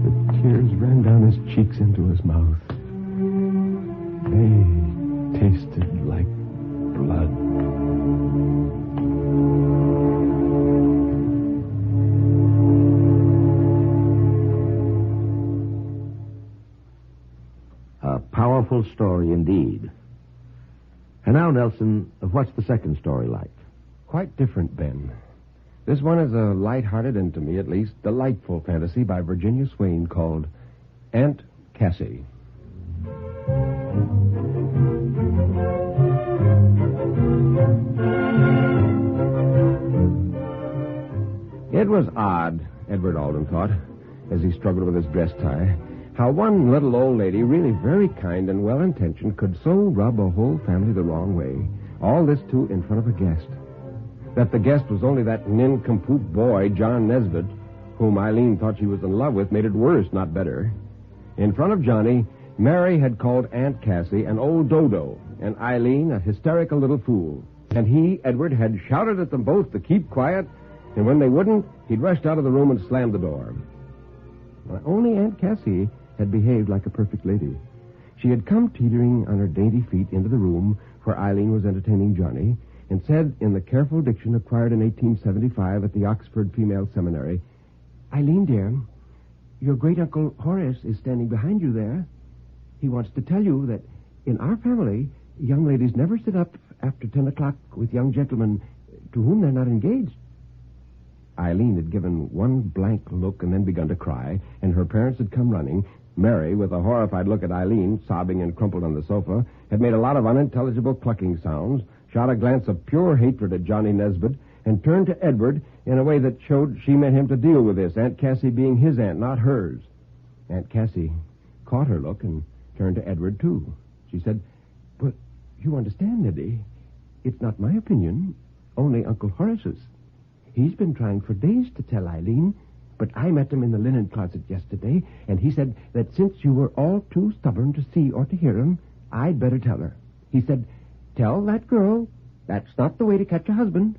The tears ran down his cheeks into his mouth. They tasted like blood. A powerful story indeed. And now, Nelson, what's the second story like? Quite different, Ben. This one is a light-hearted and, to me at least, delightful fantasy by Virginia Swain called Aunt Cassie. It was odd, Edward Alden thought, as he struggled with his dress tie, how one little old lady, really very kind and well-intentioned, could so rub a whole family the wrong way. All this, too, in front of a guest. That the guest was only that nincompoop boy, John Nesbitt, whom Eileen thought she was in love with, made it worse, not better. In front of Johnny, Mary had called Aunt Cassie an old dodo, and Eileen a hysterical little fool. And he, Edward, had shouted at them both to keep quiet, and when they wouldn't, he'd rushed out of the room and slammed the door. Well, only Aunt Cassie had behaved like a perfect lady. She had come teetering on her dainty feet into the room where Eileen was entertaining Johnny, and said in the careful diction acquired in 1875 at the Oxford Female he wants to tell you that in our family, young ladies never sit up after 10 o'clock with young gentlemen to whom they're not engaged. Eileen had given one blank look and then begun to cry, and her parents had come running. Mary, with a horrified look at Eileen, sobbing and crumpled on the sofa, had made a lot of unintelligible clucking sounds, shot a glance of pure hatred at Johnny Nesbitt, and turned to Edward in a way that showed she meant him to deal with this, Aunt Cassie being his aunt, not hers. Aunt Cassie caught her look and turned to Edward, too. She said, "But you understand, Eddie, it's not my opinion, only Uncle Horace's. He's been trying for days to tell Eileen, but I met him in the linen closet yesterday, and he said that since you were all too stubborn to see or to hear him, I'd better tell her. He said, 'Tell that girl that's not the way to catch a husband.'"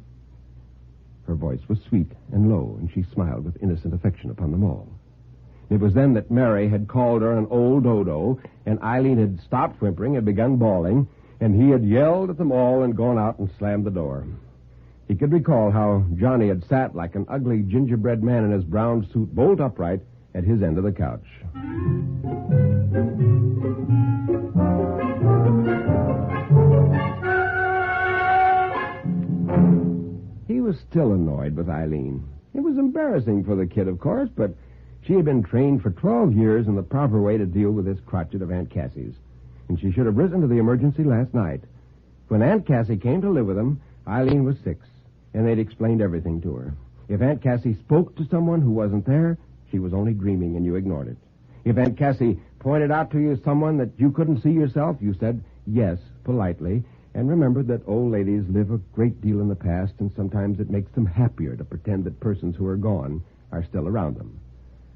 Her voice was sweet and low, and she smiled with innocent affection upon them all. It was then that Mary had called her an old dodo, and Eileen had stopped whimpering and begun bawling, and he had yelled at them all and gone out and slammed the door. He could recall how Johnny had sat like an ugly gingerbread man in his brown suit, bolt upright, at his end of the couch. He was still annoyed with Eileen. It was embarrassing for the kid, of course, but she had been trained for 12 years in the proper way to deal with this crotchet of Aunt Cassie's, and she should have risen to the emergency last night. When Aunt Cassie came to live with them, Eileen was 6, and they'd explained everything to her. If Aunt Cassie spoke to someone who wasn't there, she was only dreaming, and you ignored it. If Aunt Cassie pointed out to you someone that you couldn't see yourself, you said yes, politely, and remembered that old ladies live a great deal in the past, and sometimes it makes them happier to pretend that persons who are gone are still around them.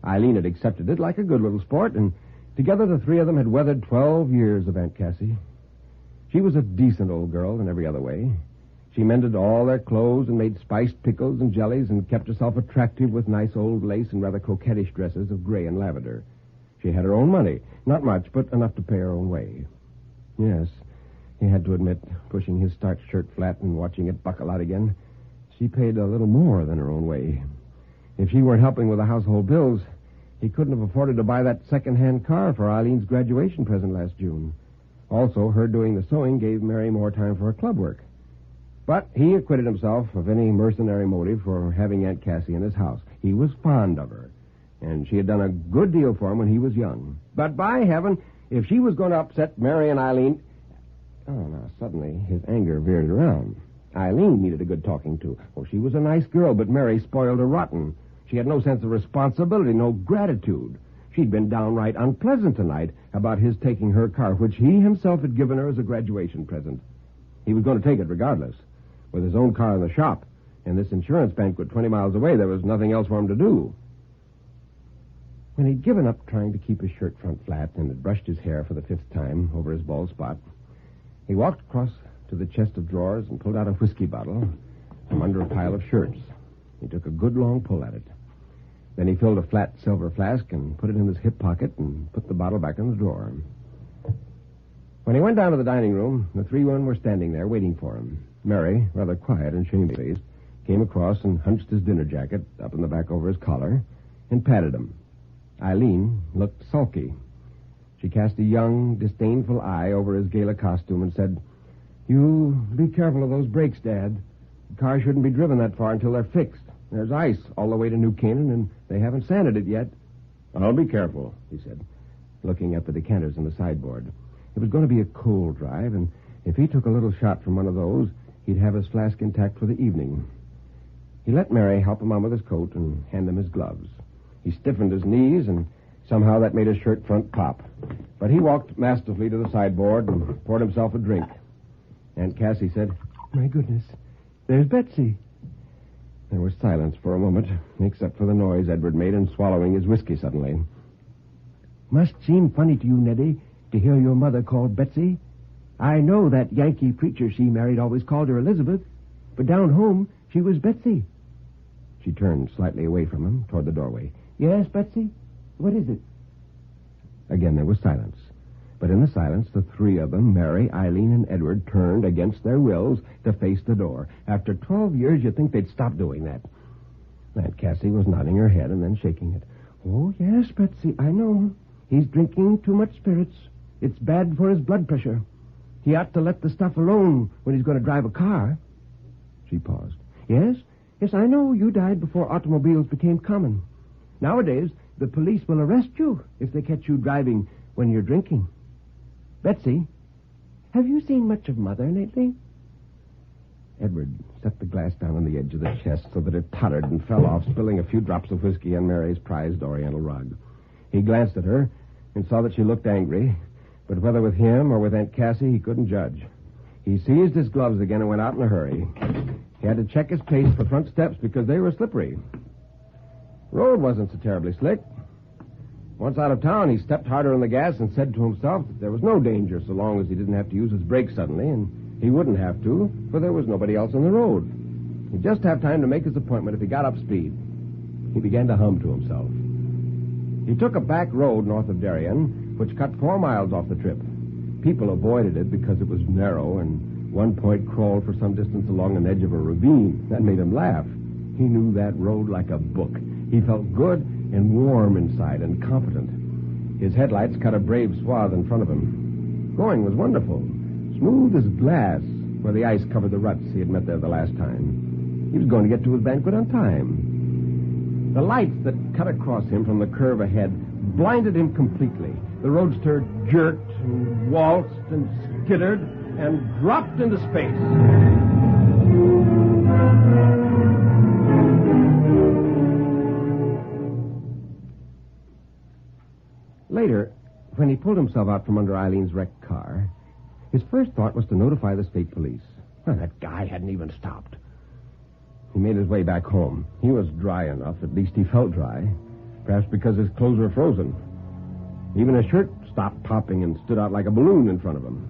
Eileen had accepted it like a good little sport, and together the three of them had weathered 12 years of Aunt Cassie. She was a decent old girl in every other way. She mended all their clothes and made spiced pickles and jellies and kept herself attractive with nice old lace and rather coquettish dresses of gray and lavender. She had her own money, not much, but enough to pay her own way. Yes, he had to admit, pushing his starched shirt flat and watching it buckle out again, she paid a little more than her own way. If she weren't helping with the household bills, he couldn't have afforded to buy that second-hand car for Eileen's graduation present last June. Also, her doing the sewing gave Mary more time for her club work. But he acquitted himself of any mercenary motive for having Aunt Cassie in his house. He was fond of her, and she had done a good deal for him when he was young. But by heaven, if she was going to upset Mary and Eileen... Oh, now, suddenly, his anger veered around. Eileen needed a good talking to. Oh, she was a nice girl, but Mary spoiled her rotten. She had no sense of responsibility, no gratitude. She'd been downright unpleasant tonight about his taking her car, which he himself had given her as a graduation present. He was going to take it regardless. With his own car in the shop, and this insurance banquet 20 miles away, there was nothing else for him to do. When he'd given up trying to keep his shirt front flat and had brushed his hair for the 5th time over his bald spot, he walked across to the chest of drawers and pulled out a whiskey bottle from under a pile of shirts. He took a good long pull at it. Then he filled a flat silver flask and put it in his hip pocket and put the bottle back in the drawer. When he went down to the dining room, the 3 women were standing there waiting for him. Mary, rather quiet and shamefaced, came across and hunched his dinner jacket up in the back over his collar and patted him. Eileen looked sulky. She cast a young, disdainful eye over his gala costume and said, "You be careful of those brakes, Dad. The car shouldn't be driven that far until they're fixed. There's ice all the way to New Canaan, and they haven't sanded it yet." "I'll be careful," he said, looking at the decanters on the sideboard. It was going to be a cold drive, and if he took a little shot from one of those, he'd have his flask intact for the evening. He let Mary help him on with his coat and hand him his gloves. He stiffened his knees, and somehow that made his shirt front pop. But he walked masterfully to the sideboard and poured himself a drink. Aunt Cassie said, "My goodness, there's Betsy." There was silence for a moment, except for the noise Edward made in swallowing his whiskey suddenly. "Must seem funny to you, Neddy, to hear your mother called Betsy. I know that Yankee preacher she married always called her Elizabeth, but down home she was Betsy." She turned slightly away from him toward the doorway. "Yes, Betsy? What is it?" Again there was silence. But in the silence, the 3 of them, Mary, Eileen, and Edward, turned against their wills to face the door. After 12 years, you'd think they'd stop doing that. Aunt Cassie was nodding her head and then shaking it. "Oh, yes, Betsy, I know. He's drinking too much spirits. It's bad for his blood pressure. He ought to let the stuff alone when he's going to drive a car. She paused. Yes, I know you died before automobiles became common. Nowadays, the police will arrest you if they catch you driving when you're drinking. Betsy, have you seen much of Mother lately? Edward set the glass down on the edge of the chest so that it tottered and fell off, spilling a few drops of whiskey on Mary's prized oriental rug. He glanced at her and saw that she looked angry, but whether with him or with Aunt Cassie, he couldn't judge. He seized his gloves again and went out in a hurry. He had to check his pace for front steps because they were slippery. Road wasn't so terribly slick. Once out of town, he stepped harder on the gas and said to himself that there was no danger so long as he didn't have to use his brakes suddenly, and he wouldn't have to, for there was nobody else on the road. He'd just have time to make his appointment if he got up speed. He began to hum to himself. He took a back road north of Darien, which cut 4 miles off the trip. People avoided it because it was narrow, and one point crawled for some distance along an edge of a ravine. That made him laugh. He knew that road like a book. He felt good and warm inside and confident. His headlights cut a brave swath in front of him. Going was wonderful. Smooth as glass where the ice covered the ruts he had met there the last time. He was going to get to his banquet on time. The lights that cut across him from the curve ahead blinded him completely. The roadster jerked and waltzed and skittered and dropped into space. Later, when he pulled himself out from under Eileen's wrecked car, his first thought was to notify the state police. Well, that guy hadn't even stopped. He made his way back home. He was dry enough, at least he felt dry, perhaps because his clothes were frozen. Even his shirt stopped popping and stood out like a balloon in front of him.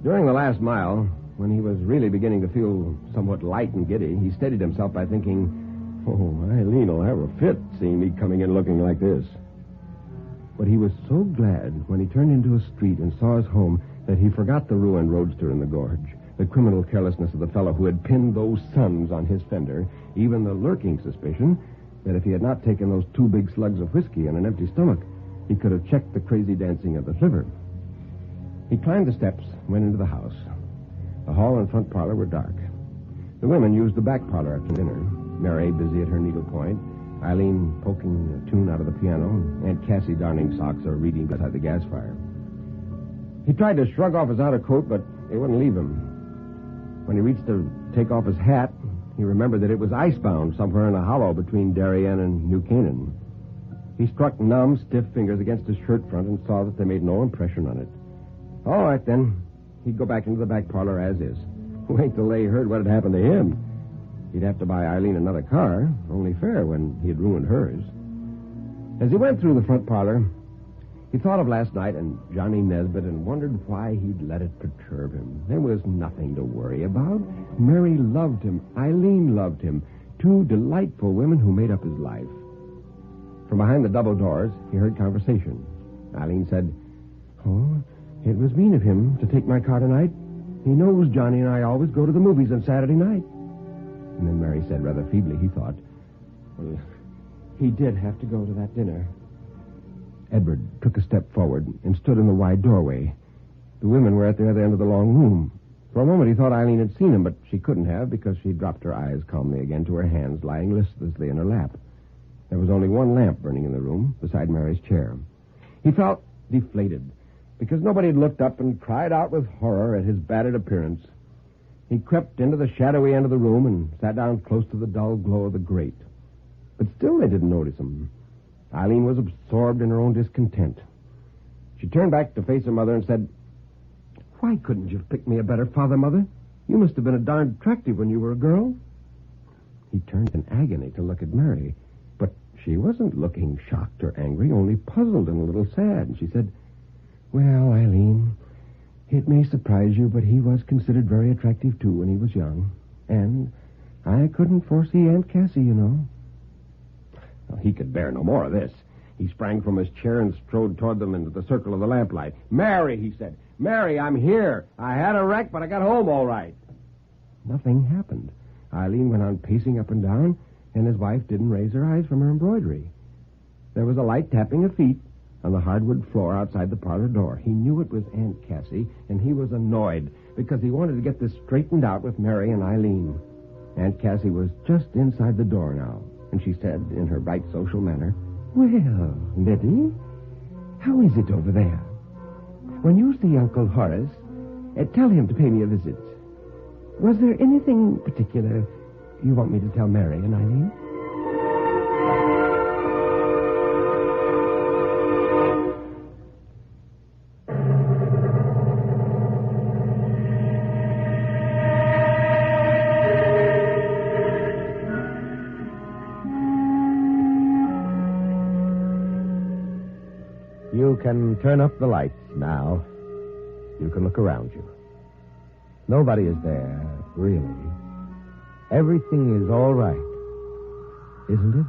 During the last mile, when he was really beginning to feel somewhat light and giddy, he steadied himself by thinking, oh, Eileen will have a fit seeing me coming in looking like this. But he was so glad when he turned into a street and saw his home that he forgot the ruined roadster in the gorge, the criminal carelessness of the fellow who had pinned those suns on his fender, even the lurking suspicion that if he had not taken those 2 big slugs of whiskey on an empty stomach, he could have checked the crazy dancing of the flivver. He climbed the steps, went into the house. The hall and front parlor were dark. The women used the back parlor after dinner, Mary busy at her needlepoint, Eileen poking a tune out of the piano, and Aunt Cassie darning socks or reading beside the gas fire. He tried to shrug off his outer coat, but it wouldn't leave him. When he reached to take off his hat, he remembered that it was icebound somewhere in a hollow between Darien and New Canaan. He struck numb, stiff fingers against his shirt front and saw that they made no impression on it. All right, then. He'd go back into the back parlor as is. Wait till they heard what had happened to him. He'd have to buy Eileen another car, only fair when he had ruined hers. As he went through the front parlor, he thought of last night and Johnny Nesbitt and wondered why he'd let it perturb him. There was nothing to worry about. Mary loved him. Eileen loved him. 2 delightful women who made up his life. From behind the double doors, he heard conversation. Eileen said, oh, it was mean of him to take my car tonight. He knows Johnny and I always go to the movies on Saturday night. And then Mary said rather feebly, he thought, well, he did have to go to that dinner. Edward took a step forward and stood in the wide doorway. The women were at the other end of the long room. For a moment he thought Eileen had seen him, but she couldn't have because she dropped her eyes calmly again to her hands lying listlessly in her lap. There was only one lamp burning in the room beside Mary's chair. He felt deflated because nobody had looked up and cried out with horror at his battered appearance. He crept into the shadowy end of the room and sat down close to the dull glow of the grate. But still they didn't notice him. Eileen was absorbed in her own discontent. She turned back to face her mother and said, why couldn't you have picked me a better father, Mother? You must have been a darned attractive when you were a girl. He turned in agony to look at Mary, but she wasn't looking shocked or angry, only puzzled and a little sad. And she said, well, Eileen, it may surprise you, but he was considered very attractive, too, when he was young. And I couldn't foresee Aunt Cassie, you know. Well, he could bear no more of this. He sprang from his chair and strode toward them into the circle of the lamplight. Mary, he said. Mary, I'm here. I had a wreck, but I got home all right. Nothing happened. Eileen went on pacing up and down, and his wife didn't raise her eyes from her embroidery. There was a light tapping of feet, on the hardwood floor outside the parlor door. He knew it was Aunt Cassie, and he was annoyed because he wanted to get this straightened out with Mary and Eileen. Aunt Cassie was just inside the door now, and she said in her bright social manner, "Well, Liddy, how is it over there? When you see Uncle Horace, tell him to pay me a visit. Was there anything particular you want me to tell Mary and Eileen?" You can turn up the lights now. You can look around you. Nobody is there, really. Everything is all right, isn't it?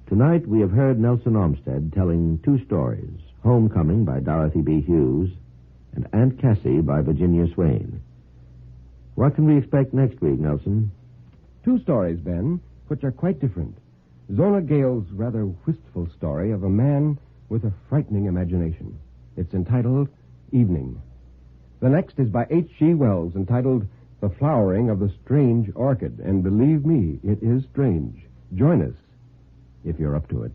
Tonight we have heard Nelson Olmsted telling two stories, Homecoming by Dorothy B. Hughes and Aunt Cassie by Virginia Swain. What can we expect next week, Nelson? Two stories, Ben, which are quite different. Zona Gale's rather wistful story of a man with a frightening imagination. It's entitled Evening. The next is by H.G. Wells, entitled The Flowering of the Strange Orchid. And believe me, it is strange. Join us, if you're up to it.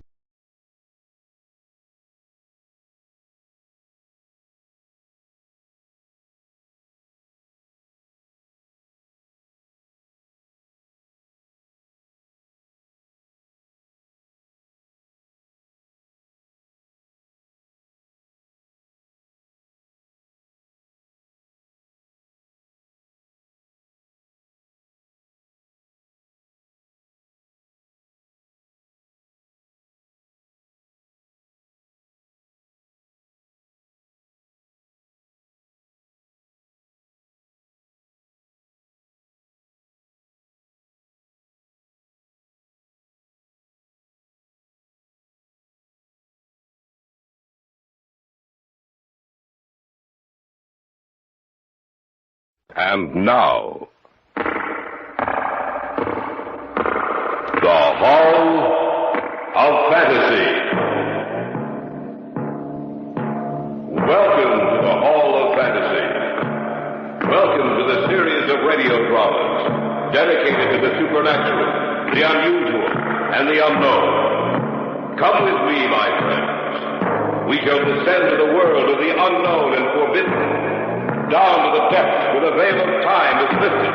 And now, the Hall of Fantasy. Welcome to the Hall of Fantasy. Welcome to the series of radio dramas dedicated to the supernatural, the unusual, and the unknown. Come with me, my friends. We shall descend to the world of the unknown and forbidden, down to the depths where the veil of time is lifted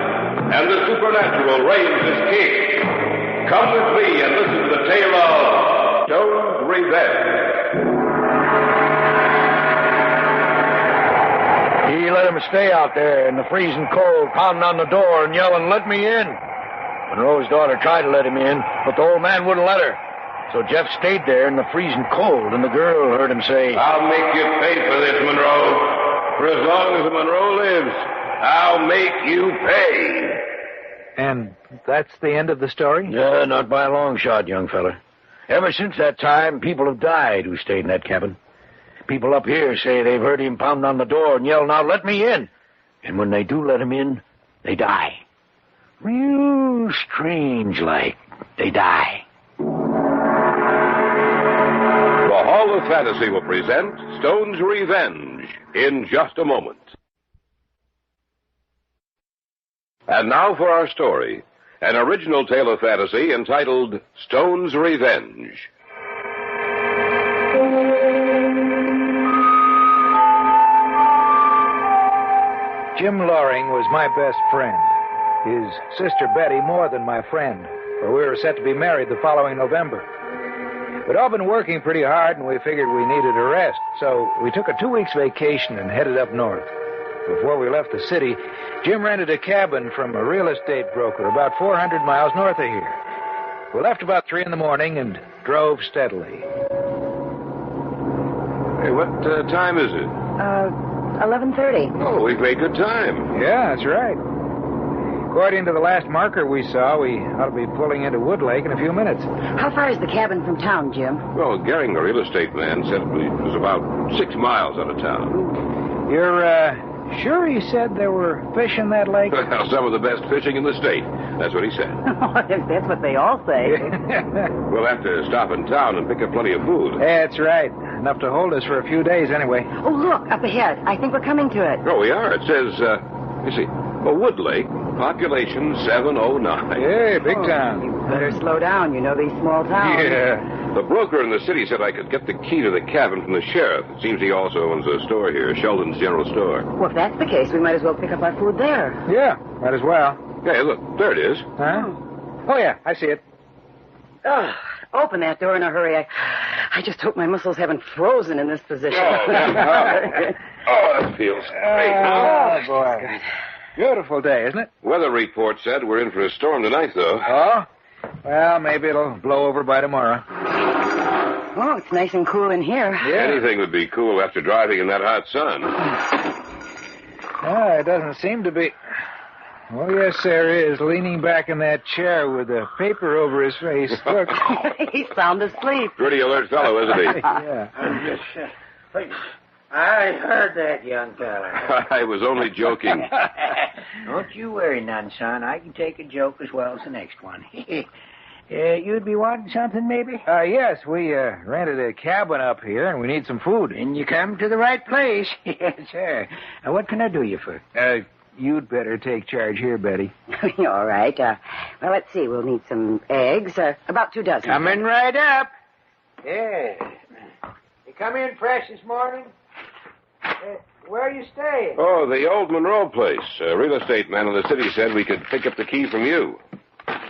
and the supernatural reigns as king. Come with me and listen to the tale of Stone's Revenge. He let him stay out there in the freezing cold, pounding on the door and yelling, "Let me in." Monroe's daughter tried to let him in, but the old man wouldn't let her. So Jeff stayed there in the freezing cold, and the girl heard him say, "I'll make you pay for this, Monroe. For as long as Monroe lives, I'll make you pay." And that's the end of the story? Yeah, not by a long shot, young fella. Ever since that time, people have died who stayed in that cabin. People up here say they've heard him pounding on the door and yell, "Now let me in." And when they do let him in, they die. Real strange like. They die. The Hall of Fantasy will present Stone's Revenge in just a moment. And now for our story, an original tale of fantasy entitled Stone's Revenge. Jim Loring was my best friend. His sister Betty more than my friend, for we were set to be married the following November. We'd all been working pretty hard, and we figured we needed a rest, so we took a 2-week vacation and headed up north. Before we left the city, Jim rented a cabin from a real estate broker about 400 miles north of here. We left about 3 in the morning and drove steadily. Hey, what time is it? 11:30. Oh, we've made good time. Yeah, that's right. According to the last marker we saw, we ought to be pulling into Wood Lake in a few minutes. How far is the cabin from town, Jim? Well, Gehring, the real estate man, said it was about 6 miles out of town. You're, sure he said there were fish in that lake? Well, some of the best fishing in the state. That's what he said. That's what they all say. We'll have to stop in town and pick up plenty of food. That's right. Enough to hold us for a few days anyway. Oh, look, up ahead. I think we're coming to it. Oh, we are. It says, you see, Wood Lake, population 709. Hey, big town. You better slow down. You know these small towns. Yeah. The broker in the city said I could get the key to the cabin from the sheriff. It seems he also owns a store here, Sheldon's General Store. Well, if that's the case, we might as well pick up our food there. Yeah, might as well. Hey, look, there it is. Huh? Oh, yeah, I see it. Oh, open that door in a hurry. I just hope my muscles haven't frozen in this position. Oh, that feels great. Oh, boy. Good. Beautiful day, isn't it? Weather report said we're in for a storm tonight, though. Oh? Well, maybe it'll blow over by tomorrow. Oh, it's nice and cool in here. Yeah. Anything would be cool after driving in that hot sun. Oh, it doesn't seem to be. Oh, yes, there is, leaning back in that chair with a paper over his face. Look. He's sound asleep. Pretty alert fellow, isn't he? Yeah. I heard that, young fella. I was only joking. Don't you worry none, son. I can take a joke as well as the next one. You'd be wanting something, maybe? Yes, we rented a cabin up here, and we need some food. And you come to the right place. Yes, sir. Now, what can I do you for? You'd better take charge here, Betty. All right. Well, let's see. We'll need some eggs. About 2 dozen. Coming right up. Yeah. You come in fresh this morning? Where are you staying? Oh, the old Monroe place. A real estate man in the city said we could pick up the key from you.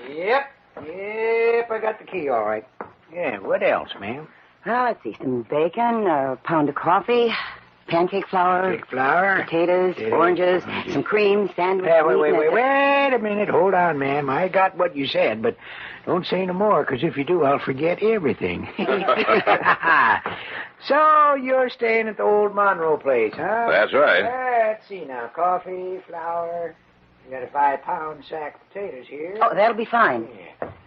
Yep, I got the key, all right. Yeah, what else, ma'am? Well, let's see. Some bacon, a pound of coffee, pancake flour, potatoes, oranges, some cream, sandwich. Wait a minute. Hold on, ma'am. I got what you said, but don't say no more, because if you do, I'll forget everything. So, you're staying at the old Monroe place, huh? That's right. Let's see now. Coffee, flour. You got a 5-pound sack of potatoes here. Oh, that'll be fine.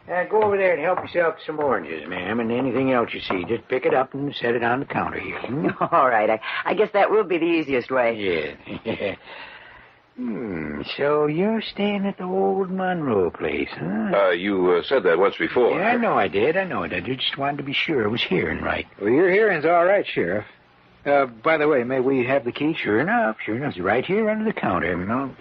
Yeah. Go over there and help yourself to some oranges, ma'am, and anything else you see. Just pick it up and set it on the counter here. All right. I guess that will be the easiest way. Yeah. So you're staying at the old Monroe place, huh? You said that once before. Yeah, I know I did. I just wanted to be sure I was hearing right. Well, your hearing's all right, Sheriff. By the way, may we have the key? Sure enough. It's right here under the counter, you know.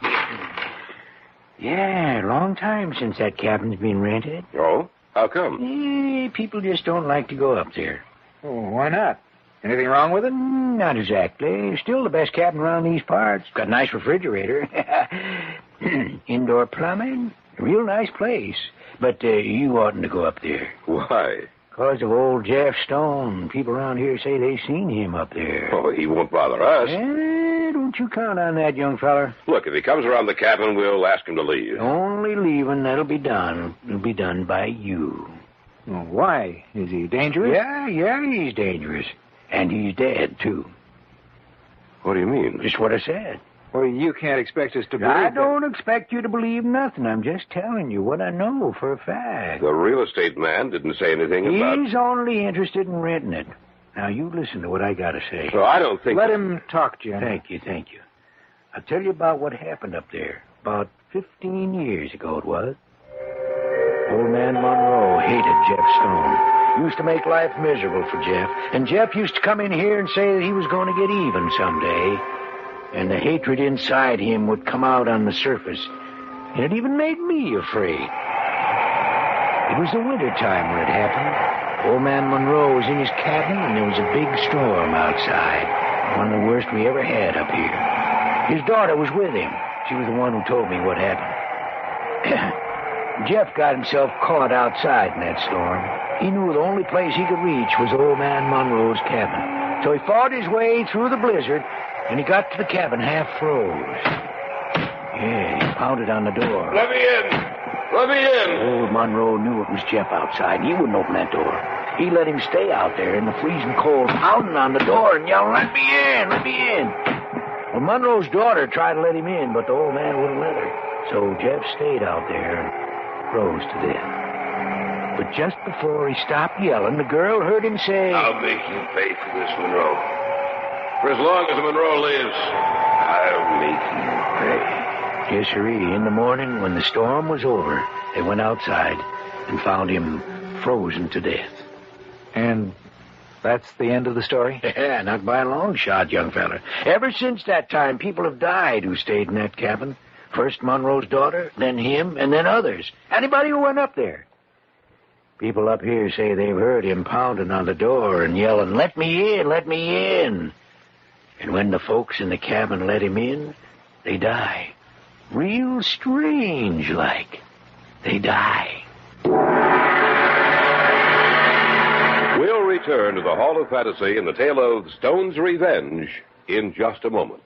Yeah, long time since that cabin's been rented. Oh? How come? People just don't like to go up there. Oh, why not? Anything wrong with it? Not exactly. Still the best cabin around these parts. Got a nice refrigerator. Indoor plumbing. Real nice place. But you oughtn't to go up there. Why? Because of old Jeff Stone. People around here say they've seen him up there. Oh, he won't bother us. Don't you count on that, young feller. Look, if he comes around the cabin, we'll ask him to leave. Only leaving, that'll be done. It'll be done by you. Well, why? Is he dangerous? Yeah, he's dangerous. And he's dead, too. What do you mean? Just what I said. Well, you can't expect us to believe I don't expect you to believe nothing. I'm just telling you what I know for a fact. The real estate man didn't say anything about... He's only interested in renting it. Now, you listen to what I got to say. Well, I don't think... Let him talk, Jim. Thank you. I'll tell you about what happened up there. About 15 years ago it was. Old man Monroe hated Jeff Stone. Used to make life miserable for Jeff. And Jeff used to come in here and say that he was going to get even someday. And the hatred inside him would come out on the surface. And it even made me afraid. It was the winter time when it happened. Old man Monroe was in his cabin, and there was a big storm outside. One of the worst we ever had up here. His daughter was with him. She was the one who told me what happened. Jeff got himself caught outside in that storm. He knew the only place he could reach was old man Monroe's cabin. So he fought his way through the blizzard, and he got to the cabin half froze. Yeah, he pounded on the door. Let me in! Let me in! Old Monroe knew it was Jeff outside. He wouldn't open that door. He let him stay out there in the freezing cold, pounding on the door and yelling, "Let me in! Let me in!" Well, Monroe's daughter tried to let him in, but the old man wouldn't let her. So Jeff stayed out there and froze to death. But just before he stopped yelling, the girl heard him say, "I'll make you pay for this, Monroe. For as long as Monroe lives, I'll make you pay." Yes, sirree. In the morning, when the storm was over, they went outside and found him frozen to death. And that's the end of the story? Yeah, not by a long shot, young fella. Ever since that time, people have died who stayed in that cabin. First Monroe's daughter, then him, and then others. Anybody who went up there. People up here say they've heard him pounding on the door and yelling, "Let me in, let me in." And when the folks in the cabin let him in, they die. Real strange like. They die. We'll return to the Hall of Fantasy in the tale of Stone's Revenge in just a moment.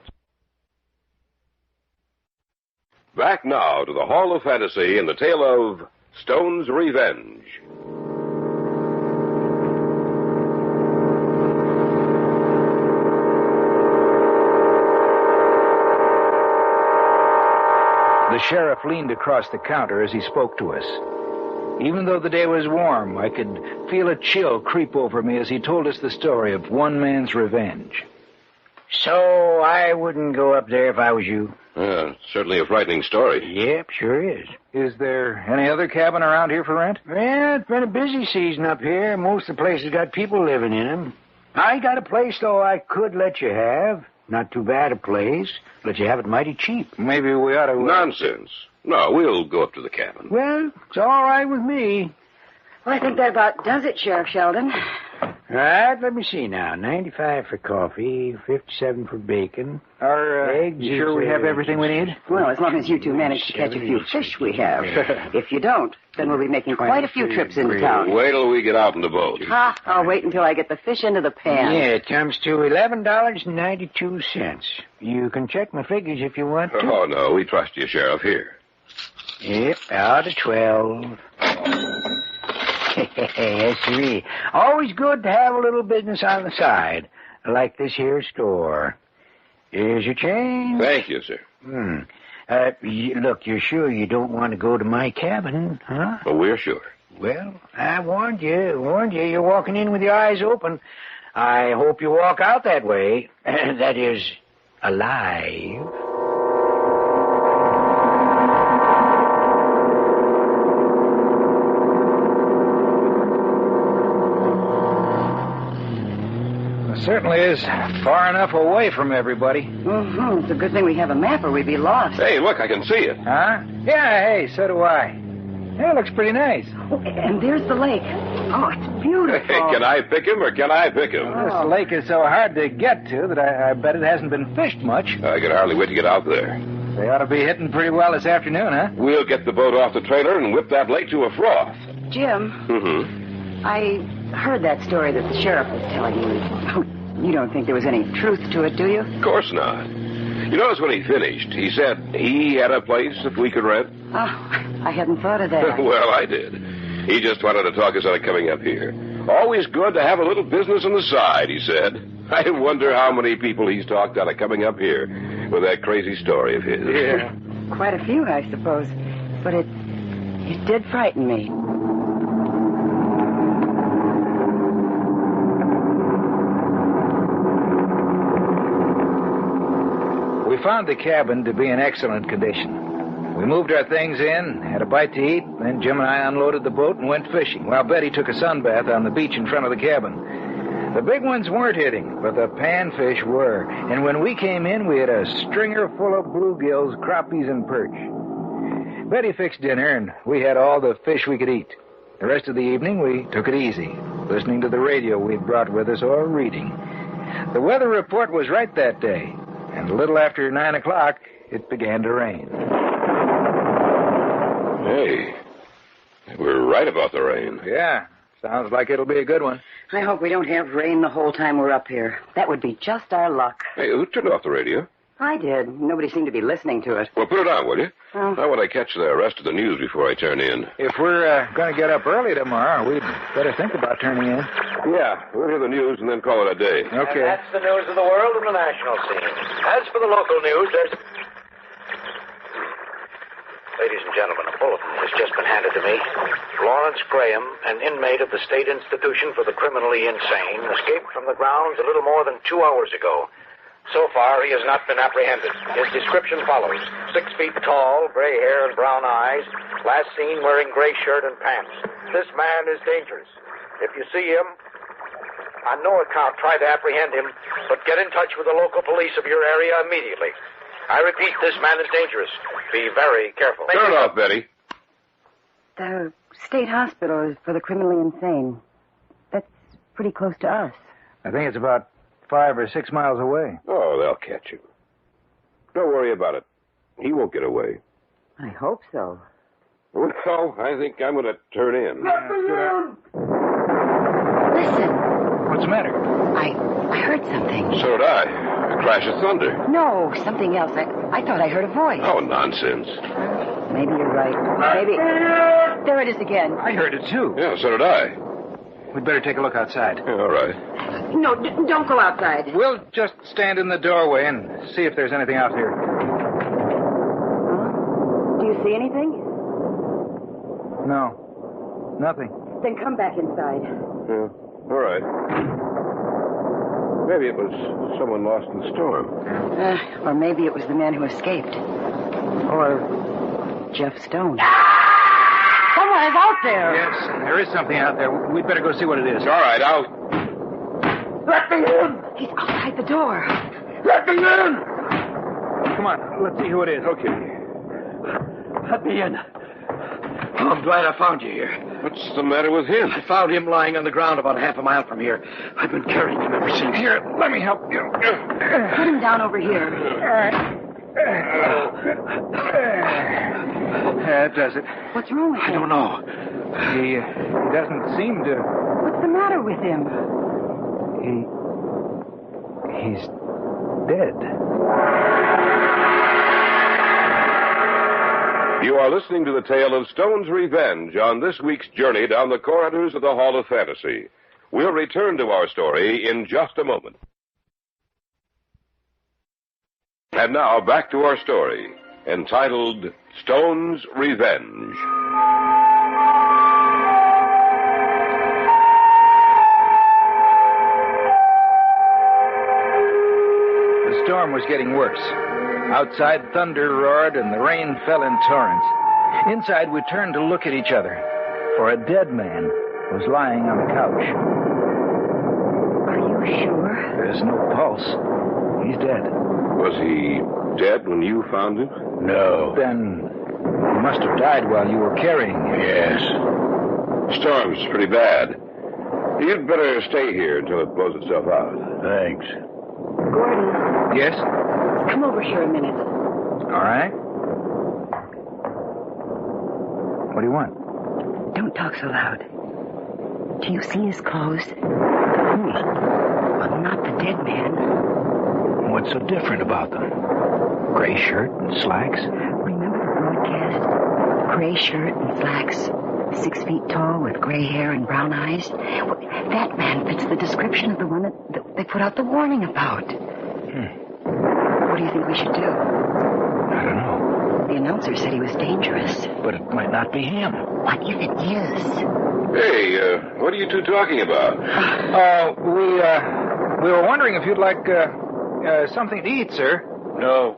Back now to the Hall of Fantasy in the tale of Stone's Revenge. The sheriff leaned across the counter as he spoke to us. Even though the day was warm, I could feel a chill creep over me as he told us the story of one man's revenge. So I wouldn't go up there if I was you. Certainly a frightening story. Yep, sure is. Is there any other cabin around here for rent? Well, it's been a busy season up here. Most of the places got people living in them. I got a place, though, I could let you have. Not too bad a place. Let you have it mighty cheap. Maybe we ought to... Nonsense. No, we'll go up to the cabin. Well, it's all right with me. Well, I think that about does it, Sheriff Sheldon. Right, let me see now. 95 for coffee, 57 for bacon. Are eggs, you sure we have everything we need? Well, as long as you two manage to catch a few fish we have. If you don't, then we'll be making quite a few trips into town. Wait till we get out in the boat. Ha! I'll wait until I get the fish into the pan. Yeah, it comes to $11.92. You can check my figures if you want to. Oh, no, we trust you, Sheriff, here. Yep, out of 12. Yes, sirree. Always good to have a little business on the side, like this here store. Here's your change. Thank you, sir. Look, you're sure you don't want to go to my cabin, huh? Well, we're sure. Well, I warned you. You're walking in with your eyes open. I hope you walk out that way. That is, alive. Certainly is far enough away from everybody. Mm-hmm. It's a good thing we have a map or we'd be lost. Hey, look, I can see it. Huh? Yeah, hey, so do I. Yeah, it looks pretty nice. Oh, and there's the lake. Oh, it's beautiful. Hey, can I pick him or can I pick him? This lake is so hard to get to that I bet it hasn't been fished much. I can hardly wait to get out there. They ought to be hitting pretty well this afternoon, huh? We'll get the boat off the trailer and whip that lake to a froth. Jim. Mm-hmm. I heard that story that the sheriff was telling you. You don't think there was any truth to it, do you? Of course not. You notice when he finished, he said he had a place that we could rent? Oh, I hadn't thought of that. Well, I did. He just wanted to talk us out of coming up here. Always good to have a little business on the side, he said. I wonder how many people he's talked out of coming up here with that crazy story of his. Yeah. Quite a few, I suppose. But it did frighten me. We found the cabin to be in excellent condition. We moved our things in, had a bite to eat, then Jim and I unloaded the boat and went fishing, while Betty took a sunbath on the beach in front of the cabin. The big ones weren't hitting, but the panfish were. And when we came in, we had a stringer full of bluegills, crappies, and perch. Betty fixed dinner, and we had all the fish we could eat. The rest of the evening, we took it easy, listening to the radio we'd brought with us or reading. The weather report was right that day. And a little after 9 o'clock, it began to rain. Hey, we're right about the rain. Yeah, sounds like it'll be a good one. I hope we don't have rain the whole time we're up here. That would be just our luck. Hey, who turned off the radio? I did. Nobody seemed to be listening to it. Well, put it on, will you? I want to catch the rest of the news before I turn in. If we're going to get up early tomorrow, we'd better think about turning in. Yeah, we'll hear the news and then call it a day. Okay. And that's the news of the world and the national scene. As for the local news, there's... Ladies and gentlemen, a bulletin has just been handed to me. Lawrence Graham, an inmate of the State Institution for the Criminally Insane, escaped from the grounds a little more than 2 hours ago. So far, he has not been apprehended. His description follows. 6 feet tall, gray hair and brown eyes. Last seen wearing gray shirt and pants. This man is dangerous. If you see him, on no account try to apprehend him, but get in touch with the local police of your area immediately. I repeat, this man is dangerous. Be very careful. Turn it off, Betty. The state hospital is for the criminally insane. That's pretty close to us. I think it's about 5 or 6 miles away. Oh, they'll catch him. Don't worry about it. He won't get away. I hope so. Well, I think I'm going to turn in. Listen. What's the matter? I heard something. So did I. A crash of thunder. No, something else. I thought I heard a voice. Oh, nonsense. Maybe you're right. Maybe. There it is again. I heard it, too. Yeah, so did I. We'd better take a look outside. Yeah, all right. No, don't go outside. We'll just stand in the doorway and see if there's anything out here. Do you see anything? No. Nothing. Then come back inside. Yeah, all right. Maybe it was someone lost in the storm. Or maybe it was the man who escaped. Or Jeff Stone. Someone is out there. Yes, there is something out there. We'd better go see what it is. All right, Let me in! He's outside the door. Let me in! Come on, let's see who it is. Okay. Let me in. Oh, I'm glad I found you here. What's the matter with him? I found him lying on the ground about half a mile from here. I've been carrying him ever since. Here, let me help you. Put him down over here. All right. That does it. What's wrong with him? I don't know. He doesn't seem to... What's the matter with him? He's dead. You are listening to the tale of Stone's Revenge on this week's journey down the corridors of the Hall of Fantasy. We'll return to our story in just a moment. And now, back to our story, entitled Stone's Revenge. The storm was getting worse. Outside, thunder roared and the rain fell in torrents. Inside, we turned to look at each other, for a dead man was lying on the couch. Are you sure? There's no pulse. He's dead. Was he dead when you found him? No. Then he must have died while you were carrying him. Yes. Storm's pretty bad. You'd better stay here until it blows itself out. Thanks. Gordon. Yes? Come over here a minute. All right. What do you want? Don't talk so loud. Do you see his clothes? Whose? Well, not the dead man. What's so different about them? Gray shirt and slacks? Remember the broadcast? Gray shirt and slacks, 6 feet tall with gray hair and brown eyes. Well, that man fits the description of the one that they put out the warning about. What do you think we should do? I don't know. The announcer said he was dangerous. But it might not be him. What if it is? Hey, what are you two talking about? We were wondering if you'd like something to eat, sir. No.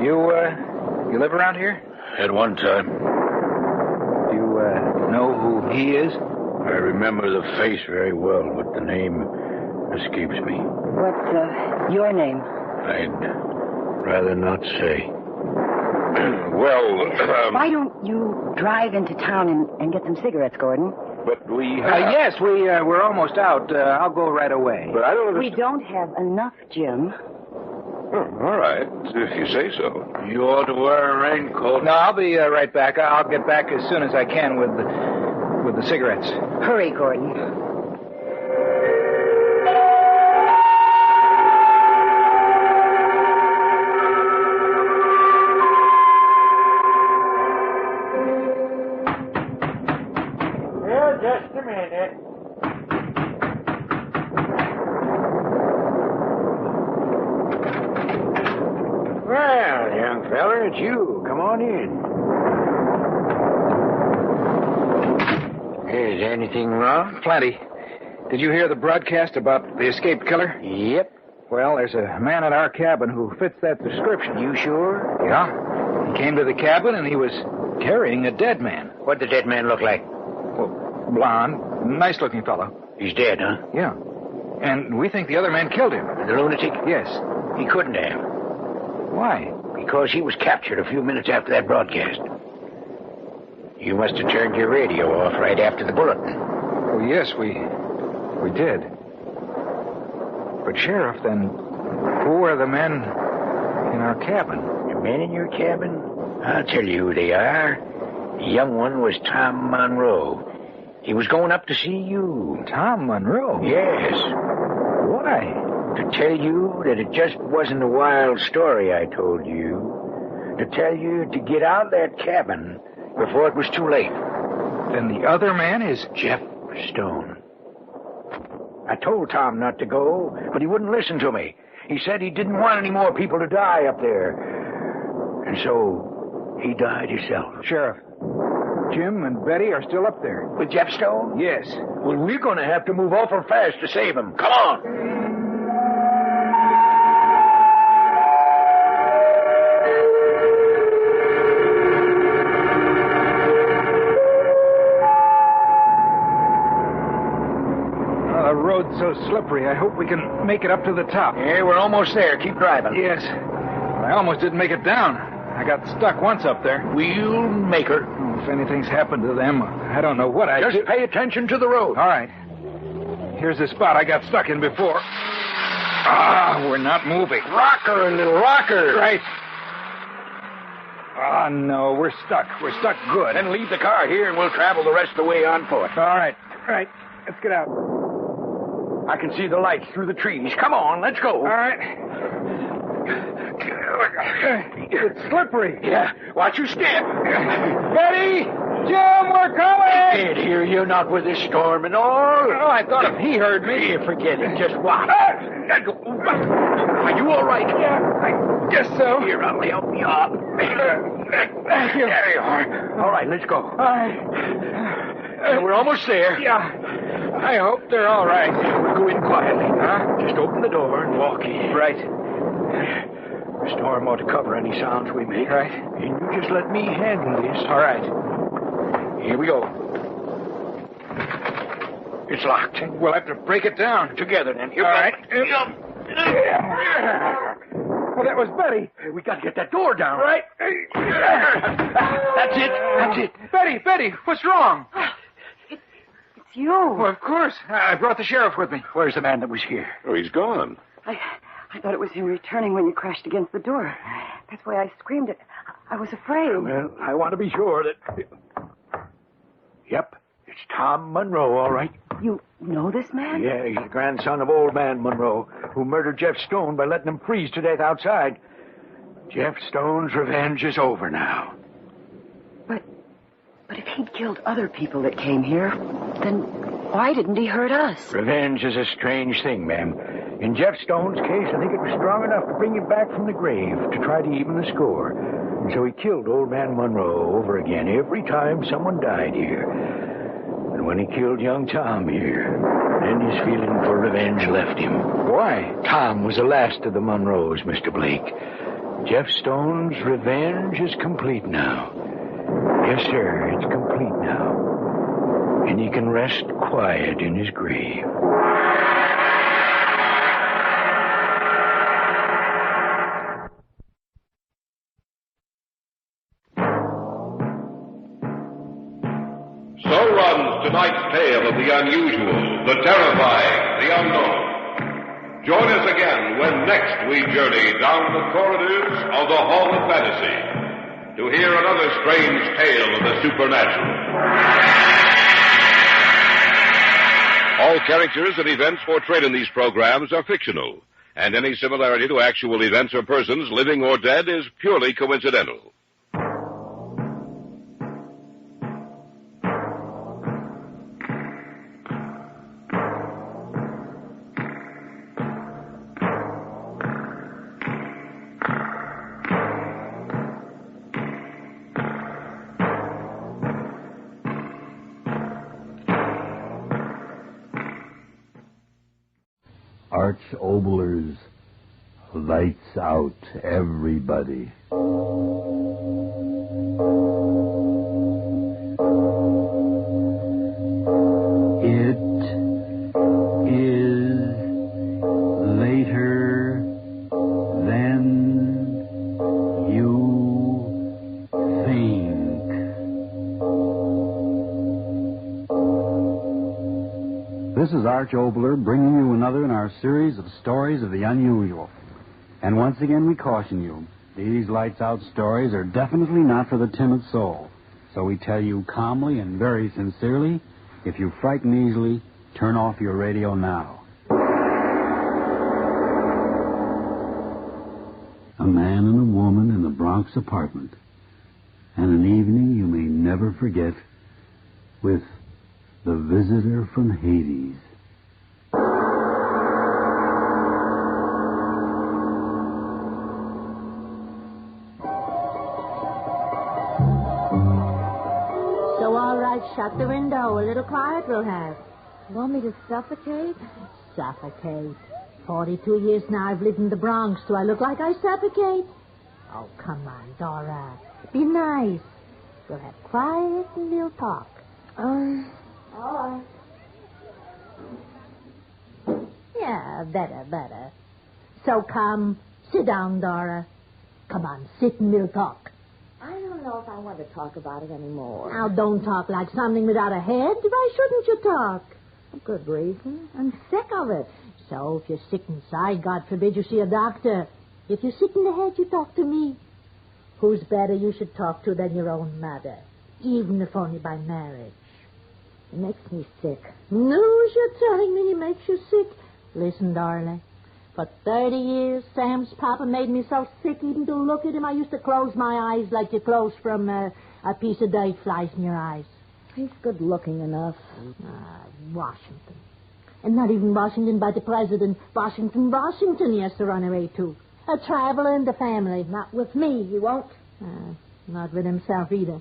You live around here? At one time. Do you know who he is? I remember the face very well, but the name escapes me. What's your name? I'd rather not say. Well, Why don't you drive into town and get some cigarettes, Gordon? But we yes, we're almost out. I'll go right away. But I don't We don't have enough, Jim. Oh, all right, if you say so. You ought to wear a raincoat. No, I'll be right back. I'll get back as soon as I can with the cigarettes. Hurry, Gordon. Just a minute. Well, young fella, it's you. Come on in. Is anything wrong? Plenty. Did you hear the broadcast about the escaped killer? Yep. Well, there's a man at our cabin who fits that description. You sure? Yeah. He came to the cabin and he was carrying a dead man. What'd the dead man look like? Well, blonde, nice-looking fellow. He's dead, huh? Yeah. And we think the other man killed him. The lunatic? Yes. He couldn't have. Why? Because he was captured a few minutes after that broadcast. You must have turned your radio off right after the bulletin. Oh, yes, we did. But, Sheriff, then who were the men in our cabin? The men in your cabin? I'll tell you who they are. The young one was Tom Monroe. He was going up to see you. Tom Monroe? Yes. Why? To tell you that it just wasn't a wild story I told you. To tell you to get out of that cabin before it was too late. Then the other man is Jeff Stone. I told Tom not to go, but he wouldn't listen to me. He said he didn't want any more people to die up there. And so he died himself. Sheriff, Jim and Betty are still up there. With Jeff Stone? Yes. Well, we're going to have to move awful fast to save him. Come on. The road's so slippery, I hope we can make it up to the top. Yeah, we're almost there. Keep driving. Yes. I almost didn't make it down. I got stuck once up there. We'll make her. If anything's happened to them, I don't know what I'd do. Just pay attention to the road. All right. Here's the spot I got stuck in before. Ah, we're not moving. Rocker, little rocker. Right. Ah, no, we're stuck. We're stuck good. Then leave the car here and we'll travel the rest of the way on foot. All right. Let's get out. I can see the lights through the trees. Come on, let's go. All right. It's slippery. Yeah, watch your step. Betty! Jim, we're coming! I can't hear you, not with this storm and all. Oh, I thought if he heard me. Yeah, forget it. Just watch. Are you all right? Yeah, I guess so. Here, I'll help you up. Thank you. There you are. All right, let's go. All right. We're almost there. Yeah. I hope they're all right. We'll go in quietly. Huh? Just open the door and walk in. Right. The storm ought to cover any sounds we make. Right. And you just let me handle this. All right. Here we go. It's locked. We'll have to break it down. Together, then. All right. Well, that was Betty. We got to get that door down. Right. That's it. Betty, what's wrong? It's you. Well, of course. I brought the sheriff with me. Where's the man that was here? Oh, he's gone. I thought it was him returning when you crashed against the door. That's why I screamed it. I was afraid. Well, I want to be sure that... Yep, it's Tom Monroe, all right. You know this man? Yeah, he's the grandson of old man Monroe, who murdered Jeff Stone by letting him freeze to death outside. Jeff Stone's revenge is over now. But if he'd killed other people that came here, then why didn't he hurt us? Revenge is a strange thing, ma'am. In Jeff Stone's case, I think it was strong enough to bring him back from the grave to try to even the score. And so he killed old man Monroe over again every time someone died here. And when he killed young Tom here, then his feeling for revenge left him. Why? Tom was the last of the Monroes, Mr. Blake. Jeff Stone's revenge is complete now. Yes, sir, it's complete now. And he can rest quiet in his grave. So runs tonight's tale of the unusual, the terrifying, the unknown. Join us again when next we journey down the corridors of the Hall of Fantasy to hear another strange tale of the supernatural. All characters and events portrayed in these programs are fictional, and any similarity to actual events or persons, living or dead, is purely coincidental. Arch Obler's Lights out, everybody. It is later than you think. This is Arch Obler bringing you another in our series of stories of the unusual. And once again we caution you, these lights-out stories are definitely not for the timid soul. So we tell you calmly and very sincerely, if you frighten easily, turn off your radio now. A man and a woman in a Bronx apartment. And an evening you may never forget with the visitor from Hades. So, all right, shut the window. A little quiet we'll have. Want me to suffocate? Suffocate. 42 years now I've lived in the Bronx. Do I look like I suffocate? Oh, come on, Dora. Be nice. We'll have quiet and we'll talk. All right. Yeah, better. So come, sit down, Dora. Come on, sit and we'll talk. I don't know if I want to talk about it anymore. Now, don't talk like something without a head. Why shouldn't you talk? Good reason. I'm sick of it. So, if you're sick inside, God forbid you see a doctor. If you're sick in the head, you talk to me. Who's better you should talk to than your own mother, even if only by marriage? It makes me sick. News you're telling me it makes you sick. Listen, darling. For 30 years, Sam's papa made me so sick even to look at him. I used to close my eyes like you close from a piece of dirt flies in your eyes. He's good looking enough. Washington. And not even Washington by the president. Washington he has to run away to. A traveler in the family. Not with me, he won't. Not with himself either.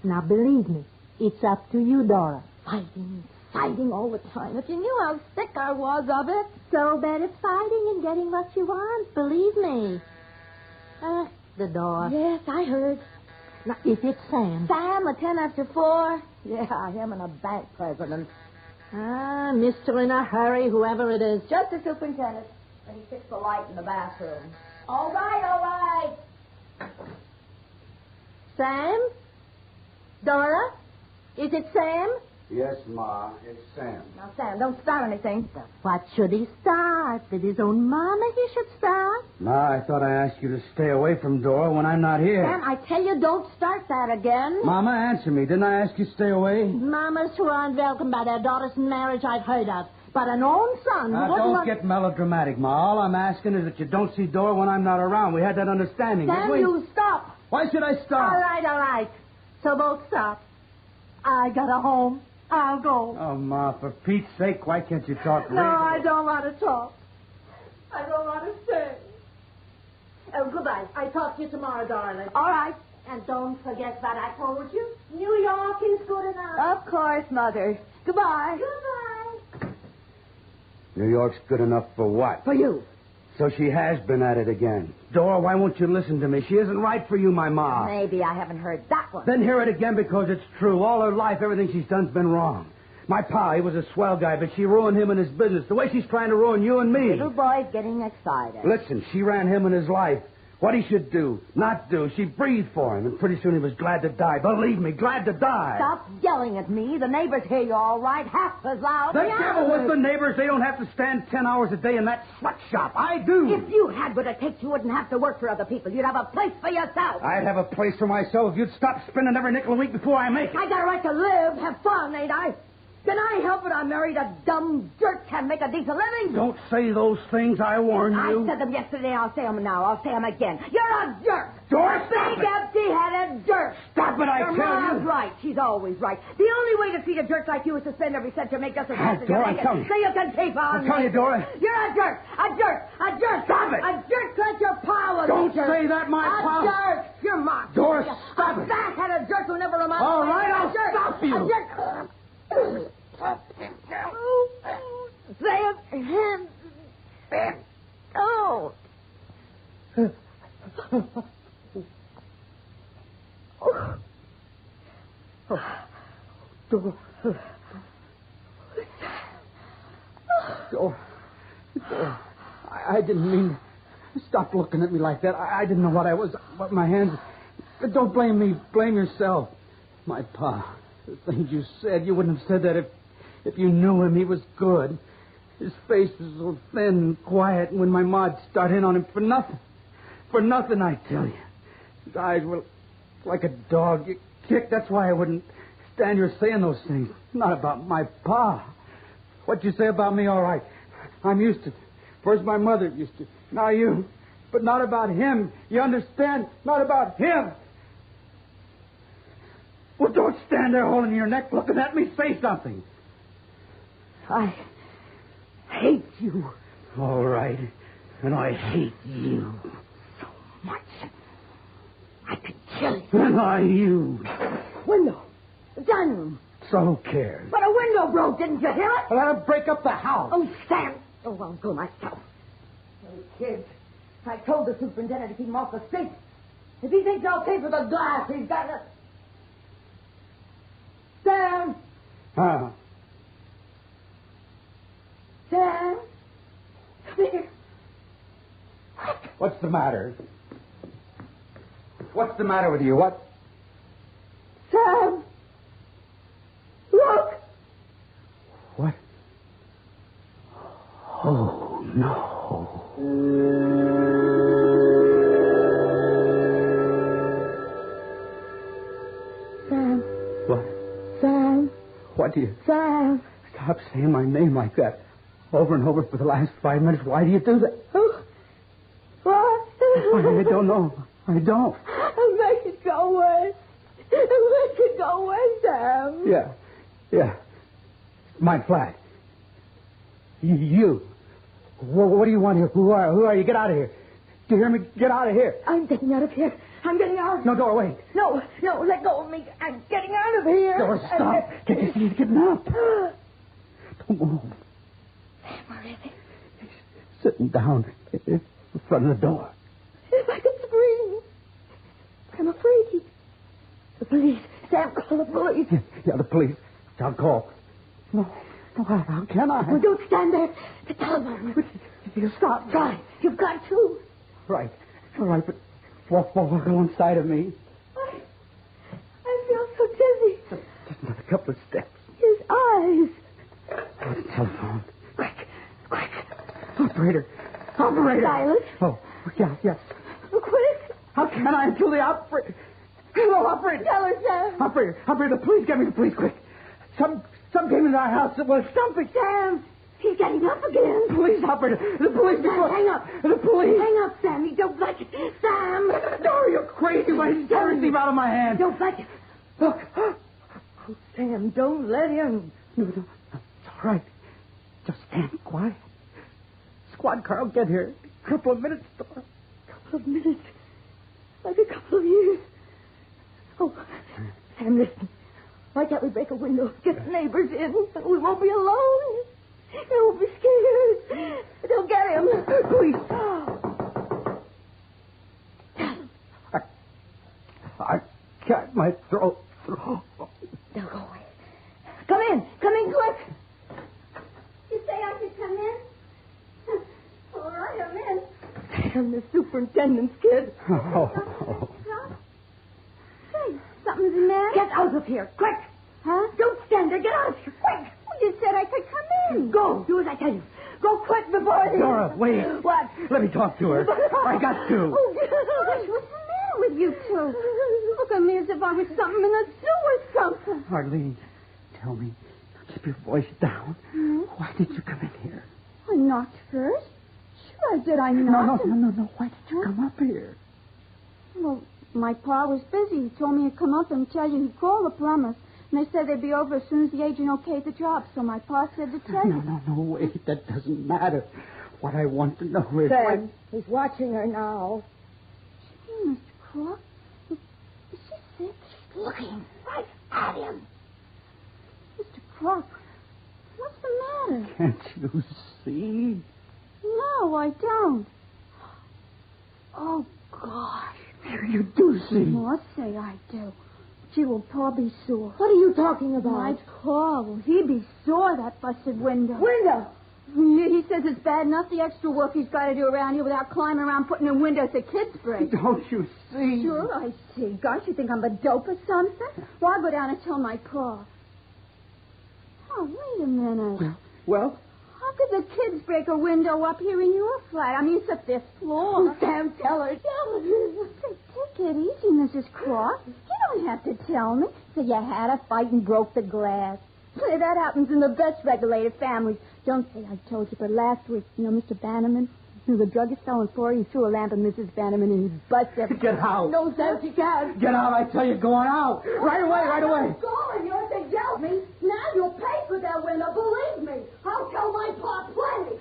Now, believe me, it's up to you, Dora. Fighting all the time. If you knew how sick I was of it. So bad at fighting and getting what you want, believe me. The door. Yes, I heard. Now, if it's Sam. Sam, at 10 after 4? Yeah, him and a bank president. Mr. in a hurry, whoever it is. Just the superintendent. And he fixed the light in the bathroom. All right. Sam? Dora? Is it Sam? Yes, Ma, it's Sam. Now, Sam, don't start anything. What should he start? With his own mama he should start? Ma, I thought I asked you to stay away from Dora when I'm not here. Sam, I tell you, don't start that again. Mama, answer me. Didn't I ask you to stay away? Mamas who aren't welcome by their daughters in marriage I've heard of. But an own son who don't get melodramatic, Ma. All I'm asking is that you don't see Dora when I'm not around. We had that understanding, Sam, didn't we? you stop. Why should I stop? All right. So both stop. I got a home. I'll go. Oh, Ma, for Pete's sake, why can't you talk No, I don't want to talk. I don't want to stay. Oh, goodbye. I talk to you tomorrow, darling. All right. And don't forget what I told you. New York is good enough. Of course, Mother. Goodbye. Goodbye. New York's good enough for what? For you. So she has been at it again. Dora, why won't you listen to me? She isn't right for you, my Ma. Maybe I haven't heard that one. Then hear it again because it's true. All her life, everything she's done's been wrong. My pa, he was a swell guy, but she ruined him and his business the way she's trying to ruin you and me. Little boy's getting excited. Listen, she ran him and his life. What he should do, not do. She breathed for him, and pretty soon he was glad to die. Believe me, glad to die. Stop yelling at me. The neighbors hear you all right, half as loud. The devil with the neighbors. They don't have to stand 10 hours a day in that sweatshop. I do. If you had what it takes, you wouldn't have to work for other people. You'd have a place for yourself. I'd have a place for myself if you'd stop spending every nickel a week before I make it. I got a right to live, have fun, ain't I? Can I help it I married a dumb jerk, can't make a decent living? Don't say those things, I warn you. I said them yesterday, I'll say them now, I'll say them again. You're a jerk! Doris, stop big, empty-headed jerk! Stop it, I Your tell mom's you! right, she's always right. The only way to treat a jerk like you is to spend every cent you make just as fast as you Dora, make it. I'm telling you. So you can keep on. I'm telling you, Dora. You're a jerk! Stop it! A jerk like your pa was Don't either. say that, my pa. A jerk! You're mocked. Doris, stop it. A fat-headed jerk who never amounts All to right, anything. I'll A jerk. stop you. A jerk. Sam. Oh. Door. Door. I didn't mean... Stop looking at me like that. I didn't know what I was... What my hands... Don't blame me. Blame yourself. My pa. The things you said, you wouldn't have said that if you knew him. He was good. His face was so thin and quiet, and when my ma'd start in on him for nothing. For nothing, I tell you. His eyes were like a dog you kicked. That's why I wouldn't stand here saying those things. Not about my pa. What you say about me, all right. I'm used to it. First my mother used to. Now you. But not about him. You understand? Not about him. Well, don't stand there holding your neck looking at me. Say something. I hate you. All right. And I hate you so much. I could kill you. And I you. Window. The dining room. So who cares? But a window broke, didn't you hear it? Let him break up the house. Oh, Sam. Oh, I'll go myself. Those kids. I told the superintendent to keep them off the street. If he thinks I'll pay for the glass, he's got to... Sam! Huh? Sam? Come here. What's the matter? What's the matter with you? What? Sam! Look! What? Oh, no. Sam. What? Sam. What do you... Sam. Stop saying my name like that. Over and over for the last 5 minutes. Why do you do that? Oh. What? I don't know. I don't. Make it go away. Make it go away, Sam. Yeah. My flat. You. What do you want here? Who are you? Get out of here. Do you hear me? Get out of here. I'm getting out of here. I'm getting out. No, Dora, wait. No, let go of me. I'm getting out of here. Dora, stop. He's getting up. Don't move. Where is he? He's sitting down in front of the door. If I could scream. But I'm afraid The police. Sam, call the police. Yeah, the police. I'll call. No, how can I? Well, don't stand there. The telephone. You stop. Try. You've got to. Right. All right, but walk alongside of me. I feel so dizzy. Just another couple of steps. His eyes. Oh, the telephone. Quick. Operator. Silence. Oh, yeah. Quick. How can I until the operator... Hello, operator. Tell her, Sam. Operator, the police. Get me the police, quick. Some came into our house. It was something. Sam, he's getting up again. Police, operator. The police. Sam, hang up. The police. Hang up, Sam. You don't like it. Sam. No, you're crazy. My phone is out of my hand. Don't like it. Look. Oh, Sam, don't let him. No. It's all right. Just stand quiet. Squad car will get here. A couple of minutes. Couple of minutes. Like a couple of years. Oh, Sam, listen. Why can't we break a window, get the neighbors in, and we won't be alone? They won't be scared. They'll get him. Please. I got my throat. They'll go away. Come in quick. You say I should come in? All right, I'm in. I'm the superintendent's kid. Oh. Hey, something's the matter? Get out of here, quick. Huh? Don't stand there. Get out of here, quick. Well, you said I could come in. Go. Do as I tell you. Go quick before they... Dora, wait. What? Let me talk to her. I got to. Oh, gosh, what's the matter with you two? Look at me as if I had something in the sewer or something. Arlene, tell me. Keep your voice down. Hmm? Why did you come in here? I knocked first. Sure I did. I knocked. No. Why did you come up here? Well, my pa was busy. He told me to come up and tell you he'd call the plumbers. And they said they'd be over as soon as the agent okayed the job. So my pa said to tell you. No, wait. That doesn't matter. What I want to know is... Sam, he's watching her now. Gee, Mr. Crook. Is she sick? She's looking right at him. Mr. Crook, what's the matter? Can't you see? No, I don't. Oh, gosh. You do see. Well, let's say I do. Gee, will Pa be sore? What are you talking about? My Pa, will he be sore, that busted window? Window? He says it's bad enough the extra work he's got to do around here without climbing around putting in windows that kids break. Don't you see? Sure, I see. Gosh, you think I'm a dope or something? Well, I'll go down and tell my Pa. Oh, wait a minute. Well? How could the kids break a window up here in your flat? I mean, it's the fifth floor. Sam, tell her. Take it easy, Mrs. Cross. You don't have to tell me. So you had a fight and broke the glass. That happens in the best regulated families. Don't say I told you, but last week, Mr. Bannerman, the druggist fell in for he threw a lamp at Mrs. Bannerman and he busted. Get out. No, Sam, she can't. Get out, I tell you, go on out. Right away, right away. Going, you have to yell me. Now you'll pay for that window, believe me. I'll tell my Pa plenty.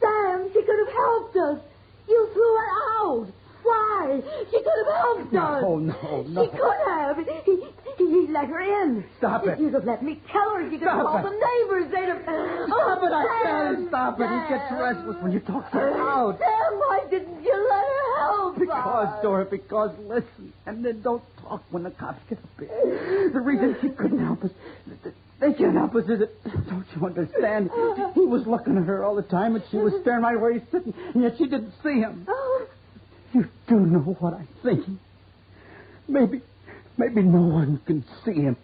Sam, she could have helped us. You threw her out. Why? She could have helped us. No. She could have. He let her in. Stop it. You'd have let me tell her. She could have called the neighbors. They'd have... Stop it, I Sam, said. Stop it. He gets restless when you talk so loud. Sam, why didn't you let her help Because, Dora, because listen. And then don't talk when the cops get up here. The reason she couldn't help us... They can't help us, is it? Don't you understand? He was looking at her all the time, and she was staring right where he's sitting, and yet she didn't see him. You do know what I'm thinking. Maybe no one can see him.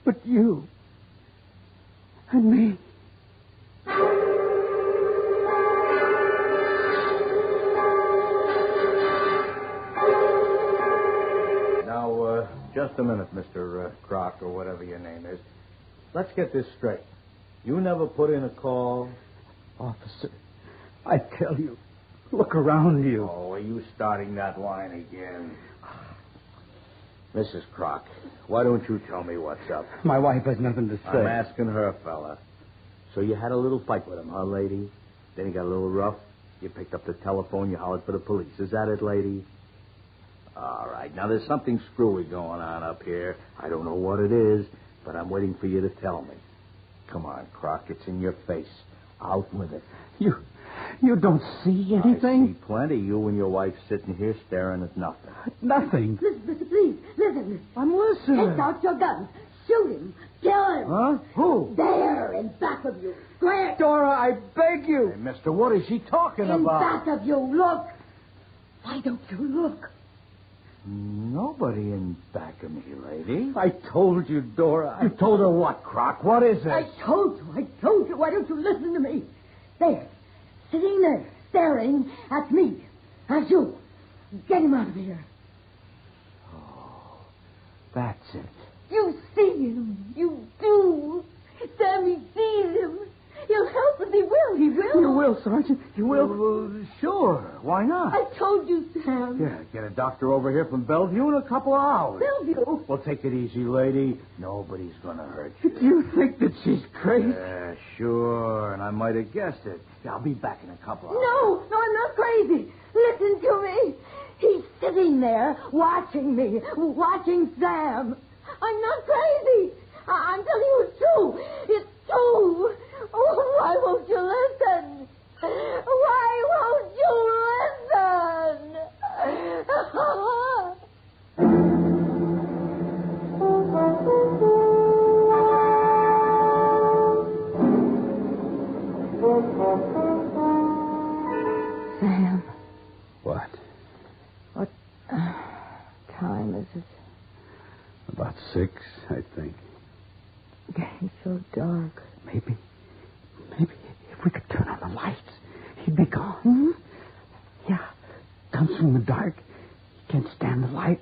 But you and me. Now, just a minute, Mr. Croc, or whatever your name is. Let's get this straight. You never put in a call? Officer, I tell you, look around you. Oh, are you starting that line again? Mrs. Croc, why don't you tell me what's up? My wife has nothing to say. I'm asking her, fella. So you had a little fight with him, huh, lady? Then he got a little rough. You picked up the telephone. You hollered for the police. Is that it, lady? All right. Now, there's something screwy going on up here. I don't know what it is, but I'm waiting for you to tell me. Come on, Croc. It's in your face. Out with it. You don't see anything? I see plenty. You and your wife sitting here staring at nothing. Nothing. Listen, please. Listen. I'm listening. Take out your guns. Shoot him. Kill him. Huh? Who? There, in back of you. Quick. Dora, I beg you. Hey, mister, what is she talking In about? back of you. Look. Why don't you look? Nobody in back of me, lady. I told you, Dora. You told her what, Croc? What is it? I told you. Why don't you listen to me? There. Sitting there, staring at me. At you. Get him out of here. Oh, that's it. You see him. You do. Sammy sees him. He'll help us. He will. You will, Sergeant. You will. Well, sure. Why not? I told you, Sam. Yeah, get a doctor over here from Bellevue in a couple of hours. Bellevue? Well, take it easy, lady. Nobody's going to hurt you. Do you think that she's crazy? Yeah, sure. And I might have guessed it. Yeah, I'll be back in a couple of hours. No, I'm not crazy. Listen to me. He's sitting there watching me, watching Sam. I'm not crazy. I'm telling you it's true. It's true. Oh, why won't you listen? Why won't you listen? Sam. What? What time is it? About 6, I think. Getting so dark. Maybe if we could turn on the lights, he'd be gone. Hmm? Yeah. Comes from the dark. He can't stand the light.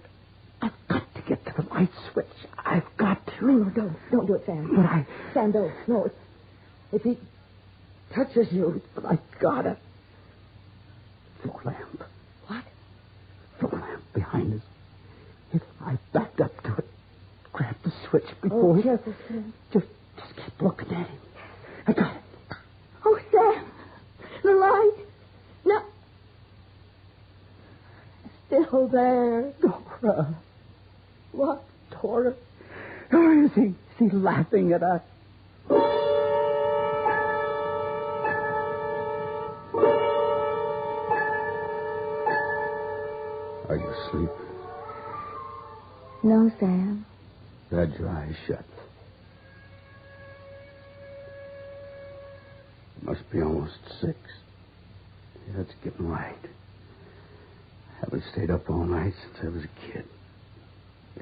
I've got to get to the light switch. I've got to. No, don't do it, Sam. But Sam, don't. No, if he touches you. But I gotta. Floor lamp. What? Floor lamp behind us. If I backed up to it, grab the switch before he... Careful, Sam. Just keep looking at him. I got it. Oh, Sam. The light. No. Still there. Dora. What? Dora. Or is he laughing at us? Are you asleep? No, Sam. Shut your eyes shut. It must be almost 6. Yeah, it's getting light. I haven't stayed up all night since I was a kid.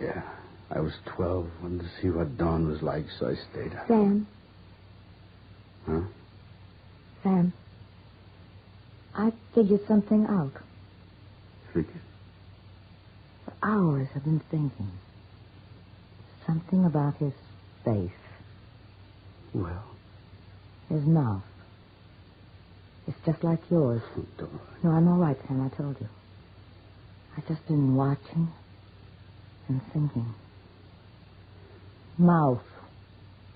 Yeah, I was 12, wanted to see what dawn was like, so I stayed up. Sam. Huh? Sam. I figured something out. Figured? For hours I've been thinking. Something about his face. Well? His mouth. It's just like yours. No, I'm all right, Sam, I told you. I've just been watching and thinking. Mouth.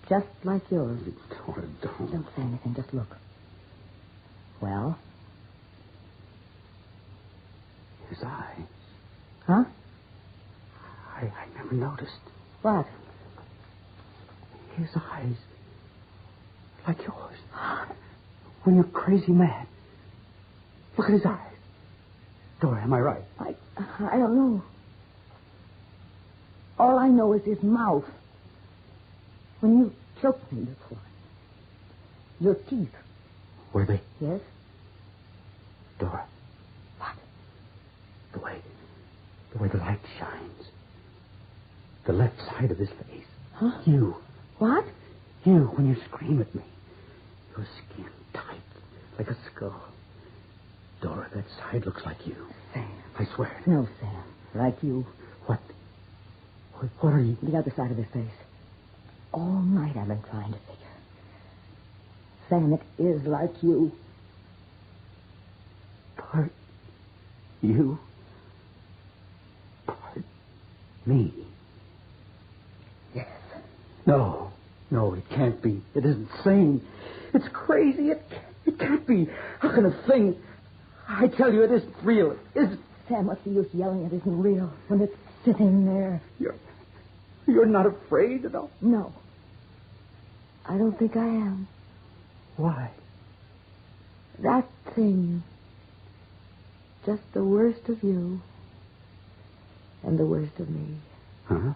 Just like yours. Don't say anything, just look. Well? His eyes. Huh? I never noticed. What? His eyes. Like yours. When you're crazy mad. Look at his eyes. Dora, am I right? I don't know. All I know is his mouth. When you choked me before. Your teeth. Were they? Yes? Dora. What? The way the light shines. The left side of his face. Huh? You. What? You, when you scream at me. Your skin tight, like a skull. Dora, that side looks like you. Sam. I swear. No, Sam. Like you. What are you? The other side of his face. All night I've been trying to figure. Sam, it is like you. Part you? Part me? Yes. No, it can't be. It isn't sane. It's crazy. It can't be. How can a thing... I tell you, it isn't real. It isn't. Sam, what's the use yelling it isn't real when it's sitting there? You're not afraid at all? No. I don't think I am. Why? That thing. Just the worst of you. And the worst of me. Huh?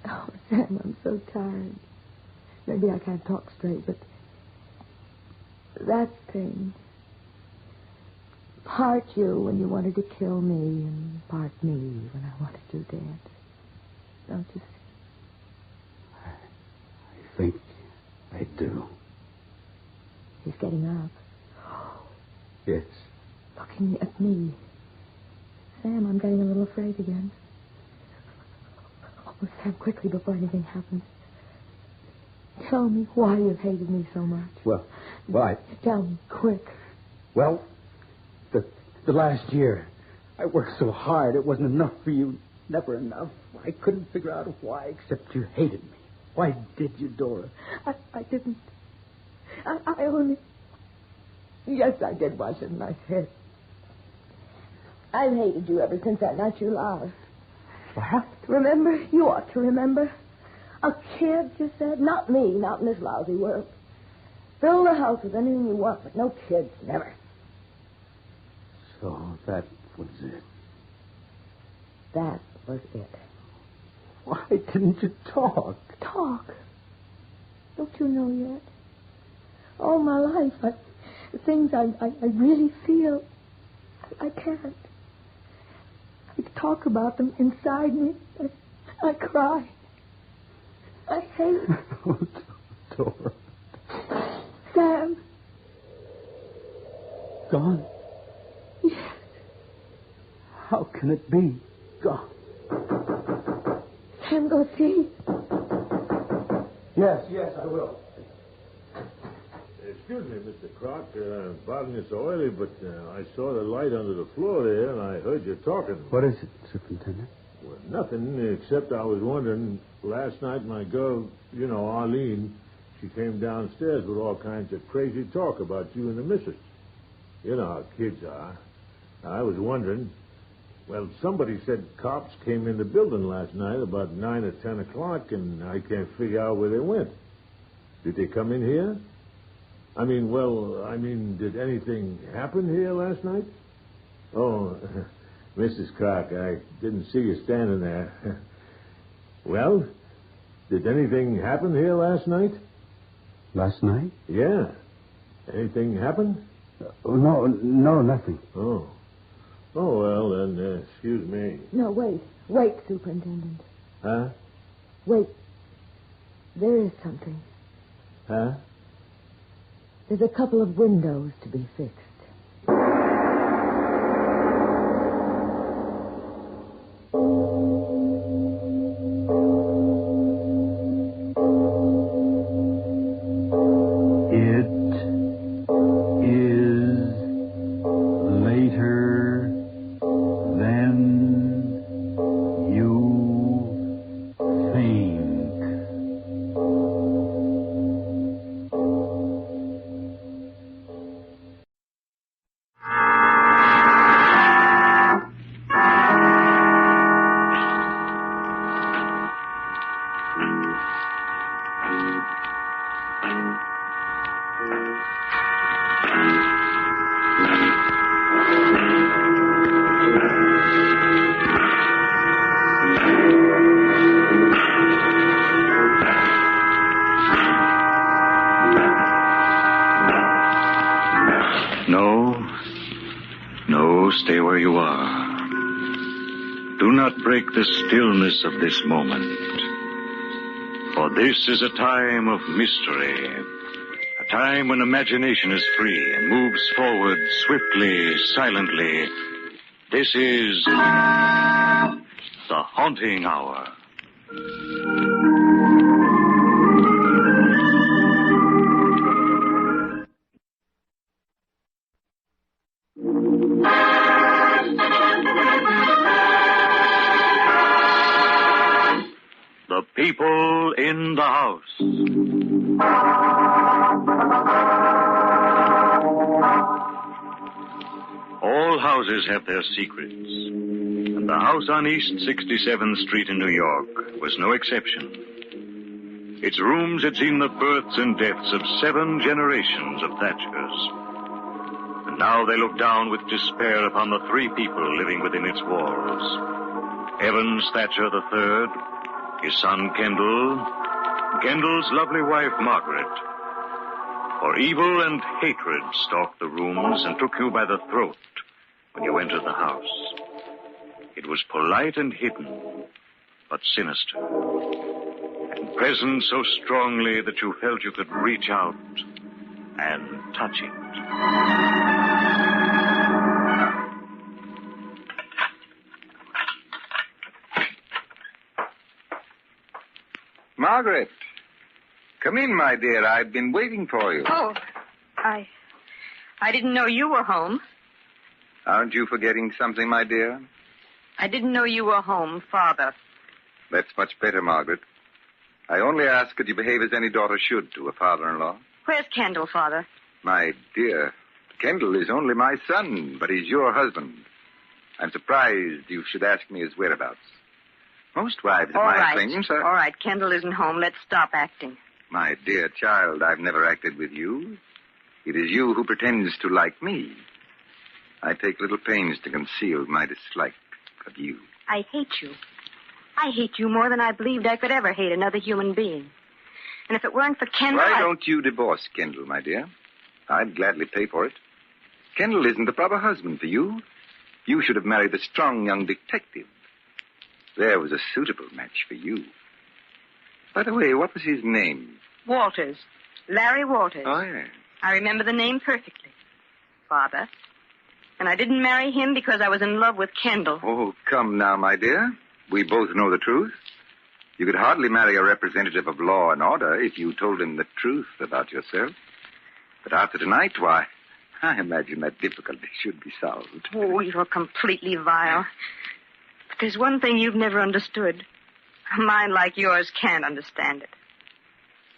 Oh, Sam, I'm so tired. Maybe I can't talk straight, but... that thing... part you when you wanted to kill me, and part me when I wanted you dead. Don't you see? I think I do. He's getting up. Yes. Looking at me. Sam, I'm getting a little afraid again. Oh, Sam, quickly before anything happens. Tell me why you've hated me so much. Well, Tell me, quick. Well, the last year, I worked so hard it wasn't enough for you. Never enough. I couldn't figure out why, except you hated me. Why did you, Dora? I didn't. I only... Yes, I did. Why shouldn't I say it? I've hated you ever since that night you lost. What? Remember? You ought to remember. A kid, you said? Not me, not in this lousy world. Fill the house with anything you want, but no kids, never. So that was it. That was it. Why didn't you talk? Talk? Don't you know yet? All my life, the things I really feel, I can't. I talk about them inside me. I cry. I hate. Oh, Dora. Sam. Gone? Yes. How can it be gone? Sam, go see. Yes, I will. Excuse me, Mr. Croc. Pardon you so early, but I saw the light under the floor there, and I heard you talking. What is it, Superintendent? Well, nothing, except I was wondering, last night my girl, Arlene, she came downstairs with all kinds of crazy talk about you and the missus. You know how kids are. I was wondering, well, somebody said cops came in the building last night about 9 or 10 o'clock, and I can't figure out where they went. Did they come in here? Did anything happen here last night? Oh, Mrs. Croc, I didn't see you standing there. Well, did anything happen here last night? Last night? Yeah. Anything happen? No, nothing. Oh. Oh, well, then, excuse me. No, wait, Superintendent. Huh? Wait. There is something. Huh? There's a couple of windows to be fixed. No, stay where you are. Do not break the stillness of this moment. For this is a time of mystery. A time when imagination is free and moves forward swiftly, silently. This is the Haunting Hour. The people in the house. All houses have their secrets, and the house on East 67th Street in New York was no exception. Its rooms had seen the births and deaths of 7 generations of Thatchers. And now they looked down with despair upon the 3 people living within its walls. Evans Thatcher III, his son Kendall, Kendall's lovely wife Margaret. For evil and hatred stalked the rooms and took you by the throat when you entered the house. It was polite and hidden, but sinister, and present so strongly that you felt you could reach out and touch it. Margaret, come in, my dear. I've been waiting for you. Oh, I didn't know you were home. Aren't you forgetting something, my dear? I didn't know you were home, Father. That's much better, Margaret. I only ask that you behave as any daughter should to a father-in-law. Where's Kendall, Father? My dear, Kendall is only my son, but he's your husband. I'm surprised you should ask me his whereabouts. Most wives of my acquaintance are... All right, Kendall isn't home. Let's stop acting. My dear child, I've never acted with you. It is you who pretends to like me. I take little pains to conceal my dislike of you. I hate you. I hate you more than I believed I could ever hate another human being. And if it weren't for Kendall... Why don't you divorce Kendall, my dear? I'd gladly pay for it. Kendall isn't the proper husband for you. You should have married the strong young detective. There was a suitable match for you. By the way, what was his name? Walters. Larry Walters. Oh, yeah. I remember the name perfectly. Father. And I didn't marry him because I was in love with Kendall. Oh, come now, my dear. We both know the truth. You could hardly marry a representative of law and order if you told him the truth about yourself. But after tonight, why, I imagine that difficulty should be solved. Oh, you're completely vile. But there's one thing you've never understood. A mind like yours can't understand it.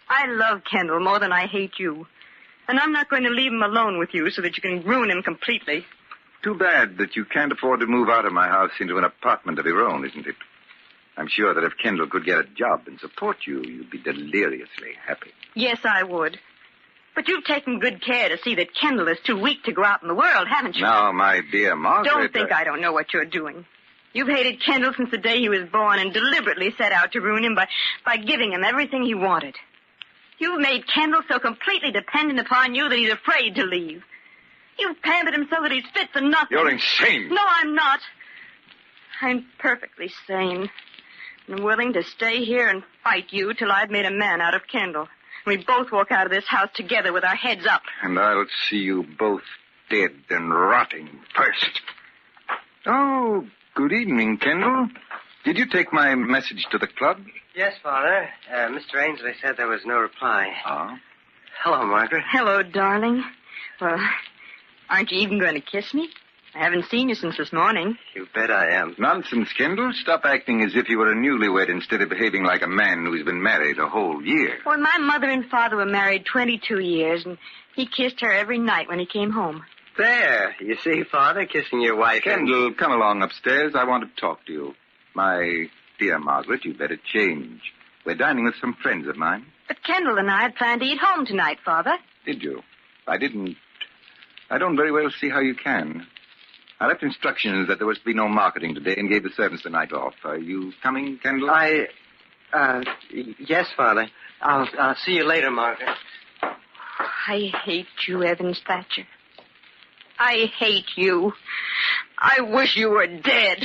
I love Kendall more than I hate you. And I'm not going to leave him alone with you so that you can ruin him completely. Too bad that you can't afford to move out of my house into an apartment of your own, isn't it? I'm sure that if Kendall could get a job and support you, you'd be deliriously happy. Yes, I would. But you've taken good care to see that Kendall is too weak to go out in the world, haven't you? Now, my dear Margaret... Don't think I don't know what you're doing. You've hated Kendall since the day he was born and deliberately set out to ruin him by giving him everything he wanted. You've made Kendall so completely dependent upon you that he's afraid to leave. You've pampered him so that he's fit for nothing. You're insane. No, I'm not. I'm perfectly sane. I'm willing to stay here and fight you till I've made a man out of Kendall. We both walk out of this house together with our heads up. And I'll see you both dead and rotting first. Oh, good evening, Kendall. Did you take my message to the club? Yes, Father. Mr. Ainsley said there was no reply. Oh? Hello, Margaret. Hello, darling. Well, aren't you even going to kiss me? I haven't seen you since this morning. You bet I am. Nonsense, Kendall. Stop acting as if you were a newlywed instead of behaving like a man who's been married a whole year. Well, my mother and father were married 22 years, and he kissed her every night when he came home. There. You see, Father, kissing your wife. Kendall, come along upstairs. I want to talk to you. My dear Margaret, you better change. We're dining with some friends of mine. But Kendall and I had planned to eat home tonight, Father. Did you? I didn't. I don't very well see how you can. I left instructions that there was to be no marketing today and gave the servants the night off. Are you coming, Kendall? Yes, Father. I'll see you later, Margaret. I hate you, Evans Thatcher. I hate you. I wish you were dead.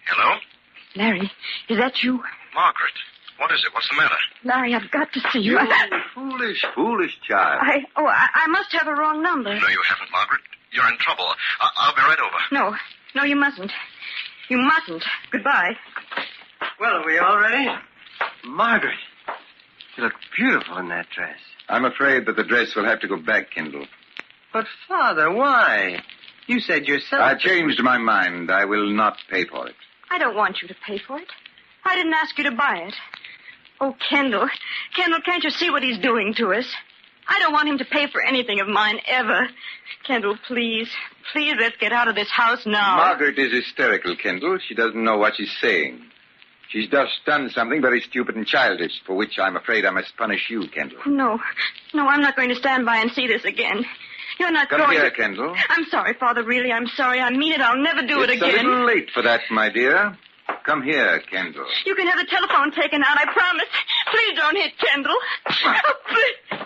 Hello? Larry, is that you? Margaret, what is it? What's the matter? Larry, I've got to see you. You foolish child. I must have a wrong number. No, you haven't, Margaret. You're in trouble. I'll be right over. No, you mustn't. You mustn't. Goodbye. Well, are we all ready? Margaret, you look beautiful in that dress. I'm afraid that the dress will have to go back, Kendall. But, Father, why? You said yourself... I changed my mind. I will not pay for it. I don't want you to pay for it. I didn't ask you to buy it. Oh, Kendall. Kendall, can't you see what he's doing to us? I don't want him to pay for anything of mine, ever. Kendall, please. Please, let's get out of this house now. Margaret is hysterical, Kendall. She doesn't know what she's saying. She's just done something very stupid and childish, for which I'm afraid I must punish you, Kendall. No, I'm not going to stand by and see this again. You're not Come going here, to... Kendall. I'm sorry, Father, really, I'm sorry. I mean it. I'll never do it again. It's a little late for that, my dear. Come here, Kendall. You can have the telephone taken out, I promise. Please don't hit Kendall. Oh, please.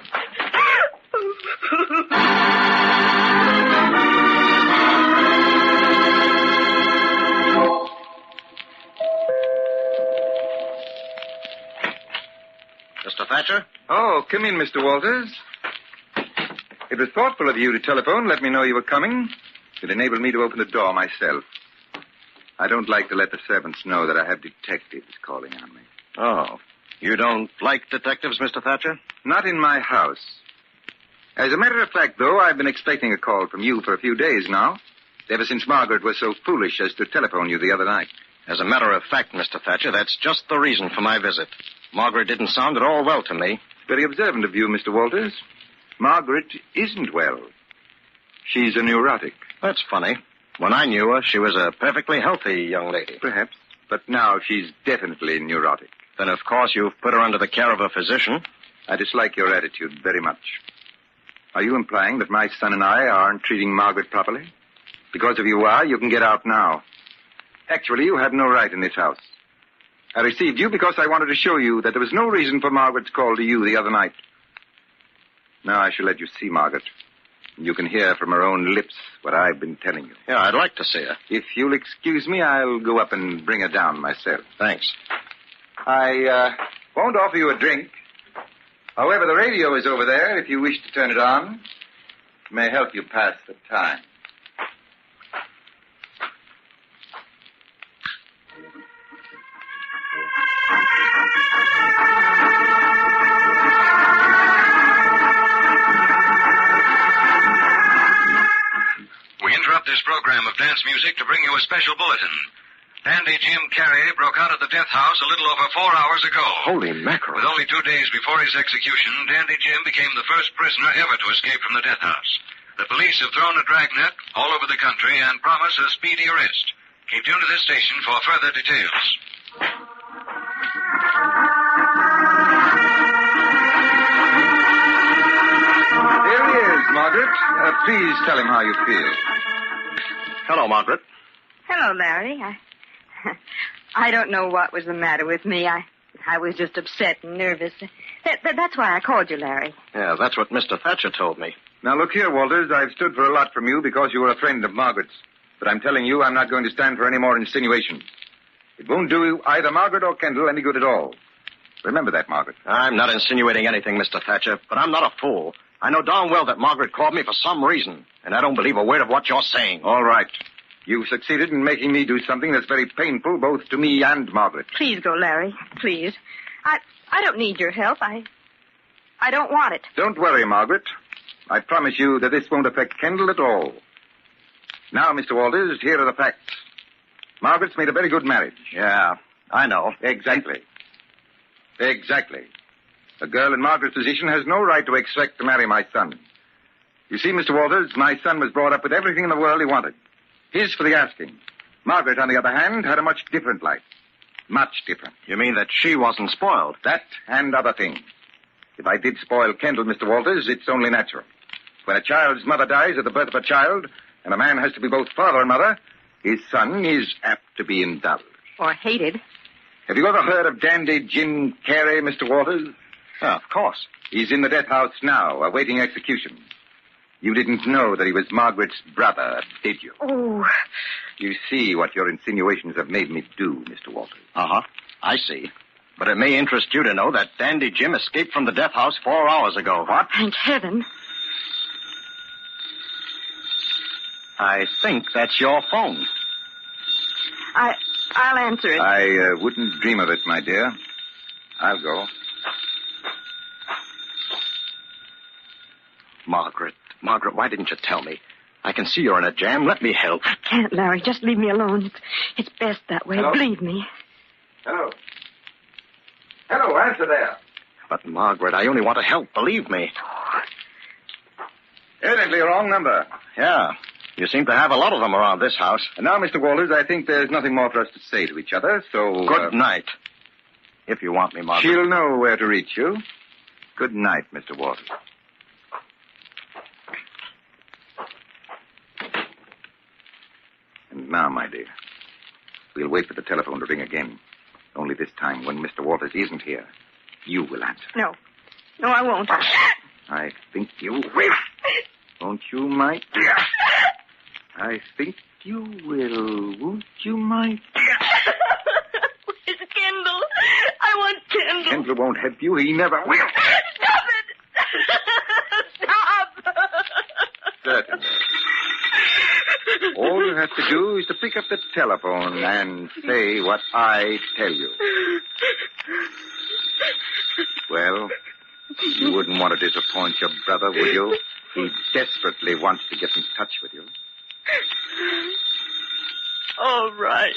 Mr. Thatcher? Oh, come in, Mr. Walters. It was thoughtful of you to telephone, let me know you were coming. It enabled me to open the door myself. I don't like to let the servants know that I have detectives calling on me. Oh. You don't like detectives, Mr. Thatcher? Not in my house. As a matter of fact, though, I've been expecting a call from you for a few days now, ever since Margaret was so foolish as to telephone you the other night. As a matter of fact, Mr. Thatcher, that's just the reason for my visit. Margaret didn't sound at all well to me. Very observant of you, Mr. Walters. Margaret isn't well. She's a neurotic. That's funny. When I knew her, she was a perfectly healthy young lady. Perhaps. But now she's definitely neurotic. Then, of course, you've put her under the care of a physician. I dislike your attitude very much. Are you implying that my son and I aren't treating Margaret properly? Because if you are, you can get out now. Actually, you have no right in this house. I received you because I wanted to show you that there was no reason for Margaret's call to you the other night. Now I shall let you see Margaret. You can hear from her own lips what I've been telling you. Yeah, I'd like to see her. If you'll excuse me, I'll go up and bring her down myself. Thanks. I won't offer you a drink. However, the radio is over there if you wish to turn it on. It may help you pass the time. We interrupt this program of dance music to bring you a special bulletin. Dandy Jim Carey broke out of the death house a little over 4 hours ago. Holy mackerel. With only 2 days before his execution, Dandy Jim became the first prisoner ever to escape from the death house. The police have thrown a dragnet all over the country and promise a speedy arrest. Keep tuned to this station for further details. Here he is, Margaret. Please tell him how you feel. Hello, Margaret. Hello, Larry. I don't know what was the matter with me. I was just upset and nervous. That's why I called you, Larry. Yeah, that's what Mr. Thatcher told me. Now, look here, Walters. I've stood for a lot from you because you were a friend of Margaret's. But I'm telling you, I'm not going to stand for any more insinuations. It won't do either Margaret or Kendall any good at all. Remember that, Margaret. I'm not insinuating anything, Mr. Thatcher, but I'm not a fool. I know darn well that Margaret called me for some reason, and I don't believe a word of what you're saying. All right. You've succeeded in making me do something that's very painful both to me and Margaret. Please go, Larry. Please. I don't need your help. I don't want it. Don't worry, Margaret. I promise you that this won't affect Kendall at all. Now, Mr. Walters, here are the facts. Margaret's made a very good marriage. Yeah, I know. Exactly. Exactly. A girl in Margaret's position has no right to expect to marry my son. You see, Mr. Walters, my son was brought up with everything in the world he wanted. His for the asking. Margaret, on the other hand, had a much different life. Much different. You mean that she wasn't spoiled? That and other things. If I did spoil Kendall, Mr. Walters, it's only natural. When a child's mother dies at the birth of a child, and a man has to be both father and mother, his son is apt to be indulged. Or hated. Have you ever heard of Dandy Jim Carey, Mr. Walters? Yeah, of course. He's in the death house now, awaiting execution. You didn't know that he was Margaret's brother, did you? Oh. You see what your insinuations have made me do, Mr. Walters. Uh-huh. I see. But it may interest you to know that Dandy Jim escaped from the death house 4 hours ago. What? Thank heaven. I think that's your phone. I'll answer it. I wouldn't dream of it, my dear. I'll go. Margaret, why didn't you tell me? I can see you're in a jam. Let me help. I can't, Larry. Just leave me alone. It's best that way. Hello? Believe me. Hello. Hello, answer there. But, Margaret, I only want to help. Believe me. Evidently a wrong number. Yeah. You seem to have a lot of them around this house. And now, Mr. Walters, I think there's nothing more for us to say to each other, so... Good night. If you want me, Margaret. She'll know where to reach you. Good night, Mr. Walters. And now, my dear, we'll wait for the telephone to ring again. Only this time, when Mr. Walters isn't here, you will answer. No. No, I won't. I think you will. Won't you, my dear? I think you will. Won't you, my dear? Where's Kendall? I want Kendall. Kendall won't help you. He never will. Stop it! Stop! Certainly. All you have to do is to pick up the telephone and say what I tell you. Well, you wouldn't want to disappoint your brother, would you? He desperately wants to get in touch with you. All right.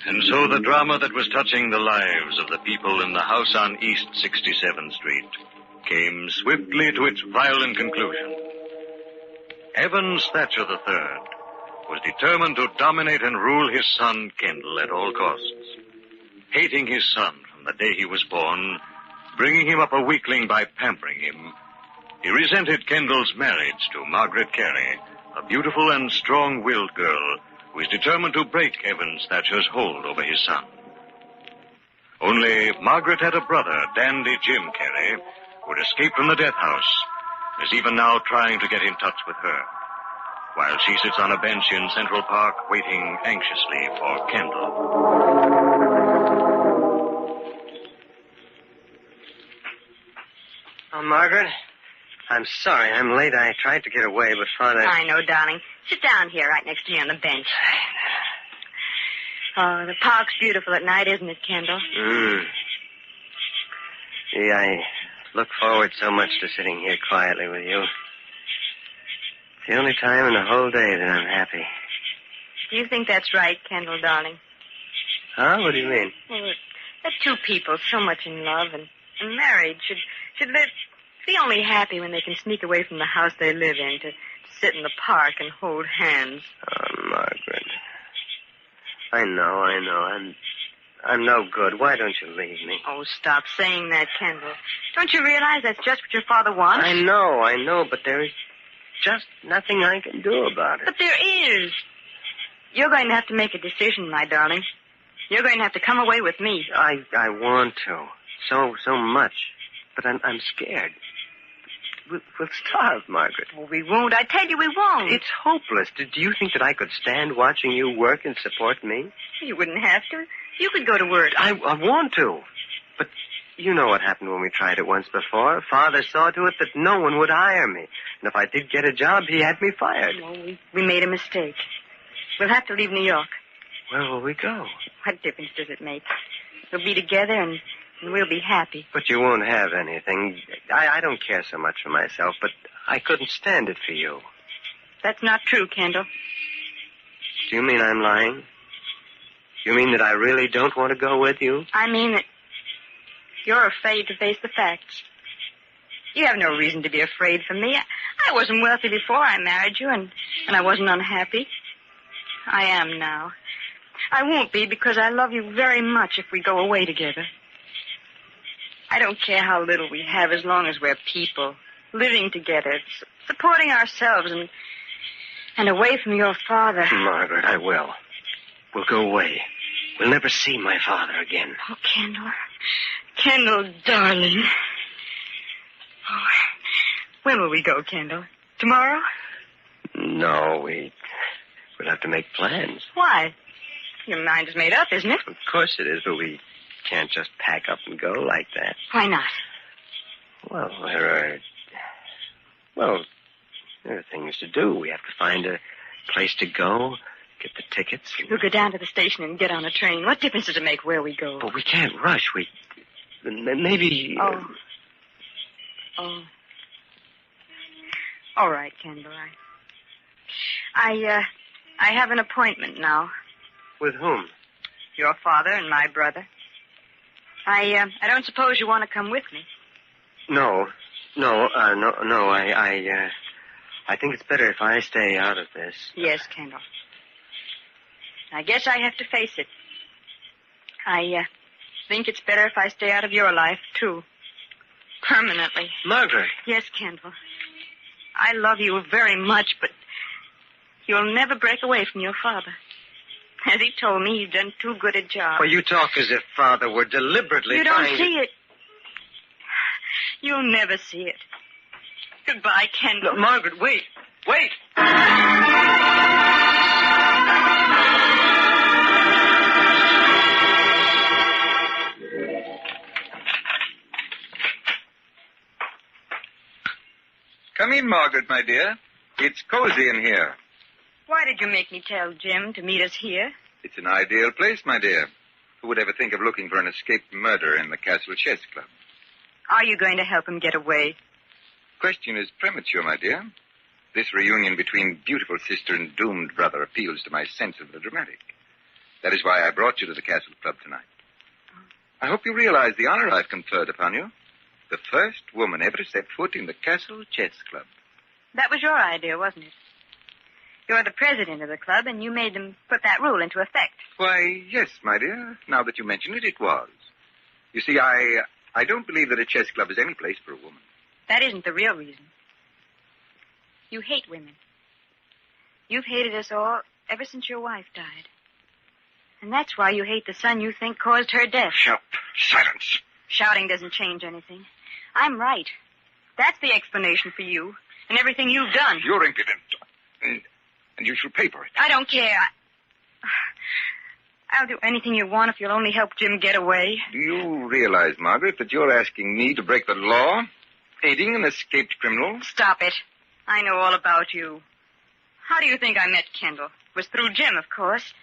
And so the drama that was touching the lives of the people in the house on East 67th Street came swiftly to its violent conclusion. Evans Thatcher III was determined to dominate and rule his son Kendall at all costs. Hating his son from the day he was born, bringing him up a weakling by pampering him, he resented Kendall's marriage to Margaret Carey, a beautiful and strong-willed girl who was determined to break Evans Thatcher's hold over his son. Only Margaret had a brother, Dandy Jim Carey, who had escaped from the death house, and is even now trying to get in touch with her, while she sits on a bench in Central Park waiting anxiously for Kendall. Oh, Margaret, I'm sorry. I'm late. I tried to get away, but Father... I know, darling. Sit down here right next to me on the bench. Oh, the park's beautiful at night, isn't it, Kendall? Gee, I look forward so much to sitting here quietly with you. It's the only time in the whole day that I'm happy. Do you think that's right, Kendall, darling? Huh? What do you mean? Well, that two people so much in love and married should live, be only happy when they can sneak away from the house they live in to sit in the park and hold hands. Oh, Margaret. I know. I'm no good. Why don't you leave me? Oh, stop saying that, Kendall. Don't you realize that's just what your father wants? I know, but there is just nothing I can do about it. But there is. You're going to have to make a decision, my darling. You're going to have to come away with me. I want to. So much. But I'm scared. We'll starve, Margaret. Oh, we won't. I tell you we won't. It's hopeless. Do you think that I could stand watching you work and support me? You wouldn't have to. You could go to work. I want to. But you know what happened when we tried it once before. Father saw to it that no one would hire me. And if I did get a job, he had me fired. Well, we made a mistake. We'll have to leave New York. Where will we go? What difference does it make? We'll be together and we'll be happy. But you won't have anything. I don't care so much for myself, but I couldn't stand it for you. That's not true, Kendall. Do you mean I'm lying? You mean that I really don't want to go with you? I mean that you're afraid to face the facts. You have no reason to be afraid for me. I wasn't wealthy before I married you, and I wasn't unhappy. I am now. I won't be because I love you very much if we go away together. I don't care how little we have as long as we're people, living together, supporting ourselves and away from your father. Margaret, I will. We'll go away. We'll never see my father again. Oh, Kendall. Kendall, darling. Oh, when will we go, Kendall? Tomorrow? No, we'll have to make plans. Why? Your mind is made up, isn't it? Of course it is, but we can't just pack up and go like that. Why not? Well, there are things to do. We have to find a place to go, get the tickets. We'll go down to the station and get on a train. What difference does it make where we go? But we can't rush. Maybe... Oh. All right, Kendall. I have an appointment now. With whom? Your father and my brother. I don't suppose you want to come with me. No. I think it's better if I stay out of this. Yes, Kendall. I guess I have to face it. I think it's better if I stay out of your life, too. Permanently. Margaret. Yes, Kendall. I love you very much, but you'll never break away from your father. As he told me, you've done too good a job. Well, you talk as if Father were deliberately You don't see it. You'll never see it. Goodbye, Kendall. No, Margaret, wait. Wait! Come in, Margaret, my dear. It's cozy in here. Why did you make me tell Jim to meet us here? It's an ideal place, my dear. Who would ever think of looking for an escaped murderer in the Castle Chess Club? Are you going to help him get away? Question is premature, my dear. This reunion between beautiful sister and doomed brother appeals to my sense of the dramatic. That is why I brought you to the Castle Club tonight. I hope you realize the honor I've conferred upon you. The first woman ever to set foot in the Castle Chess Club. That was your idea, wasn't it? You're the president of the club, and you made them put that rule into effect. Why, yes, my dear. Now that you mention it, it was. You see, I don't believe that a chess club is any place for a woman. That isn't the real reason. You hate women. You've hated us all ever since your wife died. And that's why you hate the son you think caused her death. Shut up. Silence. Shouting doesn't change anything. I'm right. That's the explanation for you and everything you've done. You're impudent. And you shall pay for it. I don't care. I'll do anything you want if you'll only help Jim get away. Do you realize, Margaret, that you're asking me to break the law? aiding an escaped criminal? Stop it. I know all about you. How do you think I met Kendall? It was through Jim, of course.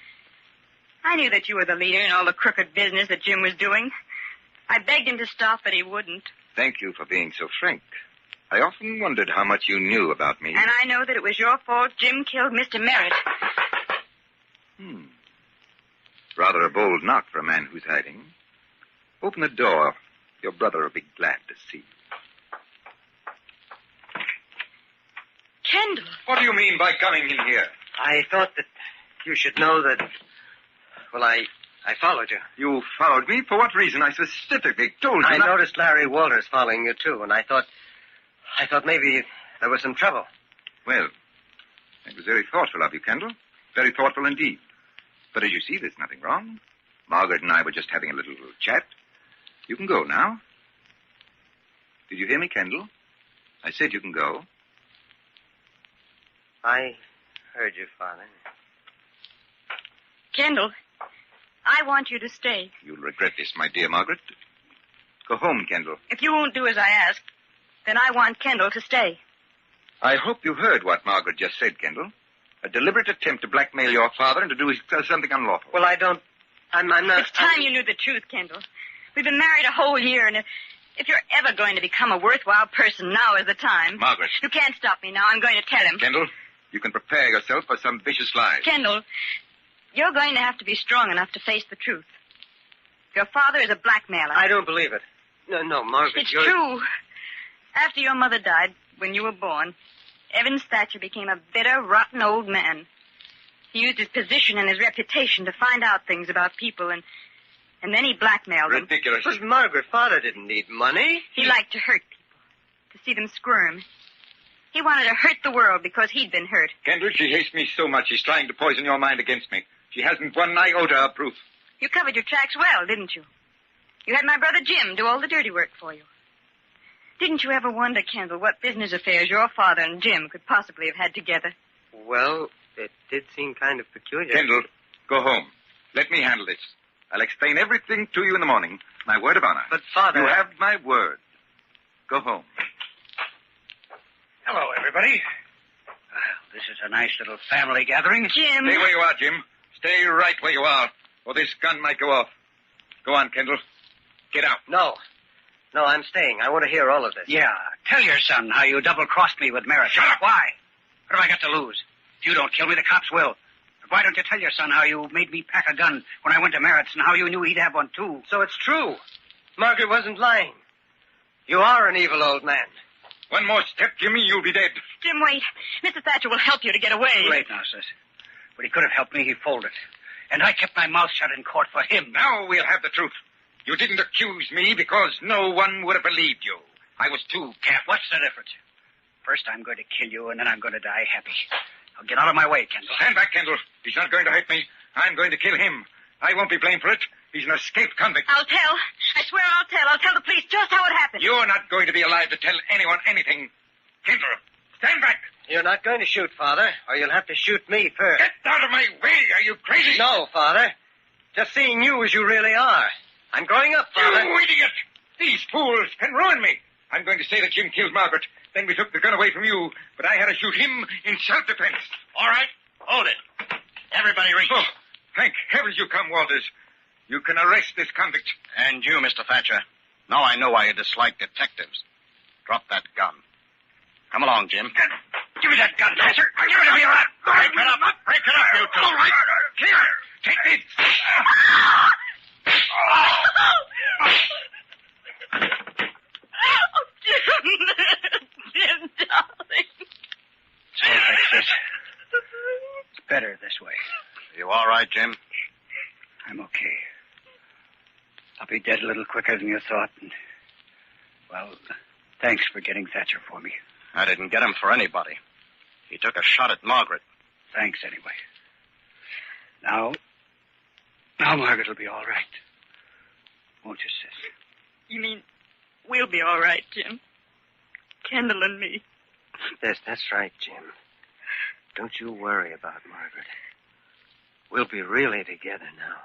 I knew that you were the leader in all the crooked business that Jim was doing. I begged him to stop, but he wouldn't. Thank you for being so frank. I often wondered how much you knew about me. And I know that it was your fault Jim killed Mr. Merritt. Rather a bold knock for a man who's hiding. Open the door. Your brother will be glad to see you. Kendall. What do you mean by coming in here? I thought that you should know that... Well, I followed you. You followed me? For what reason? I specifically told you I noticed Larry Walters following you, too, and I thought maybe there was some trouble. Well, it was very thoughtful of you, Kendall. Very thoughtful indeed. But as you see, there's nothing wrong. Margaret and I were just having a little chat. You can go now. Did you hear me, Kendall? I said you can go. I heard you, Father. Kendall, I want you to stay. You'll regret this, my dear Margaret. Go home, Kendall. If you won't do as I ask, then I want Kendall to stay. I hope you heard what Margaret just said, Kendall. A deliberate attempt to blackmail your father and to do something unlawful. Well, I'm not... It's time you knew the truth, Kendall. We've been married a whole year, and if you're ever going to become a worthwhile person, now is the time. Margaret. You can't stop me now. I'm going to tell him. Kendall, you can prepare yourself for some vicious lies. Kendall, you're going to have to be strong enough to face the truth. Your father is a blackmailer. I don't believe it. No, Margaret, It's true. After your mother died, when you were born, Evans Thatcher became a bitter, rotten old man. He used his position and his reputation to find out things about people, and then he blackmailed them. Ridiculous. But Margaret, Father didn't need money. He liked to hurt people, to see them squirm. He wanted to hurt the world because he'd been hurt. Kendall, she hates me so much she's trying to poison your mind against me. She hasn't one iota of proof. You covered your tracks well, didn't you? You had my brother Jim do all the dirty work for you. Didn't you ever wonder, Kendall, what business affairs your father and Jim could possibly have had together? Well, it did seem kind of peculiar. Kendall, go home. Let me handle this. I'll explain everything to you in the morning. My word of honor. But, Father... You have my word. Go home. Hello, everybody. This is a nice little family gathering. Jim. Stay where you are, Jim. Stay right where you are, or this gun might go off. Go on, Kendall. Get out. No, I'm staying. I want to hear all of this. Yeah. Tell your son how you double-crossed me with Merritt. Shut up. Why? What have I got to lose? If you don't kill me, the cops will. But why don't you tell your son how you made me pack a gun when I went to Merritt's and how you knew he'd have one, too? So it's true. Margaret wasn't lying. You are an evil old man. One more step, Jimmy, you'll be dead. Jim, wait. Mr. Thatcher will help you to get away. Too late now, sis. But he could have helped me. He folded. And I kept my mouth shut in court for him. Now we'll have the truth. You didn't accuse me because no one would have believed you. I was too careful. What's the difference? First I'm going to kill you, and then I'm going to die happy. Now get out of my way, Kendall. Stand back, Kendall. He's not going to hurt me. I'm going to kill him. I won't be blamed for it. He's an escaped convict. I'll tell. I swear I'll tell. I'll tell the police just how it happened. You're not going to be alive to tell anyone anything. Kendall, stand back. You're not going to shoot, Father, or you'll have to shoot me first. Get out of my way. Are you crazy? No, Father. Just seeing you as you really are. I'm growing up, Father. You idiot! These fools can ruin me. I'm going to say that Jim killed Margaret. Then we took the gun away from you, but I had to shoot him in self-defense. All right. Hold it. Everybody reach. Oh, thank heavens you come, Walters. You can arrest this convict. And you, Mr. Thatcher. Now I know why you dislike detectives. Drop that gun. Come along, Jim. Give me that gun, Thatcher. Give it to me, all right. Break it up. Break it up, you two. All right. Here, take this. Oh, Jim, darling. It's all right, sis. It's better this way. You all right, Jim? I'm okay. I'll be dead a little quicker than you thought. And, well, thanks for getting Thatcher for me. I didn't get him for anybody. He took a shot at Margaret. Thanks anyway. Now Margaret will be all right. Won't you, sis? You mean we'll be all right, Jim? Kendall and me. Yes, that's right, Jim. Don't you worry about Margaret. We'll be really together now.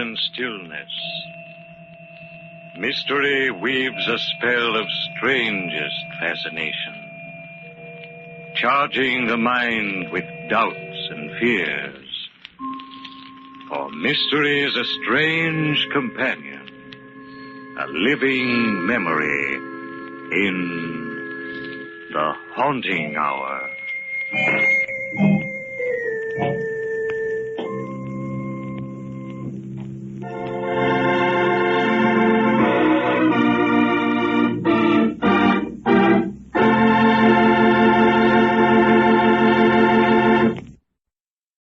and stillness. Mystery weaves a spell of strangest fascination, charging the mind with doubts and fears. For mystery is a strange companion, a living memory in the haunting hour.